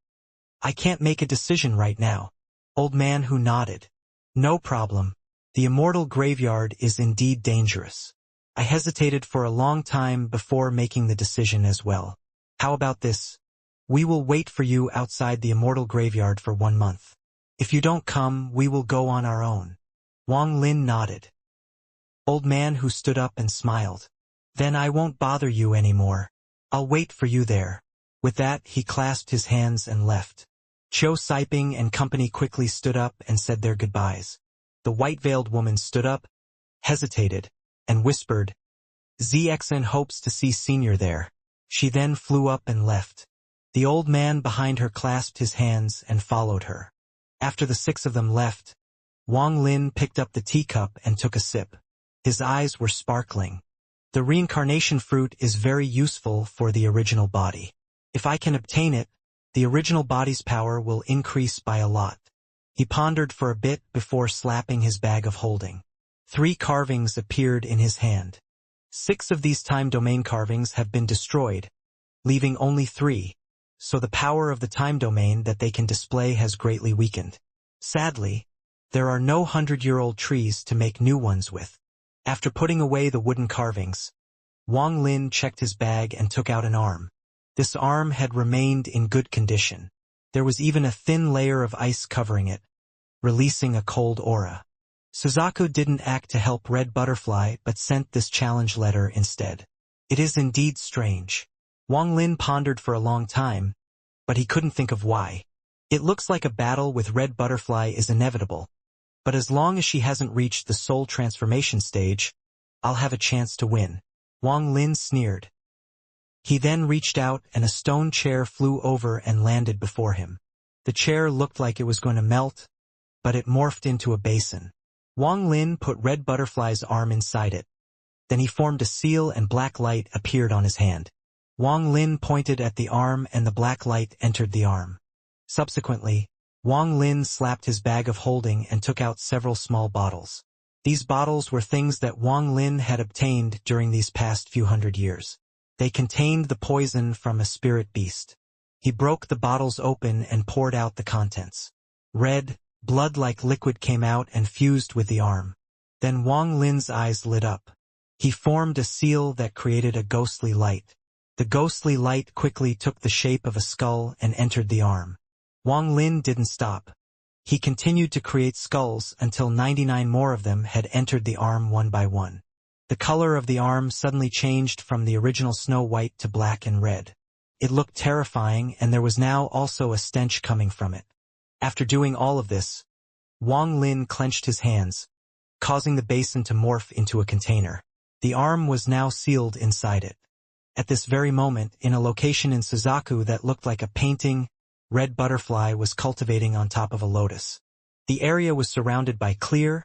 "I can't make a decision right now." Old Man Who nodded. "No problem. The immortal graveyard is indeed dangerous. I hesitated for a long time before making the decision as well. How about this? We will wait for you outside the immortal graveyard for 1 month. If you don't come, we will go on our own." Wang Lin nodded. Old Man Who stood up and smiled. "Then I won't bother you anymore. I'll wait for you there." With that, he clasped his hands and left. Cho Siping and company quickly stood up and said their goodbyes. The white-veiled woman stood up, hesitated, and whispered, "ZXN hopes to see Senior there." She then flew up and left. The old man behind her clasped his hands and followed her. After the 6 of them left, Wang Lin picked up the teacup and took a sip. His eyes were sparkling. The reincarnation fruit is very useful for the original body. If I can obtain it, the original body's power will increase by a lot. He pondered for a bit before slapping his bag of holding. 3 carvings appeared in his hand. 6 of these time domain carvings have been destroyed, leaving only 3, so the power of the time domain that they can display has greatly weakened. Sadly, there are no 100-year-old trees to make new ones with. After putting away the wooden carvings, Wang Lin checked his bag and took out an arm. This arm had remained in good condition. There was even a thin layer of ice covering it, releasing a cold aura. Suzaku didn't act to help Red Butterfly but sent this challenge letter instead. It is indeed strange. Wang Lin pondered for a long time, but he couldn't think of why. It looks like a battle with Red Butterfly is inevitable, but as long as she hasn't reached the soul transformation stage, I'll have a chance to win. Wang Lin sneered. He then reached out and a stone chair flew over and landed before him. The chair looked like it was going to melt, but it morphed into a basin. Wang Lin put Red Butterfly's arm inside it. Then he formed a seal and black light appeared on his hand. Wang Lin pointed at the arm and the black light entered the arm. Subsequently, Wang Lin slapped his bag of holding and took out several small bottles. These bottles were things that Wang Lin had obtained during these past few hundred years. They contained the poison from a spirit beast. He broke the bottles open and poured out the contents. Red, blood-like liquid came out and fused with the arm. Then Wang Lin's eyes lit up. He formed a seal that created a ghostly light. The ghostly light quickly took the shape of a skull and entered the arm. Wang Lin didn't stop. He continued to create skulls until 99 more of them had entered the arm one by one. The color of the arm suddenly changed from the original snow white to black and red. It looked terrifying, and there was now also a stench coming from it. After doing all of this, Wang Lin clenched his hands, causing the basin to morph into a container. The arm was now sealed inside it. At this very moment, in a location in Suzaku that looked like a painting, red butterfly was cultivating on top of a lotus. The area was surrounded by clear,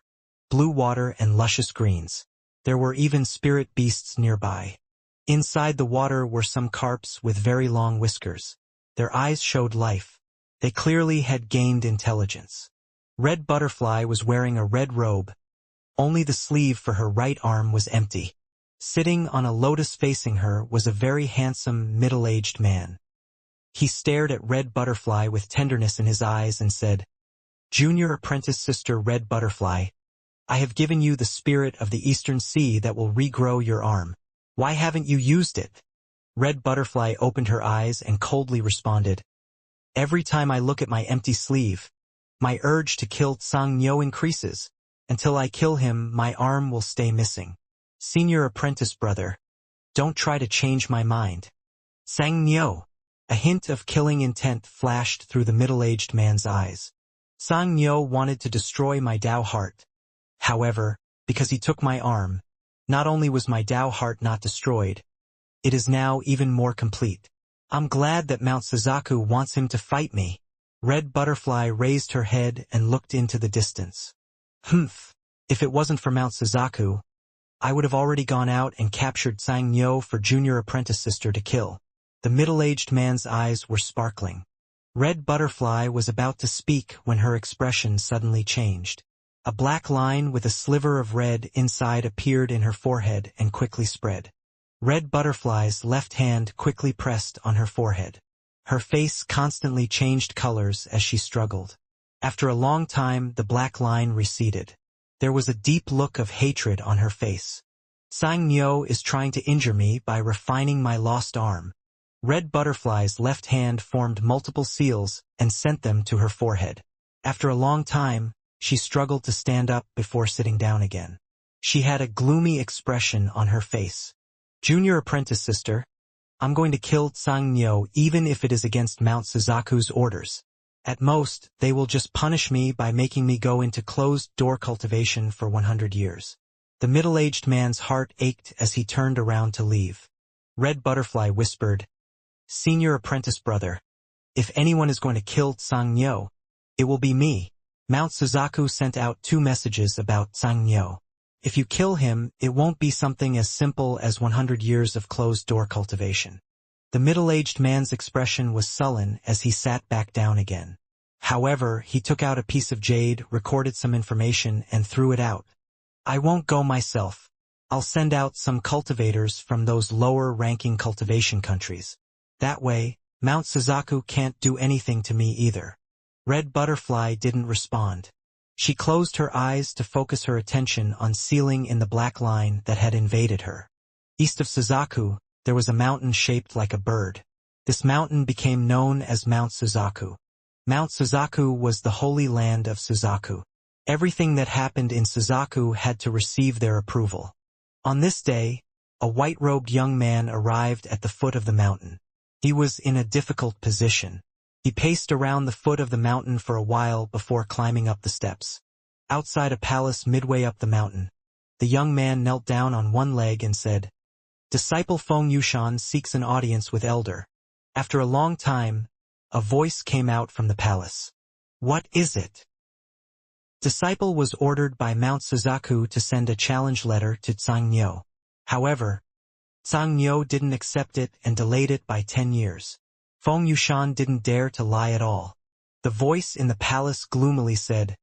blue water and luscious greens. There were even spirit beasts nearby. Inside the water were some carps with very long whiskers. Their eyes showed life. They clearly had gained intelligence. Red Butterfly was wearing a red robe. Only the sleeve for her right arm was empty. Sitting on a lotus facing her was a very handsome, middle-aged man. He stared at Red Butterfly with tenderness in his eyes and said, "Junior apprentice sister Red Butterfly, I have given you the spirit of the Eastern Sea that will regrow your arm. Why haven't you used it?" Red Butterfly opened her eyes and coldly responded, "Every time I look at my empty sleeve, my urge to kill Tsang Nyo increases. Until I kill him, my arm will stay missing. Senior apprentice brother, don't try to change my mind." Tsang Nyo. A hint of killing intent flashed through the middle-aged man's eyes. Tsang Nyo wanted to destroy my Tao heart. However, because he took my arm, not only was my Tao heart not destroyed, it is now even more complete. I'm glad that Mount Suzaku wants him to fight me. Red Butterfly raised her head and looked into the distance. If it wasn't for Mount Suzaku, I would have already gone out and captured Tsang Nyo for junior apprentice sister to kill. The middle-aged man's eyes were sparkling. Red Butterfly was about to speak when her expression suddenly changed. A black line with a sliver of red inside appeared in her forehead and quickly spread. Red Butterfly's left hand quickly pressed on her forehead. Her face constantly changed colors as she struggled. After a long time, the black line receded. There was a deep look of hatred on her face. Tsang Nyo is trying to injure me by refining my lost arm. Red Butterfly's left hand formed multiple seals and sent them to her forehead. After a long time, she struggled to stand up before sitting down again. She had a gloomy expression on her face. "Junior apprentice sister, I'm going to kill Tsang Nyo even if it is against Mount Suzaku's orders. At most, they will just punish me by making me go into closed-door cultivation for 100 years. The middle-aged man's heart ached as he turned around to leave. Red Butterfly whispered, "Senior apprentice brother, if anyone is going to kill Tsang Nyo, it will be me." Mount Suzaku sent out 2 messages about Tsang Nyo. If you kill him, it won't be something as simple as 100 years of closed-door cultivation. The middle-aged man's expression was sullen as he sat back down again. However, he took out a piece of jade, recorded some information, and threw it out. "I won't go myself. I'll send out some cultivators from those lower-ranking cultivation countries. That way, Mount Suzaku can't do anything to me either." Red Butterfly didn't respond. She closed her eyes to focus her attention on sealing in the black line that had invaded her. East of Suzaku, there was a mountain shaped like a bird. This mountain became known as Mount Suzaku. Mount Suzaku was the holy land of Suzaku. Everything that happened in Suzaku had to receive their approval. On this day, a white-robed young man arrived at the foot of the mountain. He was in a difficult position. He paced around the foot of the mountain for a while before climbing up the steps. Outside a palace midway up the mountain, the young man knelt down on one leg and said, "Disciple Feng Yushan seeks an audience with elder." After a long time, a voice came out from the palace. "What is it?" Disciple was ordered by Mount Suzaku to send a challenge letter to Tsang Nyo. However, Tsang Nyo didn't accept it and delayed it by 10 years. Feng Yushan didn't dare to lie at all. The voice in the palace gloomily said,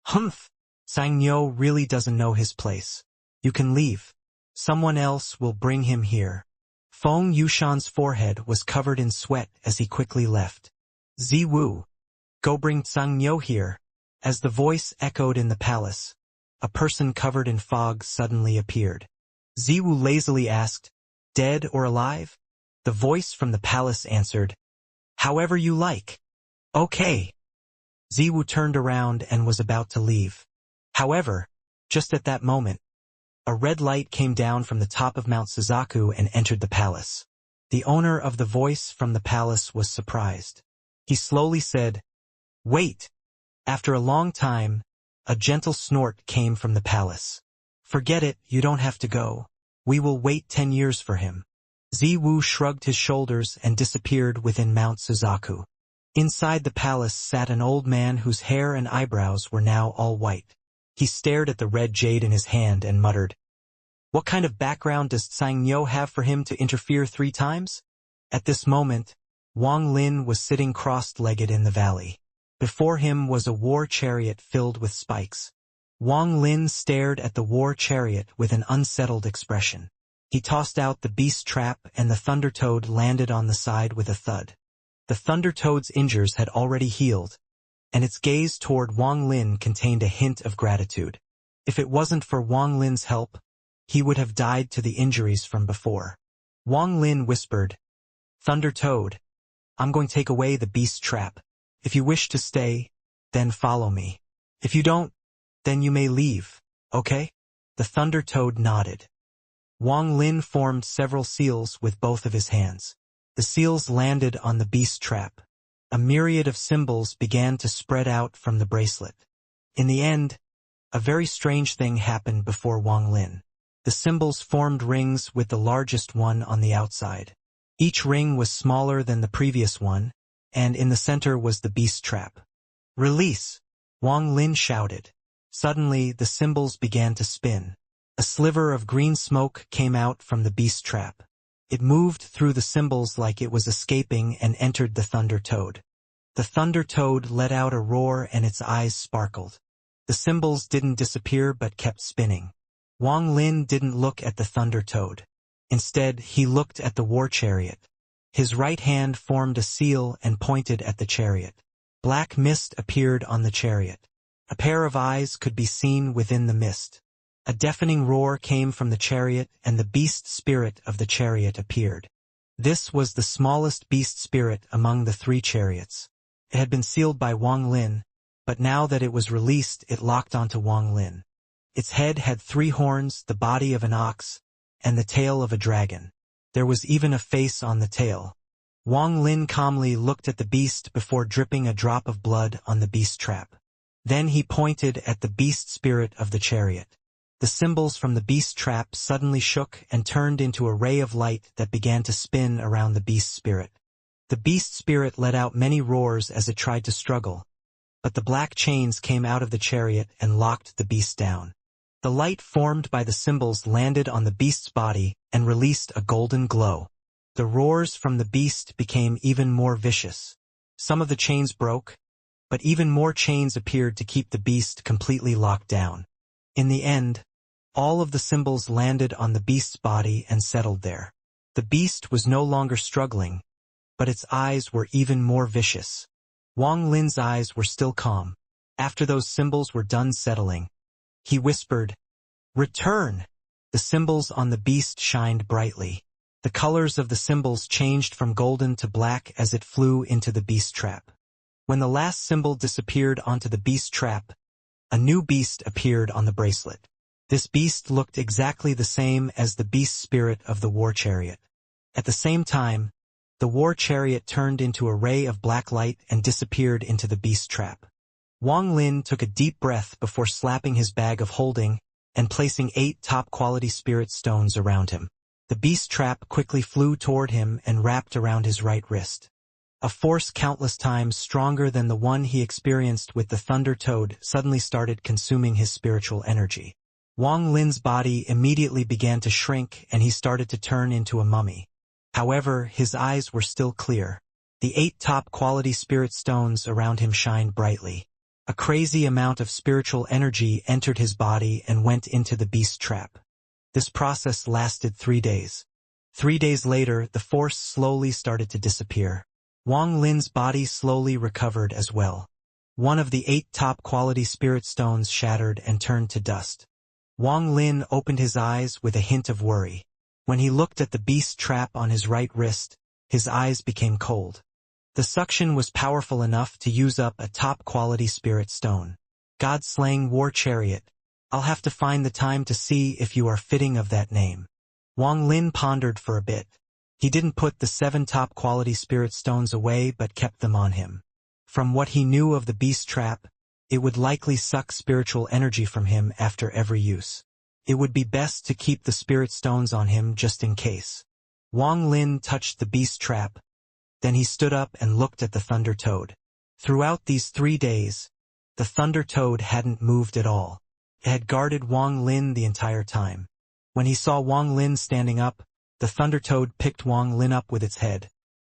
"Tsang Nyo really doesn't know his place. You can leave. Someone else will bring him here." Feng Yushan's forehead was covered in sweat as he quickly left. "Ziwu, go bring Tsang Nyo here." As the voice echoed in the palace, a person covered in fog suddenly appeared. Ziwu lazily asked, "Dead or alive?" The voice from the palace answered, "However you like." Okay. Ziwu turned around and was about to leave. However, just at that moment, a red light came down from the top of Mount Suzaku and entered the palace. The owner of the voice from the palace was surprised. He slowly said, "Wait." After a long time, a gentle snort came from the palace. "Forget it, you don't have to go. We will wait 10 years for him." Ziwu shrugged his shoulders and disappeared within Mount Suzaku. Inside the palace sat an old man whose hair and eyebrows were now all white. He stared at the red jade in his hand and muttered, "What kind of background does Xianxia have for him to interfere 3 times? At this moment, Wang Lin was sitting crossed-legged in the valley. Before him was a war chariot filled with spikes. Wang Lin stared at the war chariot with an unsettled expression. He tossed out the beast trap and the thunder toad landed on the side with a thud. The thunder toad's injuries had already healed, and its gaze toward Wang Lin contained a hint of gratitude. If it wasn't for Wang Lin's help, he would have died to the injuries from before. Wang Lin whispered, "Thunder Toad, I'm going to take away the beast trap. If you wish to stay, then follow me. If you don't, then you may leave, okay?" The Thunder Toad nodded. Wang Lin formed several seals with both of his hands. The seals landed on the beast trap. A myriad of symbols began to spread out from the bracelet. In the end, a very strange thing happened before Wang Lin. The symbols formed rings with the largest one on the outside. Each ring was smaller than the previous one, and in the center was the beast trap. "Release!" Wang Lin shouted. Suddenly, the symbols began to spin. A sliver of green smoke came out from the beast trap. It moved through the symbols like it was escaping and entered the Thunder Toad. The Thunder Toad let out a roar and its eyes sparkled. The symbols didn't disappear but kept spinning. Wang Lin didn't look at the Thunder Toad. Instead, he looked at the war chariot. His right hand formed a seal and pointed at the chariot. Black mist appeared on the chariot. A pair of eyes could be seen within the mist. A deafening roar came from the chariot and the beast spirit of the chariot appeared. This was the smallest beast spirit among the 3 chariots. It had been sealed by Wang Lin, but now that it was released it locked onto Wang Lin. Its head had 3 horns, the body of an ox, and the tail of a dragon. There was even a face on the tail. Wang Lin calmly looked at the beast before dripping a drop of blood on the beast trap. Then he pointed at the beast spirit of the chariot. The symbols from the beast trap suddenly shook and turned into a ray of light that began to spin around the beast spirit. The beast spirit let out many roars as it tried to struggle, but the black chains came out of the chariot and locked the beast down. The light formed by the symbols landed on the beast's body and released a golden glow. The roars from the beast became even more vicious. Some of the chains broke, but even more chains appeared to keep the beast completely locked down. In the end, all of the symbols landed on the beast's body and settled there. The beast was no longer struggling, but its eyes were even more vicious. Wang Lin's eyes were still calm. After those symbols were done settling, he whispered, "Return!" The symbols on the beast shined brightly. The colors of the symbols changed from golden to black as it flew into the beast trap. When the last symbol disappeared onto the beast trap, a new beast appeared on the bracelet. This beast looked exactly the same as the beast spirit of the war chariot. At the same time, the war chariot turned into a ray of black light and disappeared into the beast trap. Wang Lin took a deep breath before slapping his bag of holding and placing 8 top-quality spirit stones around him. The beast trap quickly flew toward him and wrapped around his right wrist. A force countless times stronger than the one he experienced with the Thunder Toad suddenly started consuming his spiritual energy. Wang Lin's body immediately began to shrink and he started to turn into a mummy. However, his eyes were still clear. The 8 top-quality spirit stones around him shined brightly. A crazy amount of spiritual energy entered his body and went into the beast trap. This process lasted 3 days. 3 days later, the force slowly started to disappear. Wang Lin's body slowly recovered as well. One of the 8 top-quality spirit stones shattered and turned to dust. Wang Lin opened his eyes with a hint of worry. When he looked at the beast trap on his right wrist, his eyes became cold. The The suction was powerful enough to use up a top-quality spirit stone. God-slaying war chariot. I'll have to find the time to see if you are fitting of that name. Wang Lin pondered for a bit. He didn't put the 7 top-quality spirit stones away but kept them on him. From what he knew of the beast trap, it would likely suck spiritual energy from him after every use. It would be best to keep the spirit stones on him just in case. Wang Lin touched the beast trap. Then he stood up and looked at the thunder toad. Throughout these 3 days, the thunder toad hadn't moved at all. It had guarded Wang Lin the entire time. When he saw Wang Lin standing up, the thunder toad picked Wang Lin up with its head.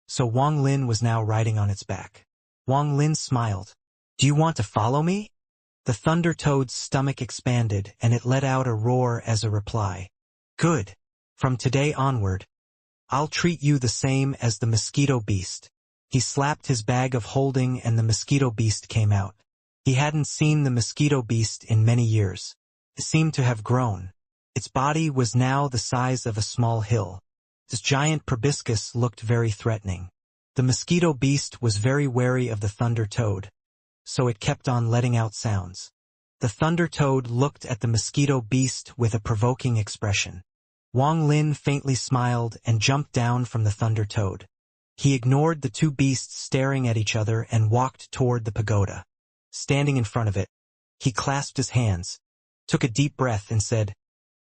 So Wang Lin was now riding on its back. Wang Lin smiled. Do you want to follow me? The thunder toad's stomach expanded and it let out a roar as a reply. Good. From today onward, I'll treat you the same as the mosquito beast. He slapped his bag of holding and the mosquito beast came out. He hadn't seen the mosquito beast in many years. It seemed to have grown. Its body was now the size of a small hill. This giant proboscis looked very threatening. The mosquito beast was very wary of the thunder toad, so it kept on letting out sounds. The thunder toad looked at the mosquito beast with a provoking expression. Wang Lin faintly smiled and jumped down from the thunder toad. He ignored the 2 beasts staring at each other and walked toward the pagoda. Standing in front of it, he clasped his hands, took a deep breath and said,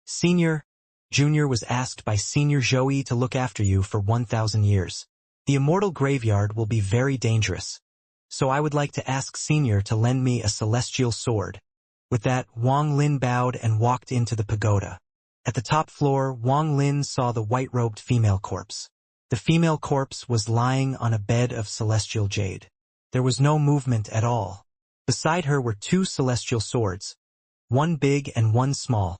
Senior, Junior was asked by Senior Zhou to look after you for 1,000 years. The immortal graveyard will be very dangerous, so I would like to ask Senior to lend me a celestial sword. With that, Wang Lin bowed and walked into the pagoda. At the top floor, Wang Lin saw the white-robed female corpse. The female corpse was lying on a bed of celestial jade. There was no movement at all. Beside her were 2 celestial swords, one big and one small,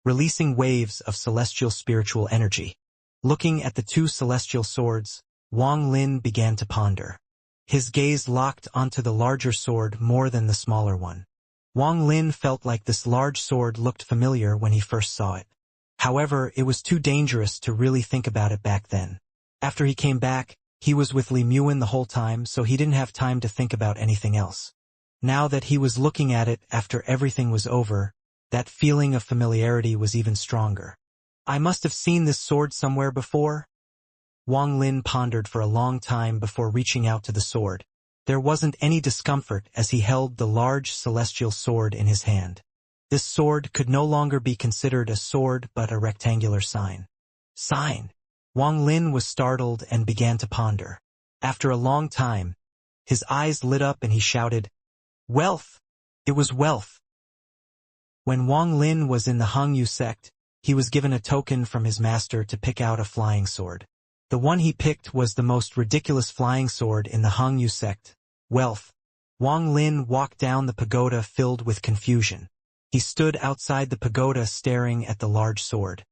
releasing waves of celestial spiritual energy. Looking at the 2 celestial swords, Wang Lin began to ponder. His gaze locked onto the larger sword more than the smaller one. Wang Lin felt like this large sword looked familiar when he first saw it. However, it was too dangerous to really think about it back then. After he came back, he was with Li Muan the whole time, so he didn't have time to think about anything else. Now that he was looking at it after everything was over, that feeling of familiarity was even stronger. I must have seen this sword somewhere before. Wang Lin pondered for a long time before reaching out to the sword. There wasn't any discomfort as he held the large celestial sword in his hand. This sword could no longer be considered a sword but a rectangular sign. Sign! Wang Lin was startled and began to ponder. After a long time, his eyes lit up and he shouted, Wealth! It was wealth! When Wang Lin was in the Hangyu sect, he was given a token from his master to pick out a flying sword. The one he picked was the most ridiculous flying sword in the Hangyu sect. Wealth! Wang Lin walked down the pagoda filled with confusion. He stood outside the pagoda staring at the large sword.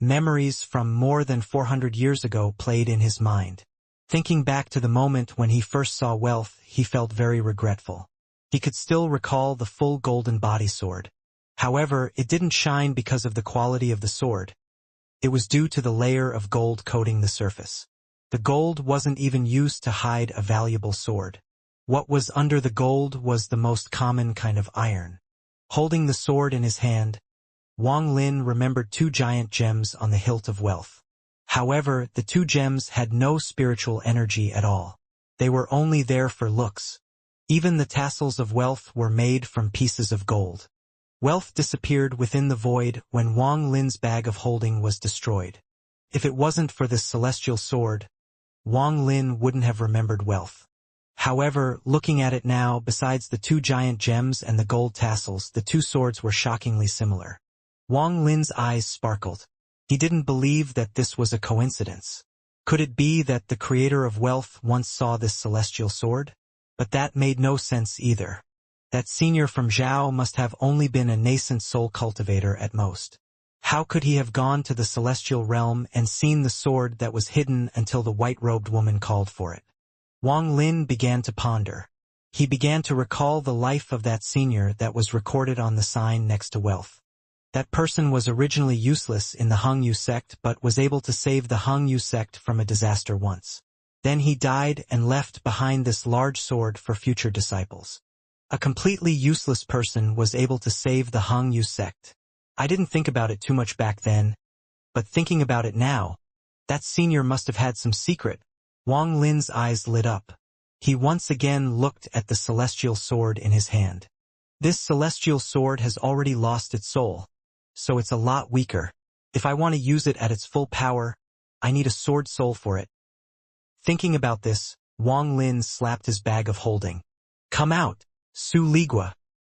Memories from more than 400 years ago played in his mind. Thinking back to the moment when he first saw wealth, he felt very regretful. He could still recall the full golden body sword. However, it didn't shine because of the quality of the sword. It was due to the layer of gold coating the surface. The gold wasn't even used to hide a valuable sword. What was under the gold was the most common kind of iron. Holding the sword in his hand, Wang Lin remembered 2 giant gems on the hilt of wealth. However, the 2 gems had no spiritual energy at all. They were only there for looks. Even the tassels of wealth were made from pieces of gold. Wealth disappeared within the void when Wang Lin's bag of holding was destroyed. If it wasn't for this celestial sword, Wang Lin wouldn't have remembered wealth. However, looking at it now, besides the 2 giant gems and the gold tassels, the 2 swords were shockingly similar. Wang Lin's eyes sparkled. He didn't believe that this was a coincidence. Could it be that the creator of wealth once saw this celestial sword? But that made no sense either. That senior from Zhao must have only been a nascent soul cultivator at most. How could he have gone to the celestial realm and seen the sword that was hidden until the white-robed woman called for it? Wang Lin began to ponder. He began to recall the life of that senior that was recorded on the sign next to wealth. That person was originally useless in the Hangyu sect but was able to save the Hangyu sect from a disaster once. Then he died and left behind this large sword for future disciples. A completely useless person was able to save the Hong Yu sect. I didn't think about it too much back then, but thinking about it now, that senior must have had some secret. Wang Lin's eyes lit up. He once again looked at the celestial sword in his hand. This celestial sword has already lost its soul, so it's a lot weaker. If I want to use it at its full power, I need a sword soul for it. Thinking about this, Wang Lin slapped his bag of holding. Come out, Su Ligua.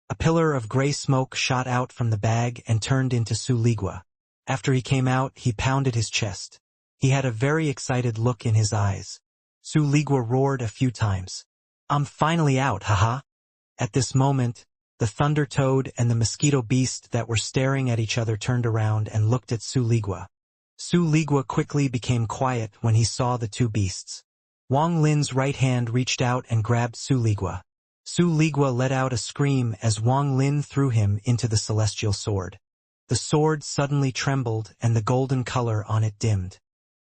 A pillar of gray smoke shot out from the bag and turned into Su Ligua. After he came out, he pounded his chest. He had a very excited look in his eyes. Su Ligua roared a few times. I'm finally out, haha. At this moment, the thunder toad and the mosquito beast that were staring at each other turned around and looked at Su Ligua. Su Ligua quickly became quiet when he saw the two beasts. Wang Lin's right hand reached out and grabbed Su Ligua. Su Ligua let out a scream as Wang Lin threw him into the celestial sword. The sword suddenly trembled and the golden color on it dimmed.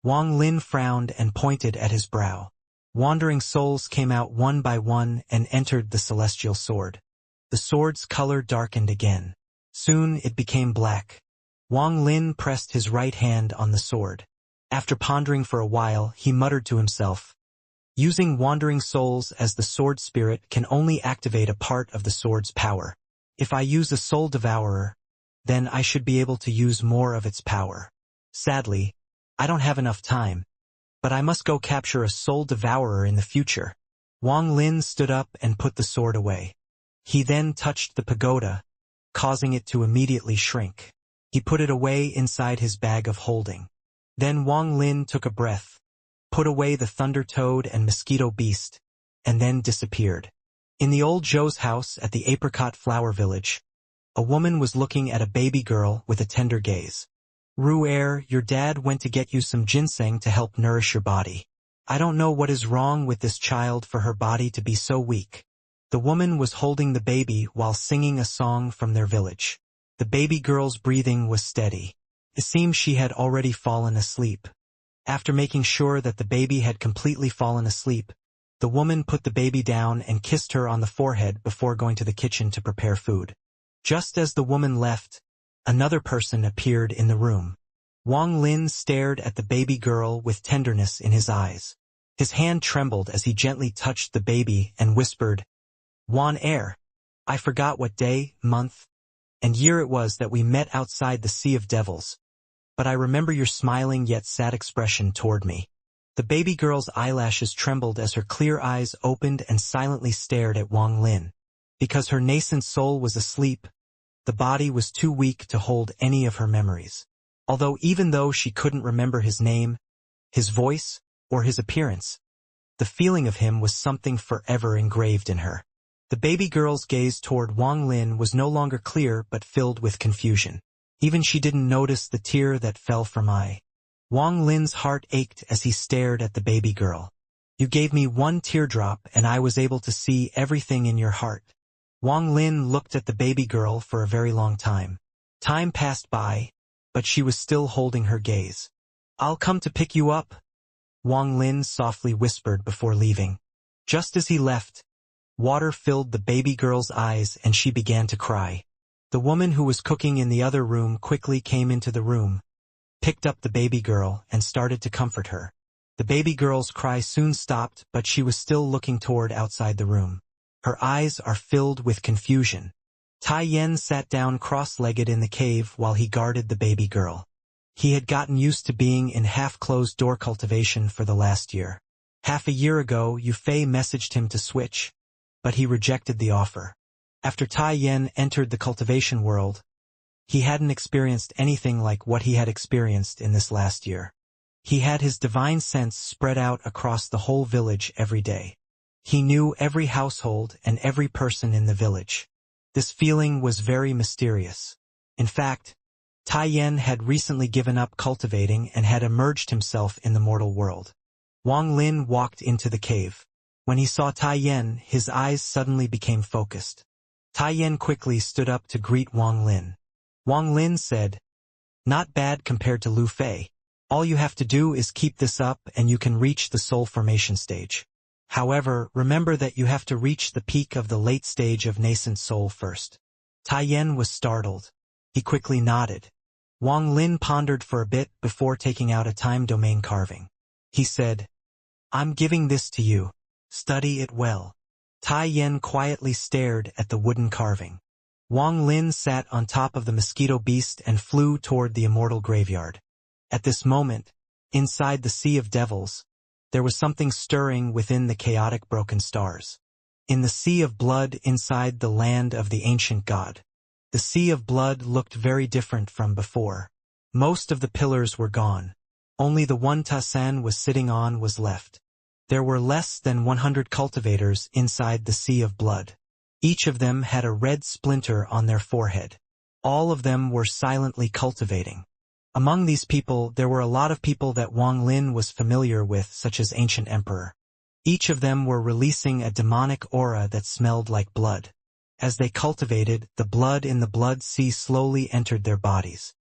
Wang Lin frowned and pointed at his brow. Wandering souls came out one by one and entered the celestial sword. The sword's color darkened again. Soon it became black. Wang Lin pressed his right hand on the sword. After pondering for a while, he muttered to himself, using wandering souls as the sword spirit can only activate a part of the sword's power. If I use a soul devourer, then I should be able to use more of its power. Sadly, I don't have enough time, but I must go capture a soul devourer in the future. Wang Lin stood up and put the sword away. He then touched the pagoda, causing it to immediately shrink. He put it away inside his bag of holding. Then Wang Lin took a breath, put away the thunder toad and mosquito beast, and then disappeared. In the old Zhou's house at the apricot flower village, a woman was looking at a baby girl with a tender gaze. Ru'er, your dad went to get you some ginseng to help nourish your body. I don't know what is wrong with this child for her body to be so weak. The woman was holding the baby while singing a song from their village. The baby girl's breathing was steady. It seemed she had already fallen asleep. After making sure that the baby had completely fallen asleep, the woman put the baby down and kissed her on the forehead before going to the kitchen to prepare food. Just as the woman left, another person appeared in the room. Wang Lin stared at the baby girl with tenderness in his eyes. His hand trembled as he gently touched the baby and whispered, Wan Er, I forgot what day, month, and year it was that we met outside the Sea of Devils, but I remember your smiling yet sad expression toward me. The baby girl's eyelashes trembled as her clear eyes opened and silently stared at Wang Lin. Because her nascent soul was asleep, the body was too weak to hold any of her memories. Although even though she couldn't remember his name, his voice, or his appearance, the feeling of him was something forever engraved in her. The baby girl's gaze toward Wang Lin was no longer clear but filled with confusion. Even she didn't notice the tear that fell from eye. Wang Lin's heart ached as he stared at the baby girl. You gave me one teardrop and I was able to see everything in your heart. Wang Lin looked at the baby girl for a very long time. Time passed by, but she was still holding her gaze. I'll come to pick you up, Wang Lin softly whispered before leaving. Just as he left, water filled the baby girl's eyes and she began to cry. The woman who was cooking in the other room quickly came into the room, picked up the baby girl, and started to comfort her. The baby girl's cry soon stopped, but she was still looking toward outside the room. Her eyes are filled with confusion. Tai Yen sat down cross-legged in the cave while he guarded the baby girl. He had gotten used to being in half-closed door cultivation for the last year. Half a year ago, Yu Fei messaged him to switch, but he rejected the offer. After Tai Yen entered the cultivation world, he hadn't experienced anything like what he had experienced in this last year. He had his divine sense spread out across the whole village every day. He knew every household and every person in the village. This feeling was very mysterious. In fact, Tai Yen had recently given up cultivating and had immersed himself in the mortal world. Wang Lin walked into the cave. When he saw Tai Yen, his eyes suddenly became focused. Tai Yen quickly stood up to greet Wang Lin. Wang Lin said, Not bad compared to Lu Fei. All you have to do is keep this up and you can reach the soul formation stage. However, remember that you have to reach the peak of the late stage of nascent soul first. Taiyan was startled. He quickly nodded. Wang Lin pondered for a bit before taking out a time domain carving. He said, "I'm giving this to you. Study it well." Taiyan quietly stared at the wooden carving. Wang Lin sat on top of the mosquito beast and flew toward the immortal graveyard. At this moment, inside the Sea of Devils, there was something stirring within the chaotic broken stars. In the Sea of Blood inside the land of the ancient god, the Sea of Blood looked very different from before. Most of the pillars were gone. Only the one Ta-San was sitting on was left. There were less than 100 cultivators inside the Sea of Blood. Each of them had a red splinter on their forehead. All of them were silently cultivating. Among these people, there were a lot of people that Wang Lin was familiar with, such as Ancient Emperor. Each of them were releasing a demonic aura that smelled like blood. As they cultivated, the blood in the blood sea slowly entered their bodies.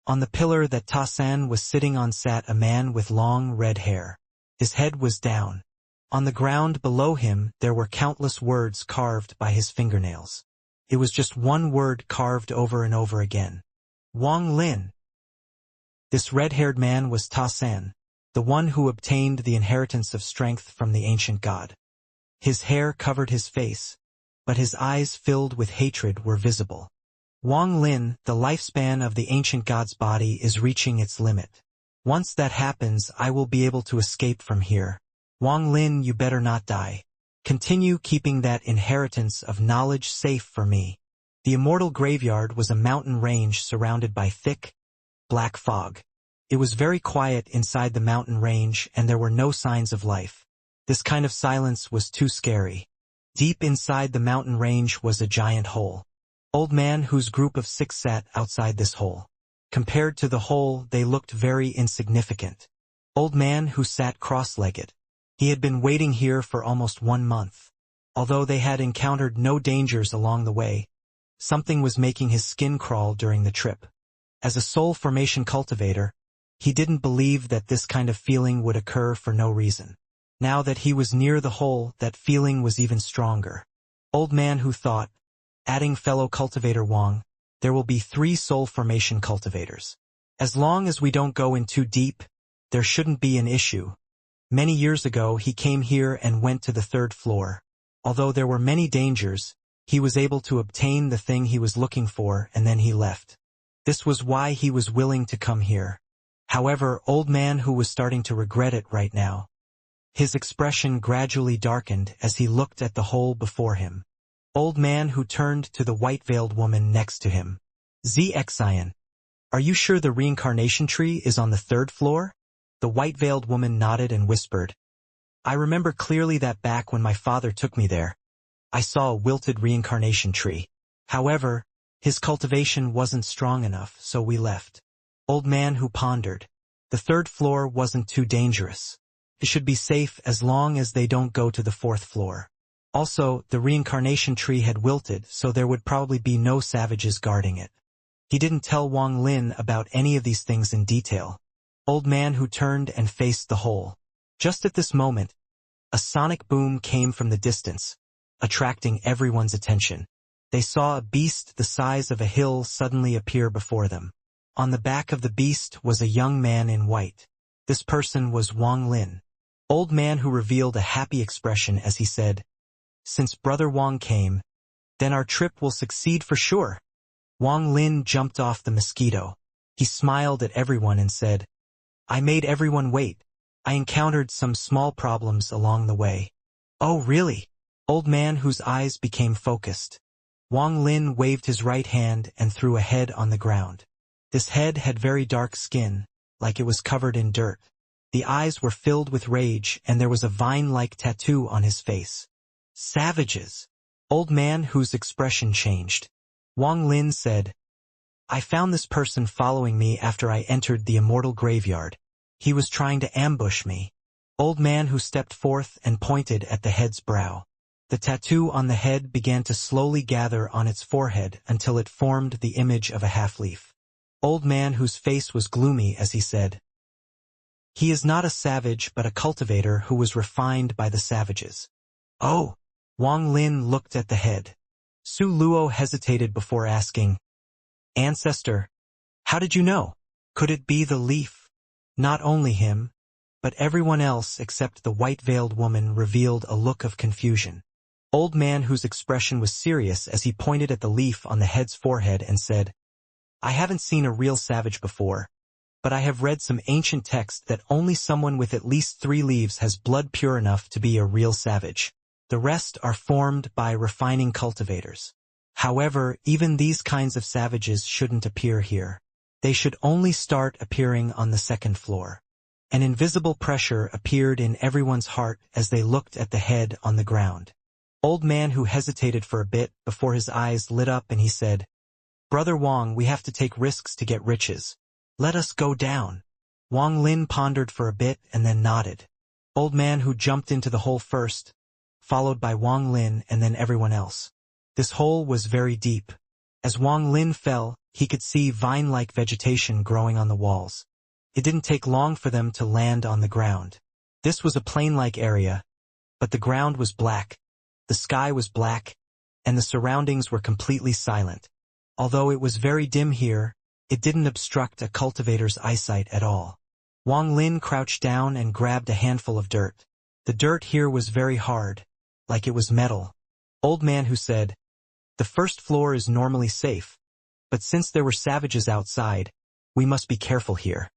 On the pillar that Ta-San was sitting on sat a man with long red hair. His head was down. On the ground below him, there were countless words carved by his fingernails. It was just one word carved over and over again. Wang Lin. This red-haired man was Ta-San, the one who obtained the inheritance of strength from the ancient god. His hair covered his face, but his eyes filled with hatred were visible. Wang Lin, the lifespan of the ancient god's body is reaching its limit. Once that happens, I will be able to escape from here. Wang Lin, you better not die. Continue keeping that inheritance of knowledge safe for me. The immortal graveyard was a mountain range surrounded by thick, black fog. It was very quiet inside the mountain range and there were no signs of life. This kind of silence was too scary. Deep inside the mountain range was a giant hole. Old man whose group of 6 sat outside this hole. Compared to the hole, they looked very insignificant. Old man who sat cross-legged. He had been waiting here for almost 1 month. Although they had encountered no dangers along the way, something was making his skin crawl during the trip. As a soul formation cultivator, he didn't believe that this kind of feeling would occur for no reason. Now that he was near the hole, that feeling was even stronger. Old man who thought, adding fellow cultivator Wang, there will be 3 soul formation cultivators. As long as we don't go in too deep, there shouldn't be an issue. Many years ago he came here and went to the 3rd floor. Although there were many dangers, he was able to obtain the thing he was looking for and then he left. This was why he was willing to come here. However, old man who was starting to regret it right now. His expression gradually darkened as he looked at the hole before him. Old man who turned to the white-veiled woman next to him. Xianxia, are you sure the reincarnation tree is on the 3rd floor? The white-veiled woman nodded and whispered, I remember clearly that back when my father took me there, I saw a wilted reincarnation tree. However, his cultivation wasn't strong enough, so we left. Old man who pondered. The 3rd floor wasn't too dangerous. It should be safe as long as they don't go to the 4th floor. Also, the reincarnation tree had wilted, so there would probably be no savages guarding it. He didn't tell Wang Lin about any of these things in detail. Old man who turned and faced the hole. Just at this moment, a sonic boom came from the distance, attracting everyone's attention. They saw a beast the size of a hill suddenly appear before them. On the back of the beast was a young man in white. This person was Wang Lin. Old man who revealed a happy expression as he said, Since Brother Wang came, then our trip will succeed for sure. Wang Lin jumped off the mosquito. He smiled at everyone and said, I made everyone wait. I encountered some small problems along the way. Oh really? Old man whose eyes became focused. Wang Lin waved his right hand and threw a head on the ground. This head had very dark skin, like it was covered in dirt. The eyes were filled with rage and there was a vine-like tattoo on his face. Savages! Old man whose expression changed. Wang Lin said, I found this person following me after I entered the immortal graveyard. He was trying to ambush me. Old man who stepped forth and pointed at the head's brow. The tattoo on the head began to slowly gather on its forehead until it formed the image of a half-leaf. Old man whose face was gloomy as he said, He is not a savage but a cultivator who was refined by the savages. Oh! Wang Lin looked at the head. Su Luo hesitated before asking, Ancestor, how did you know? Could it be the leaf? Not only him, but everyone else except the white-veiled woman revealed a look of confusion. Old man whose expression was serious as he pointed at the leaf on the head's forehead and said, I haven't seen a real savage before, but I have read some ancient text that only someone with at least 3 leaves has blood pure enough to be a real savage. The rest are formed by refining cultivators. However, even these kinds of savages shouldn't appear here. They should only start appearing on the 2nd floor. An invisible pressure appeared in everyone's heart as they looked at the head on the ground. Old man who hesitated for a bit before his eyes lit up and he said, Brother Wang, we have to take risks to get riches. Let us go down. Wang Lin pondered for a bit and then nodded. Old man who jumped into the hole first, followed by Wang Lin and then everyone else. This hole was very deep. As Wang Lin fell, he could see vine-like vegetation growing on the walls. It didn't take long for them to land on the ground. This was a plain-like area, but the ground was black, the sky was black, and the surroundings were completely silent. Although it was very dim here, it didn't obstruct a cultivator's eyesight at all. Wang Lin crouched down and grabbed a handful of dirt. The dirt here was very hard, like it was metal. Old man who said, The 1st floor is normally safe, but since there were savages outside, we must be careful here.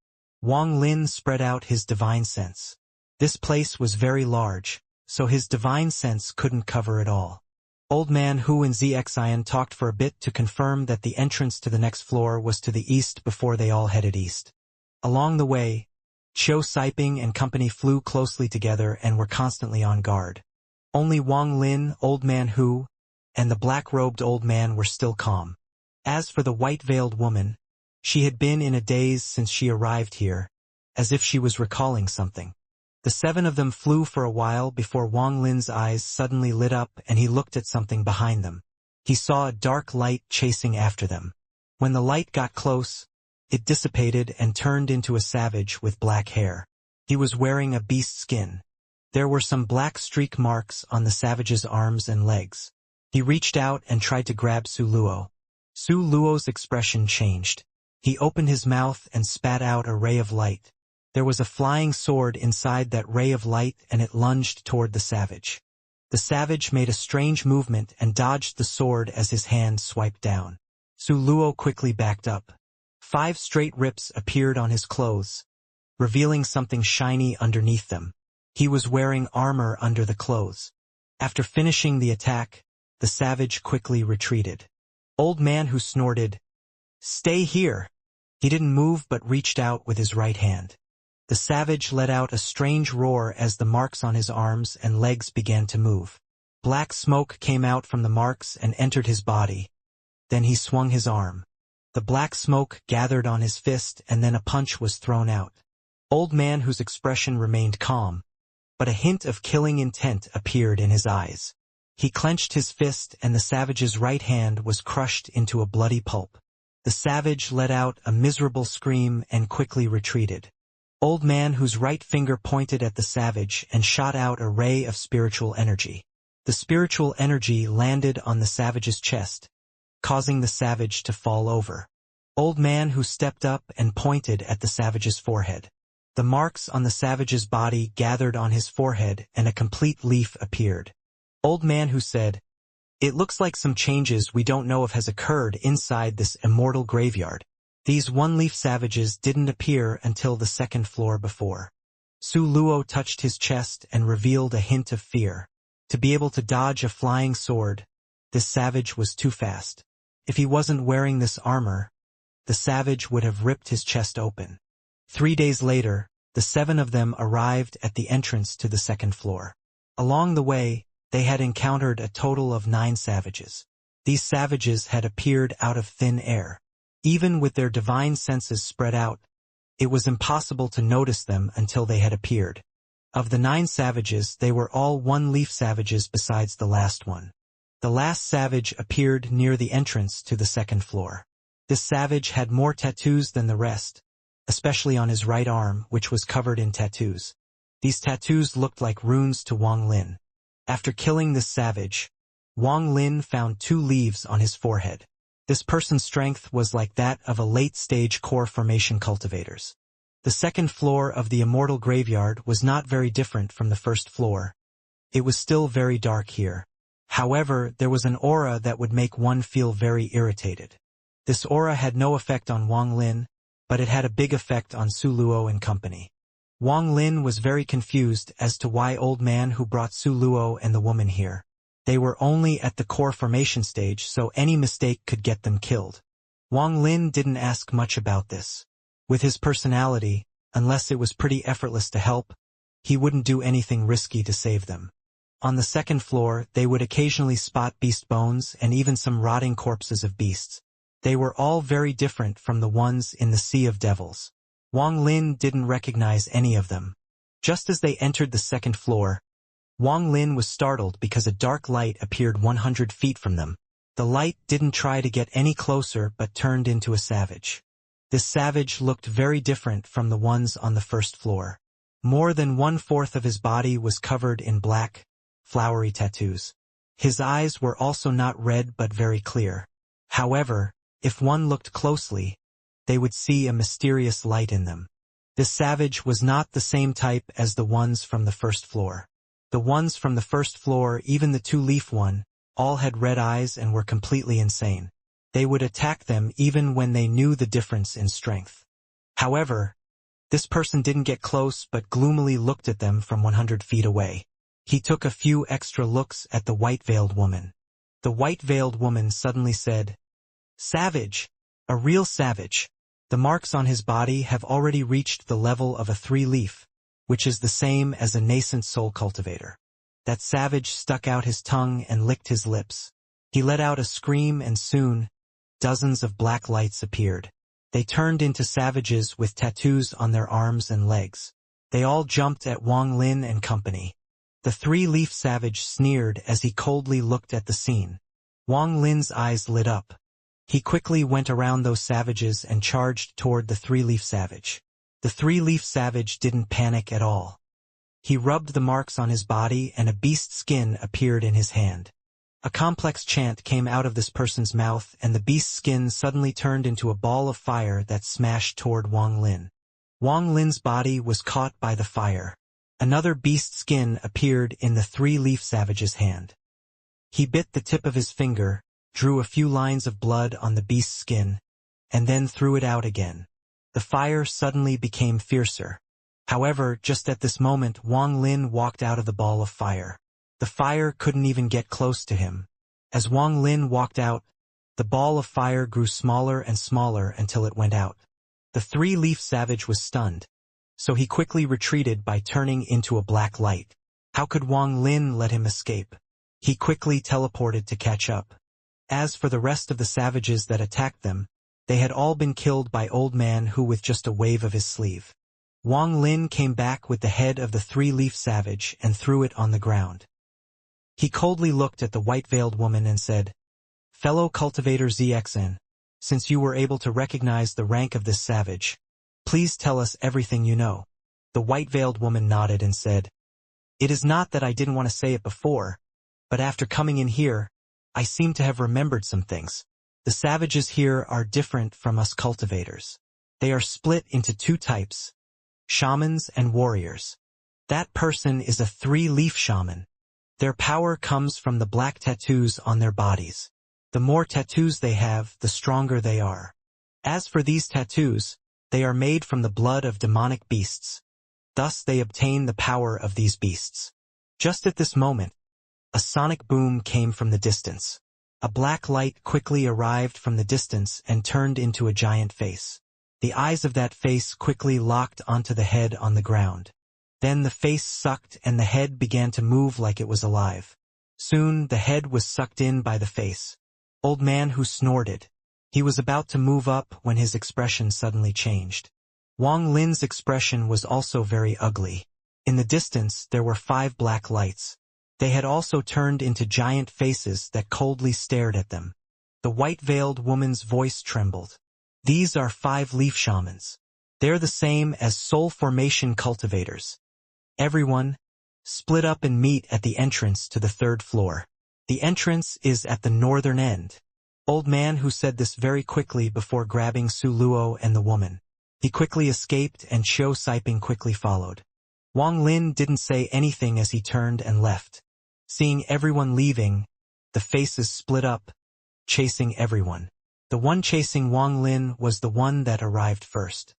Wang Lin spread out his divine sense. This place was very large, so his divine sense couldn't cover it all. Old man Hu and Xianxia talked for a bit to confirm that the entrance to the next floor was to the east before they all headed east. Along the way, Qiu Siping and company flew closely together and were constantly on guard. Only Wang Lin, Old man Hu, and the black-robed old man were still calm. As for the white-veiled woman, she had been in a daze since she arrived here, as if she was recalling something. The 7 of them flew for a while before Wang Lin's eyes suddenly lit up and he looked at something behind them. He saw a dark light chasing after them. When the light got close, it dissipated and turned into a savage with black hair. He was wearing a beast skin. There were some black streak marks on the savage's arms and legs. He reached out and tried to grab Su Luo. Su Luo's expression changed. He opened his mouth and spat out a ray of light. There was a flying sword inside that ray of light and it lunged toward the savage. The savage made a strange movement and dodged the sword as his hand swiped down. Su Luo quickly backed up. 5 straight rips appeared on his clothes, revealing something shiny underneath them. He was wearing armor under the clothes. After finishing the attack, the savage quickly retreated. Old man who snorted, Stay here. He didn't move but reached out with his right hand. The savage let out a strange roar as the marks on his arms and legs began to move. Black smoke came out from the marks and entered his body. Then he swung his arm. The black smoke gathered on his fist and then a punch was thrown out. Old man whose expression remained calm, but a hint of killing intent appeared in his eyes. He clenched his fist and the savage's right hand was crushed into a bloody pulp. The savage let out a miserable scream and quickly retreated. Old man whose right finger pointed at the savage and shot out a ray of spiritual energy. The spiritual energy landed on the savage's chest, causing the savage to fall over. Old man who stepped up and pointed at the savage's forehead. The marks on the savage's body gathered on his forehead and a complete leaf appeared. Old man who said, It looks like some changes we don't know if has occurred inside this immortal graveyard. These one-leaf savages didn't appear until the 2nd floor before. Su Luo touched his chest and revealed a hint of fear. To be able to dodge a flying sword, this savage was too fast. If he wasn't wearing this armor, the savage would have ripped his chest open. 3 days later, the 7 of them arrived at the entrance to the 2nd floor. Along the way, they had encountered a total of 9 savages. These savages had appeared out of thin air. Even with their divine senses spread out, it was impossible to notice them until they had appeared. Of the 9 savages, they were all one-leaf savages besides the last one. The last savage appeared near the entrance to the 2nd floor. This savage had more tattoos than the rest, especially on his right arm, which was covered in tattoos. These tattoos looked like runes to Wang Lin. After killing this savage, Wang Lin found 2 leaves on his forehead. This person's strength was like that of a late-stage core formation cultivators. The second floor of the Immortal graveyard was not very different from the first floor. It was still very dark here. However, there was an aura that would make one feel very irritated. This aura had no effect on Wang Lin, but it had a big effect on Su Luo and company. Wang Lin was very confused as to why old man who brought Su Luo and the woman here. They were only at the core formation stage, so any mistake could get them killed. Wang Lin didn't ask much about this. With his personality, unless it was pretty effortless to help, he wouldn't do anything risky to save them. On the second floor, they would occasionally spot beast bones and even some rotting corpses of beasts. They were all very different from the ones in the Sea of Devils. Wang Lin didn't recognize any of them. Just as they entered the second floor, Wang Lin was startled because a dark light appeared 100 feet from them. The light didn't try to get any closer but turned into a savage. This savage looked very different from the ones on the first floor. More than 1/4 of his body was covered in black, flowery tattoos. His eyes were also not red but very clear. However, if one looked closely, they would see a mysterious light in them. This savage was not the same type as the ones from the first floor. The ones from the first floor, even the 2-leaf one, all had red eyes and were completely insane. They would attack them even when they knew the difference in strength. However, this person didn't get close but gloomily looked at them from 100 feet away. He took a few extra looks at the white-veiled woman. The white-veiled woman suddenly said, "Savage! A real savage! The marks on his body have already reached the level of a 3-leaf, which is the same as a nascent soul cultivator." That savage stuck out his tongue and licked his lips. He let out a scream and soon, dozens of black lights appeared. They turned into savages with tattoos on their arms and legs. They all jumped at Wang Lin and company. The 3-leaf savage sneered as he coldly looked at the scene. Wang Lin's eyes lit up. He quickly went around those savages and charged toward the 3-leaf savage. The 3-leaf savage didn't panic at all. He rubbed the marks on his body and a beast skin appeared in his hand. A complex chant came out of this person's mouth and the beast skin suddenly turned into a ball of fire that smashed toward Wang Lin. Wang Lin's body was caught by the fire. Another beast skin appeared in the 3-leaf savage's hand. He bit the tip of his finger, drew a few lines of blood on the beast's skin, and then threw it out again. The fire suddenly became fiercer. However, just at this moment Wang Lin walked out of the ball of fire. The fire couldn't even get close to him. As Wang Lin walked out, the ball of fire grew smaller and smaller until it went out. The 3-leaf savage was stunned, so he quickly retreated by turning into a black light. How could Wang Lin let him escape? He quickly teleported to catch up. As for the rest of the savages that attacked them, they had all been killed by Old Man Who with just a wave of his sleeve. Wang Lin came back with the head of the 3-leaf savage and threw it on the ground. He coldly looked at the white-veiled woman and said, "Fellow cultivator ZXN, since you were able to recognize the rank of this savage, please tell us everything you know." The white-veiled woman nodded and said, "It is not that I didn't want to say it before, but after coming in here, I seem to have remembered some things. The savages here are different from us cultivators. They are split into 2 types, shamans and warriors. That person is a 3-leaf shaman. Their power comes from the black tattoos on their bodies. The more tattoos they have, the stronger they are. As for these tattoos, they are made from the blood of demonic beasts. Thus they obtain the power of these beasts." Just at this moment, a sonic boom came from the distance. A black light quickly arrived from the distance and turned into a giant face. The eyes of that face quickly locked onto the head on the ground. Then the face sucked and the head began to move like it was alive. Soon the head was sucked in by the face. Old Man Who snorted. He was about to move up when his expression suddenly changed. Wang Lin's expression was also very ugly. In the distance there were 5 black lights. They had also turned into giant faces that coldly stared at them. The white-veiled woman's voice trembled. "These are 5-leaf shamans. They're the same as soul formation cultivators. Everyone, split up and meet at the entrance to the 3rd floor. The entrance is at the northern end. Old man who said this very quickly before grabbing Su Luo and the woman. He quickly escaped and Xiao Siping quickly followed. Wang Lin didn't say anything as he turned and left. Seeing everyone leaving, the faces split up, chasing everyone. The one chasing Wang Lin was the one that arrived first.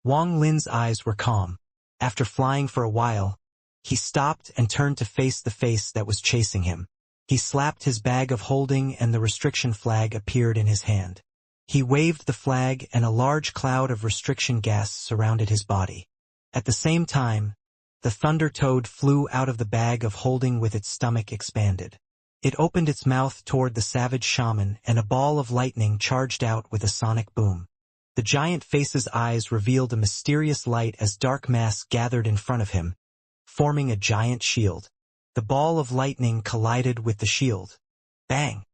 Wang Lin's eyes were calm. After flying for a while, he stopped and turned to face the face that was chasing him. He slapped his bag of holding and the restriction flag appeared in his hand. He waved the flag and a large cloud of restriction gas surrounded his body. At the same time, the thunder toad flew out of the bag of holding with its stomach expanded. It opened its mouth toward the savage shaman and a ball of lightning charged out with a sonic boom. The giant face's eyes revealed a mysterious light as dark mass gathered in front of him, forming a giant shield. The ball of lightning collided with the shield. Bang!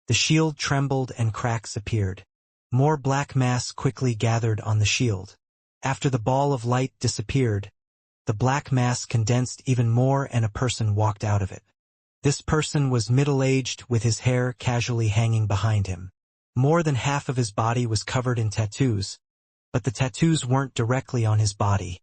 The shield trembled and cracks appeared. More black mass quickly gathered on the shield. After the ball of light disappeared, the black mass condensed even more and a person walked out of it. This person was middle-aged with his hair casually hanging behind him. More than half of his body was covered in tattoos, but the tattoos weren't directly on his body.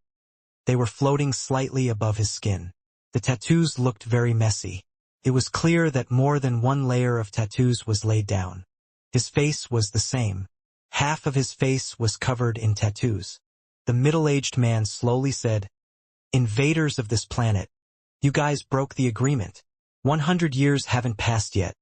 They were floating slightly above his skin. The tattoos looked very messy. It was clear that more than one layer of tattoos was laid down. His face was the same. Half of his face was covered in tattoos. The middle-aged man slowly said, "Invaders of this planet, you guys broke the agreement. 100 years haven't passed yet,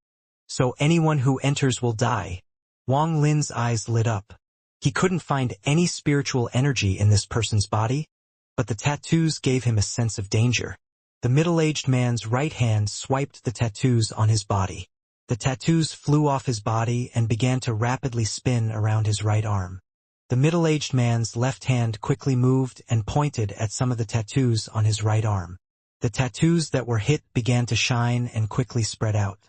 so anyone who enters will die." Wang Lin's eyes lit up. He couldn't find any spiritual energy in this person's body, but the tattoos gave him a sense of danger. The middle-aged man's right hand swiped the tattoos on his body. The tattoos flew off his body and began to rapidly spin around his right arm. The middle-aged man's left hand quickly moved and pointed at some of the tattoos on his right arm. The tattoos that were hit began to shine and quickly spread out.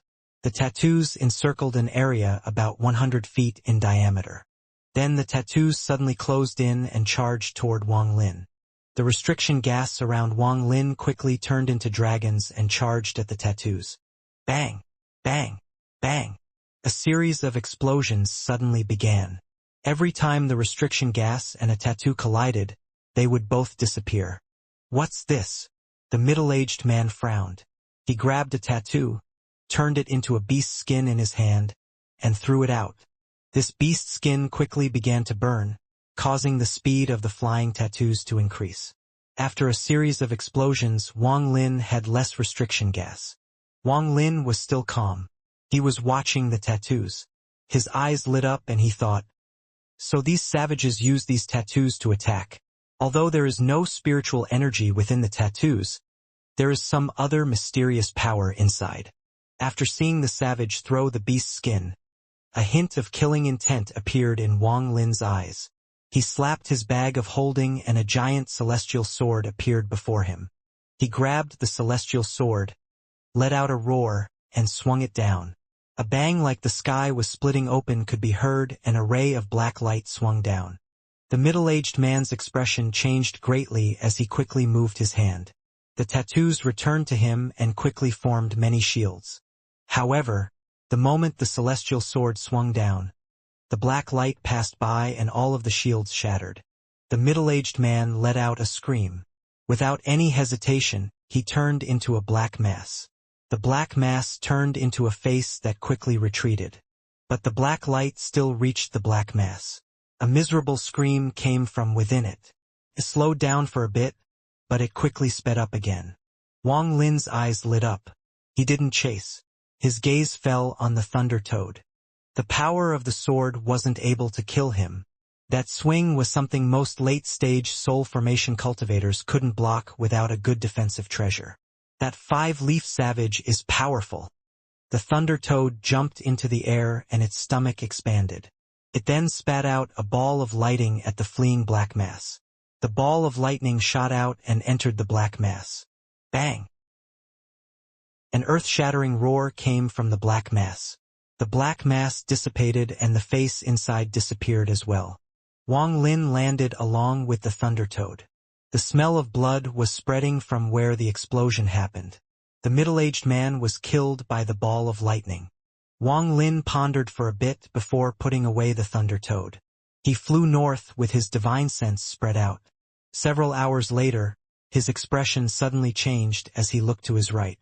The tattoos encircled an area about 100 feet in diameter. Then the tattoos suddenly closed in and charged toward Wang Lin. The restriction gas around Wang Lin quickly turned into dragons and charged at the tattoos. Bang! Bang! Bang! A series of explosions suddenly began. Every time the restriction gas and a tattoo collided, they would both disappear. "What's this?" The middle-aged man frowned. He grabbed a tattoo, turned it into a beast skin in his hand, and threw it out. This beast skin quickly began to burn, causing the speed of the flying tattoos to increase. After a series of explosions, Wang Lin had less restriction gas. Wang Lin was still calm. He was watching the tattoos. His eyes lit up and he thought, so these savages use these tattoos to attack. Although there is no spiritual energy within the tattoos, there is some other mysterious power inside. After seeing the savage throw the beast skin, a hint of killing intent appeared in Wang Lin's eyes. He slapped his bag of holding and a giant celestial sword appeared before him. He grabbed the celestial sword, let out a roar, and swung it down. A bang like the sky was splitting open could be heard and a ray of black light swung down. The middle-aged man's expression changed greatly as he quickly moved his hand. The tattoos returned to him and quickly formed many shields. However, the moment the celestial sword swung down, the black light passed by and all of the shields shattered. The middle-aged man let out a scream. Without any hesitation, he turned into a black mass. The black mass turned into a face that quickly retreated. But the black light still reached the black mass. A miserable scream came from within it. It slowed down for a bit, but it quickly sped up again. Wang Lin's eyes lit up. He didn't chase. His gaze fell on the thunder toad. The power of the sword wasn't able to kill him. That swing was something most late-stage soul formation cultivators couldn't block without a good defensive treasure. That 5-leaf savage is powerful. The thunder toad jumped into the air and its stomach expanded. It then spat out a ball of lighting at the fleeing black mass. The ball of lightning shot out and entered the black mass. Bang! An earth-shattering roar came from the black mass. The black mass dissipated and the face inside disappeared as well. Wang Lin landed along with the thunder toad. The smell of blood was spreading from where the explosion happened. The middle-aged man was killed by the ball of lightning. Wang Lin pondered for a bit before putting away the thunder toad. He flew north with his divine sense spread out. Several hours later, his expression suddenly changed as he looked to his right.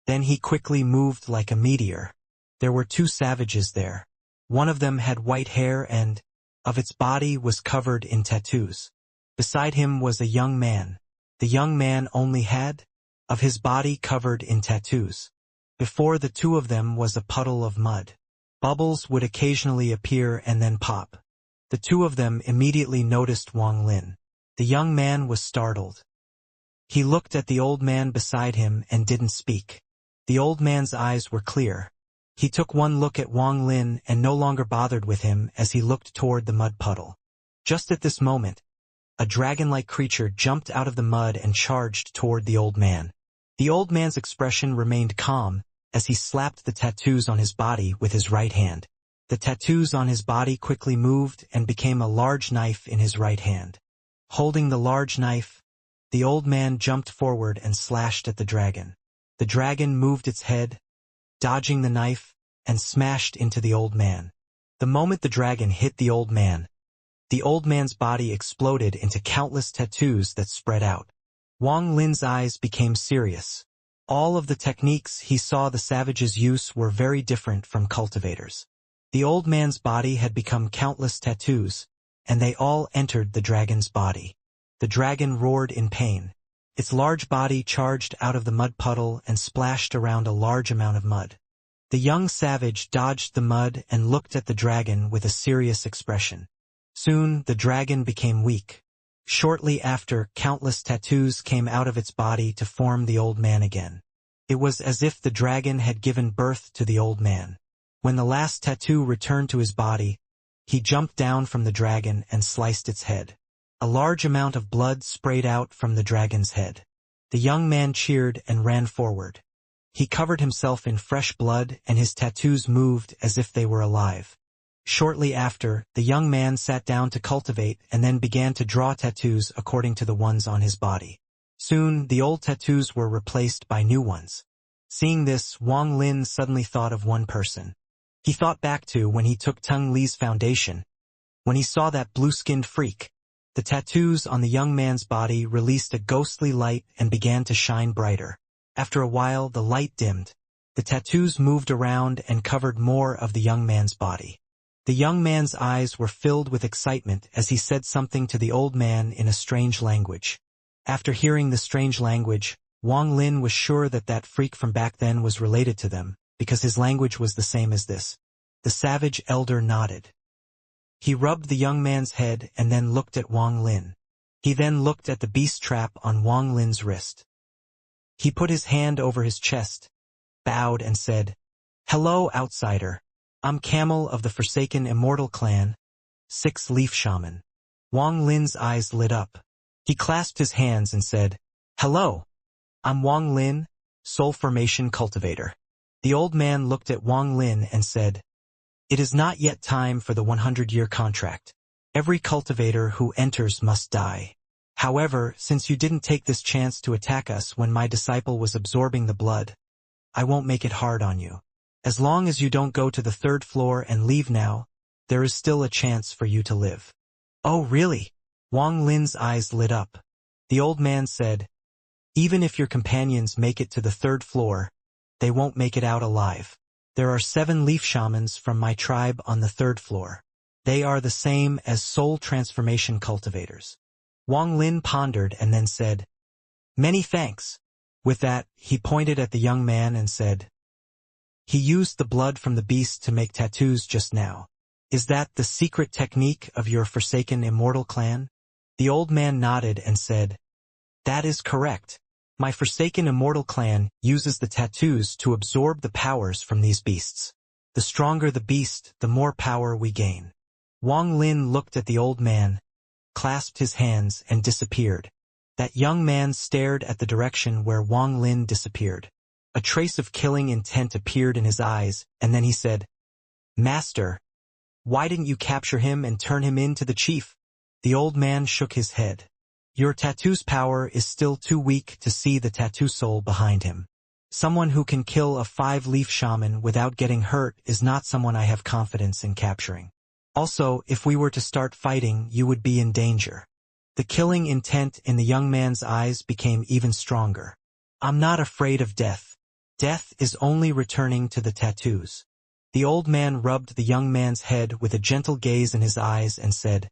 Then he quickly moved like a meteor. There were two savages there. One of them had white hair and, of its body, was covered in tattoos. Beside him was a young man. The young man only had, of his body covered in tattoos. Before the two of them was a puddle of mud. Bubbles would occasionally appear and then pop. The two of them immediately noticed Wang Lin. The young man was startled. He looked at the old man beside him and didn't speak. The old man's eyes were clear. He took one look at Wang Lin and no longer bothered with him as he looked toward the mud puddle. Just at this moment, a dragon-like creature jumped out of the mud and charged toward the old man. The old man's expression remained calm as he slapped the tattoos on his body with his right hand. The tattoos on his body quickly moved and became a large knife in his right hand. Holding the large knife, the old man jumped forward and slashed at the dragon. The dragon moved its head, dodging the knife, and smashed into the old man. The moment the dragon hit the old man's body exploded into countless tattoos that spread out. Wang Lin's eyes became serious. All of the techniques he saw the savages use were very different from cultivators. The old man's body had become countless tattoos, and they all entered the dragon's body. The dragon roared in pain. Its large body charged out of the mud puddle and splashed around a large amount of mud. The young savage dodged the mud and looked at the dragon with a serious expression. Soon, the dragon became weak. Shortly after, countless tattoos came out of its body to form the old man again. It was as if the dragon had given birth to the old man. When the last tattoo returned to his body, he jumped down from the dragon and sliced its head. A large amount of blood sprayed out from the dragon's head. The young man cheered and ran forward. He covered himself in fresh blood and his tattoos moved as if they were alive. Shortly after, the young man sat down to cultivate and then began to draw tattoos according to the ones on his body. Soon, the old tattoos were replaced by new ones. Seeing this, Wang Lin suddenly thought of one person. He thought back to when he took Tung Li's foundation. When he saw that blue-skinned freak, the tattoos on the young man's body released a ghostly light and began to shine brighter. After a while, the light dimmed. The tattoos moved around and covered more of the young man's body. The young man's eyes were filled with excitement as he said something to the old man in a strange language. After hearing the strange language, Wang Lin was sure that that freak from back then was related to them, because his language was the same as this. The savage elder nodded. He rubbed the young man's head and then looked at Wang Lin. He then looked at the beast trap on Wang Lin's wrist. He put his hand over his chest, bowed and said, "Hello, outsider. I'm Camel of the Forsaken Immortal clan, 6-leaf shaman." Wang Lin's eyes lit up. He clasped his hands and said, "Hello. I'm Wang Lin, soul formation cultivator." The old man looked at Wang Lin and said, "It is not yet time for the 100-year contract. Every cultivator who enters must die. However, since you didn't take this chance to attack us when my disciple was absorbing the blood, I won't make it hard on you. As long as you don't go to the 3rd floor and leave now, there is still a chance for you to live." "Oh, really?" Wang Lin's eyes lit up. The old man said, "Even if your companions make it to the 3rd floor, they won't make it out alive. There are 7 leaf shamans from my tribe on the 3rd floor. They are the same as soul transformation cultivators." Wang Lin pondered and then said, "Many thanks." With that, he pointed at the young man and said, "He used the blood from the beast to make tattoos just now. Is that the secret technique of your Forsaken Immortal clan?" The old man nodded and said, "That is correct. My Forsaken Immortal clan uses the tattoos to absorb the powers from these beasts. The stronger the beast, the more power we gain." Wang Lin looked at the old man, clasped his hands, and disappeared. That young man stared at the direction where Wang Lin disappeared. A trace of killing intent appeared in his eyes, and then he said, "Master, why didn't you capture him and turn him in to the chief?" The old man shook his head. Your tattoo's power is still too weak to see the tattoo soul behind him. Someone who can kill a 5-leaf shaman without getting hurt is not someone I have confidence in capturing. Also, if we were to start fighting, you would be in danger. The killing intent in the young man's eyes became even stronger. I'm not afraid of death. Death is only returning to the tattoos. The old man rubbed the young man's head with a gentle gaze in his eyes and said,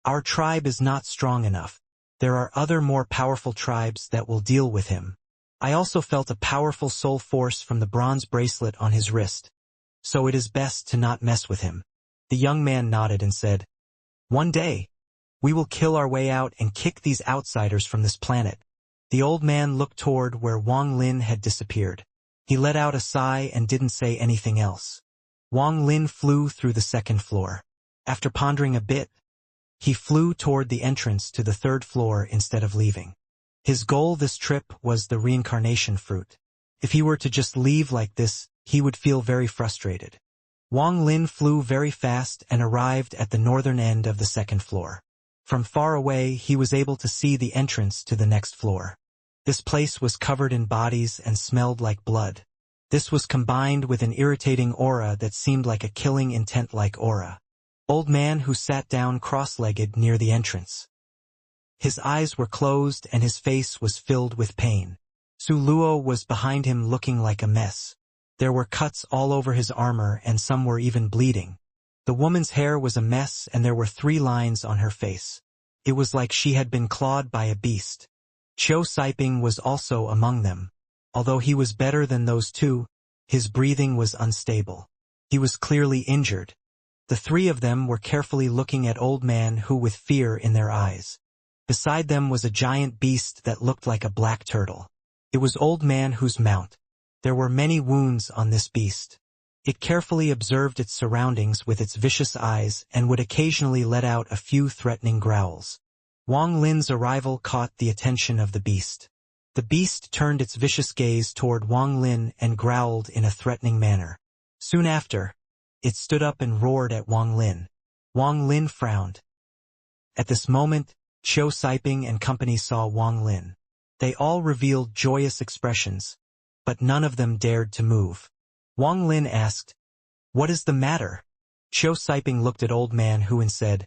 Our tribe is not strong enough. There are other more powerful tribes that will deal with him. I also felt a powerful soul force from the bronze bracelet on his wrist. So it is best to not mess with him. The young man nodded and said, One day, we will kill our way out and kick these outsiders from this planet. The old man looked toward where Wang Lin had disappeared. He let out a sigh and didn't say anything else. Wang Lin flew through the second floor. After pondering a bit, he flew toward the entrance to the 3rd floor instead of leaving. His goal this trip was the reincarnation fruit. If he were to just leave like this, he would feel very frustrated. Wang Lin flew very fast and arrived at the northern end of the 2nd floor. From far away, he was able to see the entrance to the next floor. This place was covered in bodies and smelled like blood. This was combined with an irritating aura that seemed like a killing intent-like aura. Old man who sat down cross-legged near the entrance. His eyes were closed and his face was filled with pain. Su Luo was behind him looking like a mess. There were cuts all over his armor and some were even bleeding. The woman's hair was a mess and there were 3 lines on her face. It was like she had been clawed by a beast. Qiu Siping was also among them. Although he was better than those 2, his breathing was unstable. He was clearly injured. The 3 of them were carefully looking at old man who with fear in their eyes. Beside them was a giant beast that looked like a black turtle. It was old man whose mount. There were many wounds on this beast. It carefully observed its surroundings with its vicious eyes and would occasionally let out a few threatening growls. Wang Lin's arrival caught the attention of the beast. The beast turned its vicious gaze toward Wang Lin and growled in a threatening manner. Soon after, it stood up and roared at Wang Lin. Wang Lin frowned. At this moment, Qiu Siping and company saw Wang Lin. They all revealed joyous expressions, but none of them dared to move. Wang Lin asked, What is the matter? Qiu Siping looked at old man who and said,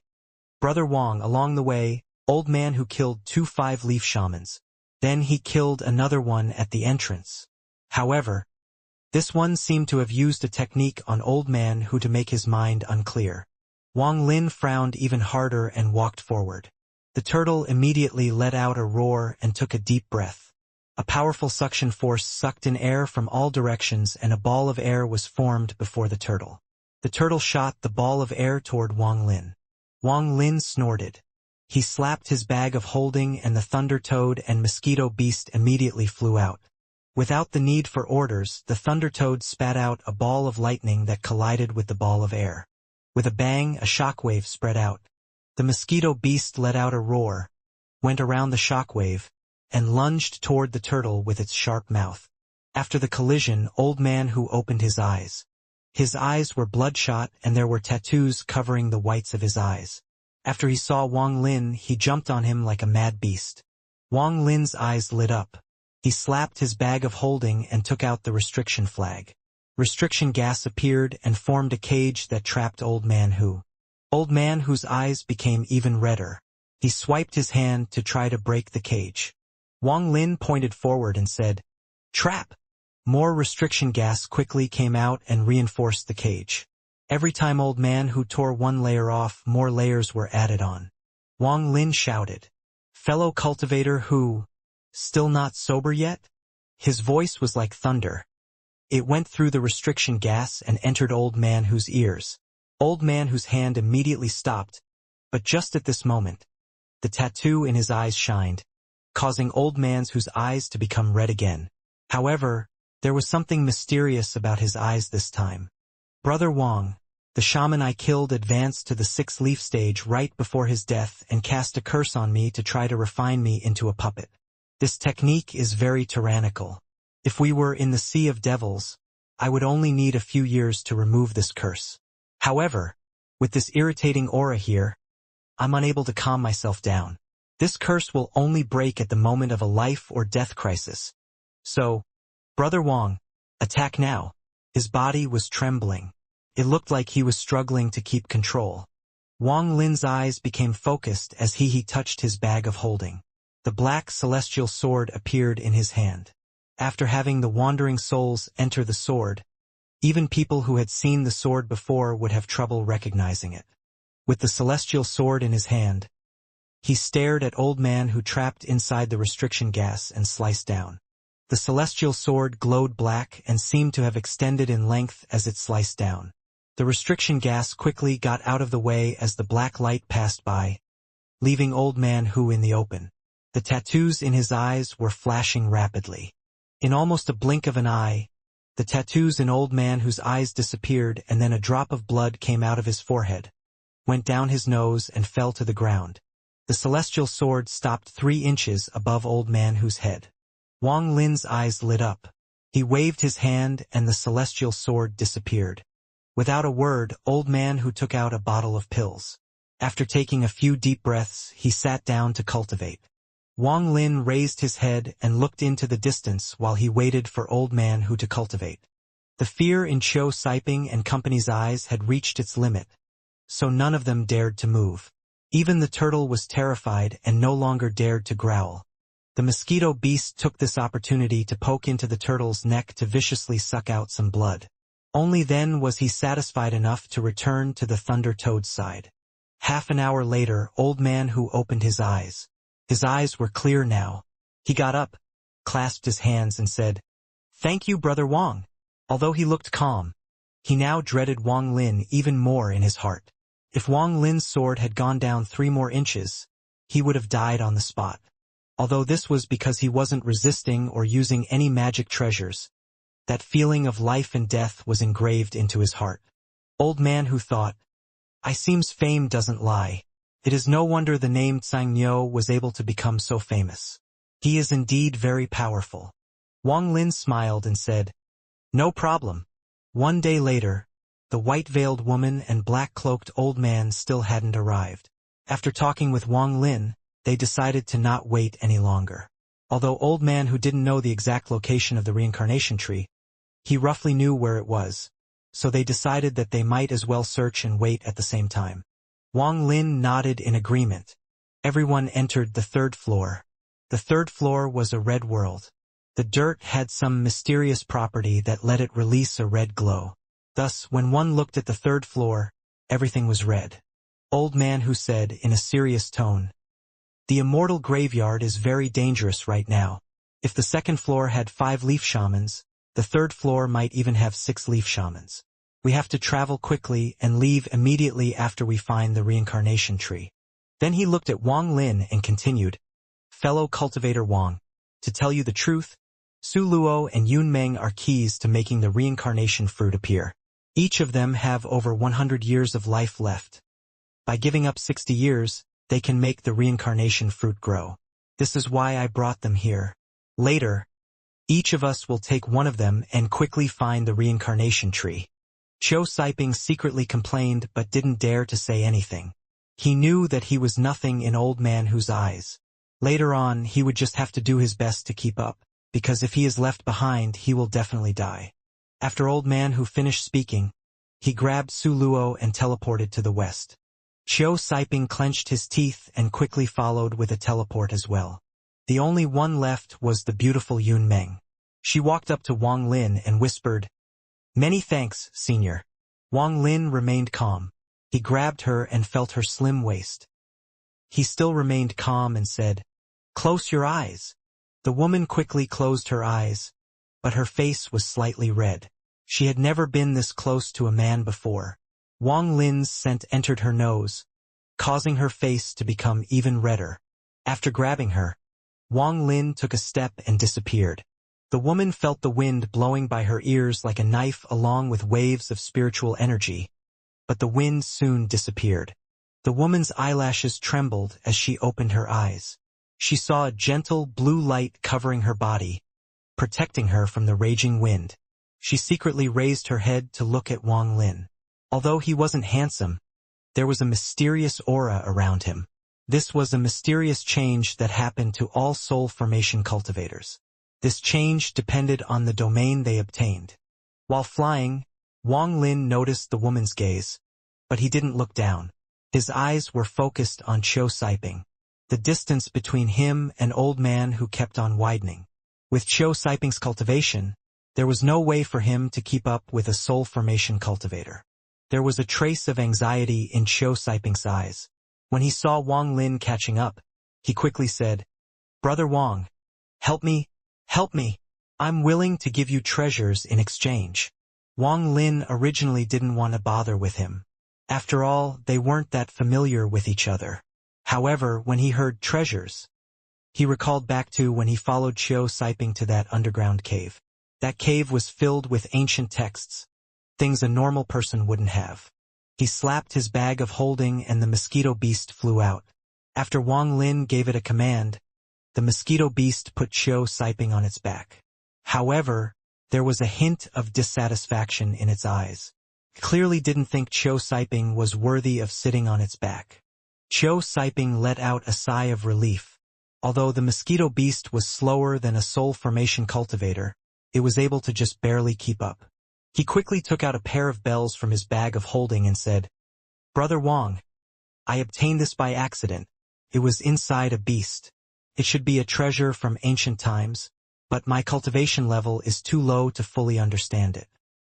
Brother Wang, along the way, old man who killed 2 5-leaf shamans. Then he killed another one at the entrance. However, this one seemed to have used a technique on old man who to make his mind unclear. Wang Lin frowned even harder and walked forward. The turtle immediately let out a roar and took a deep breath. A powerful suction force sucked in air from all directions and a ball of air was formed before the turtle. The turtle shot the ball of air toward Wang Lin. Wang Lin snorted. He slapped his bag of holding and the thunder toad and mosquito beast immediately flew out. Without the need for orders, the thunder toad spat out a ball of lightning that collided with the ball of air. With a bang, a shockwave spread out. The mosquito beast let out a roar, went around the shockwave, and lunged toward the turtle with its sharp mouth. After the collision, old man who opened his eyes. His eyes were bloodshot and there were tattoos covering the whites of his eyes. After he saw Wang Lin, he jumped on him like a mad beast. Wang Lin's eyes lit up. He slapped his bag of holding and took out the restriction flag. Restriction gas appeared and formed a cage that trapped old man who. Old man whose eyes became even redder. He swiped his hand to try to break the cage. Wang Lin pointed forward and said, Trap! More restriction gas quickly came out and reinforced the cage. Every time old man who tore one layer off, more layers were added on. Wang Lin shouted, Fellow cultivator who, still not sober yet? His voice was like thunder. It went through the restriction gas and entered old man whose ears. Old man whose hand immediately stopped, but just at this moment, the tattoo in his eyes shined, causing old man's whose eyes to become red again. However, there was something mysterious about his eyes this time. Brother Wang, the shaman I killed advanced to the 6-leaf stage right before his death and cast a curse on me to try to refine me into a puppet. This technique is very tyrannical. If we were in the Sea of Devils, I would only need a few years to remove this curse. However, with this irritating aura here, I'm unable to calm myself down. This curse will only break at the moment of a life or death crisis. So, Brother Wang, attack now. His body was trembling. It looked like he was struggling to keep control. Wang Lin's eyes became focused as he touched his bag of holding. The black celestial sword appeared in his hand. After having the wandering souls enter the sword, even people who had seen the sword before would have trouble recognizing it. With the celestial sword in his hand, he stared at old man who trapped inside the restriction gas and sliced down. The celestial sword glowed black and seemed to have extended in length as it sliced down. The restriction gas quickly got out of the way as the black light passed by, leaving old man who in the open. The tattoos in his eyes were flashing rapidly. In almost a blink of an eye, the tattoos in old man whose eyes disappeared, and then a drop of blood came out of his forehead, went down his nose and fell to the ground. The celestial sword stopped 3 inches above old man whose head. Wang Lin's eyes lit up. He waved his hand and the celestial sword disappeared. Without a word, old man who took out a bottle of pills. After taking a few deep breaths, he sat down to cultivate. Wang Lin raised his head and looked into the distance while he waited for old man who to cultivate. The fear in Cho Siping and company's eyes had reached its limit, so none of them dared to move. Even the turtle was terrified and no longer dared to growl. The mosquito beast took this opportunity to poke into the turtle's neck to viciously suck out some blood. Only then was he satisfied enough to return to the thunder toad's side. Half an hour later, old man who opened his eyes. His eyes were clear now. He got up, clasped his hands and said, "Thank you, Brother Wang." Although he looked calm, he now dreaded Wang Lin even more in his heart. If Wang Lin's sword had gone down 3 more inches, he would have died on the spot. Although this was because he wasn't resisting or using any magic treasures, that feeling of life and death was engraved into his heart. Old man who thought, "I seems fame doesn't lie. It is no wonder the name Xianxia was able to become so famous. He is indeed very powerful." Wang Lin smiled and said, "No problem." 1 day later, the white-veiled woman and black-cloaked old man still hadn't arrived. After talking with Wang Lin, they decided to not wait any longer. Although old man who didn't know the exact location of the reincarnation tree, he roughly knew where it was, so they decided that they might as well search and wait at the same time. Wang Lin nodded in agreement. Everyone entered the 3rd floor. The 3rd floor was a red world. The dirt had some mysterious property that let it release a red glow. Thus, when one looked at the 3rd floor, everything was red. Old man who said in a serious tone, "The Immortal graveyard is very dangerous right now. If the 2nd floor had 5 leaf shamans, the 3rd floor might even have 6 leaf shamans. We have to travel quickly and leave immediately after we find the reincarnation tree." Then he looked at Wang Lin and continued, "Fellow cultivator Wang, to tell you the truth, Su Luo and Yun Meng are keys to making the reincarnation fruit appear. Each of them have over 100 years of life left. By giving up 60 years, they can make the reincarnation fruit grow. This is why I brought them here. Later, each of us will take one of them and quickly find the reincarnation tree." Cho Siping secretly complained but didn't dare to say anything. He knew that he was nothing in old man whose eyes. Later on, he would just have to do his best to keep up, because if he is left behind, he will definitely die. After old man who finished speaking, he grabbed Su Luo and teleported to the west. Cho Siping clenched his teeth and quickly followed with a teleport as well. The only one left was the beautiful Yun Meng. She walked up to Wang Lin and whispered, "Many thanks, senior." Wang Lin remained calm. He grabbed her and felt her slim waist. He still remained calm and said, "Close your eyes." The woman quickly closed her eyes, but her face was slightly red. She had never been this close to a man before. Wang Lin's scent entered her nose, causing her face to become even redder. After grabbing her, Wang Lin took a step and disappeared. The woman felt the wind blowing by her ears like a knife along with waves of spiritual energy, but the wind soon disappeared. The woman's eyelashes trembled as she opened her eyes. She saw a gentle blue light covering her body, protecting her from the raging wind. She secretly raised her head to look at Wang Lin. Although he wasn't handsome, There was a mysterious aura around him. This was a mysterious change that happened to all soul formation cultivators. This change depended on the domain they obtained. While flying, Wang Lin noticed the woman's gaze, but he didn't look down. His eyes were focused on Qiu Siping. The distance between him and old man who kept on widening. With Qiu Siping's cultivation, there was no way for him to keep up with a soul formation cultivator. There was a trace of anxiety in Qiu Siping's eyes. When he saw Wang Lin catching up, he quickly said, "Brother Wang, help me, help me. I'm willing to give you treasures in exchange." Wang Lin originally didn't want to bother with him. After all, they weren't that familiar with each other. However, when he heard treasures, he recalled back to when he followed Qiu Siping to that underground cave. That cave was filled with ancient texts, things a normal person wouldn't have. He slapped his bag of holding and the mosquito beast flew out. After Wang Lin gave it a command, the mosquito beast put Qiu Siping on its back. However, there was a hint of dissatisfaction in its eyes. It clearly didn't think Qiu Siping was worthy of sitting on its back. Qiu Siping let out a sigh of relief. Although the mosquito beast was slower than a soul formation cultivator, it was able to just barely keep up. He quickly took out a pair of bells from his bag of holding and said, "Brother Wang, I obtained this by accident. It was inside a beast. It should be a treasure from ancient times, but my cultivation level is too low to fully understand it.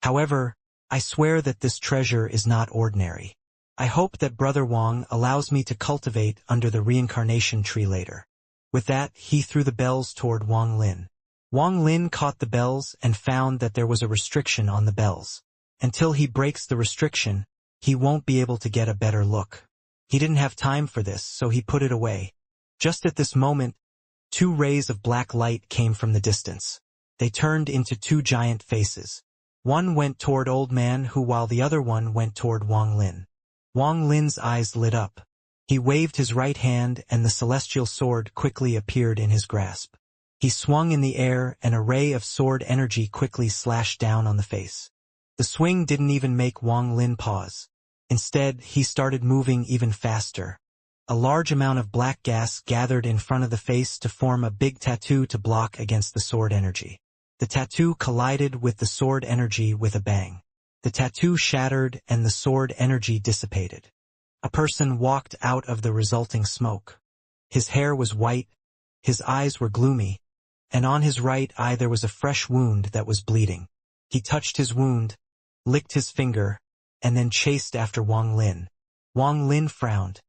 However, I swear that this treasure is not ordinary. I hope that Brother Wang allows me to cultivate under the reincarnation tree later." With that, he threw the bells toward Wang Lin. Wang Lin caught the bells and found that there was a restriction on the bells. Until he breaks the restriction, he won't be able to get a better look. He didn't have time for this, so he put it away. Just at this moment, two rays of black light came from the distance. They turned into two giant faces. One went toward Old Man Hu while the other one went toward Wang Lin. Wang Lin's eyes lit up. He waved his right hand and the celestial sword quickly appeared in his grasp. He swung in the air and a ray of sword energy quickly slashed down on the face. The swing didn't even make Wang Lin pause. Instead, he started moving even faster. A large amount of black gas gathered in front of the face to form a big tattoo to block against the sword energy. The tattoo collided with the sword energy with a bang. The tattoo shattered and the sword energy dissipated. A person walked out of the resulting smoke. His hair was white, his eyes were gloomy, and on his right eye there was a fresh wound that was bleeding. He touched his wound, licked his finger, and then chased after Wang Lin. Wang Lin frowned.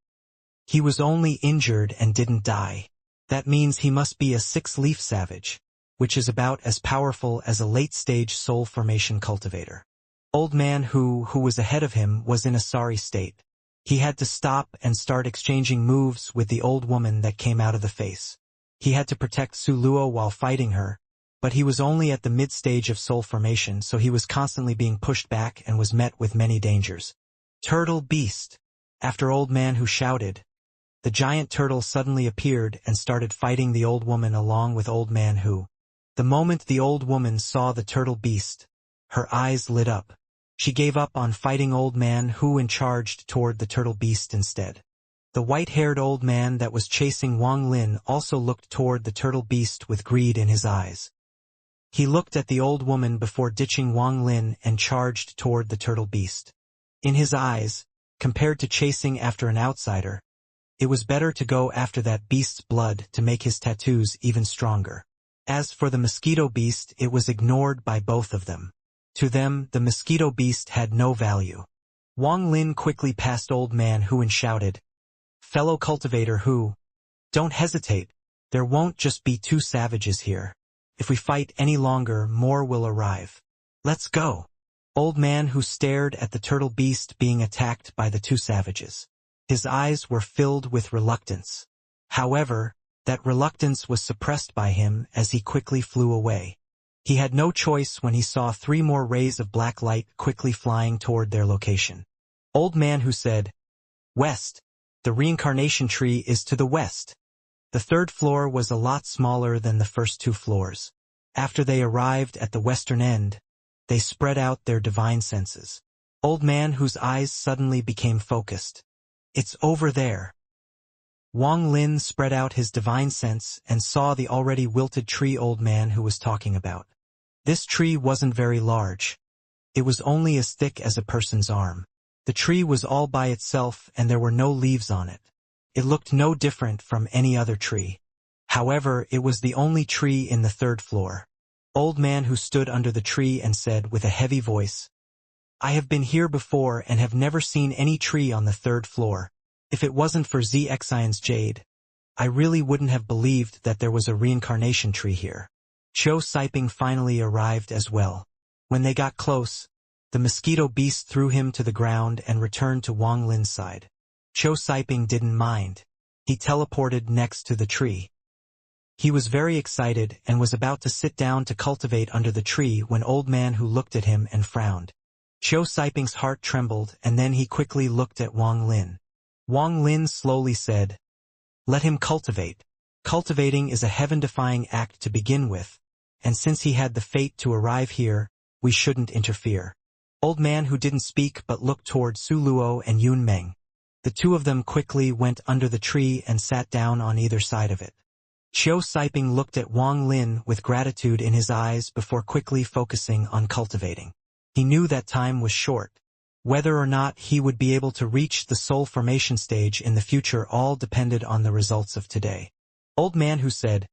He was only injured and didn't die. That means he must be a six-leaf savage, which is about as powerful as a late-stage soul formation cultivator. Old Man who was ahead of him was in a sorry state. He had to stop and start exchanging moves with the old woman that came out of the face. He had to protect Su Luo while fighting her, but he was only at the mid-stage of soul formation, so he was constantly being pushed back and was met with many dangers. Turtle Beast! After Old Man Who shouted, the giant turtle suddenly appeared and started fighting the old woman along with Old Man Who. The moment the old woman saw the turtle beast, her eyes lit up. She gave up on fighting Old Man Who and charged toward the turtle beast instead. The white-haired old man that was chasing Wang Lin also looked toward the turtle beast with greed in his eyes. He looked at the old woman before ditching Wang Lin and charged toward the turtle beast. In his eyes, compared to chasing after an outsider, it was better to go after that beast's blood to make his tattoos even stronger. As for the mosquito beast, it was ignored by both of them. To them, the mosquito beast had no value. Wang Lin quickly passed Old Man Who and shouted, "Fellow cultivator Who, don't hesitate. There won't just be two savages here. If we fight any longer, more will arrive. Let's go." Old Man Who stared at the turtle beast being attacked by the two savages. His eyes were filled with reluctance. However, that reluctance was suppressed by him as he quickly flew away. He had no choice when he saw three more rays of black light quickly flying toward their location. Old Man Who said, "West. The reincarnation tree is to the west." The third floor was a lot smaller than the first two floors. After they arrived at the western end, they spread out their divine senses. Old Man whose eyes suddenly became focused. It's over there. Wang Lin spread out his divine sense and saw the already wilted tree Old Man who was talking about. This tree wasn't very large. It was only as thick as a person's arm. The tree was all by itself and there were no leaves on it. It looked no different from any other tree. However, it was the only tree in the third floor. Old Man who stood under the tree and said with a heavy voice, I have been here before and have never seen any tree on the third floor. If it wasn't for Xianxia's jade, I really wouldn't have believed that there was a reincarnation tree here. Qiu Siping finally arrived as well. When they got close, the mosquito beast threw him to the ground and returned to Wang Lin's side. Qiu Siping didn't mind. He teleported next to the tree. He was very excited and was about to sit down to cultivate under the tree when Old Man who looked at him and frowned. Qiu Siping's heart trembled and then he quickly looked at Wang Lin. Wang Lin slowly said, Let him cultivate. Cultivating is a heaven-defying act to begin with, and since he had the fate to arrive here, we shouldn't interfere. Old Man who didn't speak but looked toward Su Luo and Yun Meng. The two of them quickly went under the tree and sat down on either side of it. Qiu Siping looked at Wang Lin with gratitude in his eyes before quickly focusing on cultivating. He knew that time was short. Whether or not he would be able to reach the soul formation stage in the future all depended on the results of today. Old Man who said,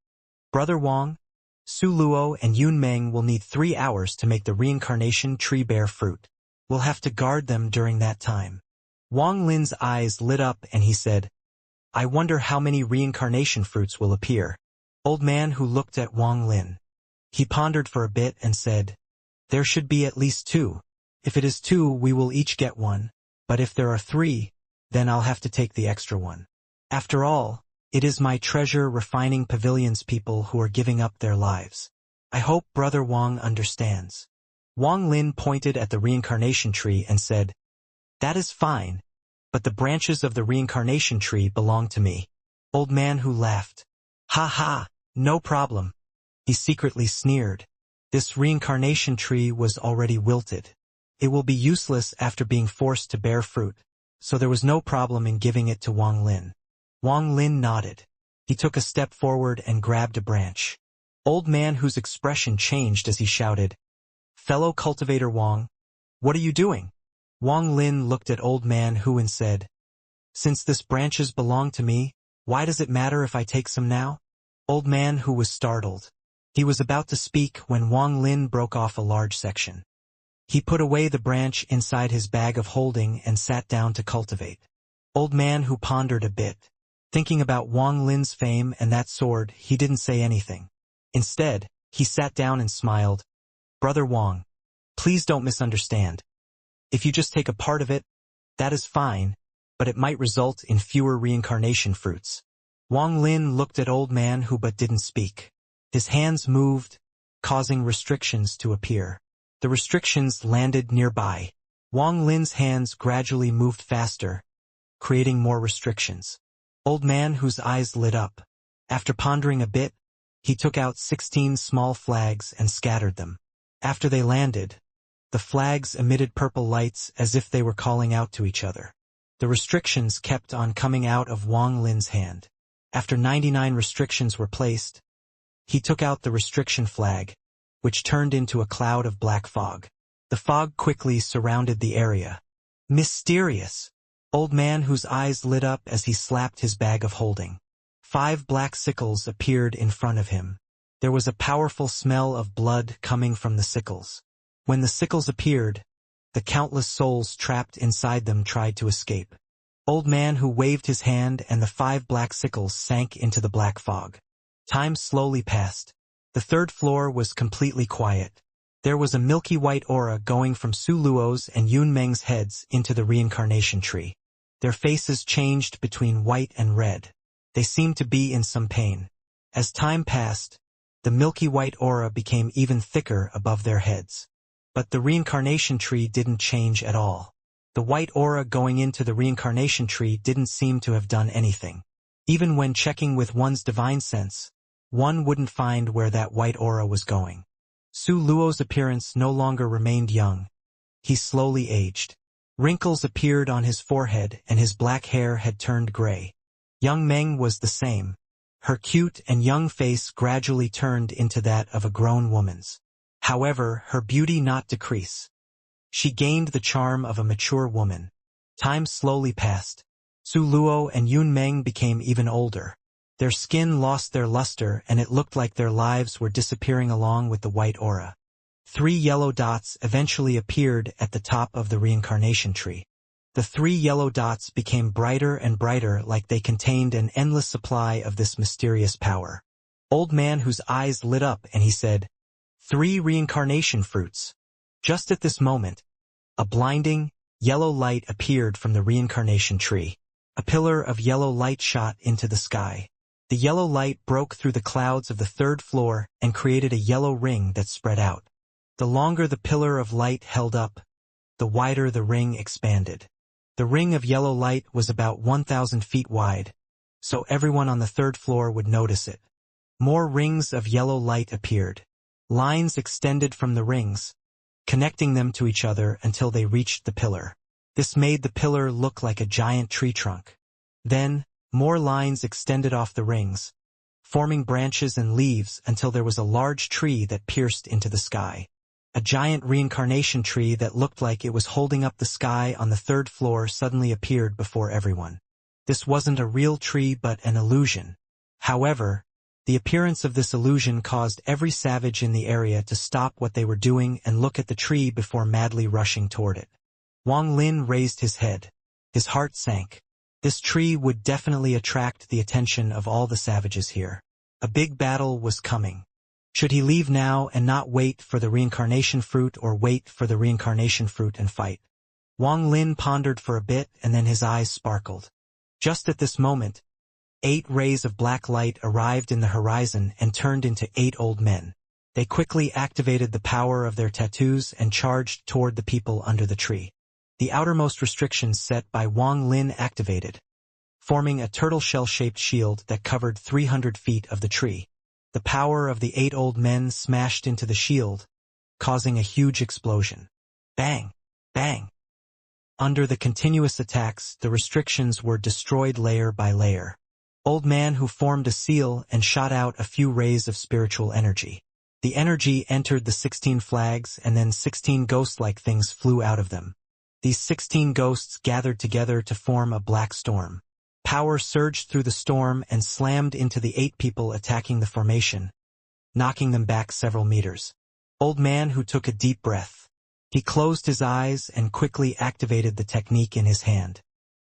Brother Wang, Su Luo and Yun Meng will need 3 hours to make the reincarnation tree bear fruit. We'll have to guard them during that time. Wang Lin's eyes lit up and he said, I wonder how many reincarnation fruits will appear. Old Man who looked at Wang Lin. He pondered for a bit and said, There should be at least 2. If it is 2, we will each get 1, but if there are 3, then I'll have to take the extra one. After all, it is my treasure refining pavilion's people who are giving up their lives. I hope Brother Wang understands. Wang Lin pointed at the reincarnation tree and said, That is fine, but the branches of the reincarnation tree belong to me. Old Man who laughed. Ha ha, no problem. He secretly sneered. This reincarnation tree was already wilted. It will be useless after being forced to bear fruit, so there was no problem in giving it to Wang Lin. Wang Lin nodded. He took a step forward and grabbed a branch. Old Man whose expression changed as he shouted, Fellow cultivator Wang, what are you doing? Wang Lin looked at Old Man who and said, Since this branches belong to me, why does it matter if I take some now? Old Man who was startled. He was about to speak when Wang Lin broke off a large section. He put away the branch inside his bag of holding and sat down to cultivate. Old Man who pondered a bit. Thinking about Wang Lin's fame and that sword, he didn't say anything. Instead, he sat down and smiled. Brother Wang, please don't misunderstand. If you just take a part of it, that is fine, but it might result in fewer reincarnation fruits. Wang Lin looked at Old Man who but didn't speak. His hands moved, causing restrictions to appear. The restrictions landed nearby. Wang Lin's hands gradually moved faster, creating more restrictions. Old Man whose eyes lit up. After pondering a bit, he took out 16 small flags and scattered them. After they landed, the flags emitted purple lights as if they were calling out to each other. The restrictions kept on coming out of Wang Lin's hand. After 99 restrictions were placed, he took out the restriction flag, which turned into a cloud of black fog. The fog quickly surrounded the area. Mysterious! Old Man whose eyes lit up as he slapped his bag of holding. 5 black sickles appeared in front of him. There was a powerful smell of blood coming from the sickles. When the sickles appeared, the countless souls trapped inside them tried to escape. Old Man who waved his hand and the 5 black sickles sank into the black fog. Time slowly passed. The third floor was completely quiet. There was a milky white aura going from Su Luo's and Yun Meng's heads into the reincarnation tree. Their faces changed between white and red. They seemed to be in some pain. As time passed, the milky white aura became even thicker above their heads. But the reincarnation tree didn't change at all. The white aura going into the reincarnation tree didn't seem to have done anything. Even when checking with one's divine sense, one wouldn't find where that white aura was going. Su Luo's appearance no longer remained young. he slowly aged. Wrinkles appeared on his forehead and his black hair had turned gray. Young Meng was the same. Her cute and young face gradually turned into that of a grown woman's. However, her beauty not decrease. She gained the charm of a mature woman. Time slowly passed. Su Luo and Yun Meng became even older. Their skin lost their luster and it looked like their lives were disappearing along with the white aura. 3 yellow dots eventually appeared at the top of the reincarnation tree. The 3 yellow dots became brighter and brighter like they contained an endless supply of this mysterious power. Old man whose eyes lit up and he said, 3 reincarnation fruits. Just at this moment, a blinding, yellow light appeared from the reincarnation tree. A pillar of yellow light shot into the sky. The yellow light broke through the clouds of the 3rd floor and created a yellow ring that spread out. The longer the pillar of light held up, the wider the ring expanded. The ring of yellow light was about 1,000 feet wide, so everyone on the 3rd floor would notice it. More rings of yellow light appeared. Lines extended from the rings, connecting them to each other until they reached the pillar. This made the pillar look like a giant tree trunk. Then, more lines extended off the rings, forming branches and leaves until there was a large tree that pierced into the sky. A giant reincarnation tree that looked like it was holding up the sky on the 3rd floor suddenly appeared before everyone. This wasn't a real tree but an illusion. However, the appearance of this illusion caused every savage in the area to stop what they were doing and look at the tree before madly rushing toward it. Wang Lin raised his head. His heart sank. This tree would definitely attract the attention of all the savages here. A big battle was coming. Should he leave now and not wait for the reincarnation fruit or wait for the reincarnation fruit and fight? Wang Lin pondered for a bit and then his eyes sparkled. Just at this moment, 8 rays of black light arrived in the horizon and turned into 8 old men. They quickly activated the power of their tattoos and charged toward the people under the tree. The outermost restrictions set by Wang Lin activated, forming a turtle shell-shaped shield that covered 300 feet of the tree. The power of the 8 old men smashed into the shield, causing a huge explosion. Bang! Bang! Under the continuous attacks, the restrictions were destroyed layer by layer. Old man who formed a seal and shot out a few rays of spiritual energy. The energy entered the 16 flags and then 16 ghost-like things flew out of them. These 16 ghosts gathered together to form a black storm. Power surged through the storm and slammed into the 8 people attacking the formation, knocking them back several meters. Old man who took a deep breath. He closed his eyes and quickly activated the technique in his hand.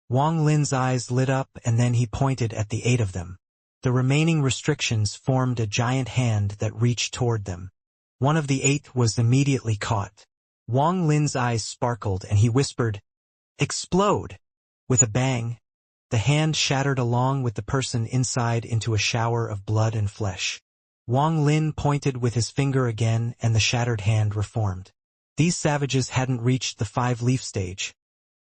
Wang Lin's eyes lit up and then he pointed at the 8 of them. The remaining restrictions formed a giant hand that reached toward them. One of the 8 was immediately caught. Wang Lin's eyes sparkled and he whispered, "Explode!" With a bang, the hand shattered along with the person inside into a shower of blood and flesh. Wang Lin pointed with his finger again and the shattered hand reformed. These savages hadn't reached the 5-leaf stage.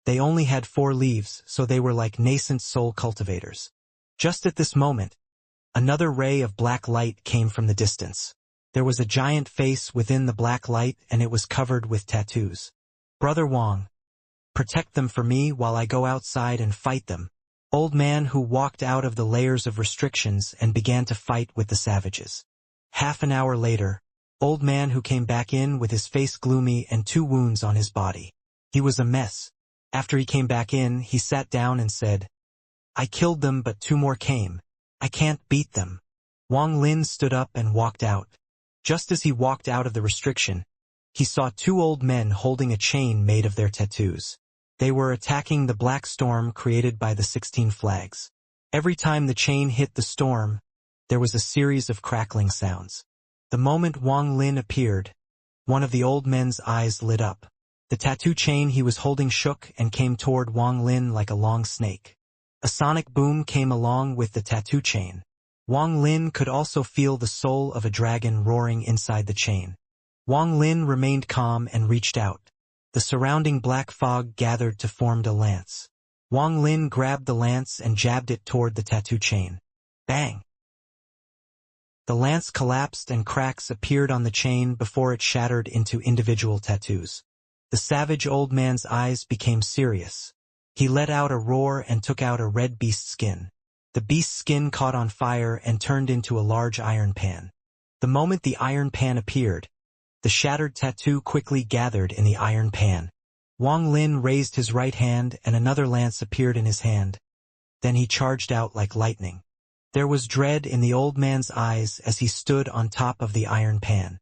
They only had 4 leaves, so they were like nascent soul cultivators. Just at this moment, another ray of black light came from the distance. There was a giant face within the black light and it was covered with tattoos. "Brother Wang, protect them for me while I go outside and fight them." Old man who walked out of the layers of restrictions and began to fight with the savages. Half an hour later, old man who came back in with his face gloomy and 2 wounds on his body. He was a mess. After he came back in, he sat down and said, "I killed them but 2 more came. I can't beat them." Wang Lin stood up and walked out. Just as he walked out of the restriction, he saw 2 old men holding a chain made of their tattoos. They were attacking the black storm created by the 16 flags. Every time the chain hit the storm, there was a series of crackling sounds. The moment Wang Lin appeared, one of the old men's eyes lit up. The tattoo chain he was holding shook and came toward Wang Lin like a long snake. A sonic boom came along with the tattoo chain. Wang Lin could also feel the soul of a dragon roaring inside the chain. Wang Lin remained calm and reached out. The surrounding black fog gathered to form a lance. Wang Lin grabbed the lance and jabbed it toward the tattoo chain. Bang! The lance collapsed and cracks appeared on the chain before it shattered into individual tattoos. The savage old man's eyes became serious. He let out a roar and took out a red beast skin. The beast's skin caught on fire and turned into a large iron pan. The moment the iron pan appeared, the shattered tattoo quickly gathered in the iron pan. Wang Lin raised his right hand and another lance appeared in his hand. Then he charged out like lightning. There was dread in the old man's eyes as he stood on top of the iron pan.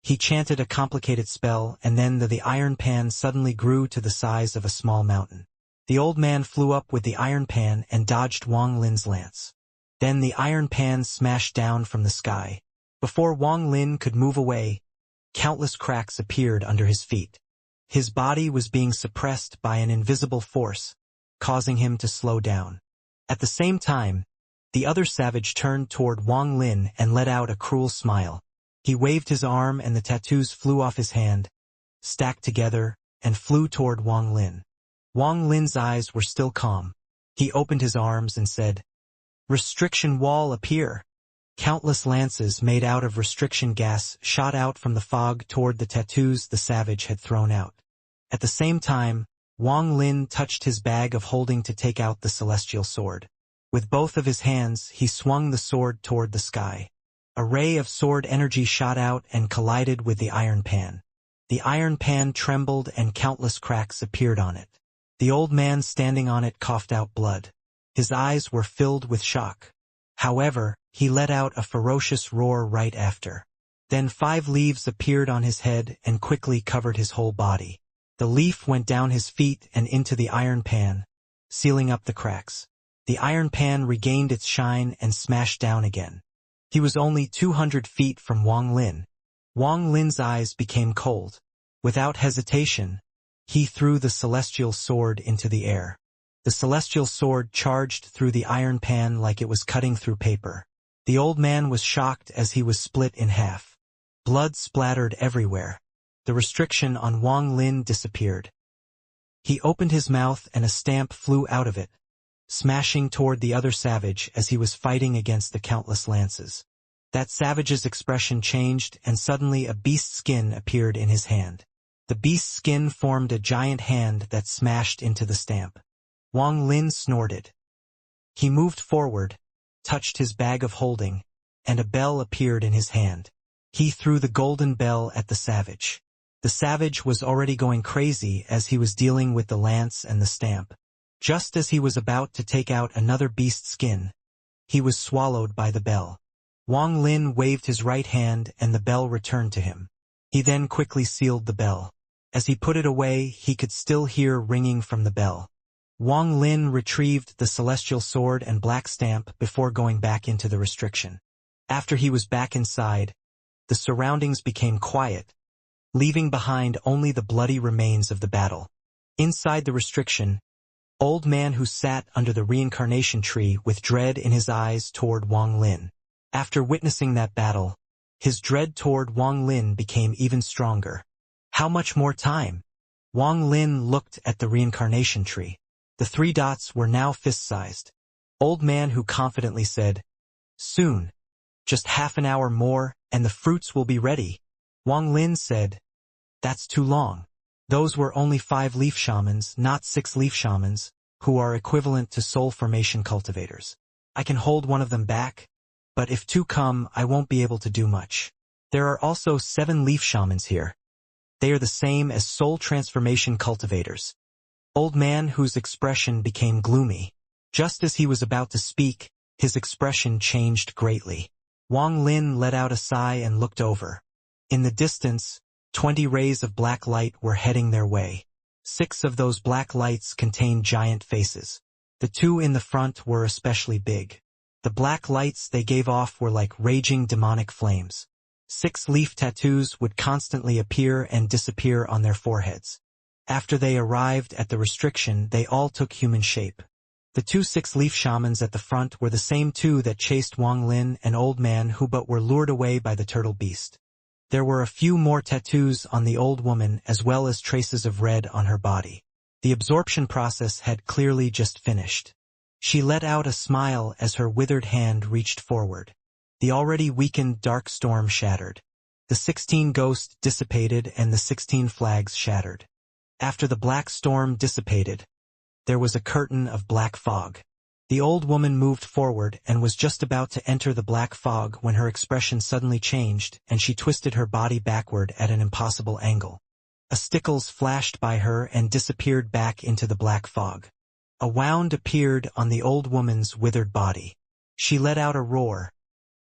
He chanted a complicated spell and then the iron pan suddenly grew to the size of a small mountain. The old man flew up with the iron pan and dodged Wang Lin's lance. Then the iron pan smashed down from the sky. Before Wang Lin could move away, countless cracks appeared under his feet. His body was being suppressed by an invisible force, causing him to slow down. At the same time, the other savage turned toward Wang Lin and let out a cruel smile. He waved his arm and the tattoos flew off his hand, stacked together, and flew toward Wang Lin. Wang Lin's eyes were still calm. He opened his arms and said, "Restriction wall appear." Countless lances made out of restriction gas shot out from the fog toward the tattoos the savage had thrown out. At the same time, Wang Lin touched his bag of holding to take out the celestial sword. With both of his hands, he swung the sword toward the sky. A ray of sword energy shot out and collided with the iron pan. The iron pan trembled and countless cracks appeared on it. The old man standing on it coughed out blood. His eyes were filled with shock. However, he let out a ferocious roar right after. Then 5 leaves appeared on his head and quickly covered his whole body. The leaf went down his feet and into the iron pan, sealing up the cracks. The iron pan regained its shine and smashed down again. He was only 200 feet from Wang Lin. Wang Lin's eyes became cold. Without hesitation, he threw the celestial sword into the air. The celestial sword charged through the iron pan like it was cutting through paper. The old man was shocked as he was split in half. Blood splattered everywhere. The restriction on Wang Lin disappeared. He opened his mouth and a stamp flew out of it, smashing toward the other savage as he was fighting against the countless lances. That savage's expression changed and suddenly a beast skin appeared in his hand. The beast's skin formed a giant hand that smashed into the stamp. Wang Lin snorted. He moved forward, touched his bag of holding, and a bell appeared in his hand. He threw the golden bell at the savage. The savage was already going crazy as he was dealing with the lance and the stamp. Just as he was about to take out another beast skin, he was swallowed by the bell. Wang Lin waved his right hand and the bell returned to him. He then quickly sealed the bell. As he put it away, he could still hear ringing from the bell. Wang Lin retrieved the celestial sword and black stamp before going back into the restriction. After he was back inside, the surroundings became quiet, leaving behind only the bloody remains of the battle. Inside the restriction, old man who sat under the reincarnation tree with dread in his eyes toward Wang Lin. After witnessing that battle, his dread toward Wang Lin became even stronger. How much more time? Wang Lin looked at the reincarnation tree. The 3 dots were now fist-sized. Old man who confidently said, "Soon. Just half an hour more, and the fruits will be ready." Wang Lin said, "That's too long. Those were only 5 leaf shamans, not 6 leaf shamans, who are equivalent to soul formation cultivators. I can hold one of them back, but if 2 come, I won't be able to do much. There are also 7 leaf shamans here. They are the same as soul transformation cultivators." Old man whose expression became gloomy. Just as he was about to speak, his expression changed greatly. Wang Lin let out a sigh and looked over. In the distance, 20 rays of black light were heading their way. 6 of those black lights contained giant faces. The 2 in the front were especially big. The black lights they gave off were like raging demonic flames. 6 leaf tattoos would constantly appear and disappear on their foreheads. After they arrived at the restriction, they all took human shape. The 2 6-leaf shamans at the front were the same 2 that chased Wang Lin and old man who but were lured away by the turtle beast. There were a few more tattoos on the old woman as well as traces of red on her body. The absorption process had clearly just finished. She let out a smile as her withered hand reached forward. The already weakened dark storm shattered. The 16 ghosts dissipated and the 16 flags shattered. After the black storm dissipated, there was a curtain of black fog. The old woman moved forward and was just about to enter the black fog when her expression suddenly changed and she twisted her body backward at an impossible angle. A stickles flashed by her and disappeared back into the black fog. A wound appeared on the old woman's withered body. She let out a roar.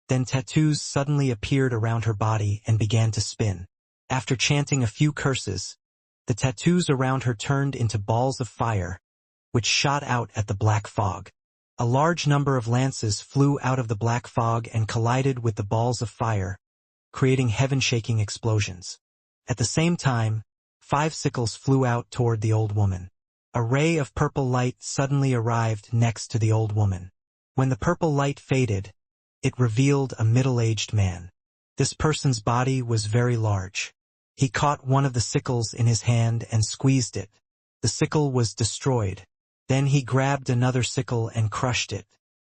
Then tattoos suddenly appeared around her body and began to spin. After chanting a few curses, the tattoos around her turned into balls of fire, which shot out at the black fog. A large number of lances flew out of the black fog and collided with the balls of fire, creating heaven-shaking explosions. At the same time, 5 sickles flew out toward the old woman. A ray of purple light suddenly arrived next to the old woman. When the purple light faded, it revealed a middle-aged man. This person's body was very large. He caught one of the sickles in his hand and squeezed it. The sickle was destroyed. Then he grabbed another sickle and crushed it.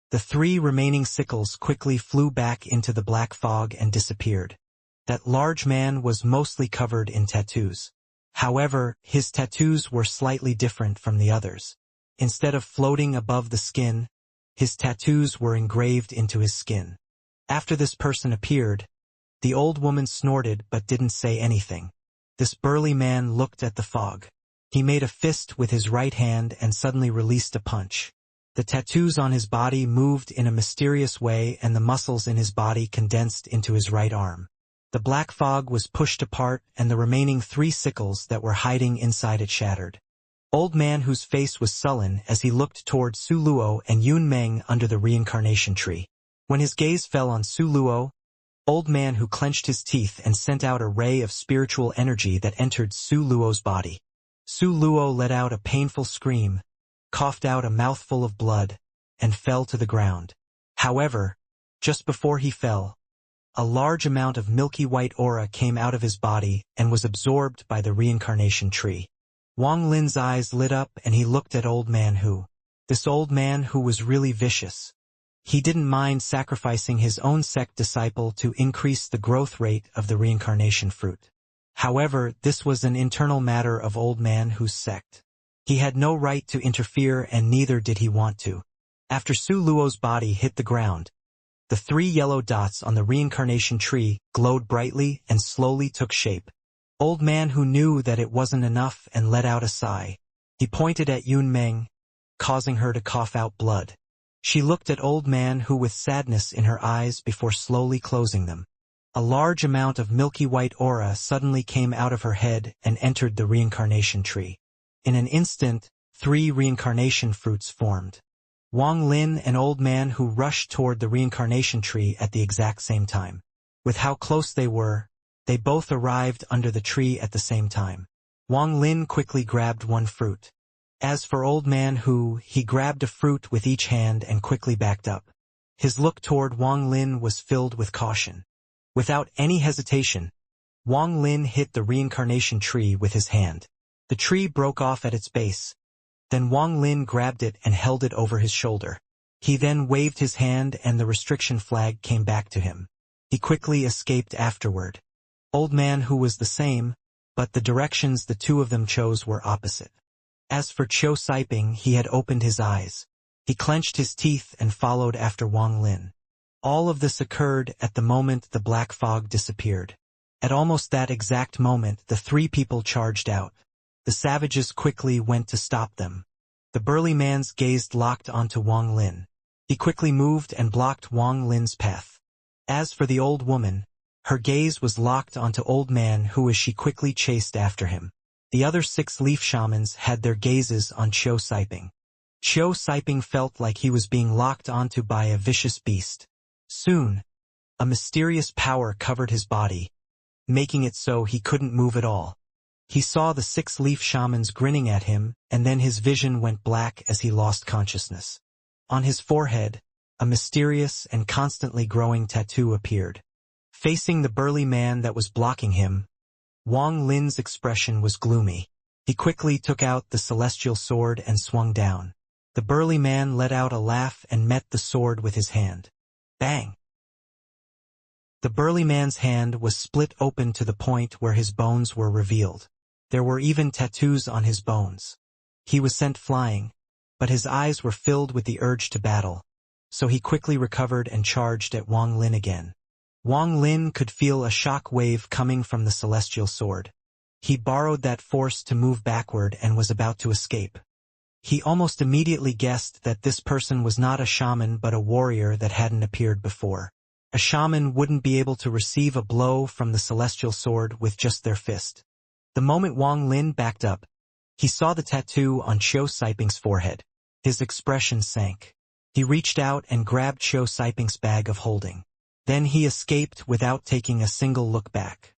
The 3 remaining sickles quickly flew back into the black fog and disappeared. That large man was mostly covered in tattoos. However, his tattoos were slightly different from the others. Instead of floating above the skin, his tattoos were engraved into his skin. After this person appeared, the old woman snorted but didn't say anything. This burly man looked at the fog. He made a fist with his right hand and suddenly released a punch. The tattoos on his body moved in a mysterious way and the muscles in his body condensed into his right arm. The black fog was pushed apart and the remaining 3 sickles that were hiding inside it shattered. Old man whose face was sullen as he looked toward Su Luo and Yun Meng under the reincarnation tree. When his gaze fell on Su Luo, old man who clenched his teeth and sent out a ray of spiritual energy that entered Su Luo's body. Su Luo let out a painful scream, coughed out a mouthful of blood, and fell to the ground. However, just before he fell, a large amount of milky white aura came out of his body and was absorbed by the reincarnation tree. Wang Lin's eyes lit up and he looked at old man Hu. This old man who was really vicious. He didn't mind sacrificing his own sect disciple to increase the growth rate of the reincarnation fruit. However, this was an internal matter of old man Hu's sect. He had no right to interfere and neither did he want to. After Su Luo's body hit the ground, the 3 yellow dots on the reincarnation tree glowed brightly and slowly took shape. Old man Hu knew that it wasn't enough and let out a sigh. He pointed at Yun Meng, causing her to cough out blood. She looked at old man Hu with sadness in her eyes before slowly closing them. A large amount of milky white aura suddenly came out of her head and entered the reincarnation tree. In an instant, 3 reincarnation fruits formed. Wang Lin and old man Hu rushed toward the reincarnation tree at the exact same time. With how close they were, they both arrived under the tree at the same time. Wang Lin quickly grabbed one fruit. As for old man Hu, he grabbed a fruit with each hand and quickly backed up. His look toward Wang Lin was filled with caution. Without any hesitation, Wang Lin hit the reincarnation tree with his hand. The tree broke off at its base. Then Wang Lin grabbed it and held it over his shoulder. He then waved his hand and the restriction flag came back to him. He quickly escaped afterward. Old man Hu was the same, but the directions the 2 of them chose were opposite. As for Chiu Saiping, he had opened his eyes. He clenched his teeth and followed after Wang Lin. All of this occurred at the moment the black fog disappeared. At almost that exact moment, the 3 people charged out. The savages quickly went to stop them. The burly man's gaze locked onto Wang Lin. He quickly moved and blocked Wang Lin's path. As for the old woman, her gaze was locked onto old man Hu as she quickly chased after him. The other 6 leaf shamans had their gazes on Chiu Saiping. Chiu Saiping felt like he was being locked onto by a vicious beast. Soon, a mysterious power covered his body, making it so he couldn't move at all. He saw the 6 leaf shamans grinning at him, and then his vision went black as he lost consciousness. On his forehead, a mysterious and constantly growing tattoo appeared. Facing the burly man that was blocking him, Wang Lin's expression was gloomy. He quickly took out the celestial sword and swung down. The burly man let out a laugh and met the sword with his hand. Bang! The burly man's hand was split open to the point where his bones were revealed. There were even tattoos on his bones. He was sent flying, but his eyes were filled with the urge to battle, so he quickly recovered and charged at Wang Lin again. Wang Lin could feel a shock wave coming from the celestial sword. He borrowed that force to move backward and was about to escape. He almost immediately guessed that this person was not a shaman but a warrior that hadn't appeared before. A shaman wouldn't be able to receive a blow from the celestial sword with just their fist. The moment Wang Lin backed up, he saw the tattoo on Qiu Siping's forehead. His expression sank. He reached out and grabbed Qiu Siping's bag of holding. Then he escaped without taking a single look back.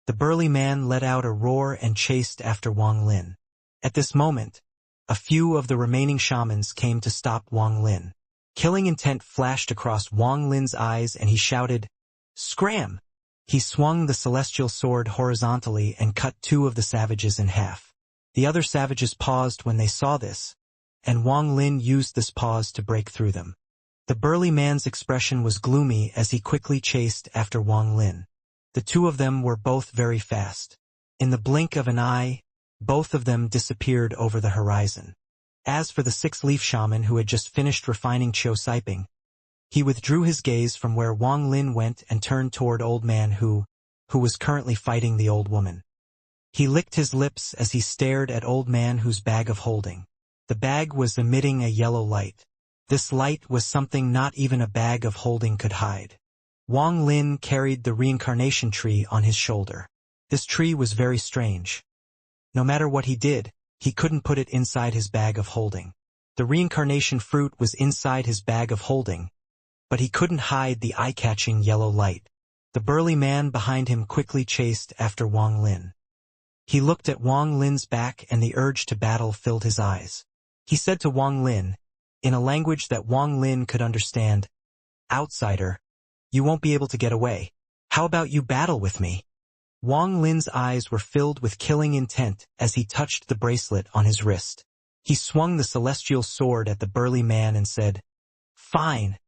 The burly man let out a roar and chased after Wang Lin. At this moment, a few of the remaining shamans came to stop Wang Lin. Killing intent flashed across Wang Lin's eyes and he shouted, "Scram!" He swung the celestial sword horizontally and cut two of the savages in half. The other savages paused when they saw this, and Wang Lin used this pause to break through them. The burly man's expression was gloomy as he quickly chased after Wang Lin. The two of them were both very fast. In the blink of an eye, both of them disappeared over the horizon. As for the six-leaf shaman who had just finished refining Qiu Siping, he withdrew his gaze from where Wang Lin went and turned toward old man who was currently fighting the old woman. He licked his lips as he stared at old man whose bag of holding. The bag was emitting a yellow light. This light was something not even a bag of holding could hide. Wang Lin carried the reincarnation tree on his shoulder. This tree was very strange. No matter what he did, he couldn't put it inside his bag of holding. The reincarnation fruit was inside his bag of holding, but he couldn't hide the eye-catching yellow light. The burly man behind him quickly chased after Wang Lin. He looked at Wang Lin's back and the urge to battle filled his eyes. He said to Wang Lin, in a language that Wang Lin could understand, "Outsider, you won't be able to get away. How about you battle with me?" Wang Lin's eyes were filled with killing intent as he touched the bracelet on his wrist. He swung the celestial sword at the burly man and said, "Fine.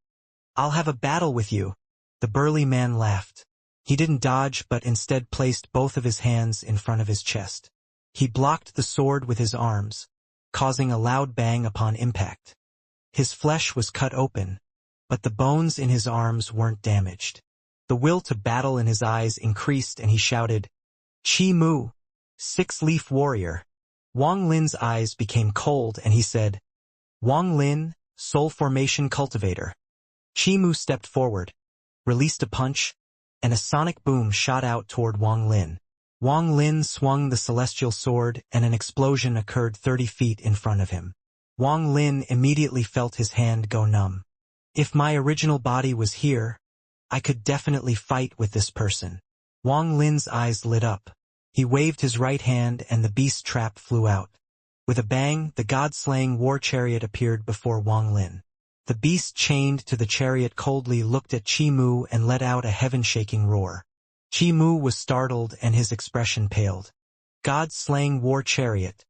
I'll have a battle with you." The burly man laughed. He didn't dodge but instead placed both of his hands in front of his chest. He blocked the sword with his arms, causing a loud bang upon impact. His flesh was cut open, but the bones in his arms weren't damaged. The will to battle in his eyes increased and he shouted, "Chi Mu, six-leaf warrior." Wang Lin's eyes became cold and he said, "Wang Lin, soul formation cultivator." Chi Mu stepped forward, released a punch, and a sonic boom shot out toward Wang Lin. Wang Lin swung the celestial sword and an explosion occurred 30 feet in front of him. Wang Lin immediately felt his hand go numb. If my original body was here, I could definitely fight with this person. Wang Lin's eyes lit up. He waved his right hand and the beast trap flew out. With a bang, the god-slaying war chariot appeared before Wang Lin. The beast chained to the chariot coldly looked at Chi Mu and let out a heaven-shaking roar. Chi Mu was startled and his expression paled. "God-slaying war chariot.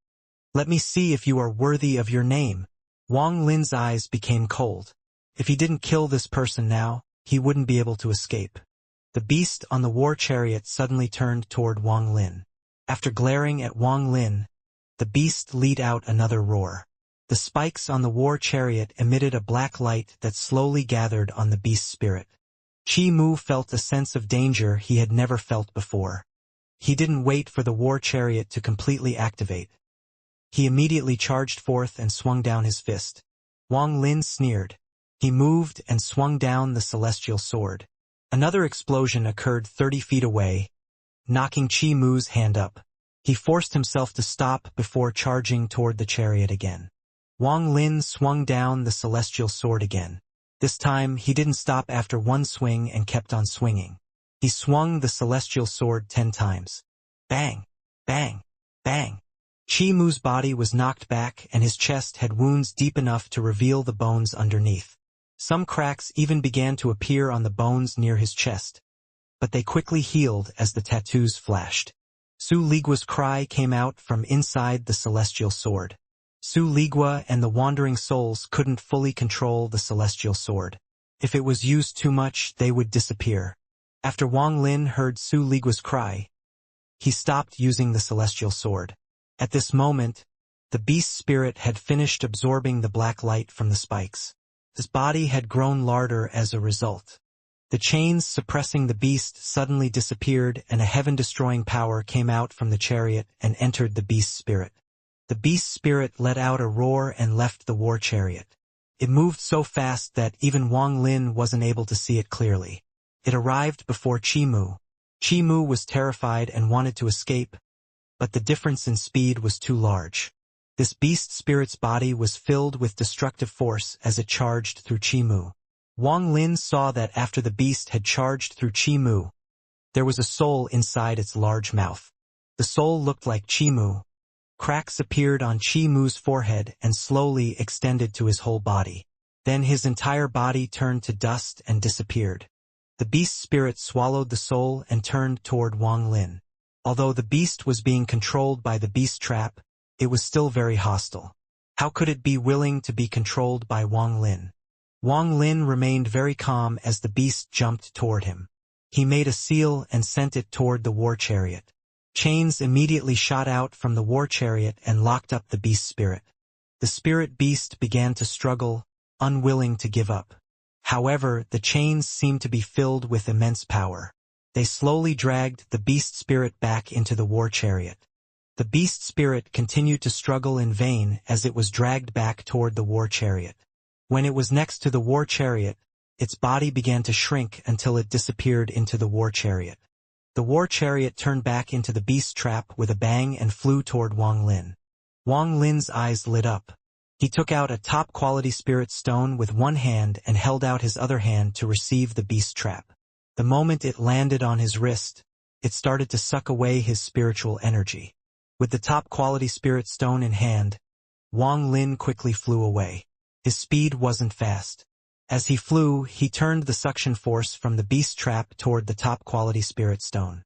Let me see if you are worthy of your name." Wang Lin's eyes became cold. If he didn't kill this person now, he wouldn't be able to escape. The beast on the war chariot suddenly turned toward Wang Lin. After glaring at Wang Lin, the beast let out another roar. The spikes on the war chariot emitted a black light that slowly gathered on the beast's spirit. Chi Mu felt a sense of danger he had never felt before. He didn't wait for the war chariot to completely activate. He immediately charged forth and swung down his fist. Wang Lin sneered. He moved and swung down the celestial sword. Another explosion occurred 30 feet away, knocking Chi Mu's hand up. He forced himself to stop before charging toward the chariot again. Wang Lin swung down the celestial sword again. This time, he didn't stop after one swing and kept on swinging. He swung the celestial sword 10 times. Bang! Bang! Bang! Chi Mu's body was knocked back and his chest had wounds deep enough to reveal the bones underneath. Some cracks even began to appear on the bones near his chest, but they quickly healed as the tattoos flashed. Su Ligua's cry came out from inside the celestial sword. Su Ligua and the wandering souls couldn't fully control the celestial sword. If it was used too much, they would disappear. After Wang Lin heard Su Ligua's cry, he stopped using the celestial sword. At this moment, the beast's spirit had finished absorbing the black light from the spikes. His body had grown larger as a result. The chains suppressing the beast suddenly disappeared, and a heaven-destroying power came out from the chariot and entered the beast's spirit. The beast's spirit let out a roar and left the war chariot. It moved so fast that even Wang Lin wasn't able to see it clearly. It arrived before Qimu. Qimu was terrified and wanted to escape, but the difference in speed was too large. This beast spirit's body was filled with destructive force as it charged through Qimu. Wang Lin saw that after the beast had charged through Qimu, there was a soul inside its large mouth. The soul looked like Qimu. Cracks appeared on Qimu's forehead and slowly extended to his whole body. Then his entire body turned to dust and disappeared. The beast spirit swallowed the soul and turned toward Wang Lin. Although the beast was being controlled by the beast trap, it was still very hostile. How could it be willing to be controlled by Wang Lin? Wang Lin remained very calm as the beast jumped toward him. He made a seal and sent it toward the war chariot. Chains immediately shot out from the war chariot and locked up the beast spirit. The spirit beast began to struggle, unwilling to give up. However, the chains seemed to be filled with immense power. They slowly dragged the beast spirit back into the war chariot. The beast spirit continued to struggle in vain as it was dragged back toward the war chariot. When it was next to the war chariot, its body began to shrink until it disappeared into the war chariot. The war chariot turned back into the beast trap with a bang and flew toward Wang Lin. Wang Lin's eyes lit up. He took out a top-quality spirit stone with one hand and held out his other hand to receive the beast trap. The moment it landed on his wrist, it started to suck away his spiritual energy. With the top-quality spirit stone in hand, Wang Lin quickly flew away. His speed wasn't fast. As he flew, he turned the suction force from the beast trap toward the top-quality spirit stone.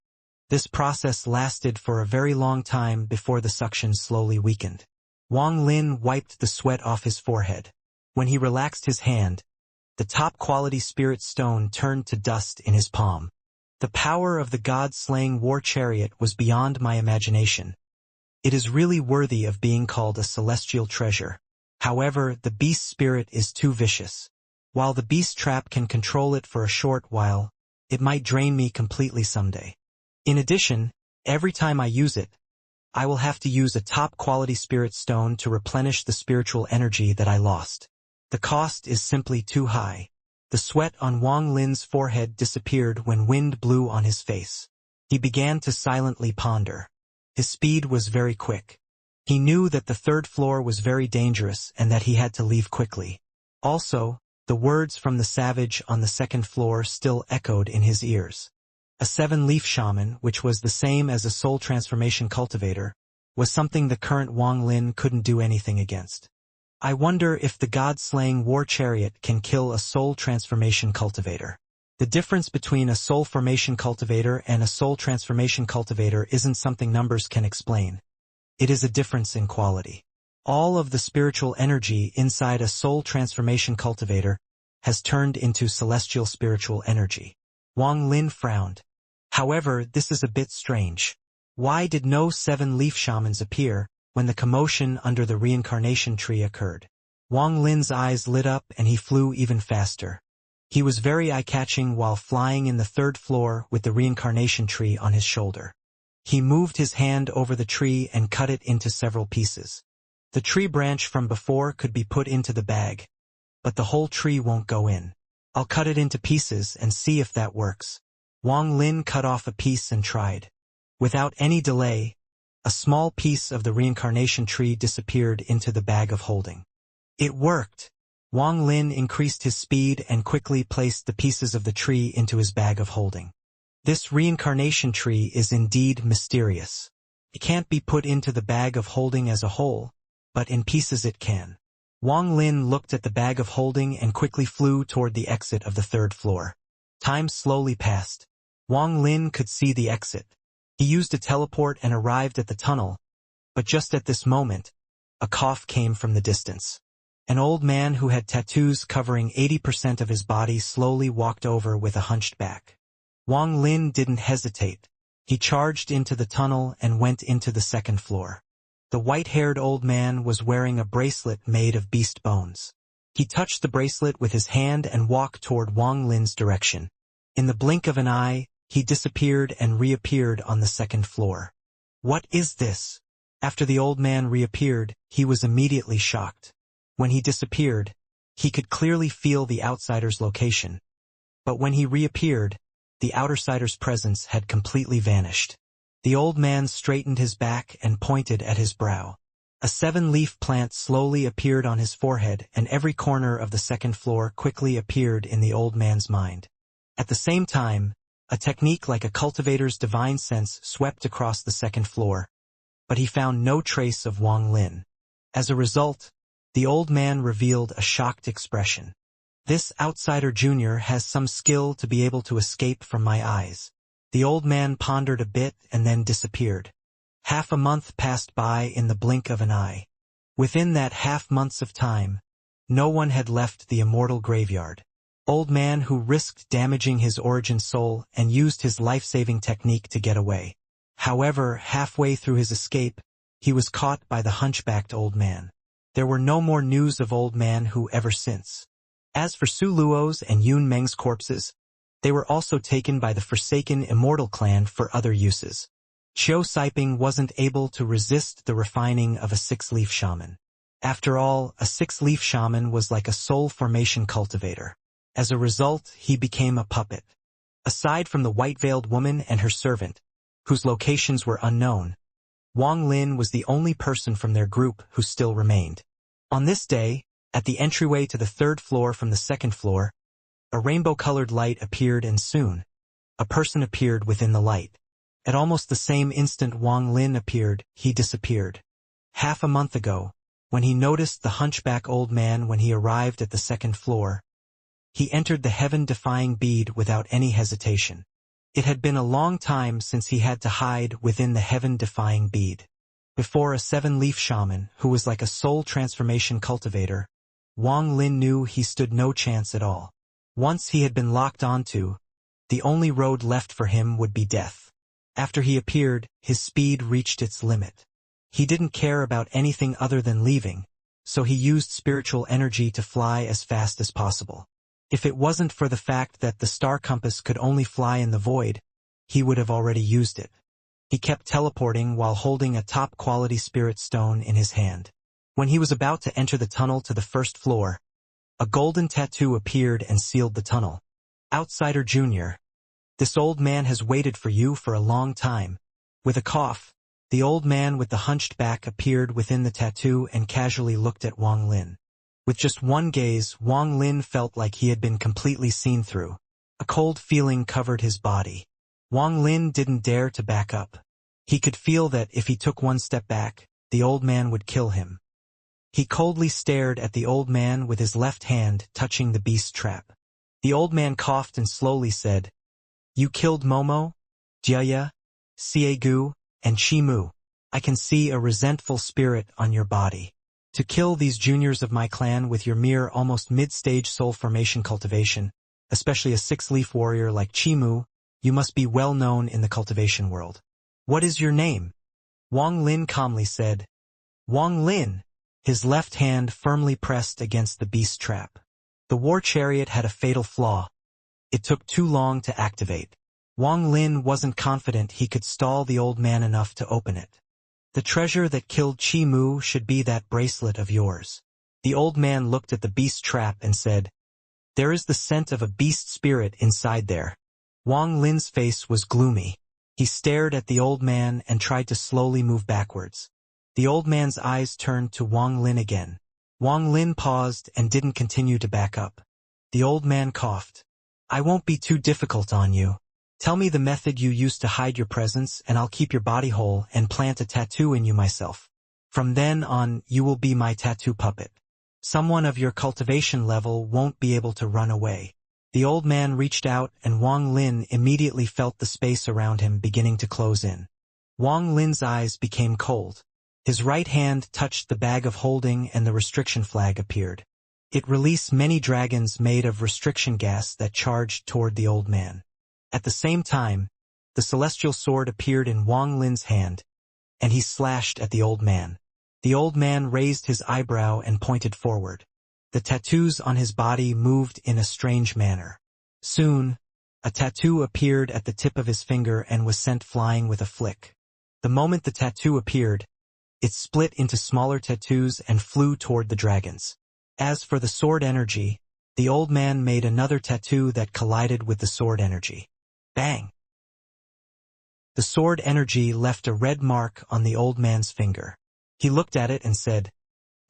This process lasted for a very long time before the suction slowly weakened. Wang Lin wiped the sweat off his forehead. When he relaxed his hand, the top-quality spirit stone turned to dust in his palm. The power of the god-slaying war chariot was beyond my imagination. It is really worthy of being called a celestial treasure. However, the beast spirit is too vicious. While the beast trap can control it for a short while, it might drain me completely someday. In addition, every time I use it, I will have to use a top-quality spirit stone to replenish the spiritual energy that I lost. The cost is simply too high. The sweat on Wang Lin's forehead disappeared when wind blew on his face. He began to silently ponder. His speed was very quick. He knew that the third floor was very dangerous and that he had to leave quickly. Also, the words from the savage on the second floor still echoed in his ears. A 7-leaf shaman, which was the same as a soul transformation cultivator, was something the current Wang Lin couldn't do anything against. I wonder if the god-slaying war chariot can kill a soul transformation cultivator. The difference between a soul formation cultivator and a soul transformation cultivator isn't something numbers can explain. It is a difference in quality. All of the spiritual energy inside a soul transformation cultivator has turned into celestial spiritual energy. Wang Lin frowned. However, this is a bit strange. Why did no 7-leaf shamans appear when the commotion under the reincarnation tree occurred? Wang Lin's eyes lit up and he flew even faster. He was very eye-catching while flying in the third floor with the reincarnation tree on his shoulder. He moved his hand over the tree and cut it into several pieces. The tree branch from before could be put into the bag, but the whole tree won't go in. I'll cut it into pieces and see if that works. Wang Lin cut off a piece and tried. Without any delay, a small piece of the reincarnation tree disappeared into the bag of holding. It worked! Wang Lin increased his speed and quickly placed the pieces of the tree into his bag of holding. This reincarnation tree is indeed mysterious. It can't be put into the bag of holding as a whole, but in pieces it can. Wang Lin looked at the bag of holding and quickly flew toward the exit of the third floor. Time slowly passed. Wang Lin could see the exit. He used a teleport and arrived at the tunnel, but just at this moment, a cough came from the distance. An old man who had tattoos covering 80% of his body slowly walked over with a hunched back. Wang Lin didn't hesitate. He charged into the tunnel and went into the second floor. The white-haired old man was wearing a bracelet made of beast bones. He touched the bracelet with his hand and walked toward Wang Lin's direction. In the blink of an eye, he disappeared and reappeared on the second floor. What is this? After the old man reappeared, he was immediately shocked. When he disappeared, he could clearly feel the outsider's location. But when he reappeared, the outsider's presence had completely vanished. The old man straightened his back and pointed at his brow. A 7-leaf plant slowly appeared on his forehead, and every corner of the second floor quickly appeared in the old man's mind. At the same time, a technique like a cultivator's divine sense swept across the second floor, but he found no trace of Wang Lin. As a result, the old man revealed a shocked expression. This outsider junior has some skill to be able to escape from my eyes. The old man pondered a bit and then disappeared. Half a month passed by in the blink of an eye. Within that half months of time, no one had left the immortal graveyard. Old man who risked damaging his origin soul and used his life-saving technique to get away. However, halfway through his escape, he was caught by the hunchbacked old man. There were no more news of old man who ever since. As for Su Luo's and Yun Meng's corpses, they were also taken by the forsaken Immortal clan for other uses. Qiu Siping wasn't able to resist the refining of a 6-leaf shaman. After all, a 6-leaf shaman was like a soul formation cultivator. As a result, he became a puppet. Aside from the white-veiled woman and her servant, whose locations were unknown, Wang Lin was the only person from their group who still remained. On this day, at the entryway to the third floor from the second floor, a rainbow-colored light appeared, and soon, a person appeared within the light. At almost the same instant Wang Lin appeared, he disappeared. Half a month ago, when he noticed the hunchback old man when he arrived at the second floor, he entered the heaven-defying bead without any hesitation. It had been a long time since he had to hide within the heaven-defying bead. Before a 7-leaf shaman, who was like a soul transformation cultivator, Wang Lin knew he stood no chance at all. Once he had been locked onto, the only road left for him would be death. After he appeared, his speed reached its limit. He didn't care about anything other than leaving, so he used spiritual energy to fly as fast as possible. If it wasn't for the fact that the star compass could only fly in the void, he would have already used it. He kept teleporting while holding a top-quality spirit stone in his hand. When he was about to enter the tunnel to the first floor, a golden tattoo appeared and sealed the tunnel. Outsider Junior. This old man has waited for you for a long time. With a cough, the old man with the hunched back appeared within the tattoo and casually looked at Wang Lin. With just one gaze, Wang Lin felt like he had been completely seen through. A cold feeling covered his body. Wang Lin didn't dare to back up. He could feel that if he took one step back, the old man would kill him. He coldly stared at the old man with his left hand touching the beast trap. The old man coughed and slowly said, "You killed Momo, Jia, Siegu, and Chimu. I can see a resentful spirit on your body. To kill these juniors of my clan with your mere almost mid-stage soul formation cultivation, especially a 6-leaf warrior like Chimu, you must be well known in the cultivation world. What is your name?" Wang Lin calmly said, "Wang Lin." His left hand firmly pressed against the beast trap. The war chariot had a fatal flaw. It took too long to activate. Wang Lin wasn't confident he could stall the old man enough to open it. "The treasure that killed Chi Mu should be that bracelet of yours." The old man looked at the beast trap and said, "There is the scent of a beast spirit inside there." Wang Lin's face was gloomy. He stared at the old man and tried to slowly move backwards. The old man's eyes turned to Wang Lin again. Wang Lin paused and didn't continue to back up. The old man coughed. "I won't be too difficult on you. Tell me the method you used to hide your presence and I'll keep your body whole and plant a tattoo in you myself. From then on, you will be my tattoo puppet. Someone of your cultivation level won't be able to run away." The old man reached out and Wang Lin immediately felt the space around him beginning to close in. Wang Lin's eyes became cold. His right hand touched the bag of holding and the restriction flag appeared. It released many dragons made of restriction gas that charged toward the old man. At the same time, the celestial sword appeared in Wang Lin's hand, and he slashed at the old man. The old man raised his eyebrow and pointed forward. The tattoos on his body moved in a strange manner. Soon, a tattoo appeared at the tip of his finger and was sent flying with a flick. The moment the tattoo appeared, it split into smaller tattoos and flew toward the dragons. As for the sword energy, the old man made another tattoo that collided with the sword energy. Bang! The sword energy left a red mark on the old man's finger. He looked at it and said,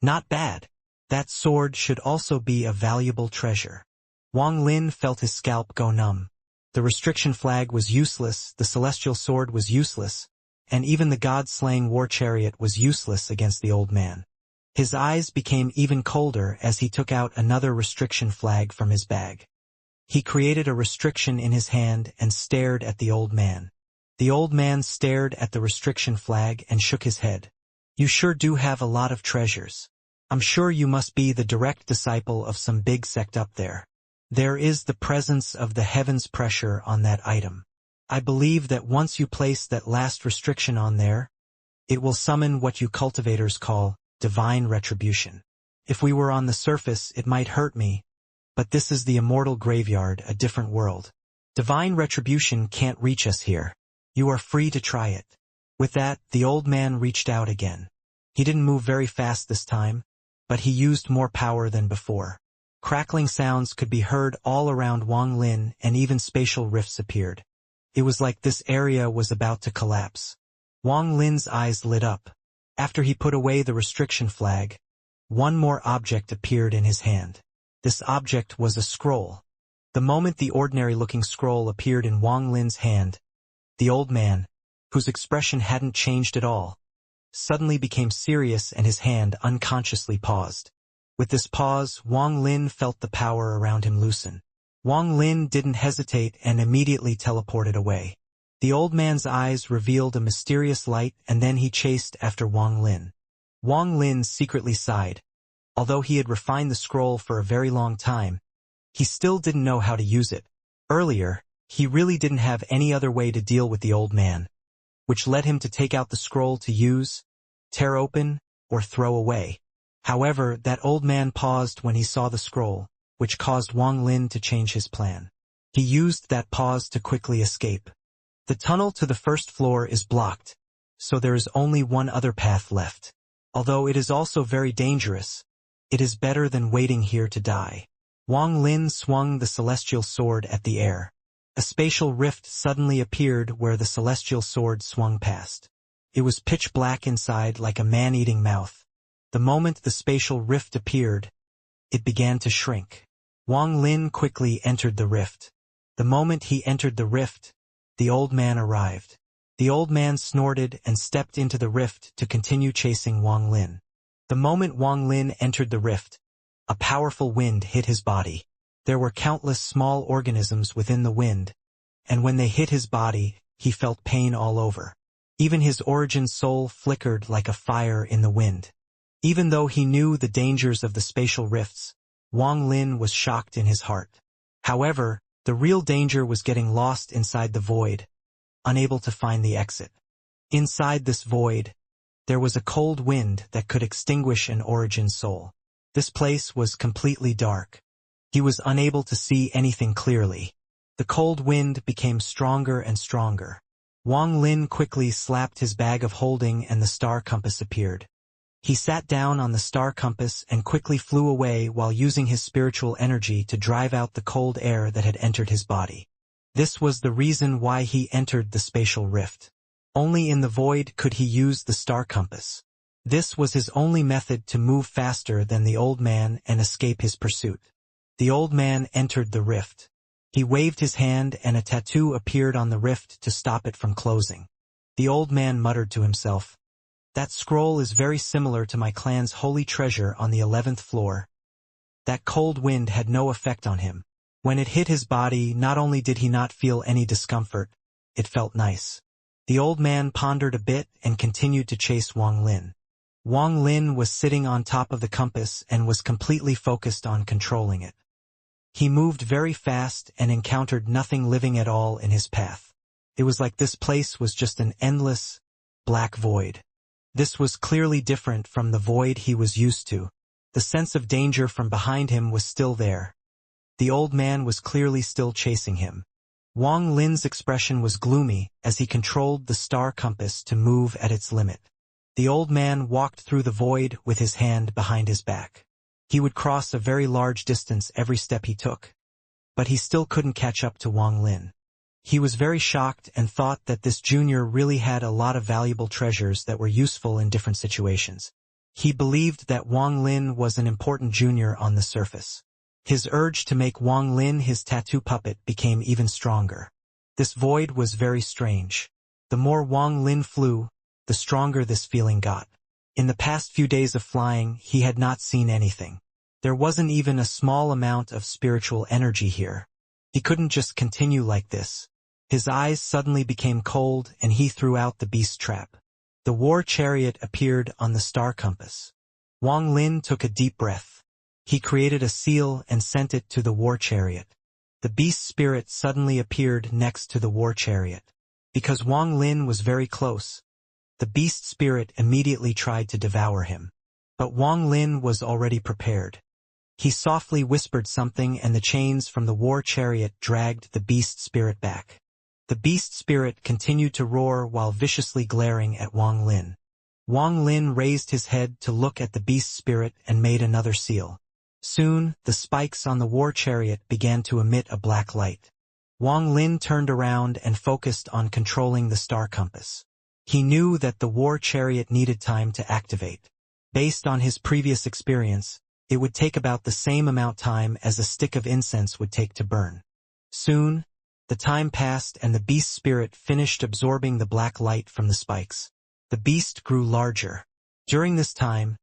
"Not bad. That sword should also be a valuable treasure." Wang Lin felt his scalp go numb. The restriction flag was useless, the celestial sword was useless, and even the god-slaying war chariot was useless against the old man. His eyes became even colder as he took out another restriction flag from his bag. He created a restriction in his hand and stared at the old man. The old man stared at the restriction flag and shook his head. "You sure do have a lot of treasures. I'm sure you must be the direct disciple of some big sect up there. There is the presence of the heavens pressure on that item. I believe that once you place that last restriction on there, it will summon what you cultivators call divine retribution. If we were on the surface, it might hurt me, but this is the immortal graveyard, a different world. Divine retribution can't reach us here. You are free to try it." With that, the old man reached out again. He didn't move very fast this time, but he used more power than before. Crackling sounds could be heard all around Wang Lin, and even spatial rifts appeared. It was like this area was about to collapse. Wang Lin's eyes lit up. After he put away the restriction flag, one more object appeared in his hand. This object was a scroll. The moment the ordinary-looking scroll appeared in Wang Lin's hand, the old man, whose expression hadn't changed at all, suddenly became serious and his hand unconsciously paused. With this pause, Wang Lin felt the power around him loosen. Wang Lin didn't hesitate and immediately teleported away. The old man's eyes revealed a mysterious light, and then he chased after Wang Lin. Wang Lin secretly sighed. Although he had refined the scroll for a very long time, he still didn't know how to use it. Earlier, he really didn't have any other way to deal with the old man, which led him to take out the scroll to use, tear open, or throw away. However, that old man paused when he saw the scroll, which caused Wang Lin to change his plan. He used that pause to quickly escape. The tunnel to the first floor is blocked, so there is only one other path left. Although it is also very dangerous, it is better than waiting here to die. Wang Lin swung the celestial sword at the air. A spatial rift suddenly appeared where the celestial sword swung past. It was pitch black inside, like a man-eating mouth. The moment the spatial rift appeared, it began to shrink. Wang Lin quickly entered the rift. The moment he entered the rift, the old man arrived. The old man snorted and stepped into the rift to continue chasing Wang Lin. The moment Wang Lin entered the rift, a powerful wind hit his body. There were countless small organisms within the wind, and when they hit his body, he felt pain all over. Even his origin soul flickered like a fire in the wind. Even though he knew the dangers of the spatial rifts, Wang Lin was shocked in his heart. However, the real danger was getting lost inside the void, unable to find the exit. Inside this void, there was a cold wind that could extinguish an origin soul. This place was completely dark. He was unable to see anything clearly. The cold wind became stronger and stronger. Wang Lin quickly slapped his bag of holding and the star compass appeared. He sat down on the star compass and quickly flew away while using his spiritual energy to drive out the cold air that had entered his body. This was the reason why he entered the spatial rift. Only in the void could he use the star compass. This was his only method to move faster than the old man and escape his pursuit. The old man entered the rift. He waved his hand and a tattoo appeared on the rift to stop it from closing. The old man muttered to himself, "That scroll is very similar to my clan's holy treasure on the 11th floor." That cold wind had no effect on him. When it hit his body, not only did he not feel any discomfort, it felt nice. The old man pondered a bit and continued to chase Wang Lin. Wang Lin was sitting on top of the compass and was completely focused on controlling it. He moved very fast and encountered nothing living at all in his path. It was like this place was just an endless, black void. This was clearly different from the void he was used to. The sense of danger from behind him was still there. The old man was clearly still chasing him. Wang Lin's expression was gloomy as he controlled the star compass to move at its limit. The old man walked through the void with his hand behind his back. He would cross a very large distance every step he took. But he still couldn't catch up to Wang Lin. He was very shocked and thought that this junior really had a lot of valuable treasures that were useful in different situations. He believed that Wang Lin was an important junior on the surface. His urge to make Wang Lin his tattoo puppet became even stronger. This void was very strange. The more Wang Lin flew, the stronger this feeling got. In the past few days of flying, he had not seen anything. There wasn't even a small amount of spiritual energy here. He couldn't just continue like this. His eyes suddenly became cold and he threw out the beast trap. The war chariot appeared on the star compass. Wang Lin took a deep breath. He created a seal and sent it to the war chariot. The beast spirit suddenly appeared next to the war chariot. Because Wang Lin was very close, the beast spirit immediately tried to devour him. But Wang Lin was already prepared. He softly whispered something and the chains from the war chariot dragged the beast spirit back. The beast spirit continued to roar while viciously glaring at Wang Lin. Wang Lin raised his head to look at the beast spirit and made another seal. Soon, the spikes on the war chariot began to emit a black light. Wang Lin turned around and focused on controlling the star compass. He knew that the war chariot needed time to activate. Based on his previous experience, it would take about the same amount time as a stick of incense would take to burn. Soon, the time passed and the beast spirit finished absorbing the black light from the spikes. The beast grew larger. During this time,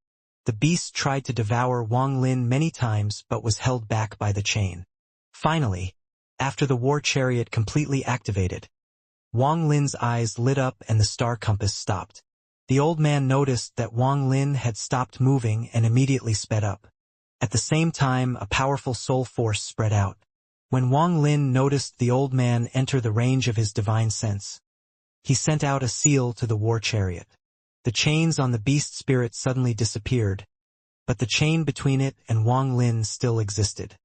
the beast tried to devour Wang Lin many times but was held back by the chain. Finally, after the war chariot completely activated, Wang Lin's eyes lit up and the star compass stopped. The old man noticed that Wang Lin had stopped moving and immediately sped up. At the same time, a powerful soul force spread out. When Wang Lin noticed the old man enter the range of his divine sense, he sent out a seal to the war chariot. The chains on the beast spirit suddenly disappeared, but the chain between it and Wang Lin still existed.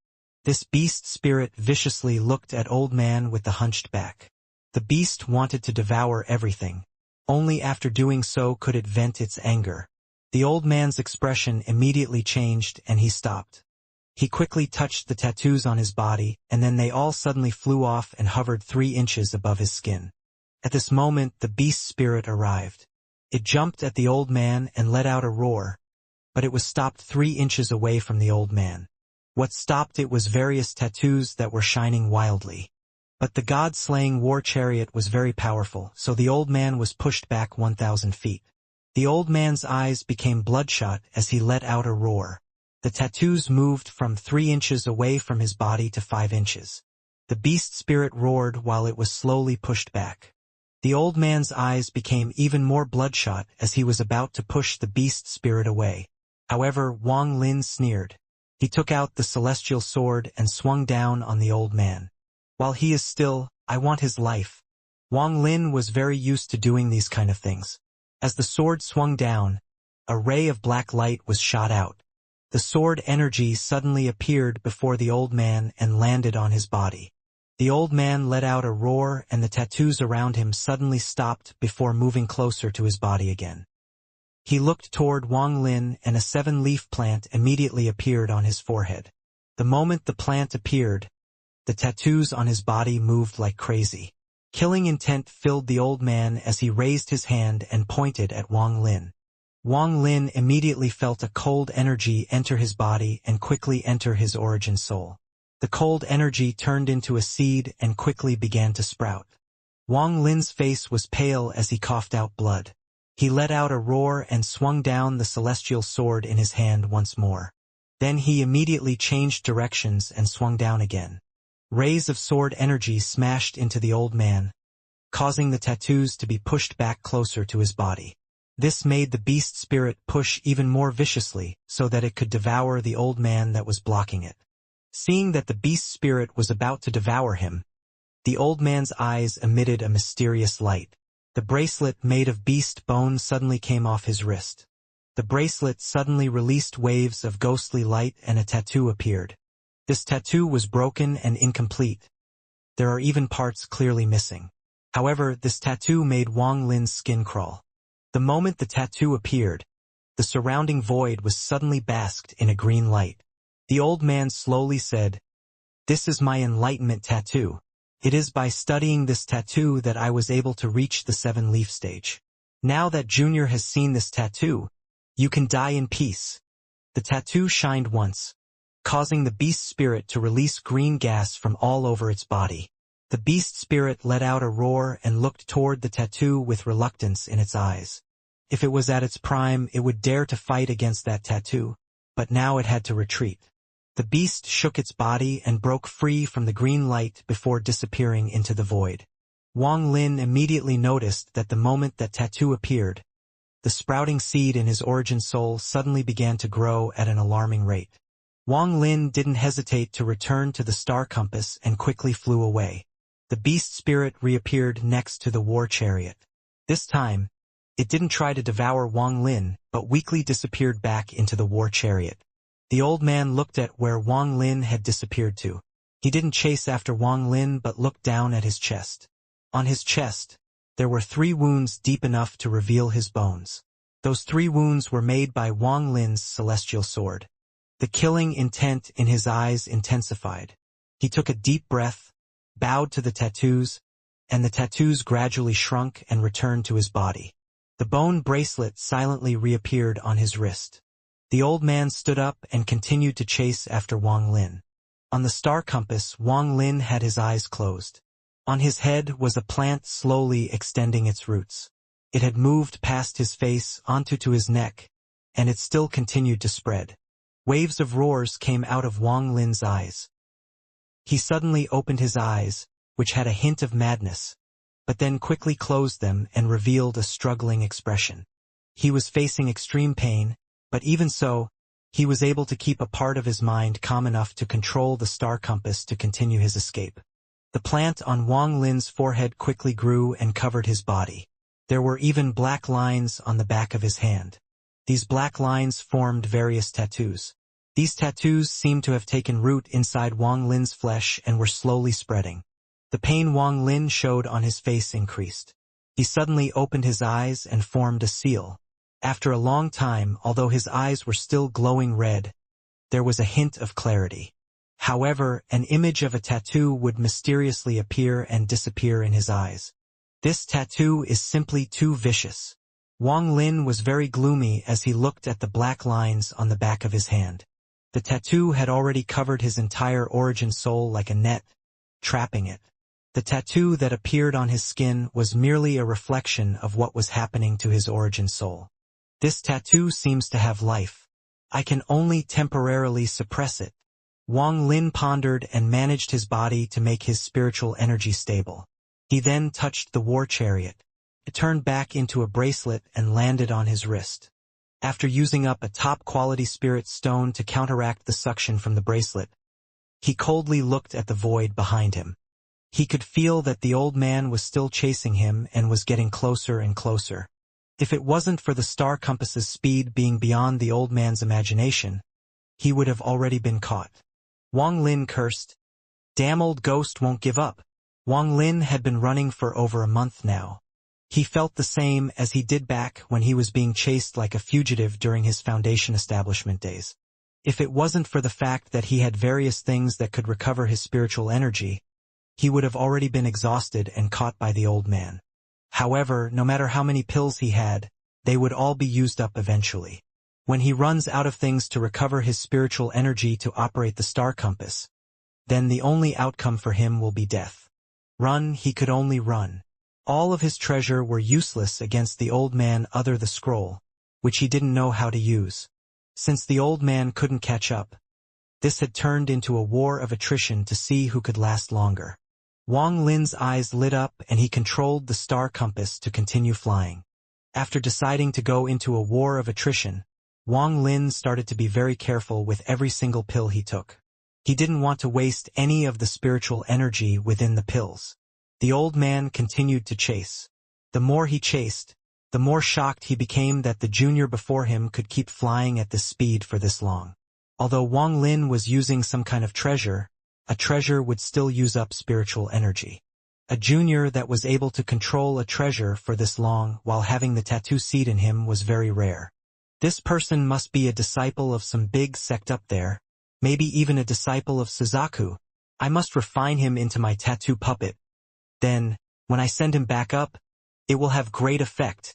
This beast spirit viciously looked at old man with the hunched back. The beast wanted to devour everything. Only after doing so could it vent its anger. The old man's expression immediately changed and he stopped. He quickly touched the tattoos on his body, and then they all suddenly flew off and hovered 3 inches above his skin. At this moment, the beast spirit arrived. It jumped at the old man and let out a roar, but it was stopped 3 inches away from the old man. What stopped it was various tattoos that were shining wildly. But the god-slaying war chariot was very powerful, so the old man was pushed back 1,000 feet. The old man's eyes became bloodshot as he let out a roar. The tattoos moved from 3 inches away from his body to 5 inches. The beast spirit roared while it was slowly pushed back. The old man's eyes became even more bloodshot as he was about to push the beast spirit away. However, Wang Lin sneered. He took out the celestial sword and swung down on the old man. While he is still, I want his life. Wang Lin was very used to doing these kind of things. As the sword swung down, a ray of black light was shot out. The sword energy suddenly appeared before the old man and landed on his body. The old man let out a roar and the tattoos around him suddenly stopped before moving closer to his body again. He looked toward Wang Lin and a 7-leaf plant immediately appeared on his forehead. The moment the plant appeared, the tattoos on his body moved like crazy. Killing intent filled the old man as he raised his hand and pointed at Wang Lin. Wang Lin immediately felt a cold energy enter his body and quickly enter his origin soul. The cold energy turned into a seed and quickly began to sprout. Wang Lin's face was pale as he coughed out blood. He let out a roar and swung down the celestial sword in his hand once more. Then he immediately changed directions and swung down again. Rays of sword energy smashed into the old man, causing the tattoos to be pushed back closer to his body. This made the beast spirit push even more viciously so that it could devour the old man that was blocking it. Seeing that the beast spirit was about to devour him, The old man's eyes emitted a mysterious light. The bracelet made of beast bone suddenly came off his wrist. The bracelet suddenly released waves of ghostly light and a tattoo appeared. This tattoo was broken and incomplete. There are even parts clearly missing. However, this tattoo made Wang Lin's skin crawl. The moment the tattoo appeared, the surrounding void was suddenly basked in a green light. The old man slowly said, "This is my enlightenment tattoo. It is by studying this tattoo that I was able to reach the 7-leaf stage. Now that Junior has seen this tattoo, you can die in peace." The tattoo shined once, causing the beast spirit to release green gas from all over its body. The beast spirit let out a roar and looked toward the tattoo with reluctance in its eyes. If it was at its prime, it would dare to fight against that tattoo, but now it had to retreat. The beast shook its body and broke free from the green light before disappearing into the void. Wang Lin immediately noticed that the moment that tattoo appeared, the sprouting seed in his origin soul suddenly began to grow at an alarming rate. Wang Lin didn't hesitate to return to the star compass and quickly flew away. The beast spirit reappeared next to the war chariot. This time, it didn't try to devour Wang Lin, but weakly disappeared back into the war chariot. The old man looked at where Wang Lin had disappeared to. He didn't chase after Wang Lin but looked down at his chest. On his chest, there were 3 wounds deep enough to reveal his bones. Those 3 wounds were made by Wang Lin's celestial sword. The killing intent in his eyes intensified. He took a deep breath, bowed to the tattoos, and the tattoos gradually shrunk and returned to his body. The bone bracelet silently reappeared on his wrist. The old man stood up and continued to chase after Wang Lin. On the star compass, Wang Lin had his eyes closed. On his head was a plant slowly extending its roots. It had moved past his face onto his neck, and it still continued to spread. Waves of roars came out of Wang Lin's eyes. He suddenly opened his eyes, which had a hint of madness, but then quickly closed them and revealed a struggling expression. He was facing extreme pain, but even so, he was able to keep a part of his mind calm enough to control the star compass to continue his escape. The plant on Wang Lin's forehead quickly grew and covered his body. There were even black lines on the back of his hand. These black lines formed various tattoos. These tattoos seemed to have taken root inside Wang Lin's flesh and were slowly spreading. The pain Wang Lin showed on his face increased. He suddenly opened his eyes and formed a seal. After a long time, although his eyes were still glowing red, there was a hint of clarity. However, an image of a tattoo would mysteriously appear and disappear in his eyes. This tattoo is simply too vicious. Wang Lin was very gloomy as he looked at the black lines on the back of his hand. The tattoo had already covered his entire origin soul like a net, trapping it. The tattoo that appeared on his skin was merely a reflection of what was happening to his origin soul. This tattoo seems to have life. I can only temporarily suppress it. Wang Lin pondered and managed his body to make his spiritual energy stable. He then touched the war chariot. It turned back into a bracelet and landed on his wrist. After using up a top-quality spirit stone to counteract the suction from the bracelet, he coldly looked at the void behind him. He could feel that the old man was still chasing him and was getting closer and closer. If it wasn't for the star compass's speed being beyond the old man's imagination, he would have already been caught. Wang Lin cursed. "Damn old ghost won't give up." Wang Lin had been running for over a month now. He felt the same as he did back when he was being chased like a fugitive during his Foundation establishment days. If it wasn't for the fact that he had various things that could recover his spiritual energy, he would have already been exhausted and caught by the old man. However, no matter how many pills he had, they would all be used up eventually. When he runs out of things to recover his spiritual energy to operate the star compass, then the only outcome for him will be death. Run, he could only run. All of his treasure were useless against the old man other the scroll, which he didn't know how to use. Since the old man couldn't catch up, this had turned into a war of attrition to see who could last longer. Wang Lin's eyes lit up and he controlled the star compass to continue flying. After deciding to go into a war of attrition, Wang Lin started to be very careful with every single pill he took. He didn't want to waste any of the spiritual energy within the pills. The old man continued to chase. The more he chased, the more shocked he became that the junior before him could keep flying at this speed for this long. Although Wang Lin was using some kind of treasure, a treasure would still use up spiritual energy. A junior that was able to control a treasure for this long while having the tattoo seed in him was very rare. This person must be a disciple of some big sect up there, maybe even a disciple of Suzaku. I must refine him into my tattoo puppet. Then, when I send him back up, it will have great effect.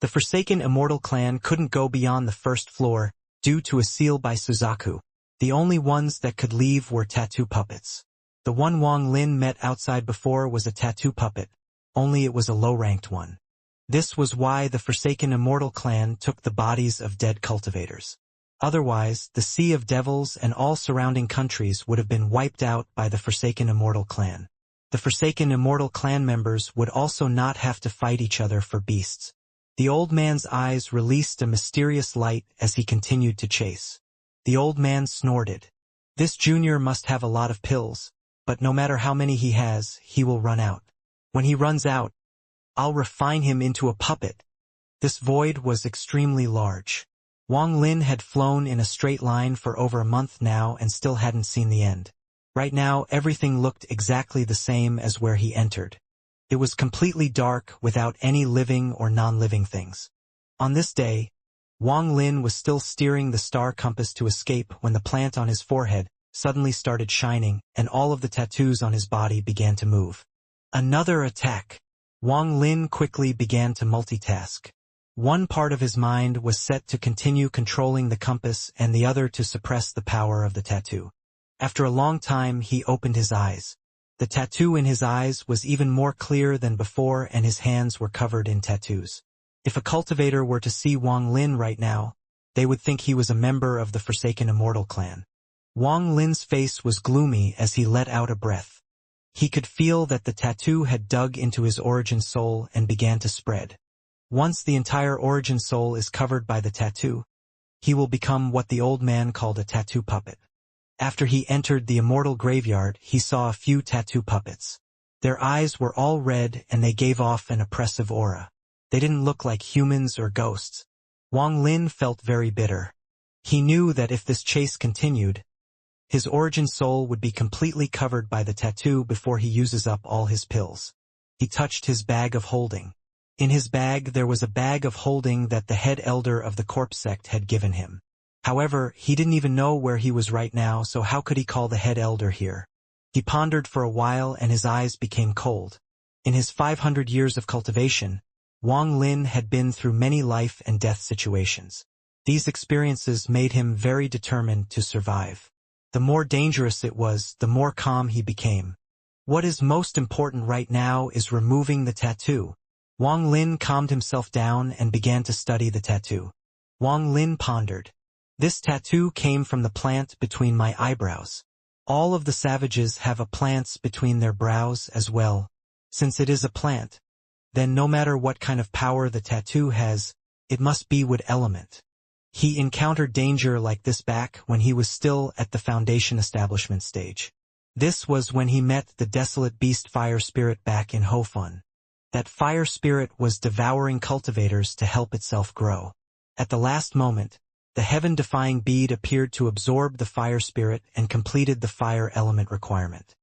The Forsaken Immortal clan couldn't go beyond the first floor, due to a seal by Suzaku. The only ones that could leave were tattoo puppets. The one Wang Lin met outside before was a tattoo puppet, only it was a low-ranked one. This was why the Forsaken Immortal clan took the bodies of dead cultivators. Otherwise, the Sea of Devils and all surrounding countries would have been wiped out by the Forsaken Immortal clan. The Forsaken Immortal clan members would also not have to fight each other for beasts. The old man's eyes released a mysterious light as he continued to chase. The old man snorted. This junior must have a lot of pills, but no matter how many he has, he will run out. When he runs out, I'll refine him into a puppet. This void was extremely large. Wang Lin had flown in a straight line for over a month now and still hadn't seen the end. Right now, everything looked exactly the same as where he entered. It was completely dark without any living or non-living things. On this day, Wang Lin was still steering the star compass to escape when the plant on his forehead suddenly started shining and all of the tattoos on his body began to move. Another attack. Wang Lin quickly began to multitask. One part of his mind was set to continue controlling the compass and the other to suppress the power of the tattoo. After a long time, he opened his eyes. The tattoo in his eyes was even more clear than before and his hands were covered in tattoos. If a cultivator were to see Wang Lin right now, they would think he was a member of the Forsaken Immortal clan. Wang Lin's face was gloomy as he let out a breath. He could feel that the tattoo had dug into his origin soul and began to spread. Once the entire origin soul is covered by the tattoo, he will become what the old man called a tattoo puppet. After he entered the immortal graveyard, he saw a few tattoo puppets. Their eyes were all red and they gave off an oppressive aura. They didn't look like humans or ghosts. Wang Lin felt very bitter. He knew that if this chase continued, his origin soul would be completely covered by the tattoo before he uses up all his pills. He touched his bag of holding. In his bag there was a bag of holding that the head elder of the corpse sect had given him. However, he didn't even know where he was right now, so how could he call the head elder here? He pondered for a while and his eyes became cold. In his 500 years of cultivation, Wang Lin had been through many life and death situations. These experiences made him very determined to survive. The more dangerous it was, the more calm he became. What is most important right now is removing the tattoo. Wang Lin calmed himself down and began to study the tattoo. Wang Lin pondered. This tattoo came from the plant between my eyebrows. All of the savages have a plant between their brows as well. Since it is a plant, then no matter what kind of power the tattoo has, it must be wood element. He encountered danger like this back when he was still at the foundation establishment stage. This was when he met the desolate beast fire spirit back in Hofun. That fire spirit was devouring cultivators to help itself grow. At the last moment, the heaven-defying bead appeared to absorb the fire spirit and completed the fire element requirement.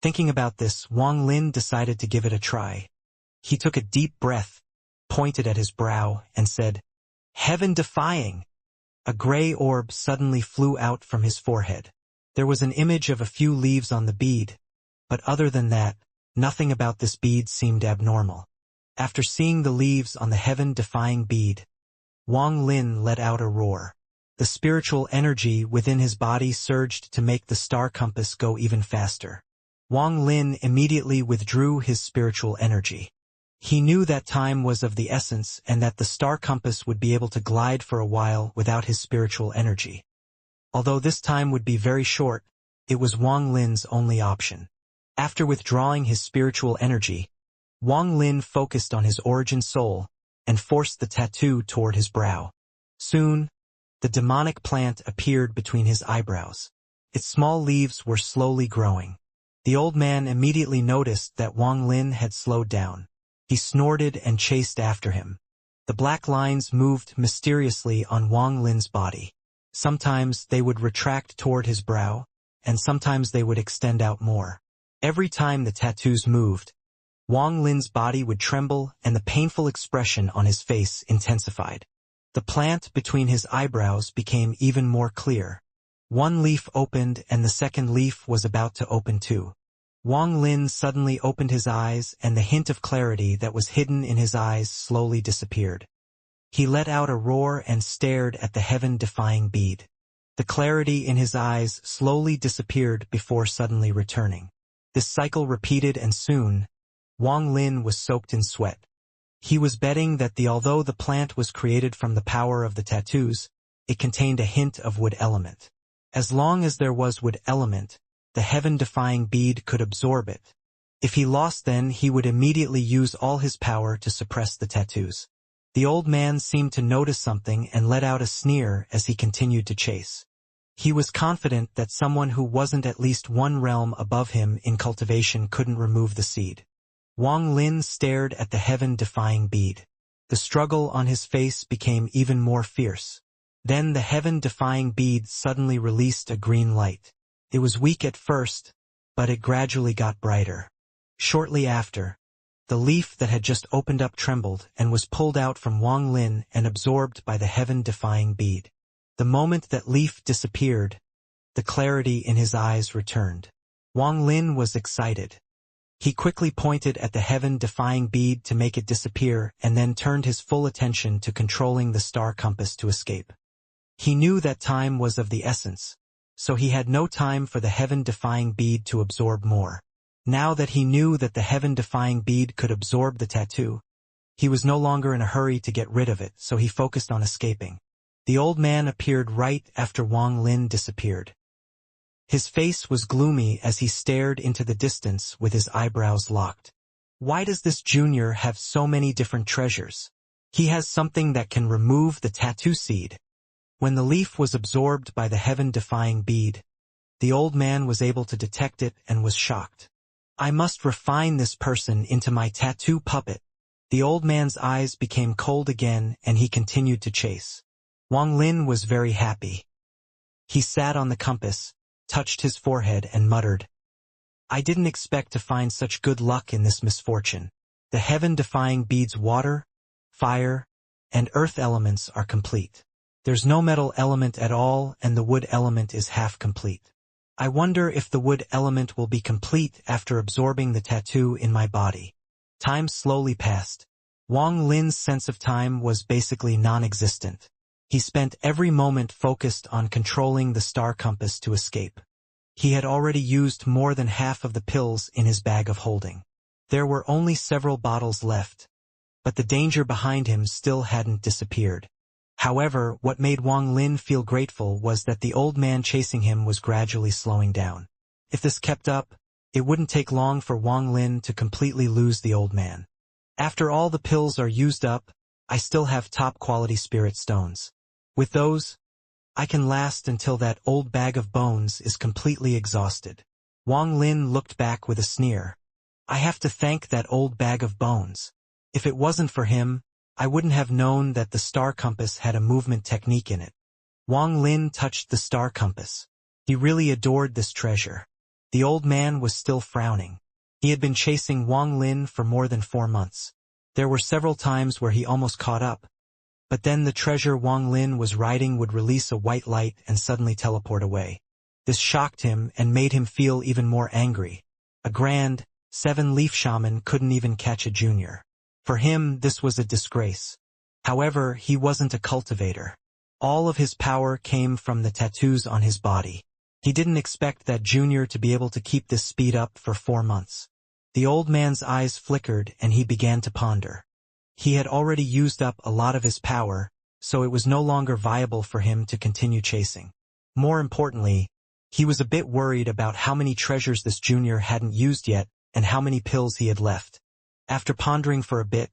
Thinking about this, Wang Lin decided to give it a try. He took a deep breath, pointed at his brow, and said, "Heaven-defying!" A gray orb suddenly flew out from his forehead. There was an image of a few leaves on the bead, but other than that, nothing about this bead seemed abnormal. After seeing the leaves on the heaven-defying bead, Wang Lin let out a roar. The spiritual energy within his body surged to make the star compass go even faster. Wang Lin immediately withdrew his spiritual energy. He knew that time was of the essence and that the star compass would be able to glide for a while without his spiritual energy. Although this time would be very short, it was Wang Lin's only option. After withdrawing his spiritual energy, Wang Lin focused on his origin soul and forced the tattoo toward his brow. Soon, the demonic plant appeared between his eyebrows. Its small leaves were slowly growing. The old man immediately noticed that Wang Lin had slowed down. He snorted and chased after him. The black lines moved mysteriously on Wang Lin's body. Sometimes they would retract toward his brow, and sometimes they would extend out more. Every time the tattoos moved, Wang Lin's body would tremble and the painful expression on his face intensified. The plant between his eyebrows became even more clear. One leaf opened and the second leaf was about to open too. Wang Lin suddenly opened his eyes and the hint of clarity that was hidden in his eyes slowly disappeared. He let out a roar and stared at the heaven-defying bead. The clarity in his eyes slowly disappeared before suddenly returning. This cycle repeated and soon, Wang Lin was soaked in sweat. He was betting that although the plant was created from the power of the tattoos, it contained a hint of wood element. As long as there was wood element, the heaven-defying bead could absorb it. If he lost then he would immediately use all his power to suppress the tattoos. The old man seemed to notice something and let out a sneer as he continued to chase. He was confident that someone who wasn't at least one realm above him in cultivation couldn't remove the seed. Wang Lin stared at the heaven-defying bead. The struggle on his face became even more fierce. Then the heaven-defying bead suddenly released a green light. It was weak at first, but it gradually got brighter. Shortly after, the leaf that had just opened up trembled and was pulled out from Wang Lin and absorbed by the heaven-defying bead. The moment that leaf disappeared, the clarity in his eyes returned. Wang Lin was excited. He quickly pointed at the heaven-defying bead to make it disappear and then turned his full attention to controlling the star compass to escape. He knew that time was of the essence, so he had no time for the heaven-defying bead to absorb more. Now that he knew that the heaven-defying bead could absorb the tattoo, he was no longer in a hurry to get rid of it, so he focused on escaping. The old man appeared right after Wang Lin disappeared. His face was gloomy as he stared into the distance with his eyebrows locked. Why does this junior have so many different treasures? He has something that can remove the tattoo seed. When the leaf was absorbed by the heaven-defying bead, the old man was able to detect it and was shocked. I must refine this person into my tattoo puppet. The old man's eyes became cold again and he continued to chase. Wang Lin was very happy. He sat on the compass, touched his forehead and muttered, I didn't expect to find such good luck in this misfortune. The heaven-defying bead's water, fire, and earth elements are complete. There's no metal element at all and the wood element is half complete. I wonder if the wood element will be complete after absorbing the tattoo in my body. Time slowly passed. Wang Lin's sense of time was basically non-existent. He spent every moment focused on controlling the star compass to escape. He had already used more than half of the pills in his bag of holding. There were only several bottles left, but the danger behind him still hadn't disappeared. However, what made Wang Lin feel grateful was that the old man chasing him was gradually slowing down. If this kept up, it wouldn't take long for Wang Lin to completely lose the old man. After all the pills are used up, I still have top-quality spirit stones. With those, I can last until that old bag of bones is completely exhausted. Wang Lin looked back with a sneer. I have to thank that old bag of bones. If it wasn't for him, I wouldn't have known that the star compass had a movement technique in it. Wang Lin touched the star compass. He really adored this treasure. The old man was still frowning. He had been chasing Wang Lin for more than 4 months. There were several times where he almost caught up, but then the treasure Wang Lin was riding would release a white light and suddenly teleport away. This shocked him and made him feel even more angry. A grand, 7-leaf shaman couldn't even catch a junior. For him, this was a disgrace. However, he wasn't a cultivator. All of his power came from the tattoos on his body. He didn't expect that junior to be able to keep this speed up for 4 months. The old man's eyes flickered and he began to ponder. He had already used up a lot of his power, so it was no longer viable for him to continue chasing. More importantly, he was a bit worried about how many treasures this junior hadn't used yet and how many pills he had left. After pondering for a bit,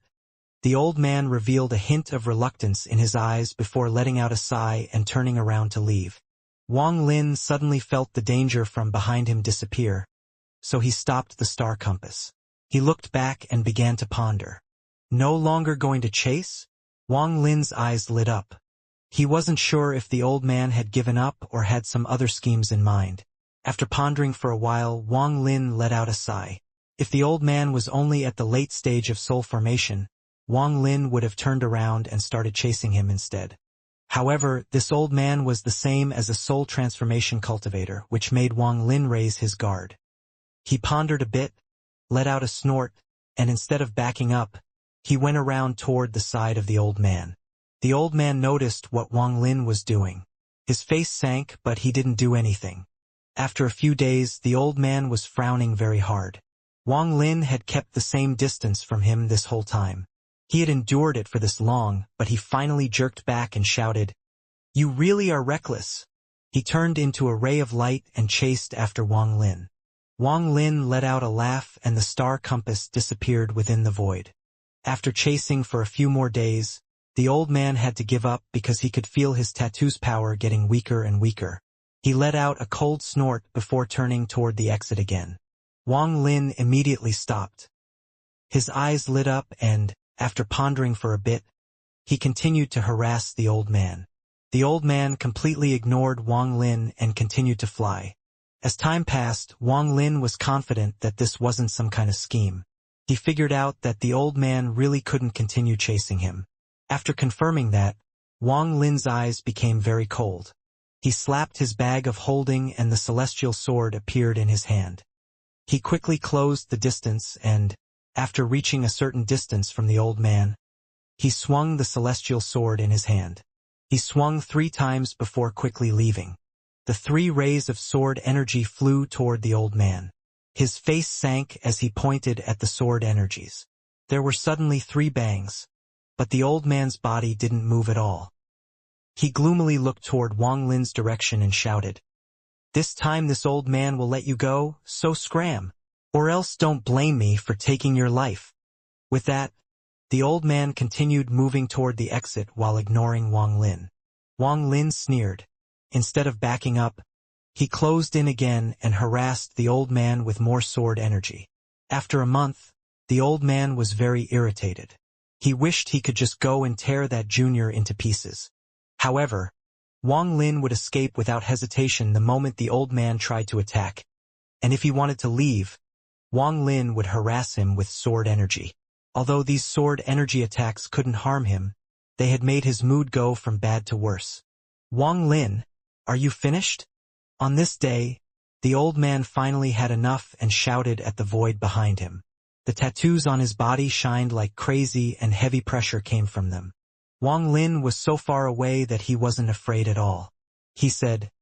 the old man revealed a hint of reluctance in his eyes before letting out a sigh and turning around to leave. Wang Lin suddenly felt the danger from behind him disappear, so he stopped the star compass. He looked back and began to ponder. No longer going to chase? Wang Lin's eyes lit up. He wasn't sure if the old man had given up or had some other schemes in mind. After pondering for a while, Wang Lin let out a sigh. If the old man was only at the late stage of soul formation, Wang Lin would have turned around and started chasing him instead. However, this old man was the same as a soul transformation cultivator, which made Wang Lin raise his guard. He pondered a bit, let out a snort, and instead of backing up, he went around toward the side of the old man. The old man noticed what Wang Lin was doing. His face sank, but he didn't do anything. After a few days, the old man was frowning very hard. Wang Lin had kept the same distance from him this whole time. He had endured it for this long, but he finally jerked back and shouted, "You really are reckless." He turned into a ray of light and chased after Wang Lin. Wang Lin let out a laugh and the star compass disappeared within the void. After chasing for a few more days, the old man had to give up because he could feel his tattoo's power getting weaker and weaker. He let out a cold snort before turning toward the exit again. Wang Lin immediately stopped. His eyes lit up and, after pondering for a bit, he continued to harass the old man. The old man completely ignored Wang Lin and continued to fly. As time passed, Wang Lin was confident that this wasn't some kind of scheme. He figured out that the old man really couldn't continue chasing him. After confirming that, Wang Lin's eyes became very cold. He slapped his bag of holding and the celestial sword appeared in his hand. He quickly closed the distance and, after reaching a certain distance from the old man, he swung the celestial sword in his hand. He swung 3 times before quickly leaving. The 3 rays of sword energy flew toward the old man. His face sank as he pointed at the sword energies. There were suddenly 3 bangs. But the old man's body didn't move at all. He gloomily looked toward Wang Lin's direction and shouted, "This time this old man will let you go, so scram. Or else don't blame me for taking your life." With that, the old man continued moving toward the exit while ignoring Wang Lin. Wang Lin sneered. Instead of backing up, he closed in again and harassed the old man with more sword energy. After a month, the old man was very irritated. He wished he could just go and tear that junior into pieces. However, Wang Lin would escape without hesitation the moment the old man tried to attack, and if he wanted to leave, Wang Lin would harass him with sword energy. Although these sword energy attacks couldn't harm him, they had made his mood go from bad to worse. "Wang Lin, are you finished?" On this day, the old man finally had enough and shouted at the void behind him. The tattoos on his body shined like crazy and heavy pressure came from them. Wang Lin was so far away that he wasn't afraid at all. He said,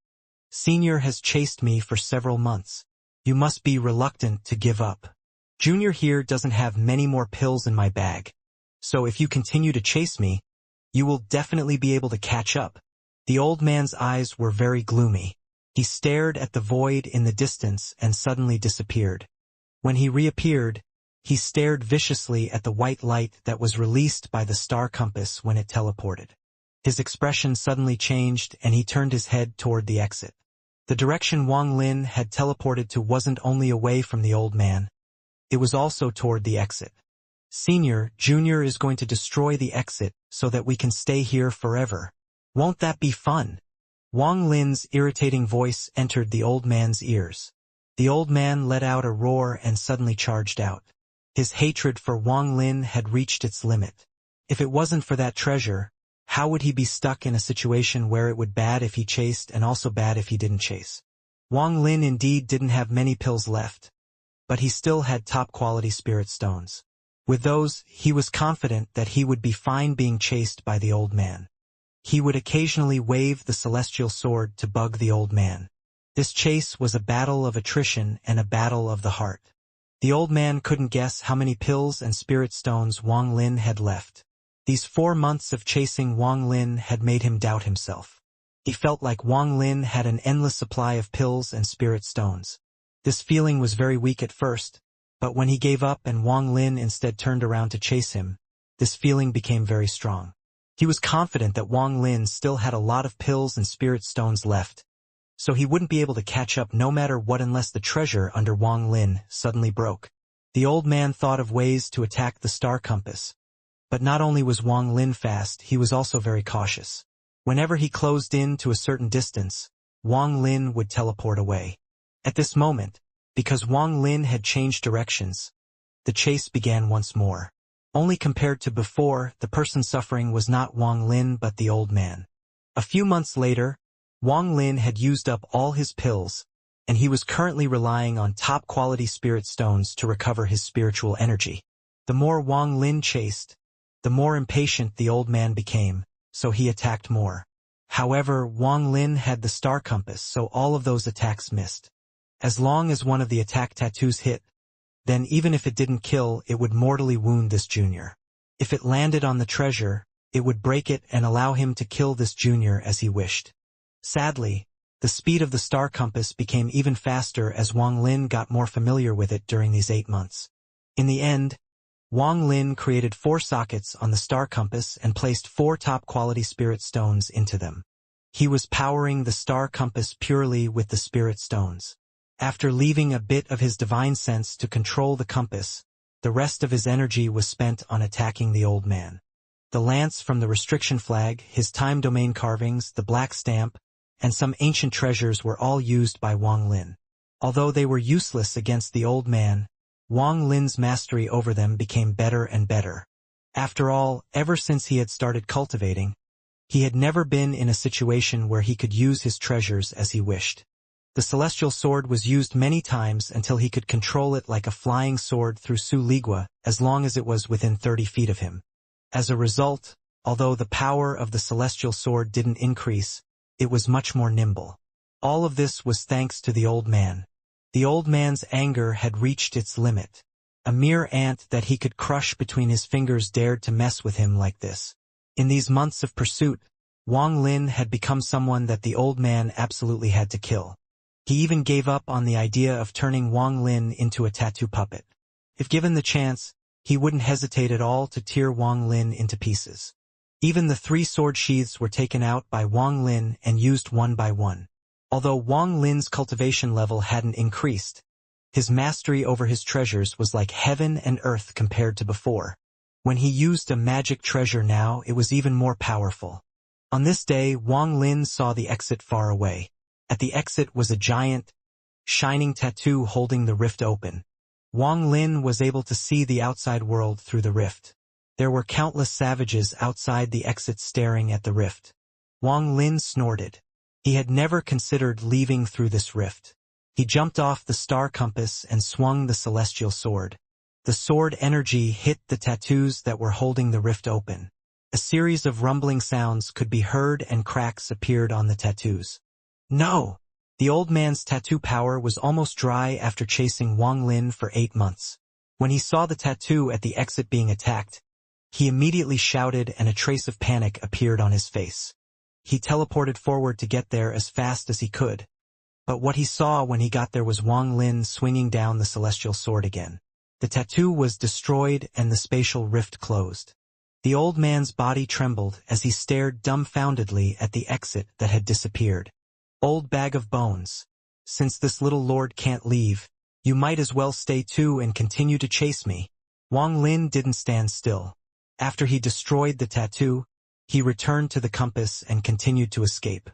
"Senior has chased me for several months. You must be reluctant to give up. Junior here doesn't have many more pills in my bag. So if you continue to chase me, you will definitely be able to catch up." The old man's eyes were very gloomy. He stared at the void in the distance and suddenly disappeared. When he reappeared, he stared viciously at the white light that was released by the star compass when it teleported. His expression suddenly changed and he turned his head toward the exit. The direction Wang Lin had teleported to wasn't only away from the old man, it was also toward the exit. "Senior, Junior is going to destroy the exit so that we can stay here forever. Won't that be fun?" Wang Lin's irritating voice entered the old man's ears. The old man let out a roar and suddenly charged out. His hatred for Wang Lin had reached its limit. If it wasn't for that treasure, how would he be stuck in a situation where it would bad if he chased and also bad if he didn't chase? Wang Lin indeed didn't have many pills left, but he still had top-quality spirit stones. With those, he was confident that he would be fine being chased by the old man. He would occasionally wave the celestial sword to bug the old man. This chase was a battle of attrition and a battle of the heart. The old man couldn't guess how many pills and spirit stones Wang Lin had left. These 4 months of chasing Wang Lin had made him doubt himself. He felt like Wang Lin had an endless supply of pills and spirit stones. This feeling was very weak at first, but when he gave up and Wang Lin instead turned around to chase him, this feeling became very strong. He was confident that Wang Lin still had a lot of pills and spirit stones left, so he wouldn't be able to catch up no matter what unless the treasure under Wang Lin suddenly broke. The old man thought of ways to attack the star compass. But not only was Wang Lin fast, he was also very cautious. Whenever he closed in to a certain distance, Wang Lin would teleport away. At this moment, because Wang Lin had changed directions, the chase began once more. Only compared to before, the person suffering was not Wang Lin but the old man. A few months later, Wang Lin had used up all his pills, and he was currently relying on top-quality spirit stones to recover his spiritual energy. The more Wang Lin chased, the more impatient the old man became, so he attacked more. However, Wang Lin had the star compass, so all of those attacks missed. As long as one of the attack tattoos hit, then even if it didn't kill, it would mortally wound this junior. If it landed on the treasure, it would break it and allow him to kill this junior as he wished. Sadly, the speed of the star compass became even faster as Wang Lin got more familiar with it during these 8 months. In the end, Wang Lin created 4 sockets on the star compass and placed 4 top-quality spirit stones into them. He was powering the star compass purely with the spirit stones. After leaving a bit of his divine sense to control the compass, the rest of his energy was spent on attacking the old man. The lance from the restriction flag, his time domain carvings, the black stamp, and some ancient treasures were all used by Wang Lin. Although they were useless against the old man, Wang Lin's mastery over them became better and better. After all, ever since he had started cultivating, he had never been in a situation where he could use his treasures as he wished. The celestial sword was used many times until he could control it like a flying sword through Su Ligua, as long as it was within 30 feet of him. As a result, although the power of the celestial sword didn't increase, it was much more nimble. All of this was thanks to the old man. The old man's anger had reached its limit. A mere ant that he could crush between his fingers dared to mess with him like this. In these months of pursuit, Wang Lin had become someone that the old man absolutely had to kill. He even gave up on the idea of turning Wang Lin into a tattoo puppet. If given the chance, he wouldn't hesitate at all to tear Wang Lin into pieces. Even the 3 sword sheaths were taken out by Wang Lin and used one by one. Although Wang Lin's cultivation level hadn't increased, his mastery over his treasures was like heaven and earth compared to before. When he used a magic treasure now, it was even more powerful. On this day, Wang Lin saw the exit far away. At the exit was a giant, shining tattoo holding the rift open. Wang Lin was able to see the outside world through the rift. There were countless savages outside the exit staring at the rift. Wang Lin snorted. He had never considered leaving through this rift. He jumped off the star compass and swung the celestial sword. The sword energy hit the tattoos that were holding the rift open. A series of rumbling sounds could be heard and cracks appeared on the tattoos. No! The old man's tattoo power was almost dry after chasing Wang Lin for 8 months. When he saw the tattoo at the exit being attacked, he immediately shouted and a trace of panic appeared on his face. He teleported forward to get there as fast as he could. But what he saw when he got there was Wang Lin swinging down the celestial sword again. The tattoo was destroyed and the spatial rift closed. The old man's body trembled as he stared dumbfoundedly at the exit that had disappeared. Old bag of bones. Since this little lord can't leave, you might as well stay too and continue to chase me. Wang Lin didn't stand still. After he destroyed the tattoo, he returned to the compass and continued to escape.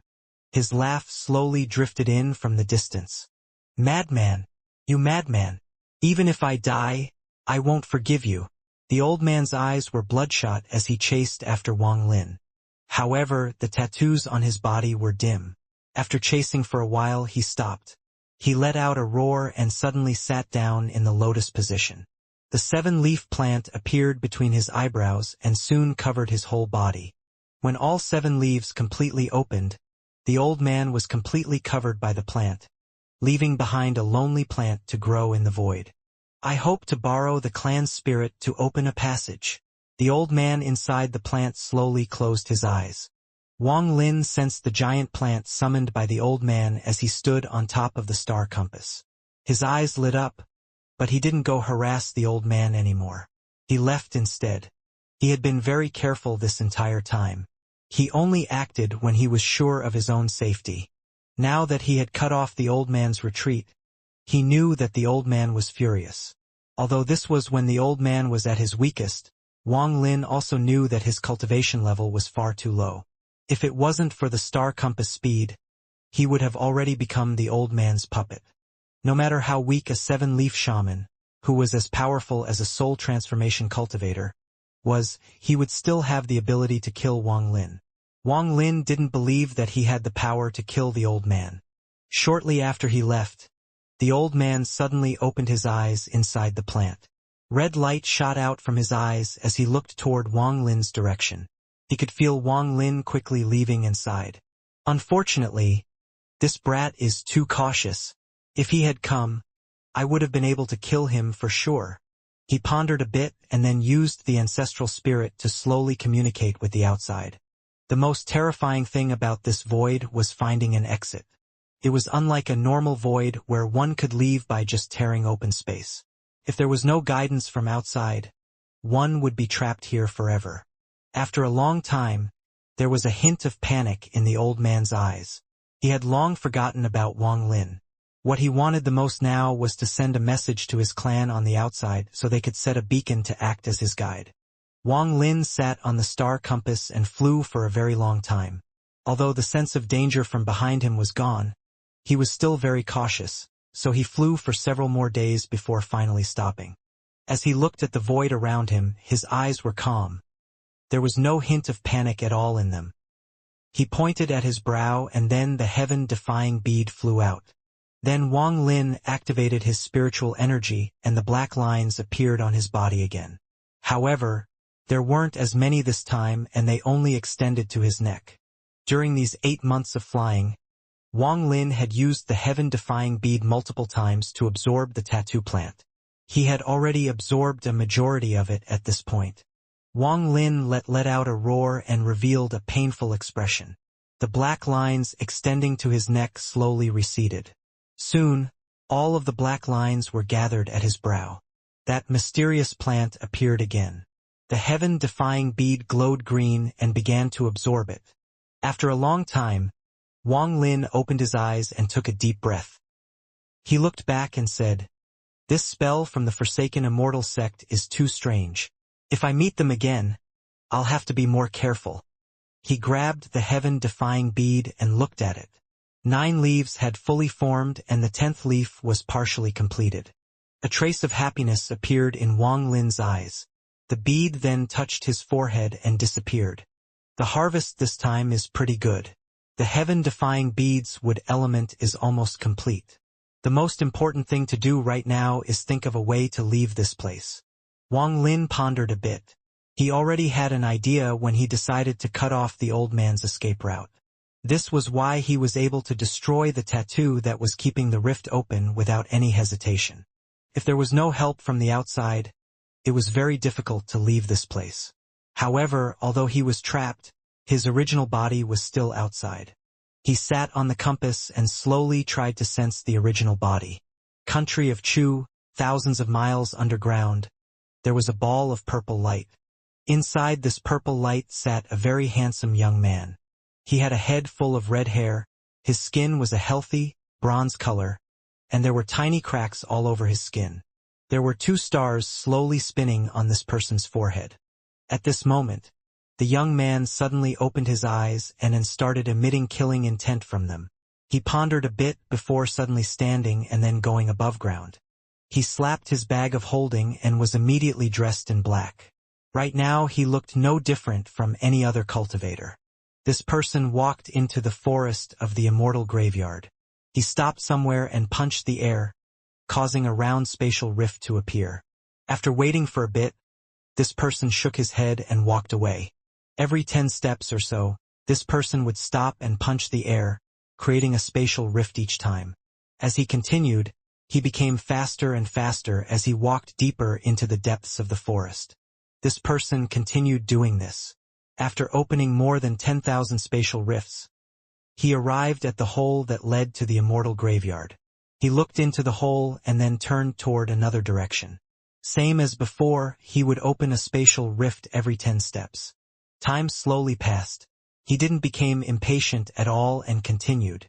His laugh slowly drifted in from the distance. Madman! You madman! Even if I die, I won't forgive you. The old man's eyes were bloodshot as he chased after Wang Lin. However, the tattoos on his body were dim. After chasing for a while, he stopped. He let out a roar and suddenly sat down in the lotus position. The 7-leaf plant appeared between his eyebrows and soon covered his whole body. When all 7 leaves completely opened, the old man was completely covered by the plant, leaving behind a lonely plant to grow in the void. I hope to borrow the clan's spirit to open a passage. The old man inside the plant slowly closed his eyes. Wang Lin sensed the giant plant summoned by the old man as he stood on top of the star compass. His eyes lit up, but he didn't go harass the old man anymore. He left instead. He had been very careful this entire time. He only acted when he was sure of his own safety. Now that he had cut off the old man's retreat, he knew that the old man was furious. Although this was when the old man was at his weakest, Wang Lin also knew that his cultivation level was far too low. If it wasn't for the star compass speed, he would have already become the old man's puppet. No matter how weak a 7-leaf shaman, who was as powerful as a soul transformation cultivator, was, he would still have the ability to kill Wang Lin. Wang Lin didn't believe that he had the power to kill the old man. Shortly after he left, the old man suddenly opened his eyes inside the plant. Red light shot out from his eyes as he looked toward Wang Lin's direction. He could feel Wang Lin quickly leaving inside. Unfortunately, this brat is too cautious. If he had come, I would have been able to kill him for sure. He pondered a bit and then used the ancestral spirit to slowly communicate with the outside. The most terrifying thing about this void was finding an exit. It was unlike a normal void where one could leave by just tearing open space. If there was no guidance from outside, one would be trapped here forever. After a long time, there was a hint of panic in the old man's eyes. He had long forgotten about Wang Lin. What he wanted the most now was to send a message to his clan on the outside so they could set a beacon to act as his guide. Wang Lin sat on the star compass and flew for a very long time. Although the sense of danger from behind him was gone, he was still very cautious, so he flew for several more days before finally stopping. As he looked at the void around him, his eyes were calm. There was no hint of panic at all in them. He pointed at his brow and then the heaven-defying bead flew out. Then Wang Lin activated his spiritual energy and the black lines appeared on his body again. However, there weren't as many this time and they only extended to his neck. During these 8 months of flying, Wang Lin had used the heaven-defying bead multiple times to absorb the tattoo plant. He had already absorbed a majority of it at this point. Wang Lin let out a roar and revealed a painful expression. The black lines extending to his neck slowly receded. Soon, all of the black lines were gathered at his brow. That mysterious plant appeared again. The heaven-defying bead glowed green and began to absorb it. After a long time, Wang Lin opened his eyes and took a deep breath. He looked back and said, "This spell from the Forsaken Immortal sect is too strange. If I meet them again, I'll have to be more careful." He grabbed the heaven-defying bead and looked at it. 9 leaves had fully formed and the 10th leaf was partially completed. A trace of happiness appeared in Wang Lin's eyes. The bead then touched his forehead and disappeared. The harvest this time is pretty good. The heaven-defying bead's wood element is almost complete. The most important thing to do right now is think of a way to leave this place. Wang Lin pondered a bit. He already had an idea when he decided to cut off the old man's escape route. This was why he was able to destroy the tattoo that was keeping the rift open without any hesitation. If there was no help from the outside, it was very difficult to leave this place. However, although he was trapped, his original body was still outside. He sat on the compass and slowly tried to sense the original body. Country of Chu, thousands of miles underground. There was a ball of purple light. Inside this purple light sat a very handsome young man. He had a head full of red hair, his skin was a healthy, bronze color, and there were tiny cracks all over his skin. There were 2 stars slowly spinning on this person's forehead. At this moment, the young man suddenly opened his eyes and then started emitting killing intent from them. He pondered a bit before suddenly standing and then going above ground. He slapped his bag of holding and was immediately dressed in black. Right now he looked no different from any other cultivator. This person walked into the forest of the Immortal graveyard. He stopped somewhere and punched the air, causing a round spatial rift to appear. After waiting for a bit, this person shook his head and walked away. Every 10 steps or so, this person would stop and punch the air, creating a spatial rift each time. As he continued, he became faster and faster as he walked deeper into the depths of the forest. This person continued doing this. After opening more than 10,000 spatial rifts, he arrived at the hole that led to the Immortal graveyard. He looked into the hole and then turned toward another direction. Same as before, he would open a spatial rift every 10 steps. Time slowly passed. He didn't become impatient at all and continued.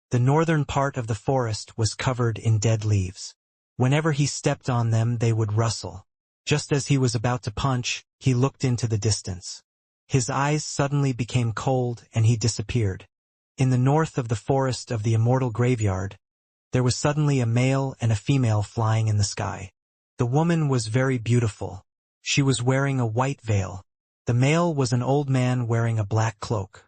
The The northern part of the forest was covered in dead leaves. Whenever he stepped on them, they would rustle. Just as he was about to punch, he looked into the distance. His eyes suddenly became cold and he disappeared. In the north of the forest of the Immortal graveyard, there was suddenly a male and a female flying in the sky. The woman was very beautiful. She was wearing a white veil. The male was an old man wearing a black cloak.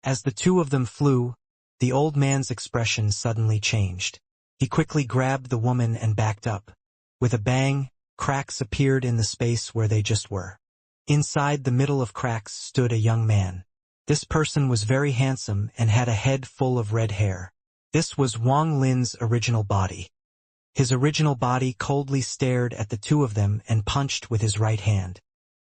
As the two of them flew, the old man's expression suddenly changed. He quickly grabbed the woman and backed up. With a bang, cracks appeared in the space where they just were. Inside the middle of cracks stood a young man. This person was very handsome and had a head full of red hair. This was Wang Lin's original body. His original body coldly stared at the two of them and punched with his right hand.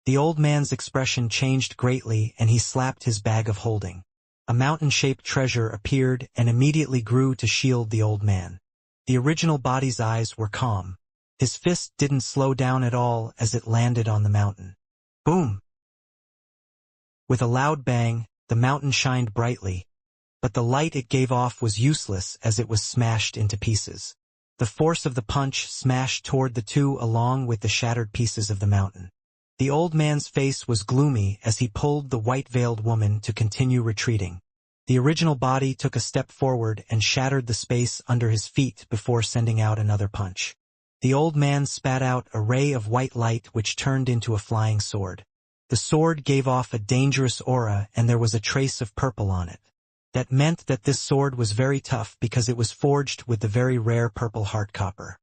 The old man's expression changed greatly and he slapped his bag of holding. A mountain-shaped treasure appeared and immediately grew to shield the old man. The original body's eyes were calm. His fist didn't slow down at all as it landed on the mountain. Boom! With a loud bang, the mountain shined brightly, but the light it gave off was useless as it was smashed into pieces. The force of the punch smashed toward the two along with the shattered pieces of the mountain. The old man's face was gloomy as he pulled the white-veiled woman to continue retreating. The original body took a step forward and shattered the space under his feet before sending out another punch. The old man spat out a ray of white light which turned into a flying sword. The sword gave off a dangerous aura and there was a trace of purple on it. That meant that this sword was very tough because it was forged with the very rare purple heart copper.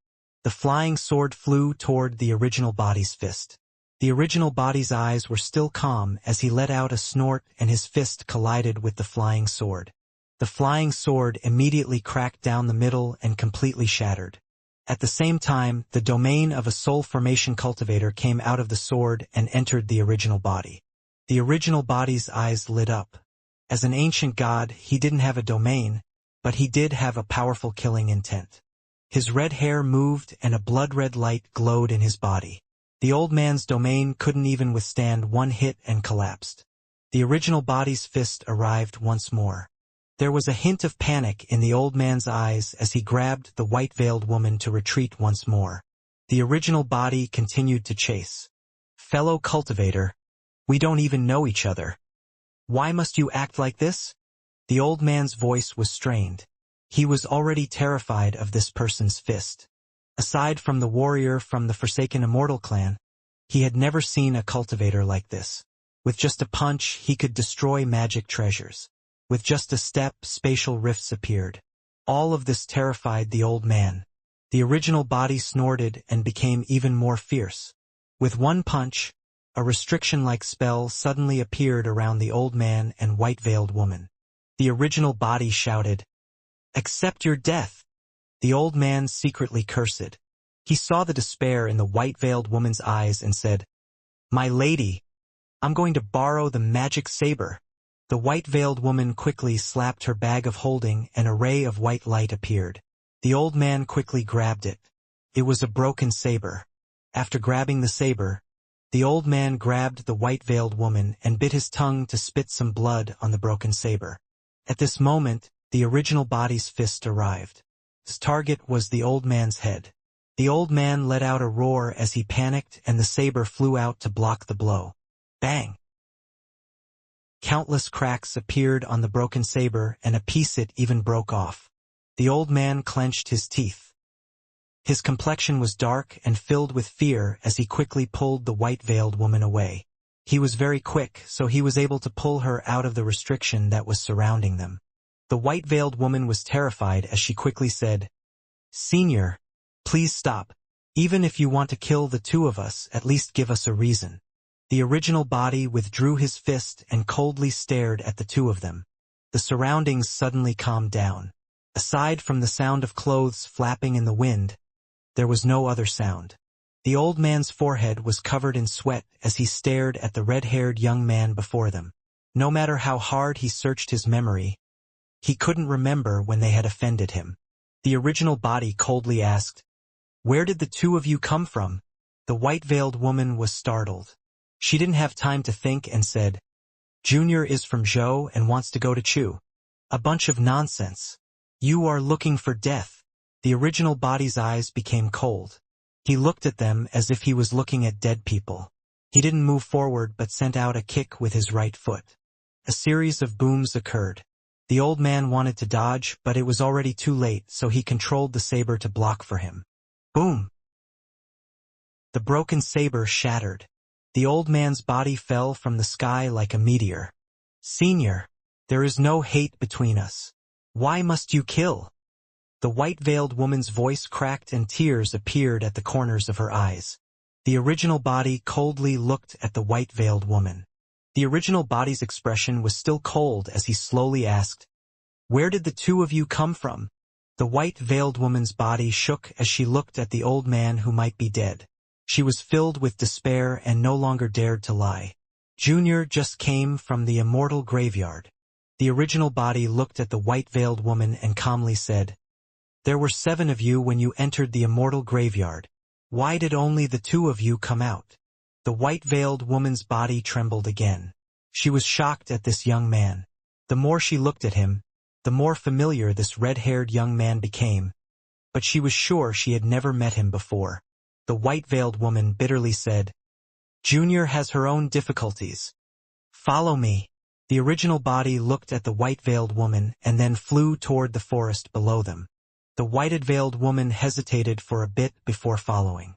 The flying sword flew toward the original body's fist. The original body's eyes were still calm as he let out a snort and his fist collided with the flying sword. The flying sword immediately cracked down the middle and completely shattered. At the same time, the domain of a soul formation cultivator came out of the sword and entered the original body. The original body's eyes lit up. As an ancient god, he didn't have a domain, but he did have a powerful killing intent. His red hair moved and a blood-red light glowed in his body. The old man's domain couldn't even withstand one hit and collapsed. The original body's fist arrived once more. There was a hint of panic in the old man's eyes as he grabbed the white-veiled woman to retreat once more. The original body continued to chase. Fellow cultivator, we don't even know each other. Why must you act like this? The old man's voice was strained. He was already terrified of this person's fist. Aside from the warrior from the Forsaken Immortal clan, he had never seen a cultivator like this. With just a punch, he could destroy magic treasures. With just a step, spatial rifts appeared. All of this terrified the old man. The original body snorted and became even more fierce. With one punch, a restriction-like spell suddenly appeared around the old man and white-veiled woman. The original body shouted, "Accept your death!" The old man secretly cursed. He saw the despair in the white-veiled woman's eyes and said, "My lady, I'm going to borrow the magic saber." The white-veiled woman quickly slapped her bag of holding and a ray of white light appeared. The old man quickly grabbed it. It was a broken saber. After grabbing the saber, the old man grabbed the white-veiled woman and bit his tongue to spit some blood on the broken saber. At this moment, the original body's fist arrived. His target was the old man's head. The old man let out a roar as he panicked and the saber flew out to block the blow. Bang! Countless cracks appeared on the broken saber and a piece it even broke off. The old man clenched his teeth. His complexion was dark and filled with fear as he quickly pulled the white-veiled woman away. He was very quick, so he was able to pull her out of the restriction that was surrounding them. The white-veiled woman was terrified as she quickly said, "Senior, please stop. Even if you want to kill the two of us, at least give us a reason." The original body withdrew his fist and coldly stared at the two of them. The surroundings suddenly calmed down. Aside from the sound of clothes flapping in the wind, there was no other sound. The old man's forehead was covered in sweat as he stared at the red-haired young man before them. No matter how hard he searched his memory, he couldn't remember when they had offended him. The original body coldly asked, "Where did the two of you come from?" The white-veiled woman was startled. She didn't have time to think and said, "Junior is from Zhou and wants to go to Chu." "A bunch of nonsense. You are looking for death. The original body's eyes became cold. He looked at them as if he was looking at dead people. He didn't move forward but sent out a kick with his right foot. A series of booms occurred. The old man wanted to dodge, but it was already too late, so he controlled the saber to block for him. Boom! The broken saber shattered. The old man's body fell from the sky like a meteor. Senior, there is no hate between us. Why must you kill? The white-veiled woman's voice cracked and tears appeared at the corners of her eyes. The original body coldly looked at the white-veiled woman. The original body's expression was still cold as he slowly asked, "Where did the two of you come from?" The white-veiled woman's body shook as she looked at the old man who might be dead. She was filled with despair and no longer dared to lie. Junior just came from the Immortal graveyard. The original body looked at the white-veiled woman and calmly said, "There were 7 of you when you entered the Immortal graveyard. Why did only the 2 of you come out?" The white-veiled woman's body trembled again. She was shocked at this young man. The more she looked at him, the more familiar this red-haired young man became, but she was sure she had never met him before. The white-veiled woman bitterly said, "Junior has her own difficulties. Follow me." The original body looked at the white-veiled woman and then flew toward the forest below them. The white-veiled woman hesitated for a bit before following.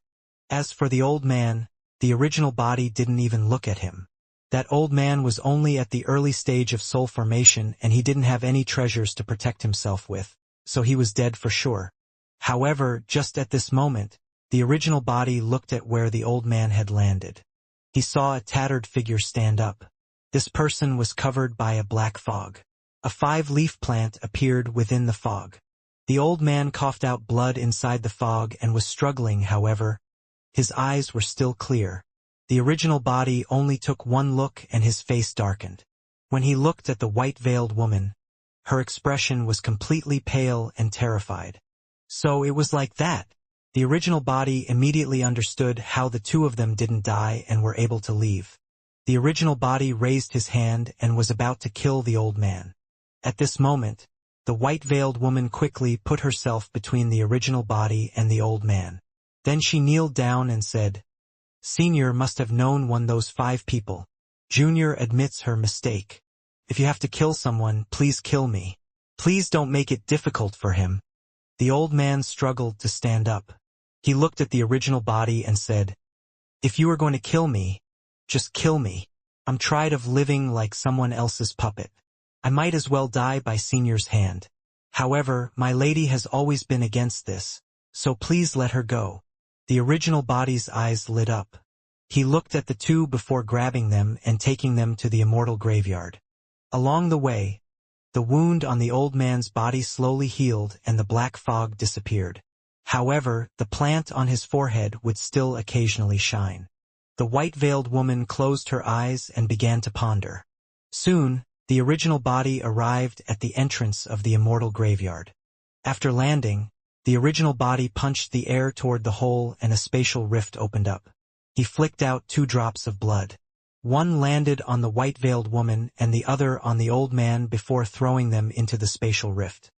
As for the old man, the original body didn't even look at him. That old man was only at the early stage of soul formation and he didn't have any treasures to protect himself with, so he was dead for sure. However, just at this moment, the original body looked at where the old man had landed. He saw a tattered figure stand up. This person was covered by a black fog. A 5-leaf plant appeared within the fog. The old man coughed out blood inside the fog and was struggling, however. His eyes were still clear. The original body only took one look and his face darkened. When he looked at the white-veiled woman, her expression was completely pale and terrified. So it was like that. The original body immediately understood how the 2 of them didn't die and were able to leave. The original body raised his hand and was about to kill the old man. At this moment, the white-veiled woman quickly put herself between the original body and the old man. Then she kneeled down and said, "Senior must have known those 5 people. Junior admits her mistake. If you have to kill someone, please kill me. Please don't make it difficult for him." The old man struggled to stand up. He looked at the original body and said, "If you are going to kill me, just kill me. I'm tired of living like someone else's puppet. I might as well die by Senior's hand. However, my lady has always been against this, so please let her go." The original body's eyes lit up. He looked at the 2 before grabbing them and taking them to the Immortal graveyard. Along the way, the wound on the old man's body slowly healed and the black fog disappeared. However, the plant on his forehead would still occasionally shine. The white-veiled woman closed her eyes and began to ponder. Soon, the original body arrived at the entrance of the Immortal graveyard. After landing, the original body punched the air toward the hole and a spatial rift opened up. He flicked out 2 drops of blood. One landed on the white-veiled woman and the other on the old man before throwing them into the spatial rift.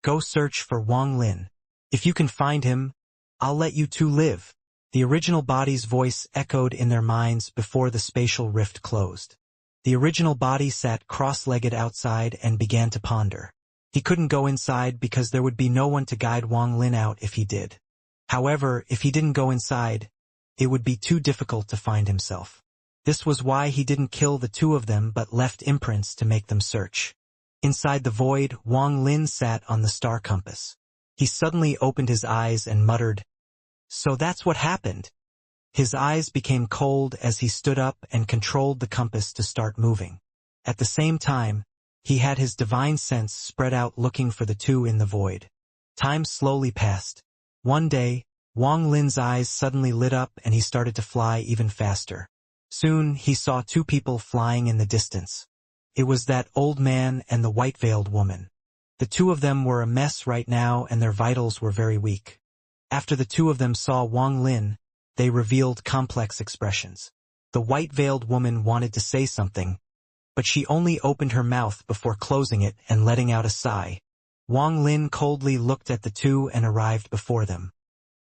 "Go search for Wang Lin. If you can find him, I'll let you 2 live." The original body's voice echoed in their minds before the spatial rift closed. The original body sat cross-legged outside and began to ponder. He couldn't go inside because there would be no one to guide Wang Lin out if he did. However, if he didn't go inside, it would be too difficult to find himself. This was why he didn't kill the 2 of them but left imprints to make them search. Inside the void, Wang Lin sat on the star compass. He suddenly opened his eyes and muttered, "So that's what happened." His eyes became cold as he stood up and controlled the compass to start moving. At the same time, he had his divine sense spread out looking for the 2 in the void. Time slowly passed. One day, Wang Lin's eyes suddenly lit up and he started to fly even faster. Soon, he saw 2 people flying in the distance. It was that old man and the white-veiled woman. The 2 of them were a mess right now and their vitals were very weak. After the 2 of them saw Wang Lin, they revealed complex expressions. The white-veiled woman wanted to say something, but she only opened her mouth before closing it and letting out a sigh. Wang Lin coldly looked at the two and arrived before them.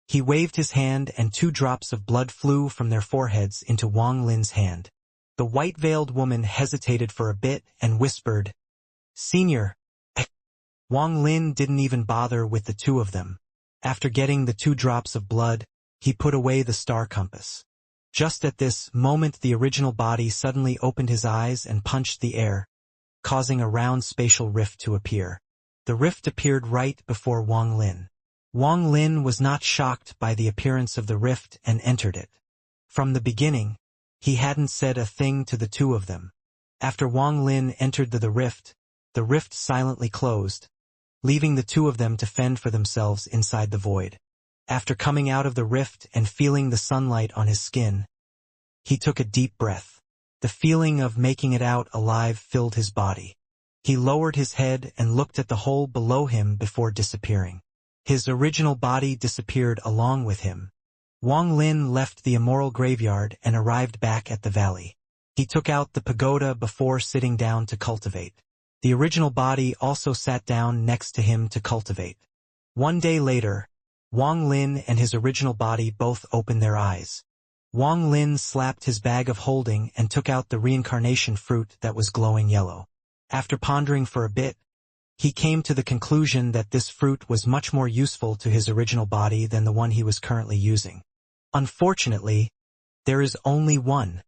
He waved his hand and 2 drops of blood flew from their foreheads into Wang Lin's hand. The white-veiled woman hesitated for a bit and whispered, "Senior." Wang Lin didn't even bother with the 2 of them. After getting the 2 drops of blood, he put away the star compass. Just at this moment the original body suddenly opened his eyes and punched the air, causing a round spatial rift to appear. The rift appeared right before Wang Lin. Wang Lin was not shocked by the appearance of the rift and entered it. From the beginning, he hadn't said a thing to the 2 of them. After Wang Lin entered the rift silently closed, leaving the 2 of them to fend for themselves inside the void. After coming out of the rift and feeling the sunlight on his skin, he took a deep breath. The feeling of making it out alive filled his body. He lowered his head and looked at the hole below him before disappearing. His original body disappeared along with him. Wang Lin left the immoral graveyard and arrived back at the valley. He took out the pagoda before sitting down to cultivate. The original body also sat down next to him to cultivate. 1 day later, Wang Lin and his original body both opened their eyes. Wang Lin slapped his bag of holding and took out the reincarnation fruit that was glowing yellow. After pondering for a bit, he came to the conclusion that this fruit was much more useful to his original body than the one he was currently using. Unfortunately, there is only one.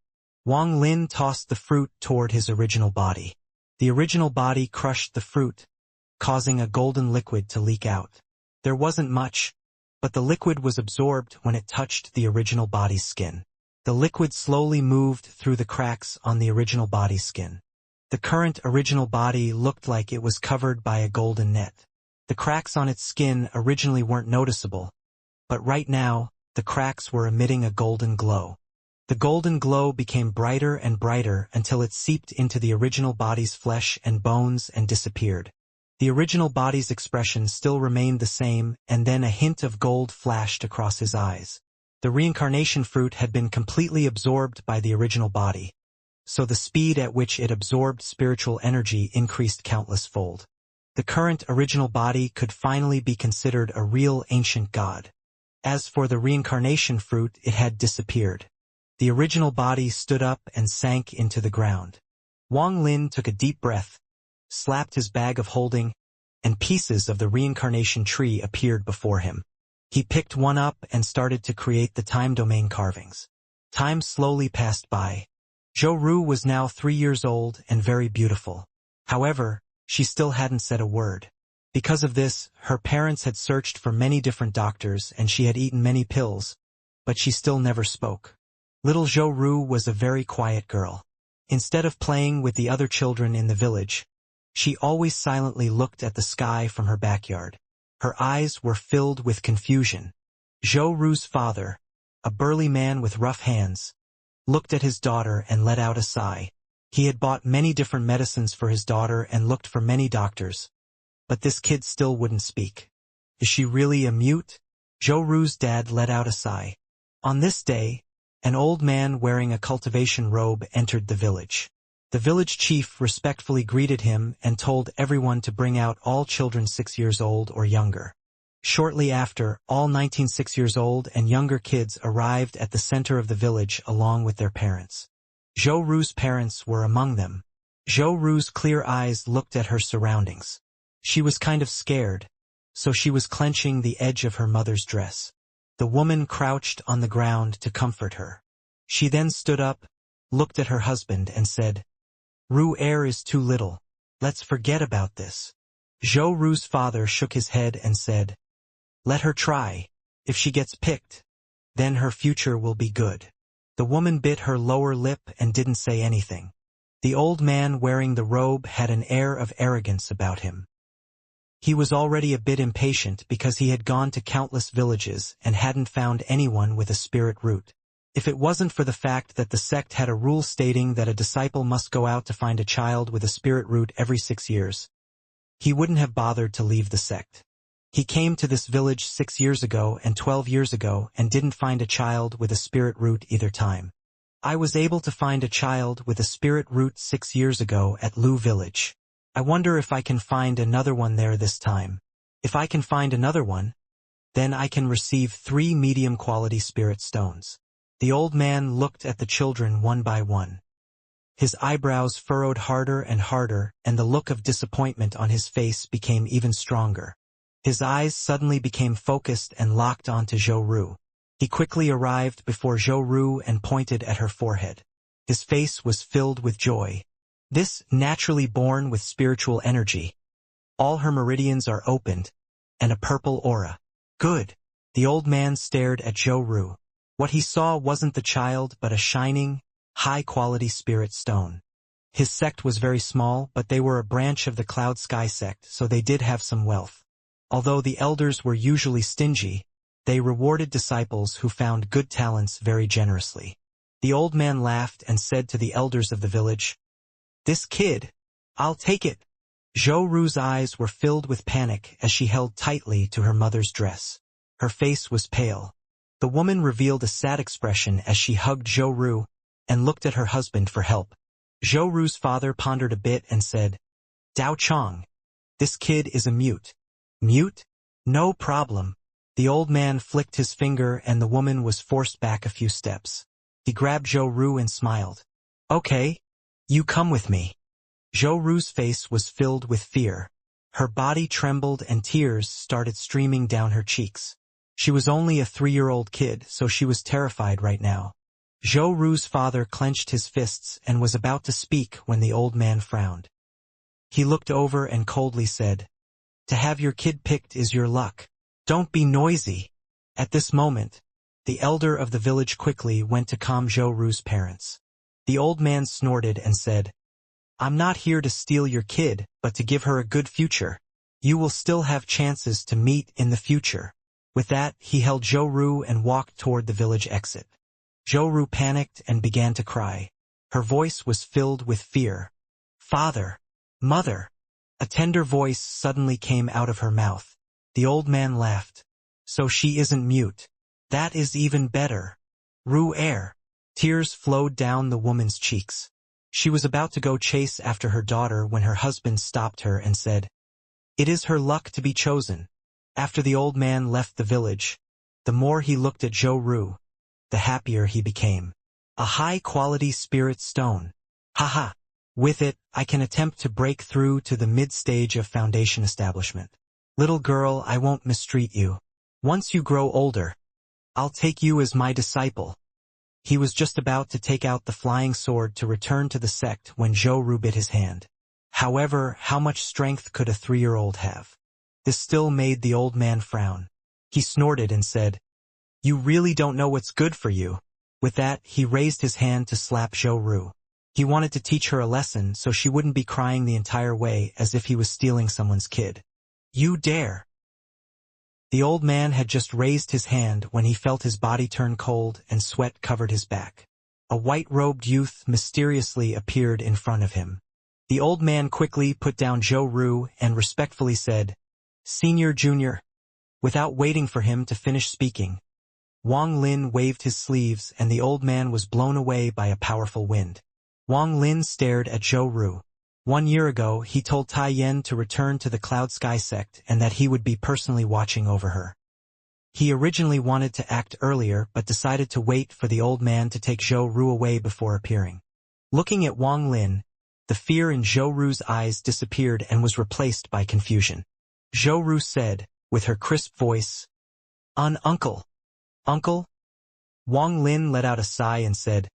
Wang Lin tossed the fruit toward his original body. The original body crushed the fruit, causing a golden liquid to leak out. There wasn't much, but the liquid was absorbed when it touched the original body's skin. The liquid slowly moved through the cracks on the original body's skin. The current original body looked like it was covered by a golden net. The cracks on its skin originally weren't noticeable, but right now, the cracks were emitting a golden glow. The golden glow became brighter and brighter until it seeped into the original body's flesh and bones and disappeared. The original body's expression still remained the same, and then a hint of gold flashed across his eyes. The reincarnation fruit had been completely absorbed by the original body, so the speed at which it absorbed spiritual energy increased countless fold. The current original body could finally be considered a real ancient god. As for the reincarnation fruit, it had disappeared. The original body stood up and sank into the ground. Wang Lin took a deep breath, slapped his bag of holding, and pieces of the reincarnation tree appeared before him. He picked one up and started to create the time domain carvings. Time slowly passed by. Zhou Ru was now 3 years old and very beautiful. However, she still hadn't said a word. Because of this, her parents had searched for many different doctors and she had eaten many pills, but she still never spoke. Little Zhou Ru was a very quiet girl. Instead of playing with the other children in the village, she always silently looked at the sky from her backyard. Her eyes were filled with confusion. Zhou Ru's father, a burly man with rough hands, looked at his daughter and let out a sigh. He had bought many different medicines for his daughter and looked for many doctors, but this kid still wouldn't speak. Is she really a mute? Zhou Ru's dad let out a sigh. On this day, an old man wearing a cultivation robe entered the village. The village chief respectfully greeted him and told everyone to bring out all children 6 years old or younger. Shortly after, all 19 6-years-old and younger kids arrived at the center of the village along with their parents. Zhou Ru's parents were among them. Zhou Ru's clear eyes looked at her surroundings. She was kind of scared, so she was clenching the edge of her mother's dress. The woman crouched on the ground to comfort her. She then stood up, looked at her husband and said, "Ru air is too little. Let's forget about this." Zhou Ru's father shook his head and said, "Let her try. If she gets picked, then her future will be good." The woman bit her lower lip and didn't say anything. The old man wearing the robe had an air of arrogance about him. He was already a bit impatient because he had gone to countless villages and hadn't found anyone with a spirit root. If it wasn't for the fact that the sect had a rule stating that a disciple must go out to find a child with a spirit root every 6 years, he wouldn't have bothered to leave the sect. He came to this village 6 years ago and 12 years ago and didn't find a child with a spirit root either time. I was able to find a child with a spirit root 6 years ago at Lu village. I wonder if I can find another one there this time. If I can find another one, then I can receive 3 medium-quality spirit stones. The old man looked at the children one by one. His eyebrows furrowed harder and harder, and the look of disappointment on his face became even stronger. His eyes suddenly became focused and locked onto Zhou Ru. He quickly arrived before Zhou Ru and pointed at her forehead. His face was filled with joy. This, naturally born with spiritual energy. All her meridians are opened, and a purple aura. Good. The old man stared at Zhou Ru. What he saw wasn't the child but a shining, high-quality spirit stone. His sect was very small, but they were a branch of the Cloud Sky sect, so they did have some wealth. Although the elders were usually stingy, they rewarded disciples who found good talents very generously. The old man laughed and said to the elders of the village, "This kid, I'll take it." Zhou Ru's eyes were filled with panic as she held tightly to her mother's dress. Her face was pale. The woman revealed a sad expression as she hugged Zhou Ru and looked at her husband for help. Zhou Ru's father pondered a bit and said, "Dao Chong, this kid is a mute." "Mute? No problem." The old man flicked his finger and the woman was forced back a few steps. He grabbed Zhou Ru and smiled. "Okay, you come with me." Zhou Ru's face was filled with fear. Her body trembled and tears started streaming down her cheeks. She was only a 3-year-old kid, so she was terrified right now. Zhou Ru's father clenched his fists and was about to speak when the old man frowned. He looked over and coldly said, "To have your kid picked is your luck. Don't be noisy." At this moment, the elder of the village quickly went to calm Zhou Ru's parents. The old man snorted and said, "I'm not here to steal your kid, but to give her a good future. You will still have chances to meet in the future." With that, he held Zhou Ru and walked toward the village exit. Zhou Ru panicked and began to cry. Her voice was filled with fear. "Father! Mother!" A tender voice suddenly came out of her mouth. The old man laughed. "So she isn't mute. That is even better. Ru air." Tears flowed down the woman's cheeks. She was about to go chase after her daughter when her husband stopped her and said, "It is her luck to be chosen." After the old man left the village, the more he looked at Zhou Ru, the happier he became. A high-quality spirit stone. Haha. With it, I can attempt to break through to the mid-stage of foundation establishment. Little girl, I won't mistreat you. Once you grow older, I'll take you as my disciple. He was just about to take out the flying sword to return to the sect when Zhou Ru bit his hand. However, how much strength could a 3-year-old have? This still made the old man frown. He snorted and said, "You really don't know what's good for you." With that, he raised his hand to slap Zhou Ru. He wanted to teach her a lesson so she wouldn't be crying the entire way as if he was stealing someone's kid. "You dare!" The old man had just raised his hand when he felt his body turn cold and sweat covered his back. A white-robed youth mysteriously appeared in front of him. The old man quickly put down Zhou Ru and respectfully said, "Senior Junior." Without waiting for him to finish speaking, Wang Lin waved his sleeves and the old man was blown away by a powerful wind. Wang Lin stared at Zhou Ru. 1 year ago, he told Tai Yan to return to the Cloud Sky sect and that he would be personally watching over her. He originally wanted to act earlier but decided to wait for the old man to take Zhou Ru away before appearing. Looking at Wang Lin, the fear in Zhou Ru's eyes disappeared and was replaced by confusion. Zhou Ru said, with her crisp voice, Uncle. Uncle?" Wang Lin let out a sigh and said,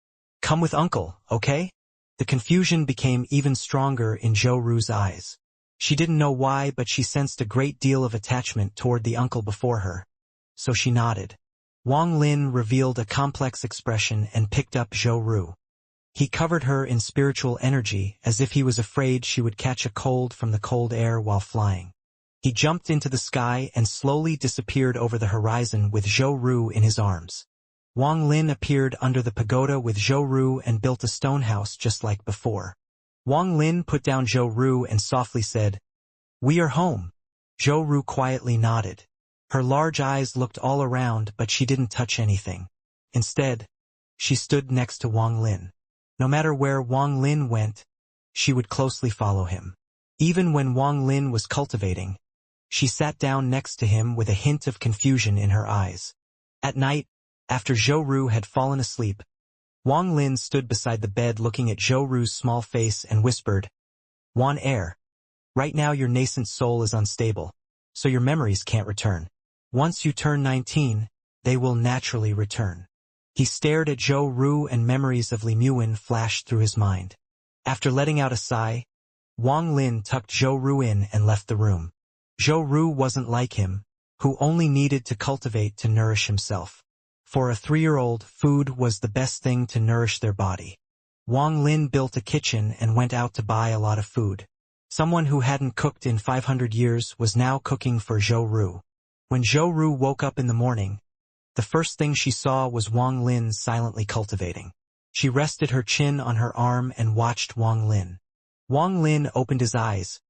"Come with Uncle, okay?" The confusion became even stronger in Zhou Ru's eyes. She didn't know why, but she sensed a great deal of attachment toward the uncle before her. So she nodded. Wang Lin revealed a complex expression and picked up Zhou Ru. He covered her in spiritual energy as if he was afraid she would catch a cold from the cold air while flying. He jumped into the sky and slowly disappeared over the horizon with Zhou Ru in his arms. Wang Lin appeared under the pagoda with Zhou Ru and built a stone house just like before. Wang Lin put down Zhou Ru and softly said, "We are home." Zhou Ru quietly nodded. Her large eyes looked all around, but she didn't touch anything. Instead, she stood next to Wang Lin. No matter where Wang Lin went, she would closely follow him. Even when Wang Lin was cultivating, she sat down next to him with a hint of confusion in her eyes. At night, after Zhou Ru had fallen asleep, Wang Lin stood beside the bed looking at Zhou Ru's small face and whispered, "Wan Er, right now your nascent soul is unstable, so your memories can't return. Once you turn 19, they will naturally return." He stared at Zhou Ru and memories of Li Muin flashed through his mind. After letting out a sigh, Wang Lin tucked Zhou Ru in and left the room. Zhou Ru wasn't like him, who only needed to cultivate to nourish himself. For a 3-year-old, food was the best thing to nourish their body. Wang Lin built a kitchen and went out to buy a lot of food. Someone who hadn't cooked in 500 years was now cooking for Zhou Ru. When Zhou Ru woke up in the morning, the first thing she saw was Wang Lin silently cultivating. She rested her chin on her arm and watched Wang Lin. Wang Lin opened his eyes,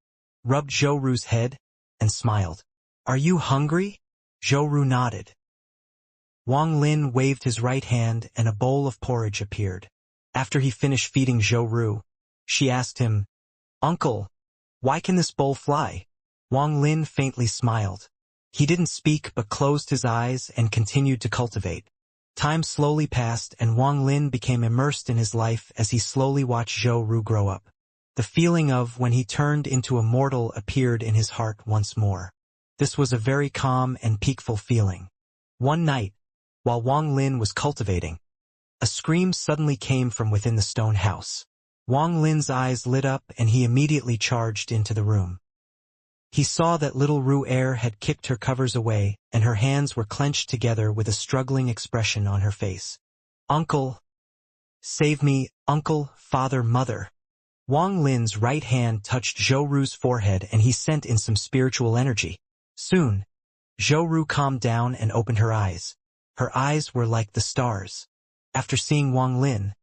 rubbed Zhou Ru's head, and smiled. "Are you hungry?" Zhou Ru nodded. Wang Lin waved his right hand and a bowl of porridge appeared. After he finished feeding Zhou Ru, she asked him, "Uncle, why can this bowl fly?" Wang Lin faintly smiled. He didn't speak but closed his eyes and continued to cultivate. Time slowly passed and Wang Lin became immersed in his life as he slowly watched Zhou Ru grow up. The feeling of when he turned into Immortal appeared in his heart once more. This was a very calm and peaceful feeling. One night, while Wang Lin was cultivating, a scream suddenly came from within the stone house. Wang Lin's eyes lit up and he immediately charged into the room. He saw that little Ru Er had kicked her covers away and her hands were clenched together with a struggling expression on her face. "Uncle! Save me, uncle, father, mother!" Wang Lin's right hand touched Zhou Ru's forehead and he sent in some spiritual energy. Soon, Zhou Ru calmed down and opened her eyes. Her eyes were like the stars. After seeing Wang Lin,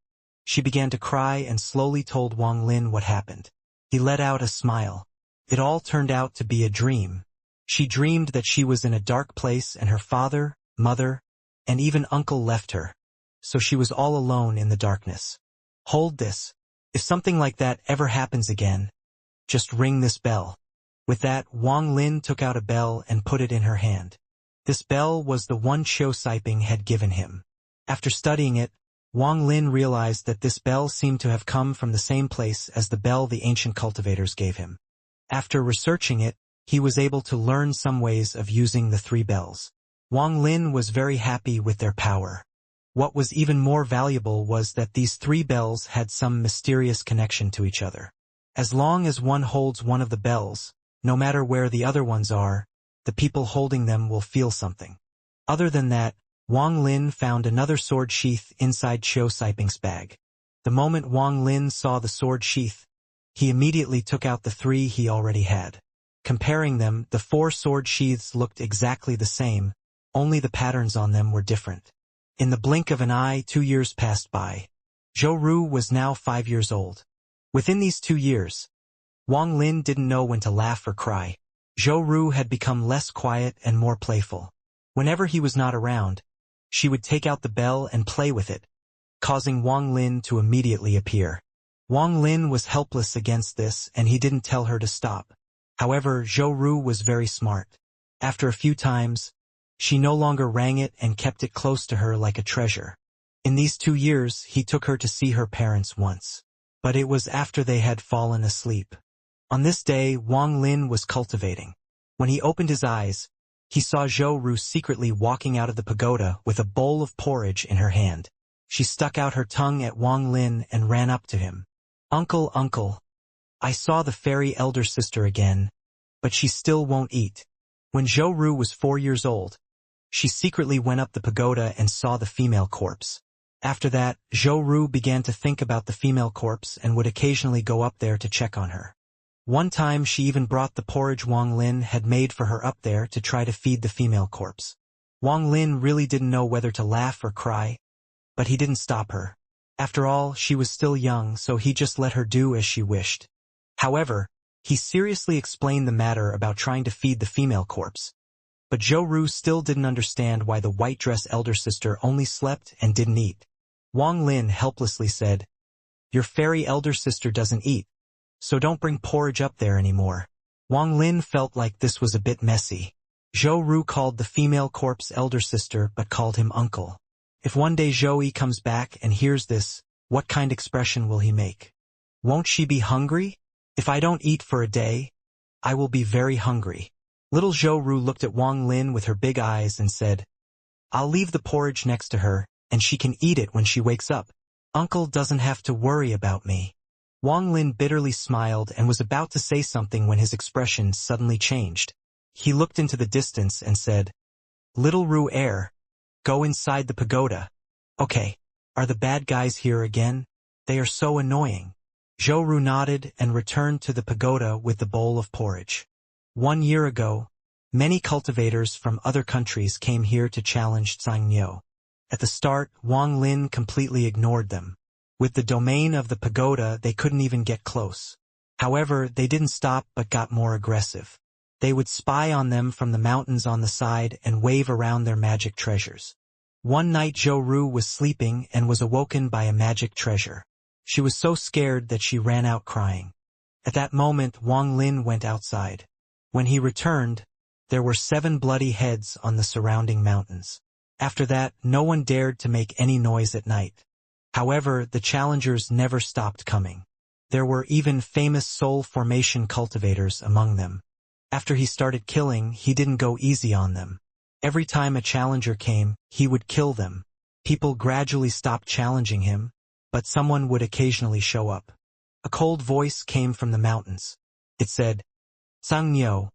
she began to cry and slowly told Wang Lin what happened. He let out a smile. It all turned out to be a dream. She dreamed that she was in a dark place and her father, mother, and even uncle left her. So she was all alone in the darkness. "Hold this. If something like that ever happens again, just ring this bell." With that, Wang Lin took out a bell and put it in her hand. This bell was the one Qiu Siping had given him. After studying it, Wang Lin realized that this bell seemed to have come from the same place as the bell the ancient cultivators gave him. After researching it, he was able to learn some ways of using the 3 bells. Wang Lin was very happy with their power. What was even more valuable was that these 3 bells had some mysterious connection to each other. As long as one holds one of the bells, no matter where the other ones are, the people holding them will feel something. Other than that, Wang Lin found another sword sheath inside Qiu Siping's bag. The moment Wang Lin saw the sword sheath, he immediately took out the 3 he already had. Comparing them, the 4 sword sheaths looked exactly the same, only the patterns on them were different. In the blink of an eye, 2 years passed by. Zhou Ru was now 5 years old. Within these 2 years, Wang Lin didn't know when to laugh or cry. Zhou Ru had become less quiet and more playful. Whenever he was not around, she would take out the bell and play with it, causing Wang Lin to immediately appear. Wang Lin was helpless against this and he didn't tell her to stop. However, Zhou Ru was very smart. After a few times, she no longer rang it and kept it close to her like a treasure. In these 2 years, he took her to see her parents once. But it was after they had fallen asleep. On this day, Wang Lin was cultivating. When he opened his eyes, he saw Zhou Ru secretly walking out of the pagoda with a bowl of porridge in her hand. She stuck out her tongue at Wang Lin and ran up to him. "Uncle, uncle, I saw the fairy elder sister again, but she still won't eat." When Zhou Ru was 4 years old, she secretly went up the pagoda and saw the female corpse. After that, Zhou Ru began to think about the female corpse and would occasionally go up there to check on her. One time she even brought the porridge Wang Lin had made for her up there to try to feed the female corpse. Wang Lin really didn't know whether to laugh or cry, but he didn't stop her. After all, she was still young, so he just let her do as she wished. However, he seriously explained the matter about trying to feed the female corpse. But Zhou Ru still didn't understand why the white-dress elder sister only slept and didn't eat. Wang Lin helplessly said, "Your fairy elder sister doesn't eat, so don't bring porridge up there anymore. Wang Lin felt like this was a bit messy. Zhou Ru called the female corpse elder sister but called him uncle. If one day Zhou Yi comes back and hears this, what kind of expression will he make? Won't she be hungry? If I don't eat for a day, I will be very hungry. Little Zhou Ru looked at Wang Lin with her big eyes and said, I'll leave the porridge next to her, and she can eat it when she wakes up. Uncle doesn't have to worry about me. Wang Lin bitterly smiled and was about to say something when his expression suddenly changed. He looked into the distance and said, Little Ru Air, go inside the pagoda. Okay, are the bad guys here again? They are so annoying. Zhou Ru nodded and returned to the pagoda with the bowl of porridge. 1 year ago, many cultivators from other countries came here to challenge Xianxia. At the start, Wang Lin completely ignored them. With the domain of the pagoda, they couldn't even get close. However, they didn't stop but got more aggressive. They would spy on them from the mountains on the side and wave around their magic treasures. One night Zhou Ru was sleeping and was awoken by a magic treasure. She was so scared that she ran out crying. At that moment, Wang Lin went outside. When he returned, there were 7 bloody heads on the surrounding mountains. After that, no one dared to make any noise at night. However, the challengers never stopped coming. There were even famous soul formation cultivators among them. After he started killing, he didn't go easy on them. Every time a challenger came, he would kill them. People gradually stopped challenging him, but someone would occasionally show up. A cold voice came from the mountains. It said, Xianxia,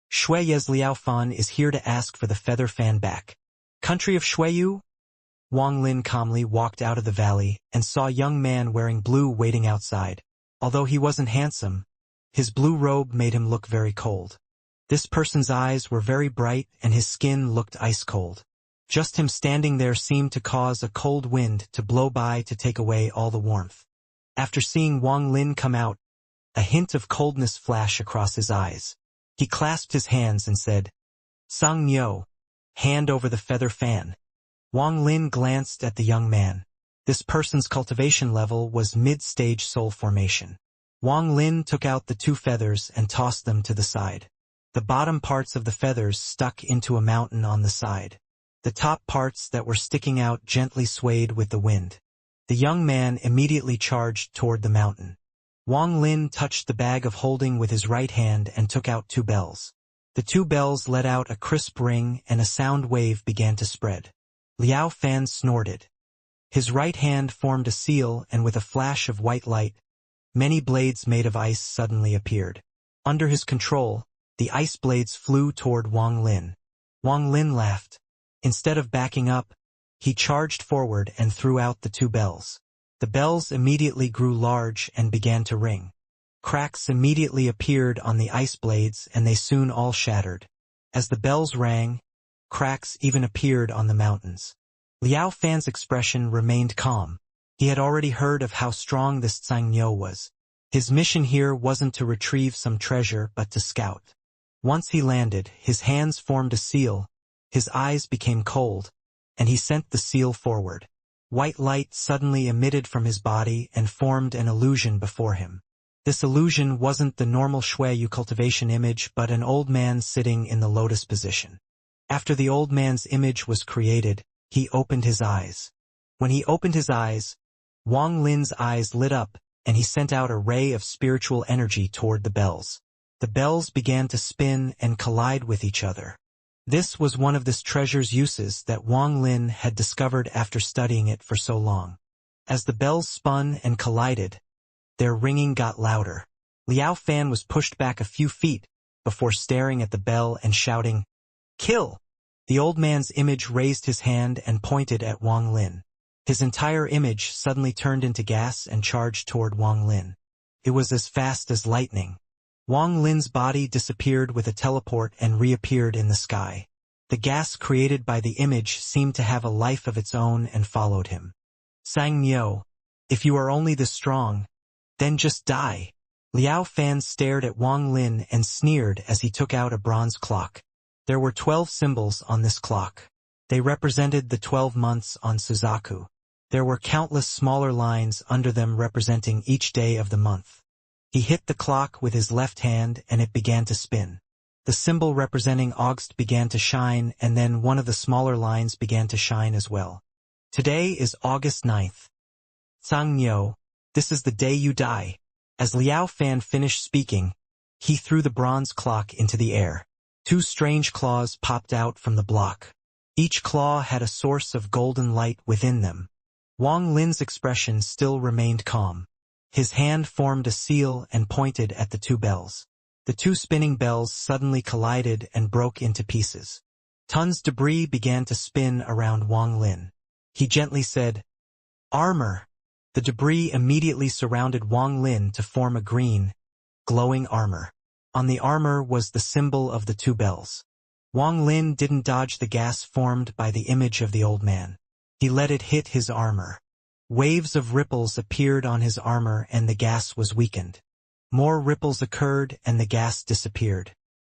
Shui Yes Liao Fan is here to ask for the feather fan back. Country of Shuiyu? Wang Lin calmly walked out of the valley and saw a young man wearing blue waiting outside. Although he wasn't handsome, his blue robe made him look very cold. This person's eyes were very bright and his skin looked ice cold. Just him standing there seemed to cause a cold wind to blow by to take away all the warmth. After seeing Wang Lin come out, a hint of coldness flashed across his eyes. He clasped his hands and said, Xianxia, hand over the feather fan. Wang Lin glanced at the young man. This person's cultivation level was mid-stage soul formation. Wang Lin took out the 2 feathers and tossed them to the side. The bottom parts of the feathers stuck into a mountain on the side. The top parts that were sticking out gently swayed with the wind. The young man immediately charged toward the mountain. Wang Lin touched the bag of holding with his right hand and took out 2 bells. The 2 bells let out a crisp ring and a sound wave began to spread. Liao Fan snorted. His right hand formed a seal and with a flash of white light, many blades made of ice suddenly appeared. Under his control, the ice blades flew toward Wang Lin. Wang Lin laughed. Instead of backing up, he charged forward and threw out the 2 bells. The bells immediately grew large and began to ring. Cracks immediately appeared on the ice blades and they soon all shattered. As the bells rang, cracks even appeared on the mountains. Liao Fan's expression remained calm. He had already heard of how strong this Xianxia was. His mission here wasn't to retrieve some treasure but to scout. Once he landed, his hands formed a seal, his eyes became cold, and he sent the seal forward. White light suddenly emitted from his body and formed an illusion before him. This illusion wasn't the normal Shuiyu cultivation image but an old man sitting in the lotus position. After the old man's image was created, he opened his eyes. When he opened his eyes, Wang Lin's eyes lit up and he sent out a ray of spiritual energy toward the bells. The bells began to spin and collide with each other. This was one of this treasure's uses that Wang Lin had discovered after studying it for so long. As the bells spun and collided, their ringing got louder. Liao Fan was pushed back a few feet before staring at the bell and shouting, "Kill!" The old man's image raised his hand and pointed at Wang Lin. His entire image suddenly turned into gas and charged toward Wang Lin. It was as fast as lightning. Wang Lin's body disappeared with a teleport and reappeared in the sky. The gas created by the image seemed to have a life of its own and followed him. "Xianxia, if you are only this strong, then just die." Liao Fan stared at Wang Lin and sneered as he took out a bronze clock. There were 12 symbols on this clock. They represented the 12 months on Suzaku. There were countless smaller lines under them representing each day of the month. He hit the clock with his left hand and it began to spin. The symbol representing August began to shine, and then one of the smaller lines began to shine as well. Today is August 9th. Xianxia, this is the day you die. As Liao Fan finished speaking, he threw the bronze clock into the air. Two strange claws popped out from the block. Each claw had a source of golden light within them. Wang Lin's expression still remained calm. His hand formed a seal and pointed at the two bells. The two spinning bells suddenly collided and broke into pieces. Tons of debris began to spin around Wang Lin. He gently said, "Armor." The debris immediately surrounded Wang Lin to form a green, glowing armor. On the armor was the symbol of the two bells. Wang Lin didn't dodge the gas formed by the image of the old man. He let it hit his armor. Waves of ripples appeared on his armor and the gas was weakened. More ripples occurred and the gas disappeared.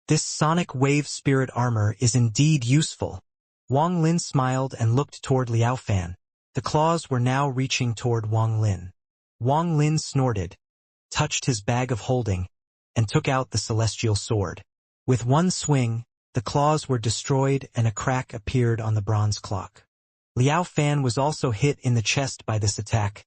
This sonic wave spirit armor is indeed useful. Wang Lin smiled and looked toward Liao Fan. The claws were now reaching toward Wang Lin. Wang Lin snorted, touched his bag of holding, and took out the celestial sword. With one swing, the claws were destroyed and a crack appeared on the bronze clock. Liao Fan was also hit in the chest by this attack,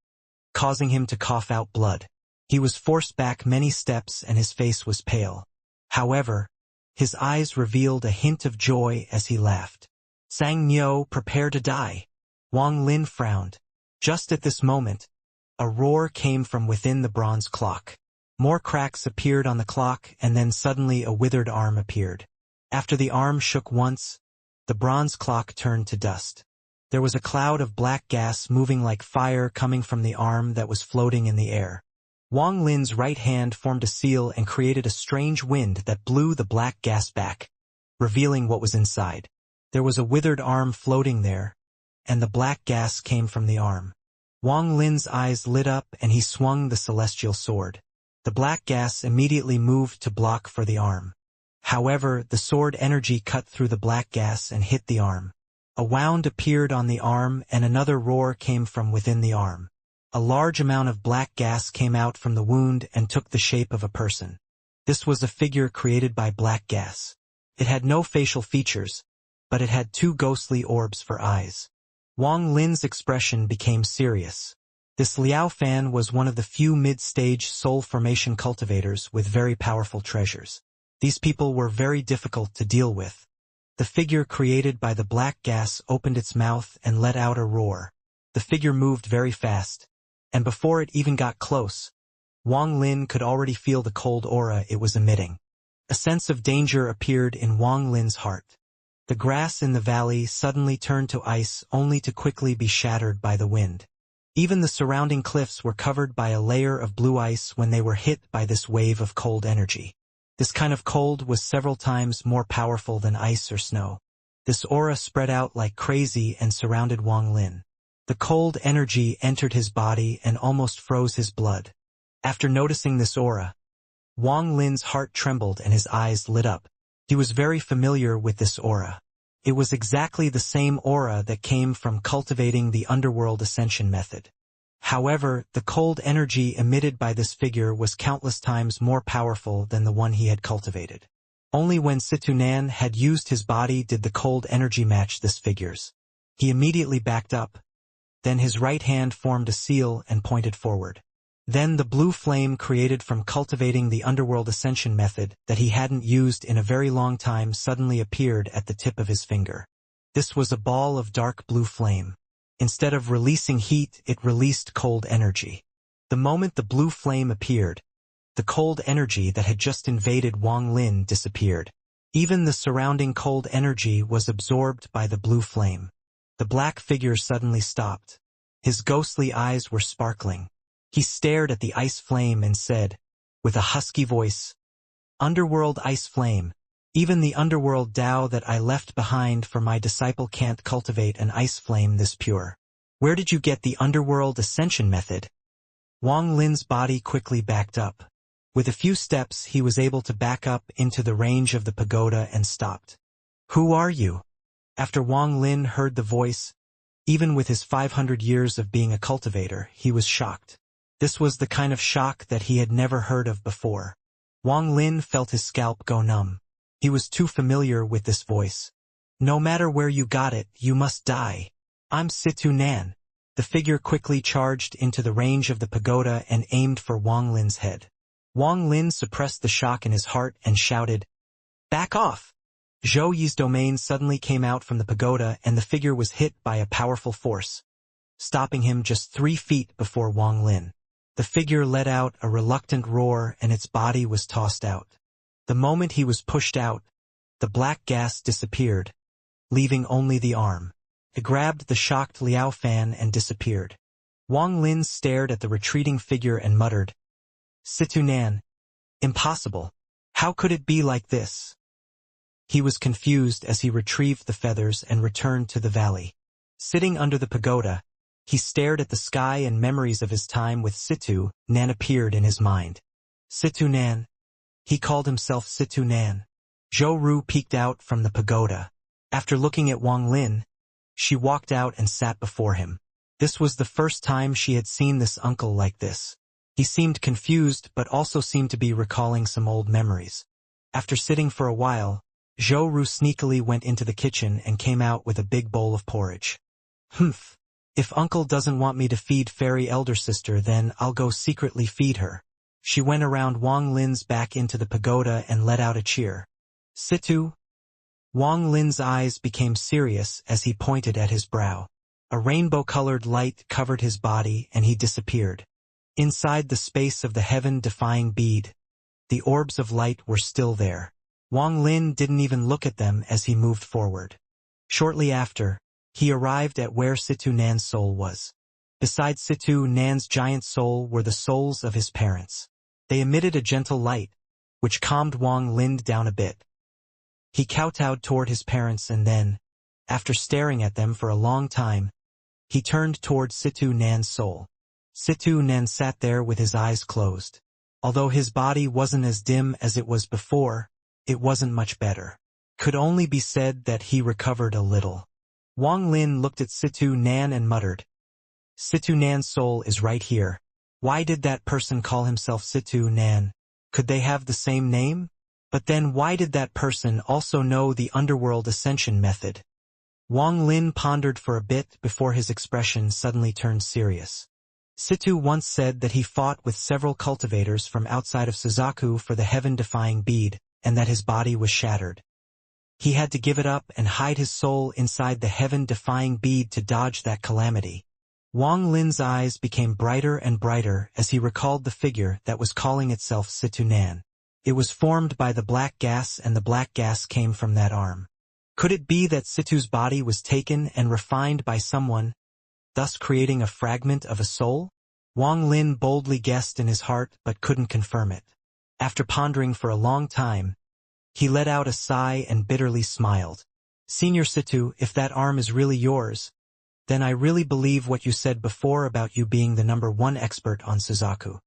causing him to cough out blood. He was forced back many steps and his face was pale. However, his eyes revealed a hint of joy as he laughed. "Xianxia, prepare to die." Wang Lin frowned. Just at this moment, a roar came from within the bronze clock. More cracks appeared on the clock and then suddenly a withered arm appeared. After the arm shook once, the bronze clock turned to dust. There was a cloud of black gas moving like fire coming from the arm that was floating in the air. Wang Lin's right hand formed a seal and created a strange wind that blew the black gas back, revealing what was inside. There was a withered arm floating there, and the black gas came from the arm. Wang Lin's eyes lit up and he swung the celestial sword. The black gas immediately moved to block for the arm. However, the sword energy cut through the black gas and hit the arm. A wound appeared on the arm and another roar came from within the arm. A large amount of black gas came out from the wound and took the shape of a person. This was a figure created by black gas. It had no facial features, but it had two ghostly orbs for eyes. Wang Lin's expression became serious. This Liao Fan was one of the few mid-stage soul formation cultivators with very powerful treasures. These people were very difficult to deal with. The figure created by the black gas opened its mouth and let out a roar. The figure moved very fast, and before it even got close, Wang Lin could already feel the cold aura it was emitting. A sense of danger appeared in Wang Lin's heart. The grass in the valley suddenly turned to ice only to quickly be shattered by the wind. Even the surrounding cliffs were covered by a layer of blue ice when they were hit by this wave of cold energy. This kind of cold was several times more powerful than ice or snow. This aura spread out like crazy and surrounded Wang Lin. The cold energy entered his body and almost froze his blood. After noticing this aura, Wang Lin's heart trembled and his eyes lit up. He was very familiar with this aura. It was exactly the same aura that came from cultivating the underworld ascension method. However, the cold energy emitted by this figure was countless times more powerful than the one he had cultivated. Only when Situnan had used his body did the cold energy match this figure's. He immediately backed up. Then his right hand formed a seal and pointed forward. Then the blue flame created from cultivating the underworld ascension method that he hadn't used in a very long time suddenly appeared at the tip of his finger. This was a ball of dark blue flame. Instead of releasing heat, it released cold energy. The moment the blue flame appeared, the cold energy that had just invaded Wang Lin disappeared. Even the surrounding cold energy was absorbed by the blue flame. The black figure suddenly stopped. His ghostly eyes were sparkling. He stared at the ice flame and said, with a husky voice, "Underworld ice flame, even the underworld Tao that I left behind for my disciple can't cultivate an ice flame this pure. Where did you get the underworld ascension method?" Wang Lin's body quickly backed up. With a few steps he was able to back up into the range of the pagoda and stopped. "Who are you?" After Wang Lin heard the voice, even with his 500 years of being a cultivator, he was shocked. This was the kind of shock that he had never heard of before. Wang Lin felt his scalp go numb. He was too familiar with this voice. No matter where you got it, you must die. I'm Situ Nan. The figure quickly charged into the range of the pagoda and aimed for Wang Lin's head. Wang Lin suppressed the shock in his heart and shouted, "Back off!" Zhou Yi's domain suddenly came out from the pagoda and the figure was hit by a powerful force, stopping him just 3 feet before Wang Lin. The figure let out a reluctant roar and its body was tossed out. The moment he was pushed out, the black gas disappeared, leaving only the arm. It grabbed the shocked Liao Fan and disappeared. Wang Lin stared at the retreating figure and muttered, "Situ Nan, impossible. How could it be like this?" He was confused as he retrieved the feathers and returned to the valley. Sitting under the pagoda, he stared at the sky and memories of his time with Situ Nan appeared in his mind. Situ Nan. He called himself Situ Nan. Zhou Ru peeked out from the pagoda. After looking at Wang Lin, she walked out and sat before him. This was the first time she had seen this uncle like this. He seemed confused but also seemed to be recalling some old memories. After sitting for a while, Zhou Ru sneakily went into the kitchen and came out with a big bowl of porridge. "Humph. If uncle doesn't want me to feed fairy elder sister, then I'll go secretly feed her." She went around Wang Lin's back into the pagoda and let out a cheer. "Situ?" Wang Lin's eyes became serious as he pointed at his brow. A rainbow-colored light covered his body and he disappeared. Inside the space of the heaven-defying bead, the orbs of light were still there. Wang Lin didn't even look at them as he moved forward. Shortly after, he arrived at where Situ Nan's soul was. Beside Situ Nan's giant soul were the souls of his parents. They emitted a gentle light, which calmed Wang Lin down a bit. He kowtowed toward his parents and then, after staring at them for a long time, he turned toward Situ Nan's soul. Situ Nan sat there with his eyes closed. Although his body wasn't as dim as it was before, it wasn't much better. Could only be said that he recovered a little. Wang Lin looked at Situ Nan and muttered, "Situ Nan's soul is right here. Why did that person call himself Situ Nan? Could they have the same name? But then why did that person also know the underworld ascension method?" Wang Lin pondered for a bit before his expression suddenly turned serious. Situ once said that he fought with several cultivators from outside of Suzaku for the heaven-defying bead, and that his body was shattered. He had to give it up and hide his soul inside the heaven-defying bead to dodge that calamity. Wang Lin's eyes became brighter and brighter as he recalled the figure that was calling itself Situ Nan. It was formed by the black gas and the black gas came from that arm. Could it be that Situ's body was taken and refined by someone, thus creating a fragment of a soul? Wang Lin boldly guessed in his heart but couldn't confirm it. After pondering for a long time, he let out a sigh and bitterly smiled. "Senior Situ, if that arm is really yours, then I really believe what you said before about you being the #1 expert on Suzaku."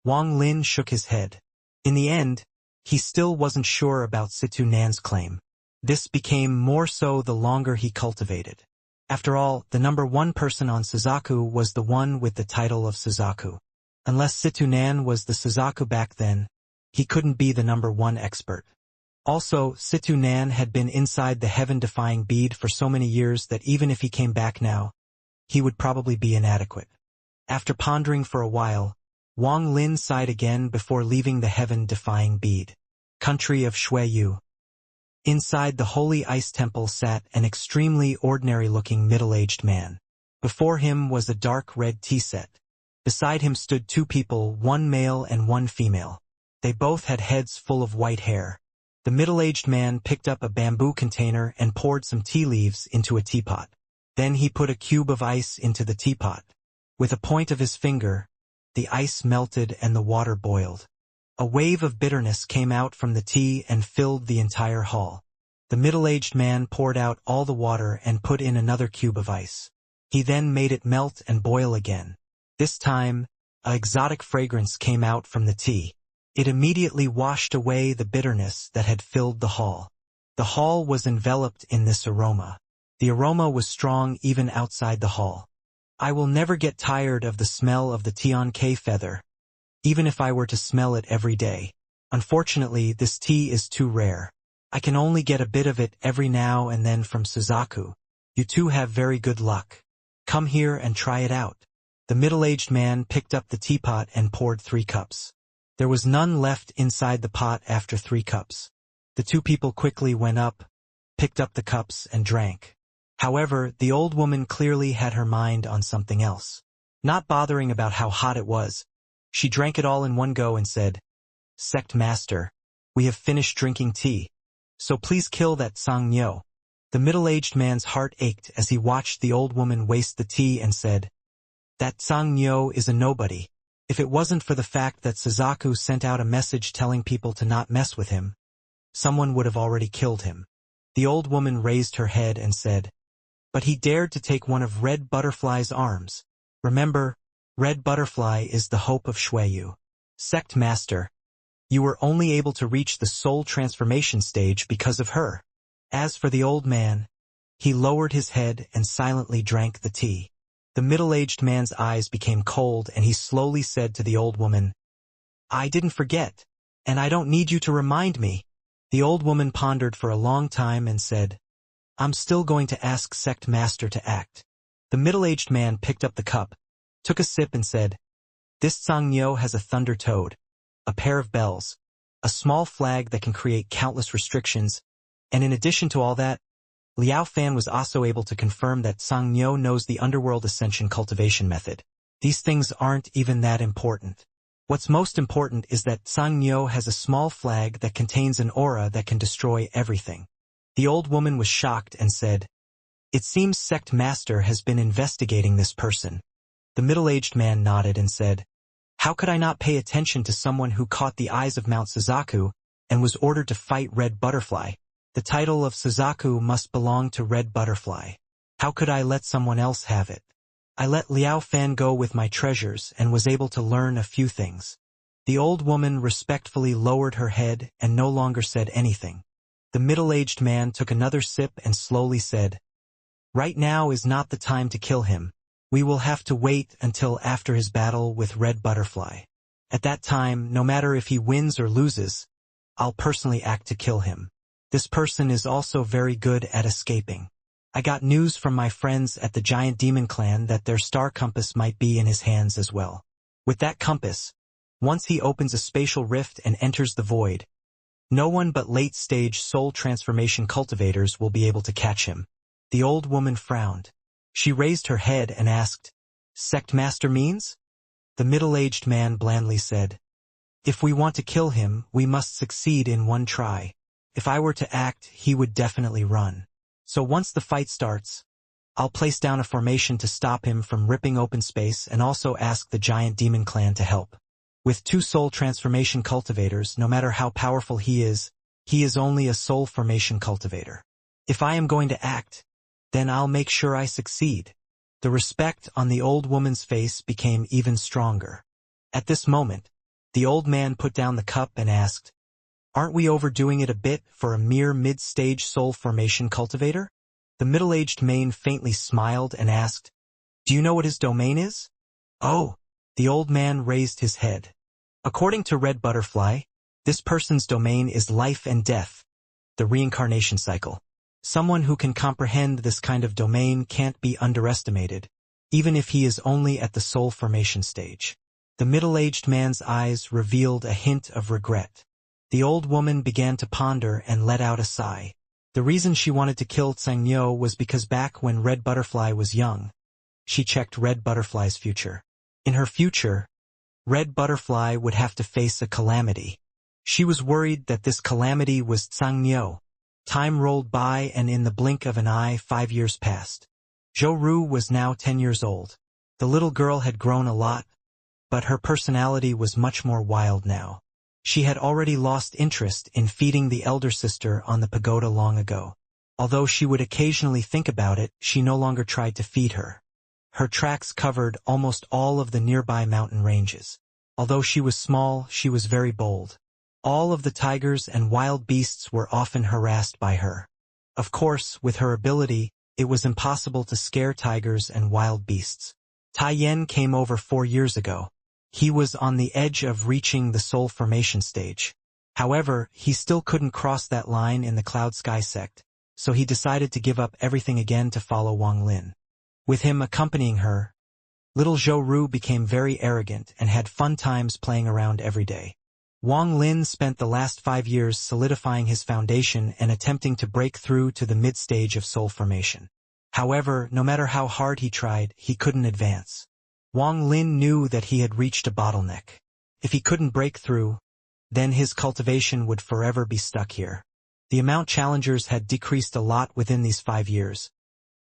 Wang Lin shook his head. In the end, he still wasn't sure about Situ Nan's claim. This became more so the longer he cultivated. After all, the #1 person on Suzaku was the one with the title of Suzaku. Unless Situ Nan was the Suzaku back then, he couldn't be the #1 expert. Also, Situ Nan had been inside the heaven-defying bead for so many years that even if he came back now, he would probably be inadequate. After pondering for a while, Wang Lin sighed again before leaving the heaven-defying bead. Country of Shuiyu. Inside the holy ice temple sat an extremely ordinary-looking middle-aged man. Before him was a dark red tea set. Beside him stood 2 people, 1 male and 1 female. They both had heads full of white hair. The middle-aged man picked up a bamboo container and poured some tea leaves into a teapot. Then he put a cube of ice into the teapot. With a point of his finger, the ice melted and the water boiled. A wave of bitterness came out from the tea and filled the entire hall. The middle-aged man poured out all the water and put in another cube of ice. He then made it melt and boil again. This time, an exotic fragrance came out from the tea. It immediately washed away the bitterness that had filled the hall. The hall was enveloped in this aroma. The aroma was strong even outside the hall. I will never get tired of the smell of the Tian-K feather, even if I were to smell it every day. Unfortunately, this tea is too rare. I can only get a bit of it every now and then from Suzaku. You two have very good luck. Come here and try it out. The middle-aged man picked up the teapot and poured 3 cups. There was none left inside the pot after 3 cups. The 2 people quickly went up, picked up the cups, and drank. However, the old woman clearly had her mind on something else. Not bothering about how hot it was, she drank it all in one go and said, "Sect Master, we have finished drinking tea, so please kill that Xianxia." The middle-aged man's heart ached as he watched the old woman waste the tea and said, "That Xianxia is a nobody. If it wasn't for the fact that Suzaku sent out a message telling people to not mess with him, someone would have already killed him." The old woman raised her head and said, "But he dared to take one of Red Butterfly's arms. Remember, Red Butterfly is the hope of Shuiyu. Sect Master, you were only able to reach the soul transformation stage because of her." As for the old man, he lowered his head and silently drank the tea. The middle-aged man's eyes became cold and he slowly said to the old woman, "I didn't forget, and I don't need you to remind me." The old woman pondered for a long time and said, "I'm still going to ask Sect Master to act." The middle-aged man picked up the cup, took a sip and said, "This Xianxia has a thunder toad, a pair of bells, a small flag that can create countless restrictions, and in addition to all that, Liao Fan was also able to confirm that Xianxia knows the underworld Ascension cultivation method. These things aren't even that important. What's most important is that Xianxia has a small flag that contains an aura that can destroy everything." The old woman was shocked and said, "It seems Sect Master has been investigating this person." The middle-aged man nodded and said, "How could I not pay attention to someone who caught the eyes of Mount Suzaku and was ordered to fight Red Butterfly? The title of Suzaku must belong to Red Butterfly. How could I let someone else have it? I let Liao Fan go with my treasures and was able to learn a few things." The old woman respectfully lowered her head and no longer said anything. The middle-aged man took another sip and slowly said, "Right now is not the time to kill him. We will have to wait until after his battle with Red Butterfly. At that time, no matter if he wins or loses, I'll personally act to kill him. This person is also very good at escaping. I got news from my friends at the Giant Demon Clan that their star compass might be in his hands as well. With that compass, once he opens a spatial rift and enters the void, no one but late-stage soul transformation cultivators will be able to catch him." The old woman frowned. She raised her head and asked, "Sect Master means?" The middle-aged man blandly said, "If we want to kill him, we must succeed in one try. If I were to act, he would definitely run. So once the fight starts, I'll place down a formation to stop him from ripping open space and also ask the Giant Demon Clan to help. With 2 soul transformation cultivators, no matter how powerful he is only a soul formation cultivator. If I am going to act, then I'll make sure I succeed." The respect on the old woman's face became even stronger. At this moment, the old man put down the cup and asked, "Aren't we overdoing it a bit for a mere mid-stage soul formation cultivator?" The middle-aged man faintly smiled and asked, "Do you know what his domain is?" "Oh." The old man raised his head. "According to Red Butterfly, this person's domain is life and death, the reincarnation cycle. Someone who can comprehend this kind of domain can't be underestimated, even if he is only at the soul formation stage." The middle-aged man's eyes revealed a hint of regret. The old woman began to ponder and let out a sigh. The reason she wanted to kill Xianxia was because back when Red Butterfly was young, she checked Red Butterfly's future. In her future, Red Butterfly would have to face a calamity. She was worried that this calamity was Xianxia. Time rolled by and in the blink of an eye 5 years passed. Zhou was now 10 years old. The little girl had grown a lot, but her personality was much more wild now. She had already lost interest in feeding the elder sister on the pagoda long ago. Although she would occasionally think about it, she no longer tried to feed her. Her tracks covered almost all of the nearby mountain ranges. Although she was small, she was very bold. All of the tigers and wild beasts were often harassed by her. Of course, with her ability, it was impossible to scare tigers and wild beasts. Taiyan came over 4 years ago. He was on the edge of reaching the soul formation stage. However, he still couldn't cross that line in the Cloud Sky sect, so he decided to give up everything again to follow Wang Lin. With him accompanying her, little Zhou Ru became very arrogant and had fun times playing around every day. Wang Lin spent the last 5 years solidifying his foundation and attempting to break through to the mid-stage of soul formation. However, no matter how hard he tried, he couldn't advance. Wang Lin knew that he had reached a bottleneck. If he couldn't break through, then his cultivation would forever be stuck here. The amount challengers had decreased a lot within these 5 years,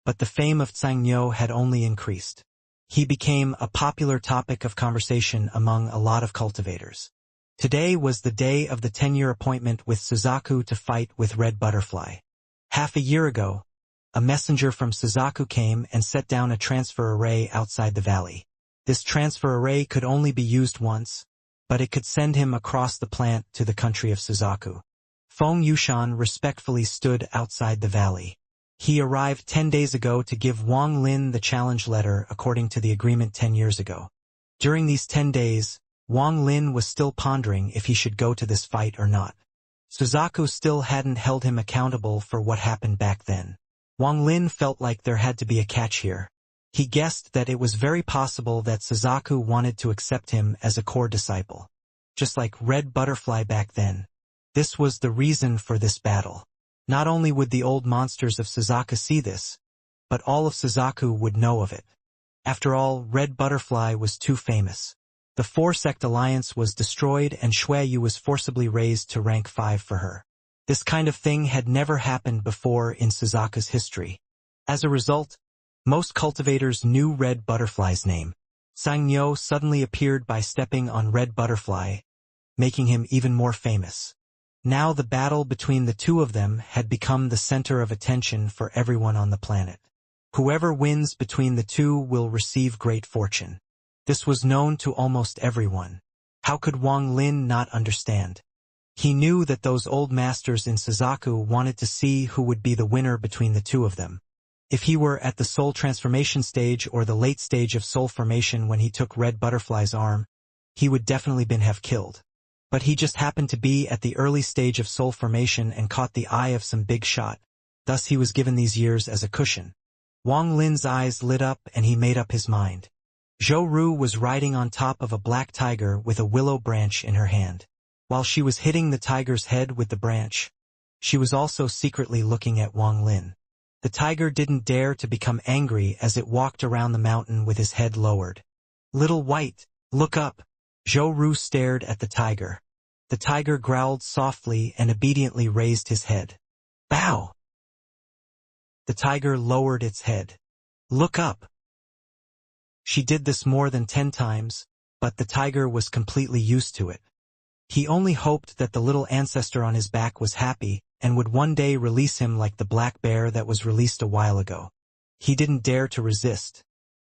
but the fame of Xianxia had only increased. He became a popular topic of conversation among a lot of cultivators. Today was the day of the 10-year appointment with Suzaku to fight with Red Butterfly. Half a year ago, a messenger from Suzaku came and set down a transfer array outside the valley. This transfer array could only be used once, but it could send him across the plant to the country of Suzaku. Feng Yushan respectfully stood outside the valley. He arrived 10 days ago to give Wang Lin the challenge letter according to the agreement 10 years ago. During these 10 days, Wang Lin was still pondering if he should go to this fight or not. Suzaku still hadn't held him accountable for what happened back then. Wang Lin felt like there had to be a catch here. He guessed that it was very possible that Suzaku wanted to accept him as a core disciple. Just like Red Butterfly back then. This was the reason for this battle. Not only would the old monsters of Suzaku see this, but all of Suzaku would know of it. After all, Red Butterfly was too famous. The 4-sect alliance was destroyed and Xueyu was forcibly raised to rank 5 for her. This kind of thing had never happened before in Suzaku's history. As a result, most cultivators knew Red Butterfly's name. Xianxia suddenly appeared by stepping on Red Butterfly, making him even more famous. Now the battle between the two of them had become the center of attention for everyone on the planet. Whoever wins between the two will receive great fortune. This was known to almost everyone. How could Wang Lin not understand? He knew that those old masters in Suzaku wanted to see who would be the winner between the two of them. If he were at the soul transformation stage or the late stage of soul formation when he took Red Butterfly's arm, he would definitely have killed. But he just happened to be at the early stage of soul formation and caught the eye of some big shot. Thus he was given these years as a cushion. Wang Lin's eyes lit up and he made up his mind. Zhou Ru was riding on top of a black tiger with a willow branch in her hand. While she was hitting the tiger's head with the branch, she was also secretly looking at Wang Lin. The tiger didn't dare to become angry as it walked around the mountain with his head lowered. "Little White, look up!" Zhou Ru stared at the tiger. The tiger growled softly and obediently raised his head. "Bow!" The tiger lowered its head. "Look up!" She did this more than 10 times, but the tiger was completely used to it. He only hoped that the little ancestor on his back was happy and would one day release him like the black bear that was released a while ago. He didn't dare to resist.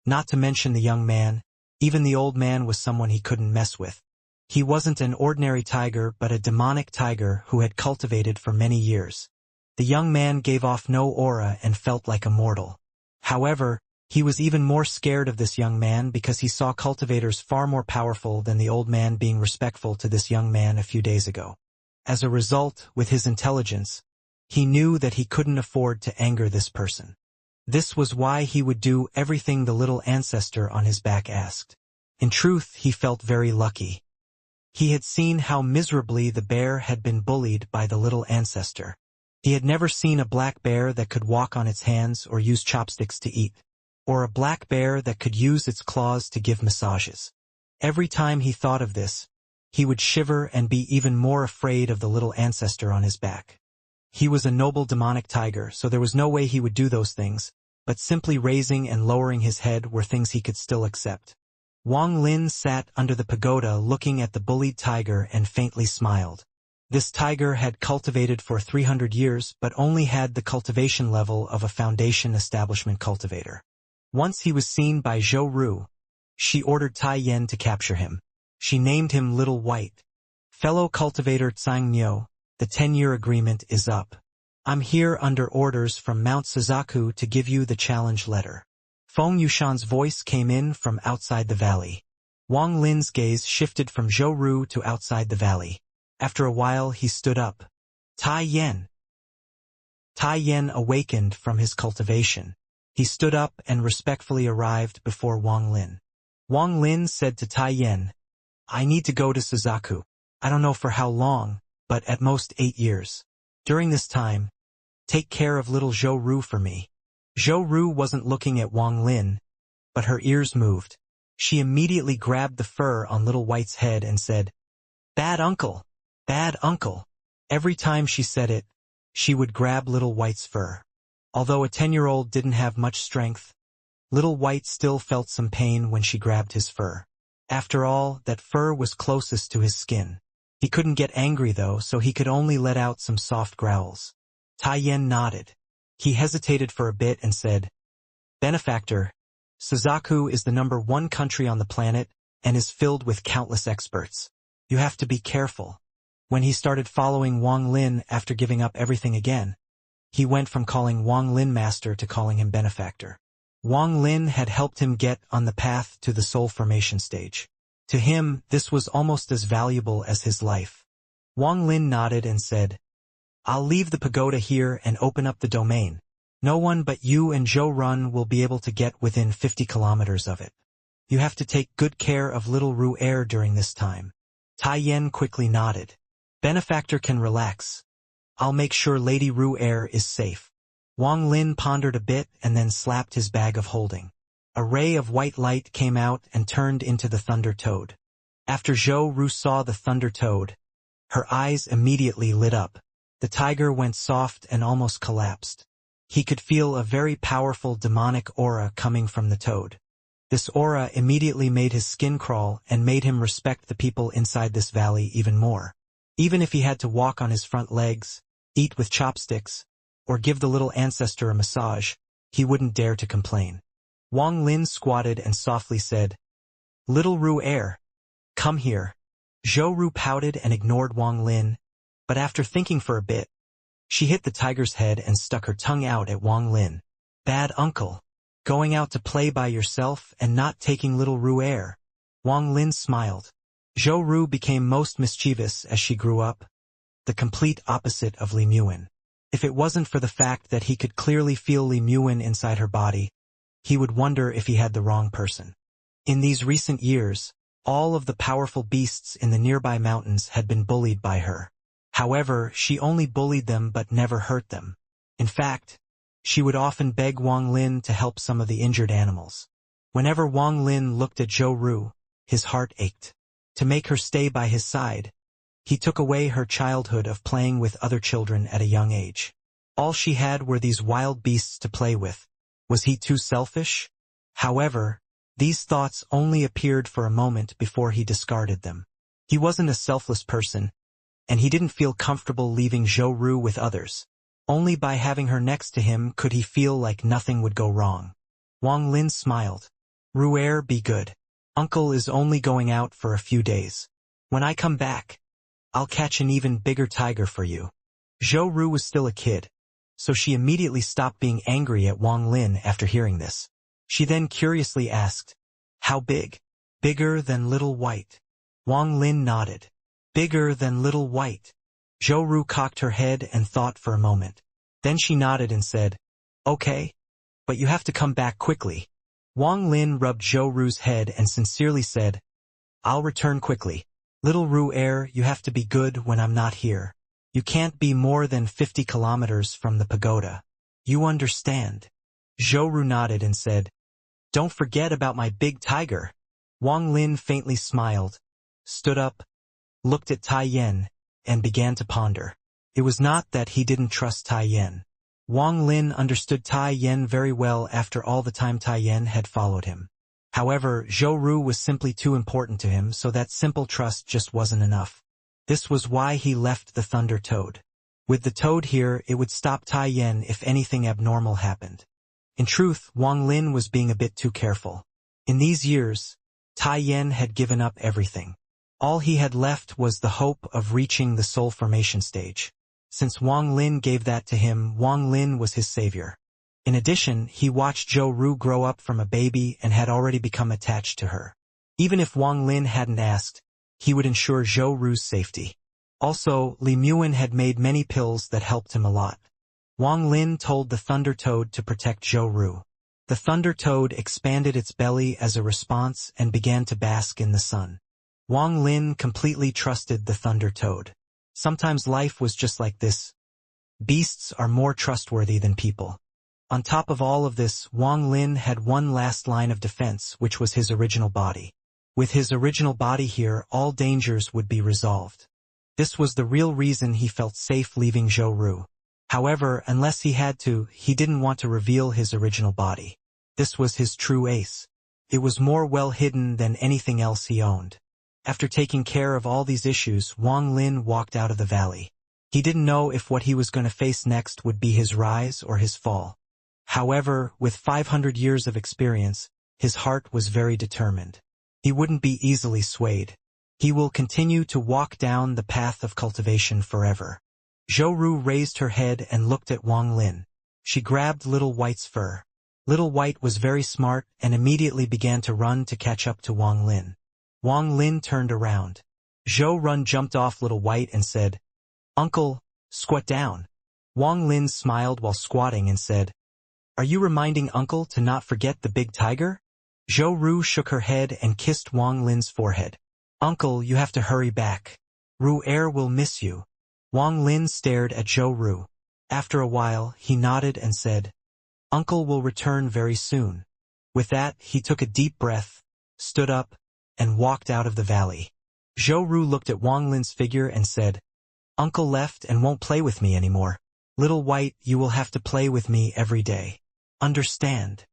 Not to mention the young man, even the old man was someone he couldn't mess with. He wasn't an ordinary tiger but a demonic tiger who had cultivated for many years. The young man gave off no aura and felt like a mortal. However, he was even more scared of this young man because he saw cultivators far more powerful than the old man being respectful to this young man a few days ago. As a result, with his intelligence, he knew that he couldn't afford to anger this person. This was why he would do everything the little ancestor on his back asked. In truth, he felt very lucky. He had seen how miserably the bear had been bullied by the little ancestor. He had never seen a black bear that could walk on its hands or use chopsticks to eat, or a black bear that could use its claws to give massages. Every time he thought of this, he would shiver and be even more afraid of the little ancestor on his back. He was a noble demonic tiger, so there was no way he would do those things, but simply raising and lowering his head were things he could still accept. Wang Lin sat under the pagoda looking at the bullied tiger and faintly smiled. This tiger had cultivated for 300 years but only had the cultivation level of a foundation establishment cultivator. Once he was seen by Zhou Ru, she ordered Taiyan to capture him. She named him Little White. "Fellow cultivator Xianxia, the 10-year agreement is up. I'm here under orders from Mount Suzaku to give you the challenge letter. Feng Yushan's voice came in from outside the valley. Wang Lin's gaze shifted from Zhou Ru to outside the valley. After a while he stood up. Tai Yen. Tai Yen awakened from his cultivation. He stood up and respectfully arrived before Wang Lin. Wang Lin said to Tai Yen, "I need to go to Suzaku. I don't know for how long, but at most 8 years. During this time, take care of little Zhou Ru for me." Zhou Ru wasn't looking at Wang Lin, but her ears moved. She immediately grabbed the fur on Little White's head and said, "Bad uncle! Bad uncle!" Every time she said it, she would grab Little White's fur. Although a 10-year-old didn't have much strength, Little White still felt some pain when she grabbed his fur. After all, that fur was closest to his skin. He couldn't get angry though, so he could only let out some soft growls. Tai Yen nodded. He hesitated for a bit and said, "Benefactor, Suzaku is the #1 country on the planet and is filled with countless experts. You have to be careful." When he started following Wang Lin after giving up everything again, he went from calling Wang Lin master to calling him benefactor. Wang Lin had helped him get on the path to the soul formation stage. To him, this was almost as valuable as his life. Wang Lin nodded and said, "I'll leave the pagoda here and open up the domain. No one but you and Zhou Run will be able to get within 50 kilometers of it. You have to take good care of little Ru Air during this time." Tai Yen quickly nodded. "Benefactor can relax. I'll make sure Lady Ru Air is safe." Wang Lin pondered a bit and then slapped his bag of holding. A ray of white light came out and turned into the Thunder Toad. After Zhou Ru saw the Thunder Toad, her eyes immediately lit up. The tiger went soft and almost collapsed. He could feel a very powerful demonic aura coming from the toad. This aura immediately made his skin crawl and made him respect the people inside this valley even more. Even if he had to walk on his front legs, eat with chopsticks, or give the little ancestor a massage, he wouldn't dare to complain. Wang Lin squatted and softly said, "Little Ru Air, come here." Zhou Ru pouted and ignored Wang Lin, but after thinking for a bit, she hit the tiger's head and stuck her tongue out at Wang Lin. "Bad uncle. Going out to play by yourself and not taking little Ru Air." Wang Lin smiled. Zhou Ru became most mischievous as she grew up, the complete opposite of Li Muan. If it wasn't for the fact that he could clearly feel Li Muan inside her body, he would wonder if he had the wrong person. In these recent years, all of the powerful beasts in the nearby mountains had been bullied by her. However, she only bullied them but never hurt them. In fact, she would often beg Wang Lin to help some of the injured animals. Whenever Wang Lin looked at Zhou Ru, his heart ached. To make her stay by his side, he took away her childhood of playing with other children at a young age. All she had were these wild beasts to play with. Was he too selfish? However, these thoughts only appeared for a moment before he discarded them. He wasn't a selfless person, and he didn't feel comfortable leaving Zhou Ru with others. Only by having her next to him could he feel like nothing would go wrong. Wang Lin smiled. "Ru Air, be good. Uncle is only going out for a few days. When I come back, I'll catch an even bigger tiger for you." Zhou Ru was still a kid, so she immediately stopped being angry at Wang Lin after hearing this. She then curiously asked, "How big?" "Bigger than Little White." Wang Lin nodded. "Bigger than Little White." Zhou Ru cocked her head and thought for a moment. Then she nodded and said, "Okay, but you have to come back quickly." Wang Lin rubbed Zhou Ru's head and sincerely said, "I'll return quickly. Little Ru Air, you have to be good when I'm not here. You can't be more than 50 kilometers from the pagoda. You understand?" Zhou Ru nodded and said, "Don't forget about my big tiger." Wang Lin faintly smiled, stood up, looked at Tai Yen, and began to ponder. It was not that he didn't trust Tai Yen. Wang Lin understood Tai Yen very well after all the time Tai Yen had followed him. However, Zhou Ru was simply too important to him, so that simple trust just wasn't enough. This was why he left the Thunder Toad. With the toad here, it would stop Tai Yen if anything abnormal happened. In truth, Wang Lin was being a bit too careful. In these years, Tai Yen had given up everything. All he had left was the hope of reaching the soul formation stage. Since Wang Lin gave that to him, Wang Lin was his savior. In addition, he watched Zhou Ru grow up from a baby and had already become attached to her. Even if Wang Lin hadn't asked, he would ensure Zhou Ru's safety. Also, Li Muin had made many pills that helped him a lot. Wang Lin told the Thunder Toad to protect Zhou Ru. The Thunder Toad expanded its belly as a response and began to bask in the sun. Wang Lin completely trusted the Thunder Toad. Sometimes life was just like this. Beasts are more trustworthy than people. On top of all of this, Wang Lin had one last line of defense, which was his original body. With his original body here, all dangers would be resolved. This was the real reason he felt safe leaving Zhou Ru. However, unless he had to, he didn't want to reveal his original body. This was his true ace. It was more well hidden than anything else he owned. After taking care of all these issues, Wang Lin walked out of the valley. He didn't know if what he was going to face next would be his rise or his fall. However, with 500 years of experience, his heart was very determined. He wouldn't be easily swayed. He will continue to walk down the path of cultivation forever. Zhou Ru raised her head and looked at Wang Lin. She grabbed Little White's fur. Little White was very smart and immediately began to run to catch up to Wang Lin. Wang Lin turned around. Zhou Run jumped off Little White and said, "Uncle, squat down." Wang Lin smiled while squatting and said, "Are you reminding Uncle to not forget the big tiger?" Zhou Ru shook her head and kissed Wang Lin's forehead. "Uncle, you have to hurry back. Ru Er will miss you." Wang Lin stared at Zhou Ru. After a while, he nodded and said, "Uncle will return very soon." With that, he took a deep breath, stood up, and walked out of the valley. Zhou Ru looked at Wang Lin's figure and said, "Uncle left and won't play with me anymore. Little White, you will have to play with me every day. Understand?"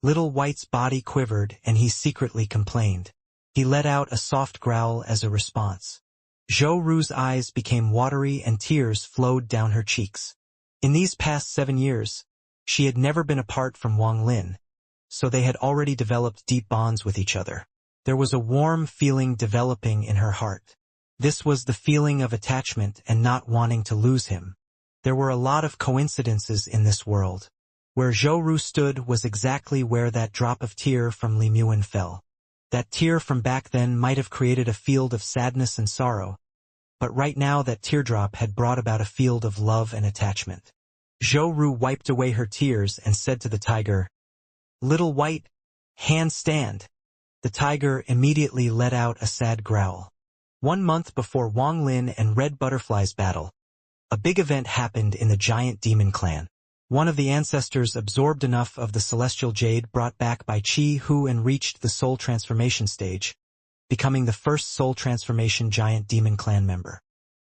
Little White's body quivered and he secretly complained. He let out a soft growl as a response. Zhou Ru's eyes became watery and tears flowed down her cheeks. In these past 7 years, she had never been apart from Wang Lin, so they had already developed deep bonds with each other. There was a warm feeling developing in her heart. This was the feeling of attachment and not wanting to lose him. There were a lot of coincidences in this world. Where Zhou Ru stood was exactly where that drop of tear from Li Muin fell. That tear from back then might have created a field of sadness and sorrow, but right now that teardrop had brought about a field of love and attachment. Zhou Ru wiped away her tears and said to the tiger, "Little White, handstand." The tiger immediately let out a sad growl. 1 month before Wang Lin and Red Butterfly's battle, a big event happened in the giant demon clan. One of the ancestors absorbed enough of the celestial jade brought back by Qi Hu and reached the soul transformation stage, becoming the first soul transformation giant demon clan member.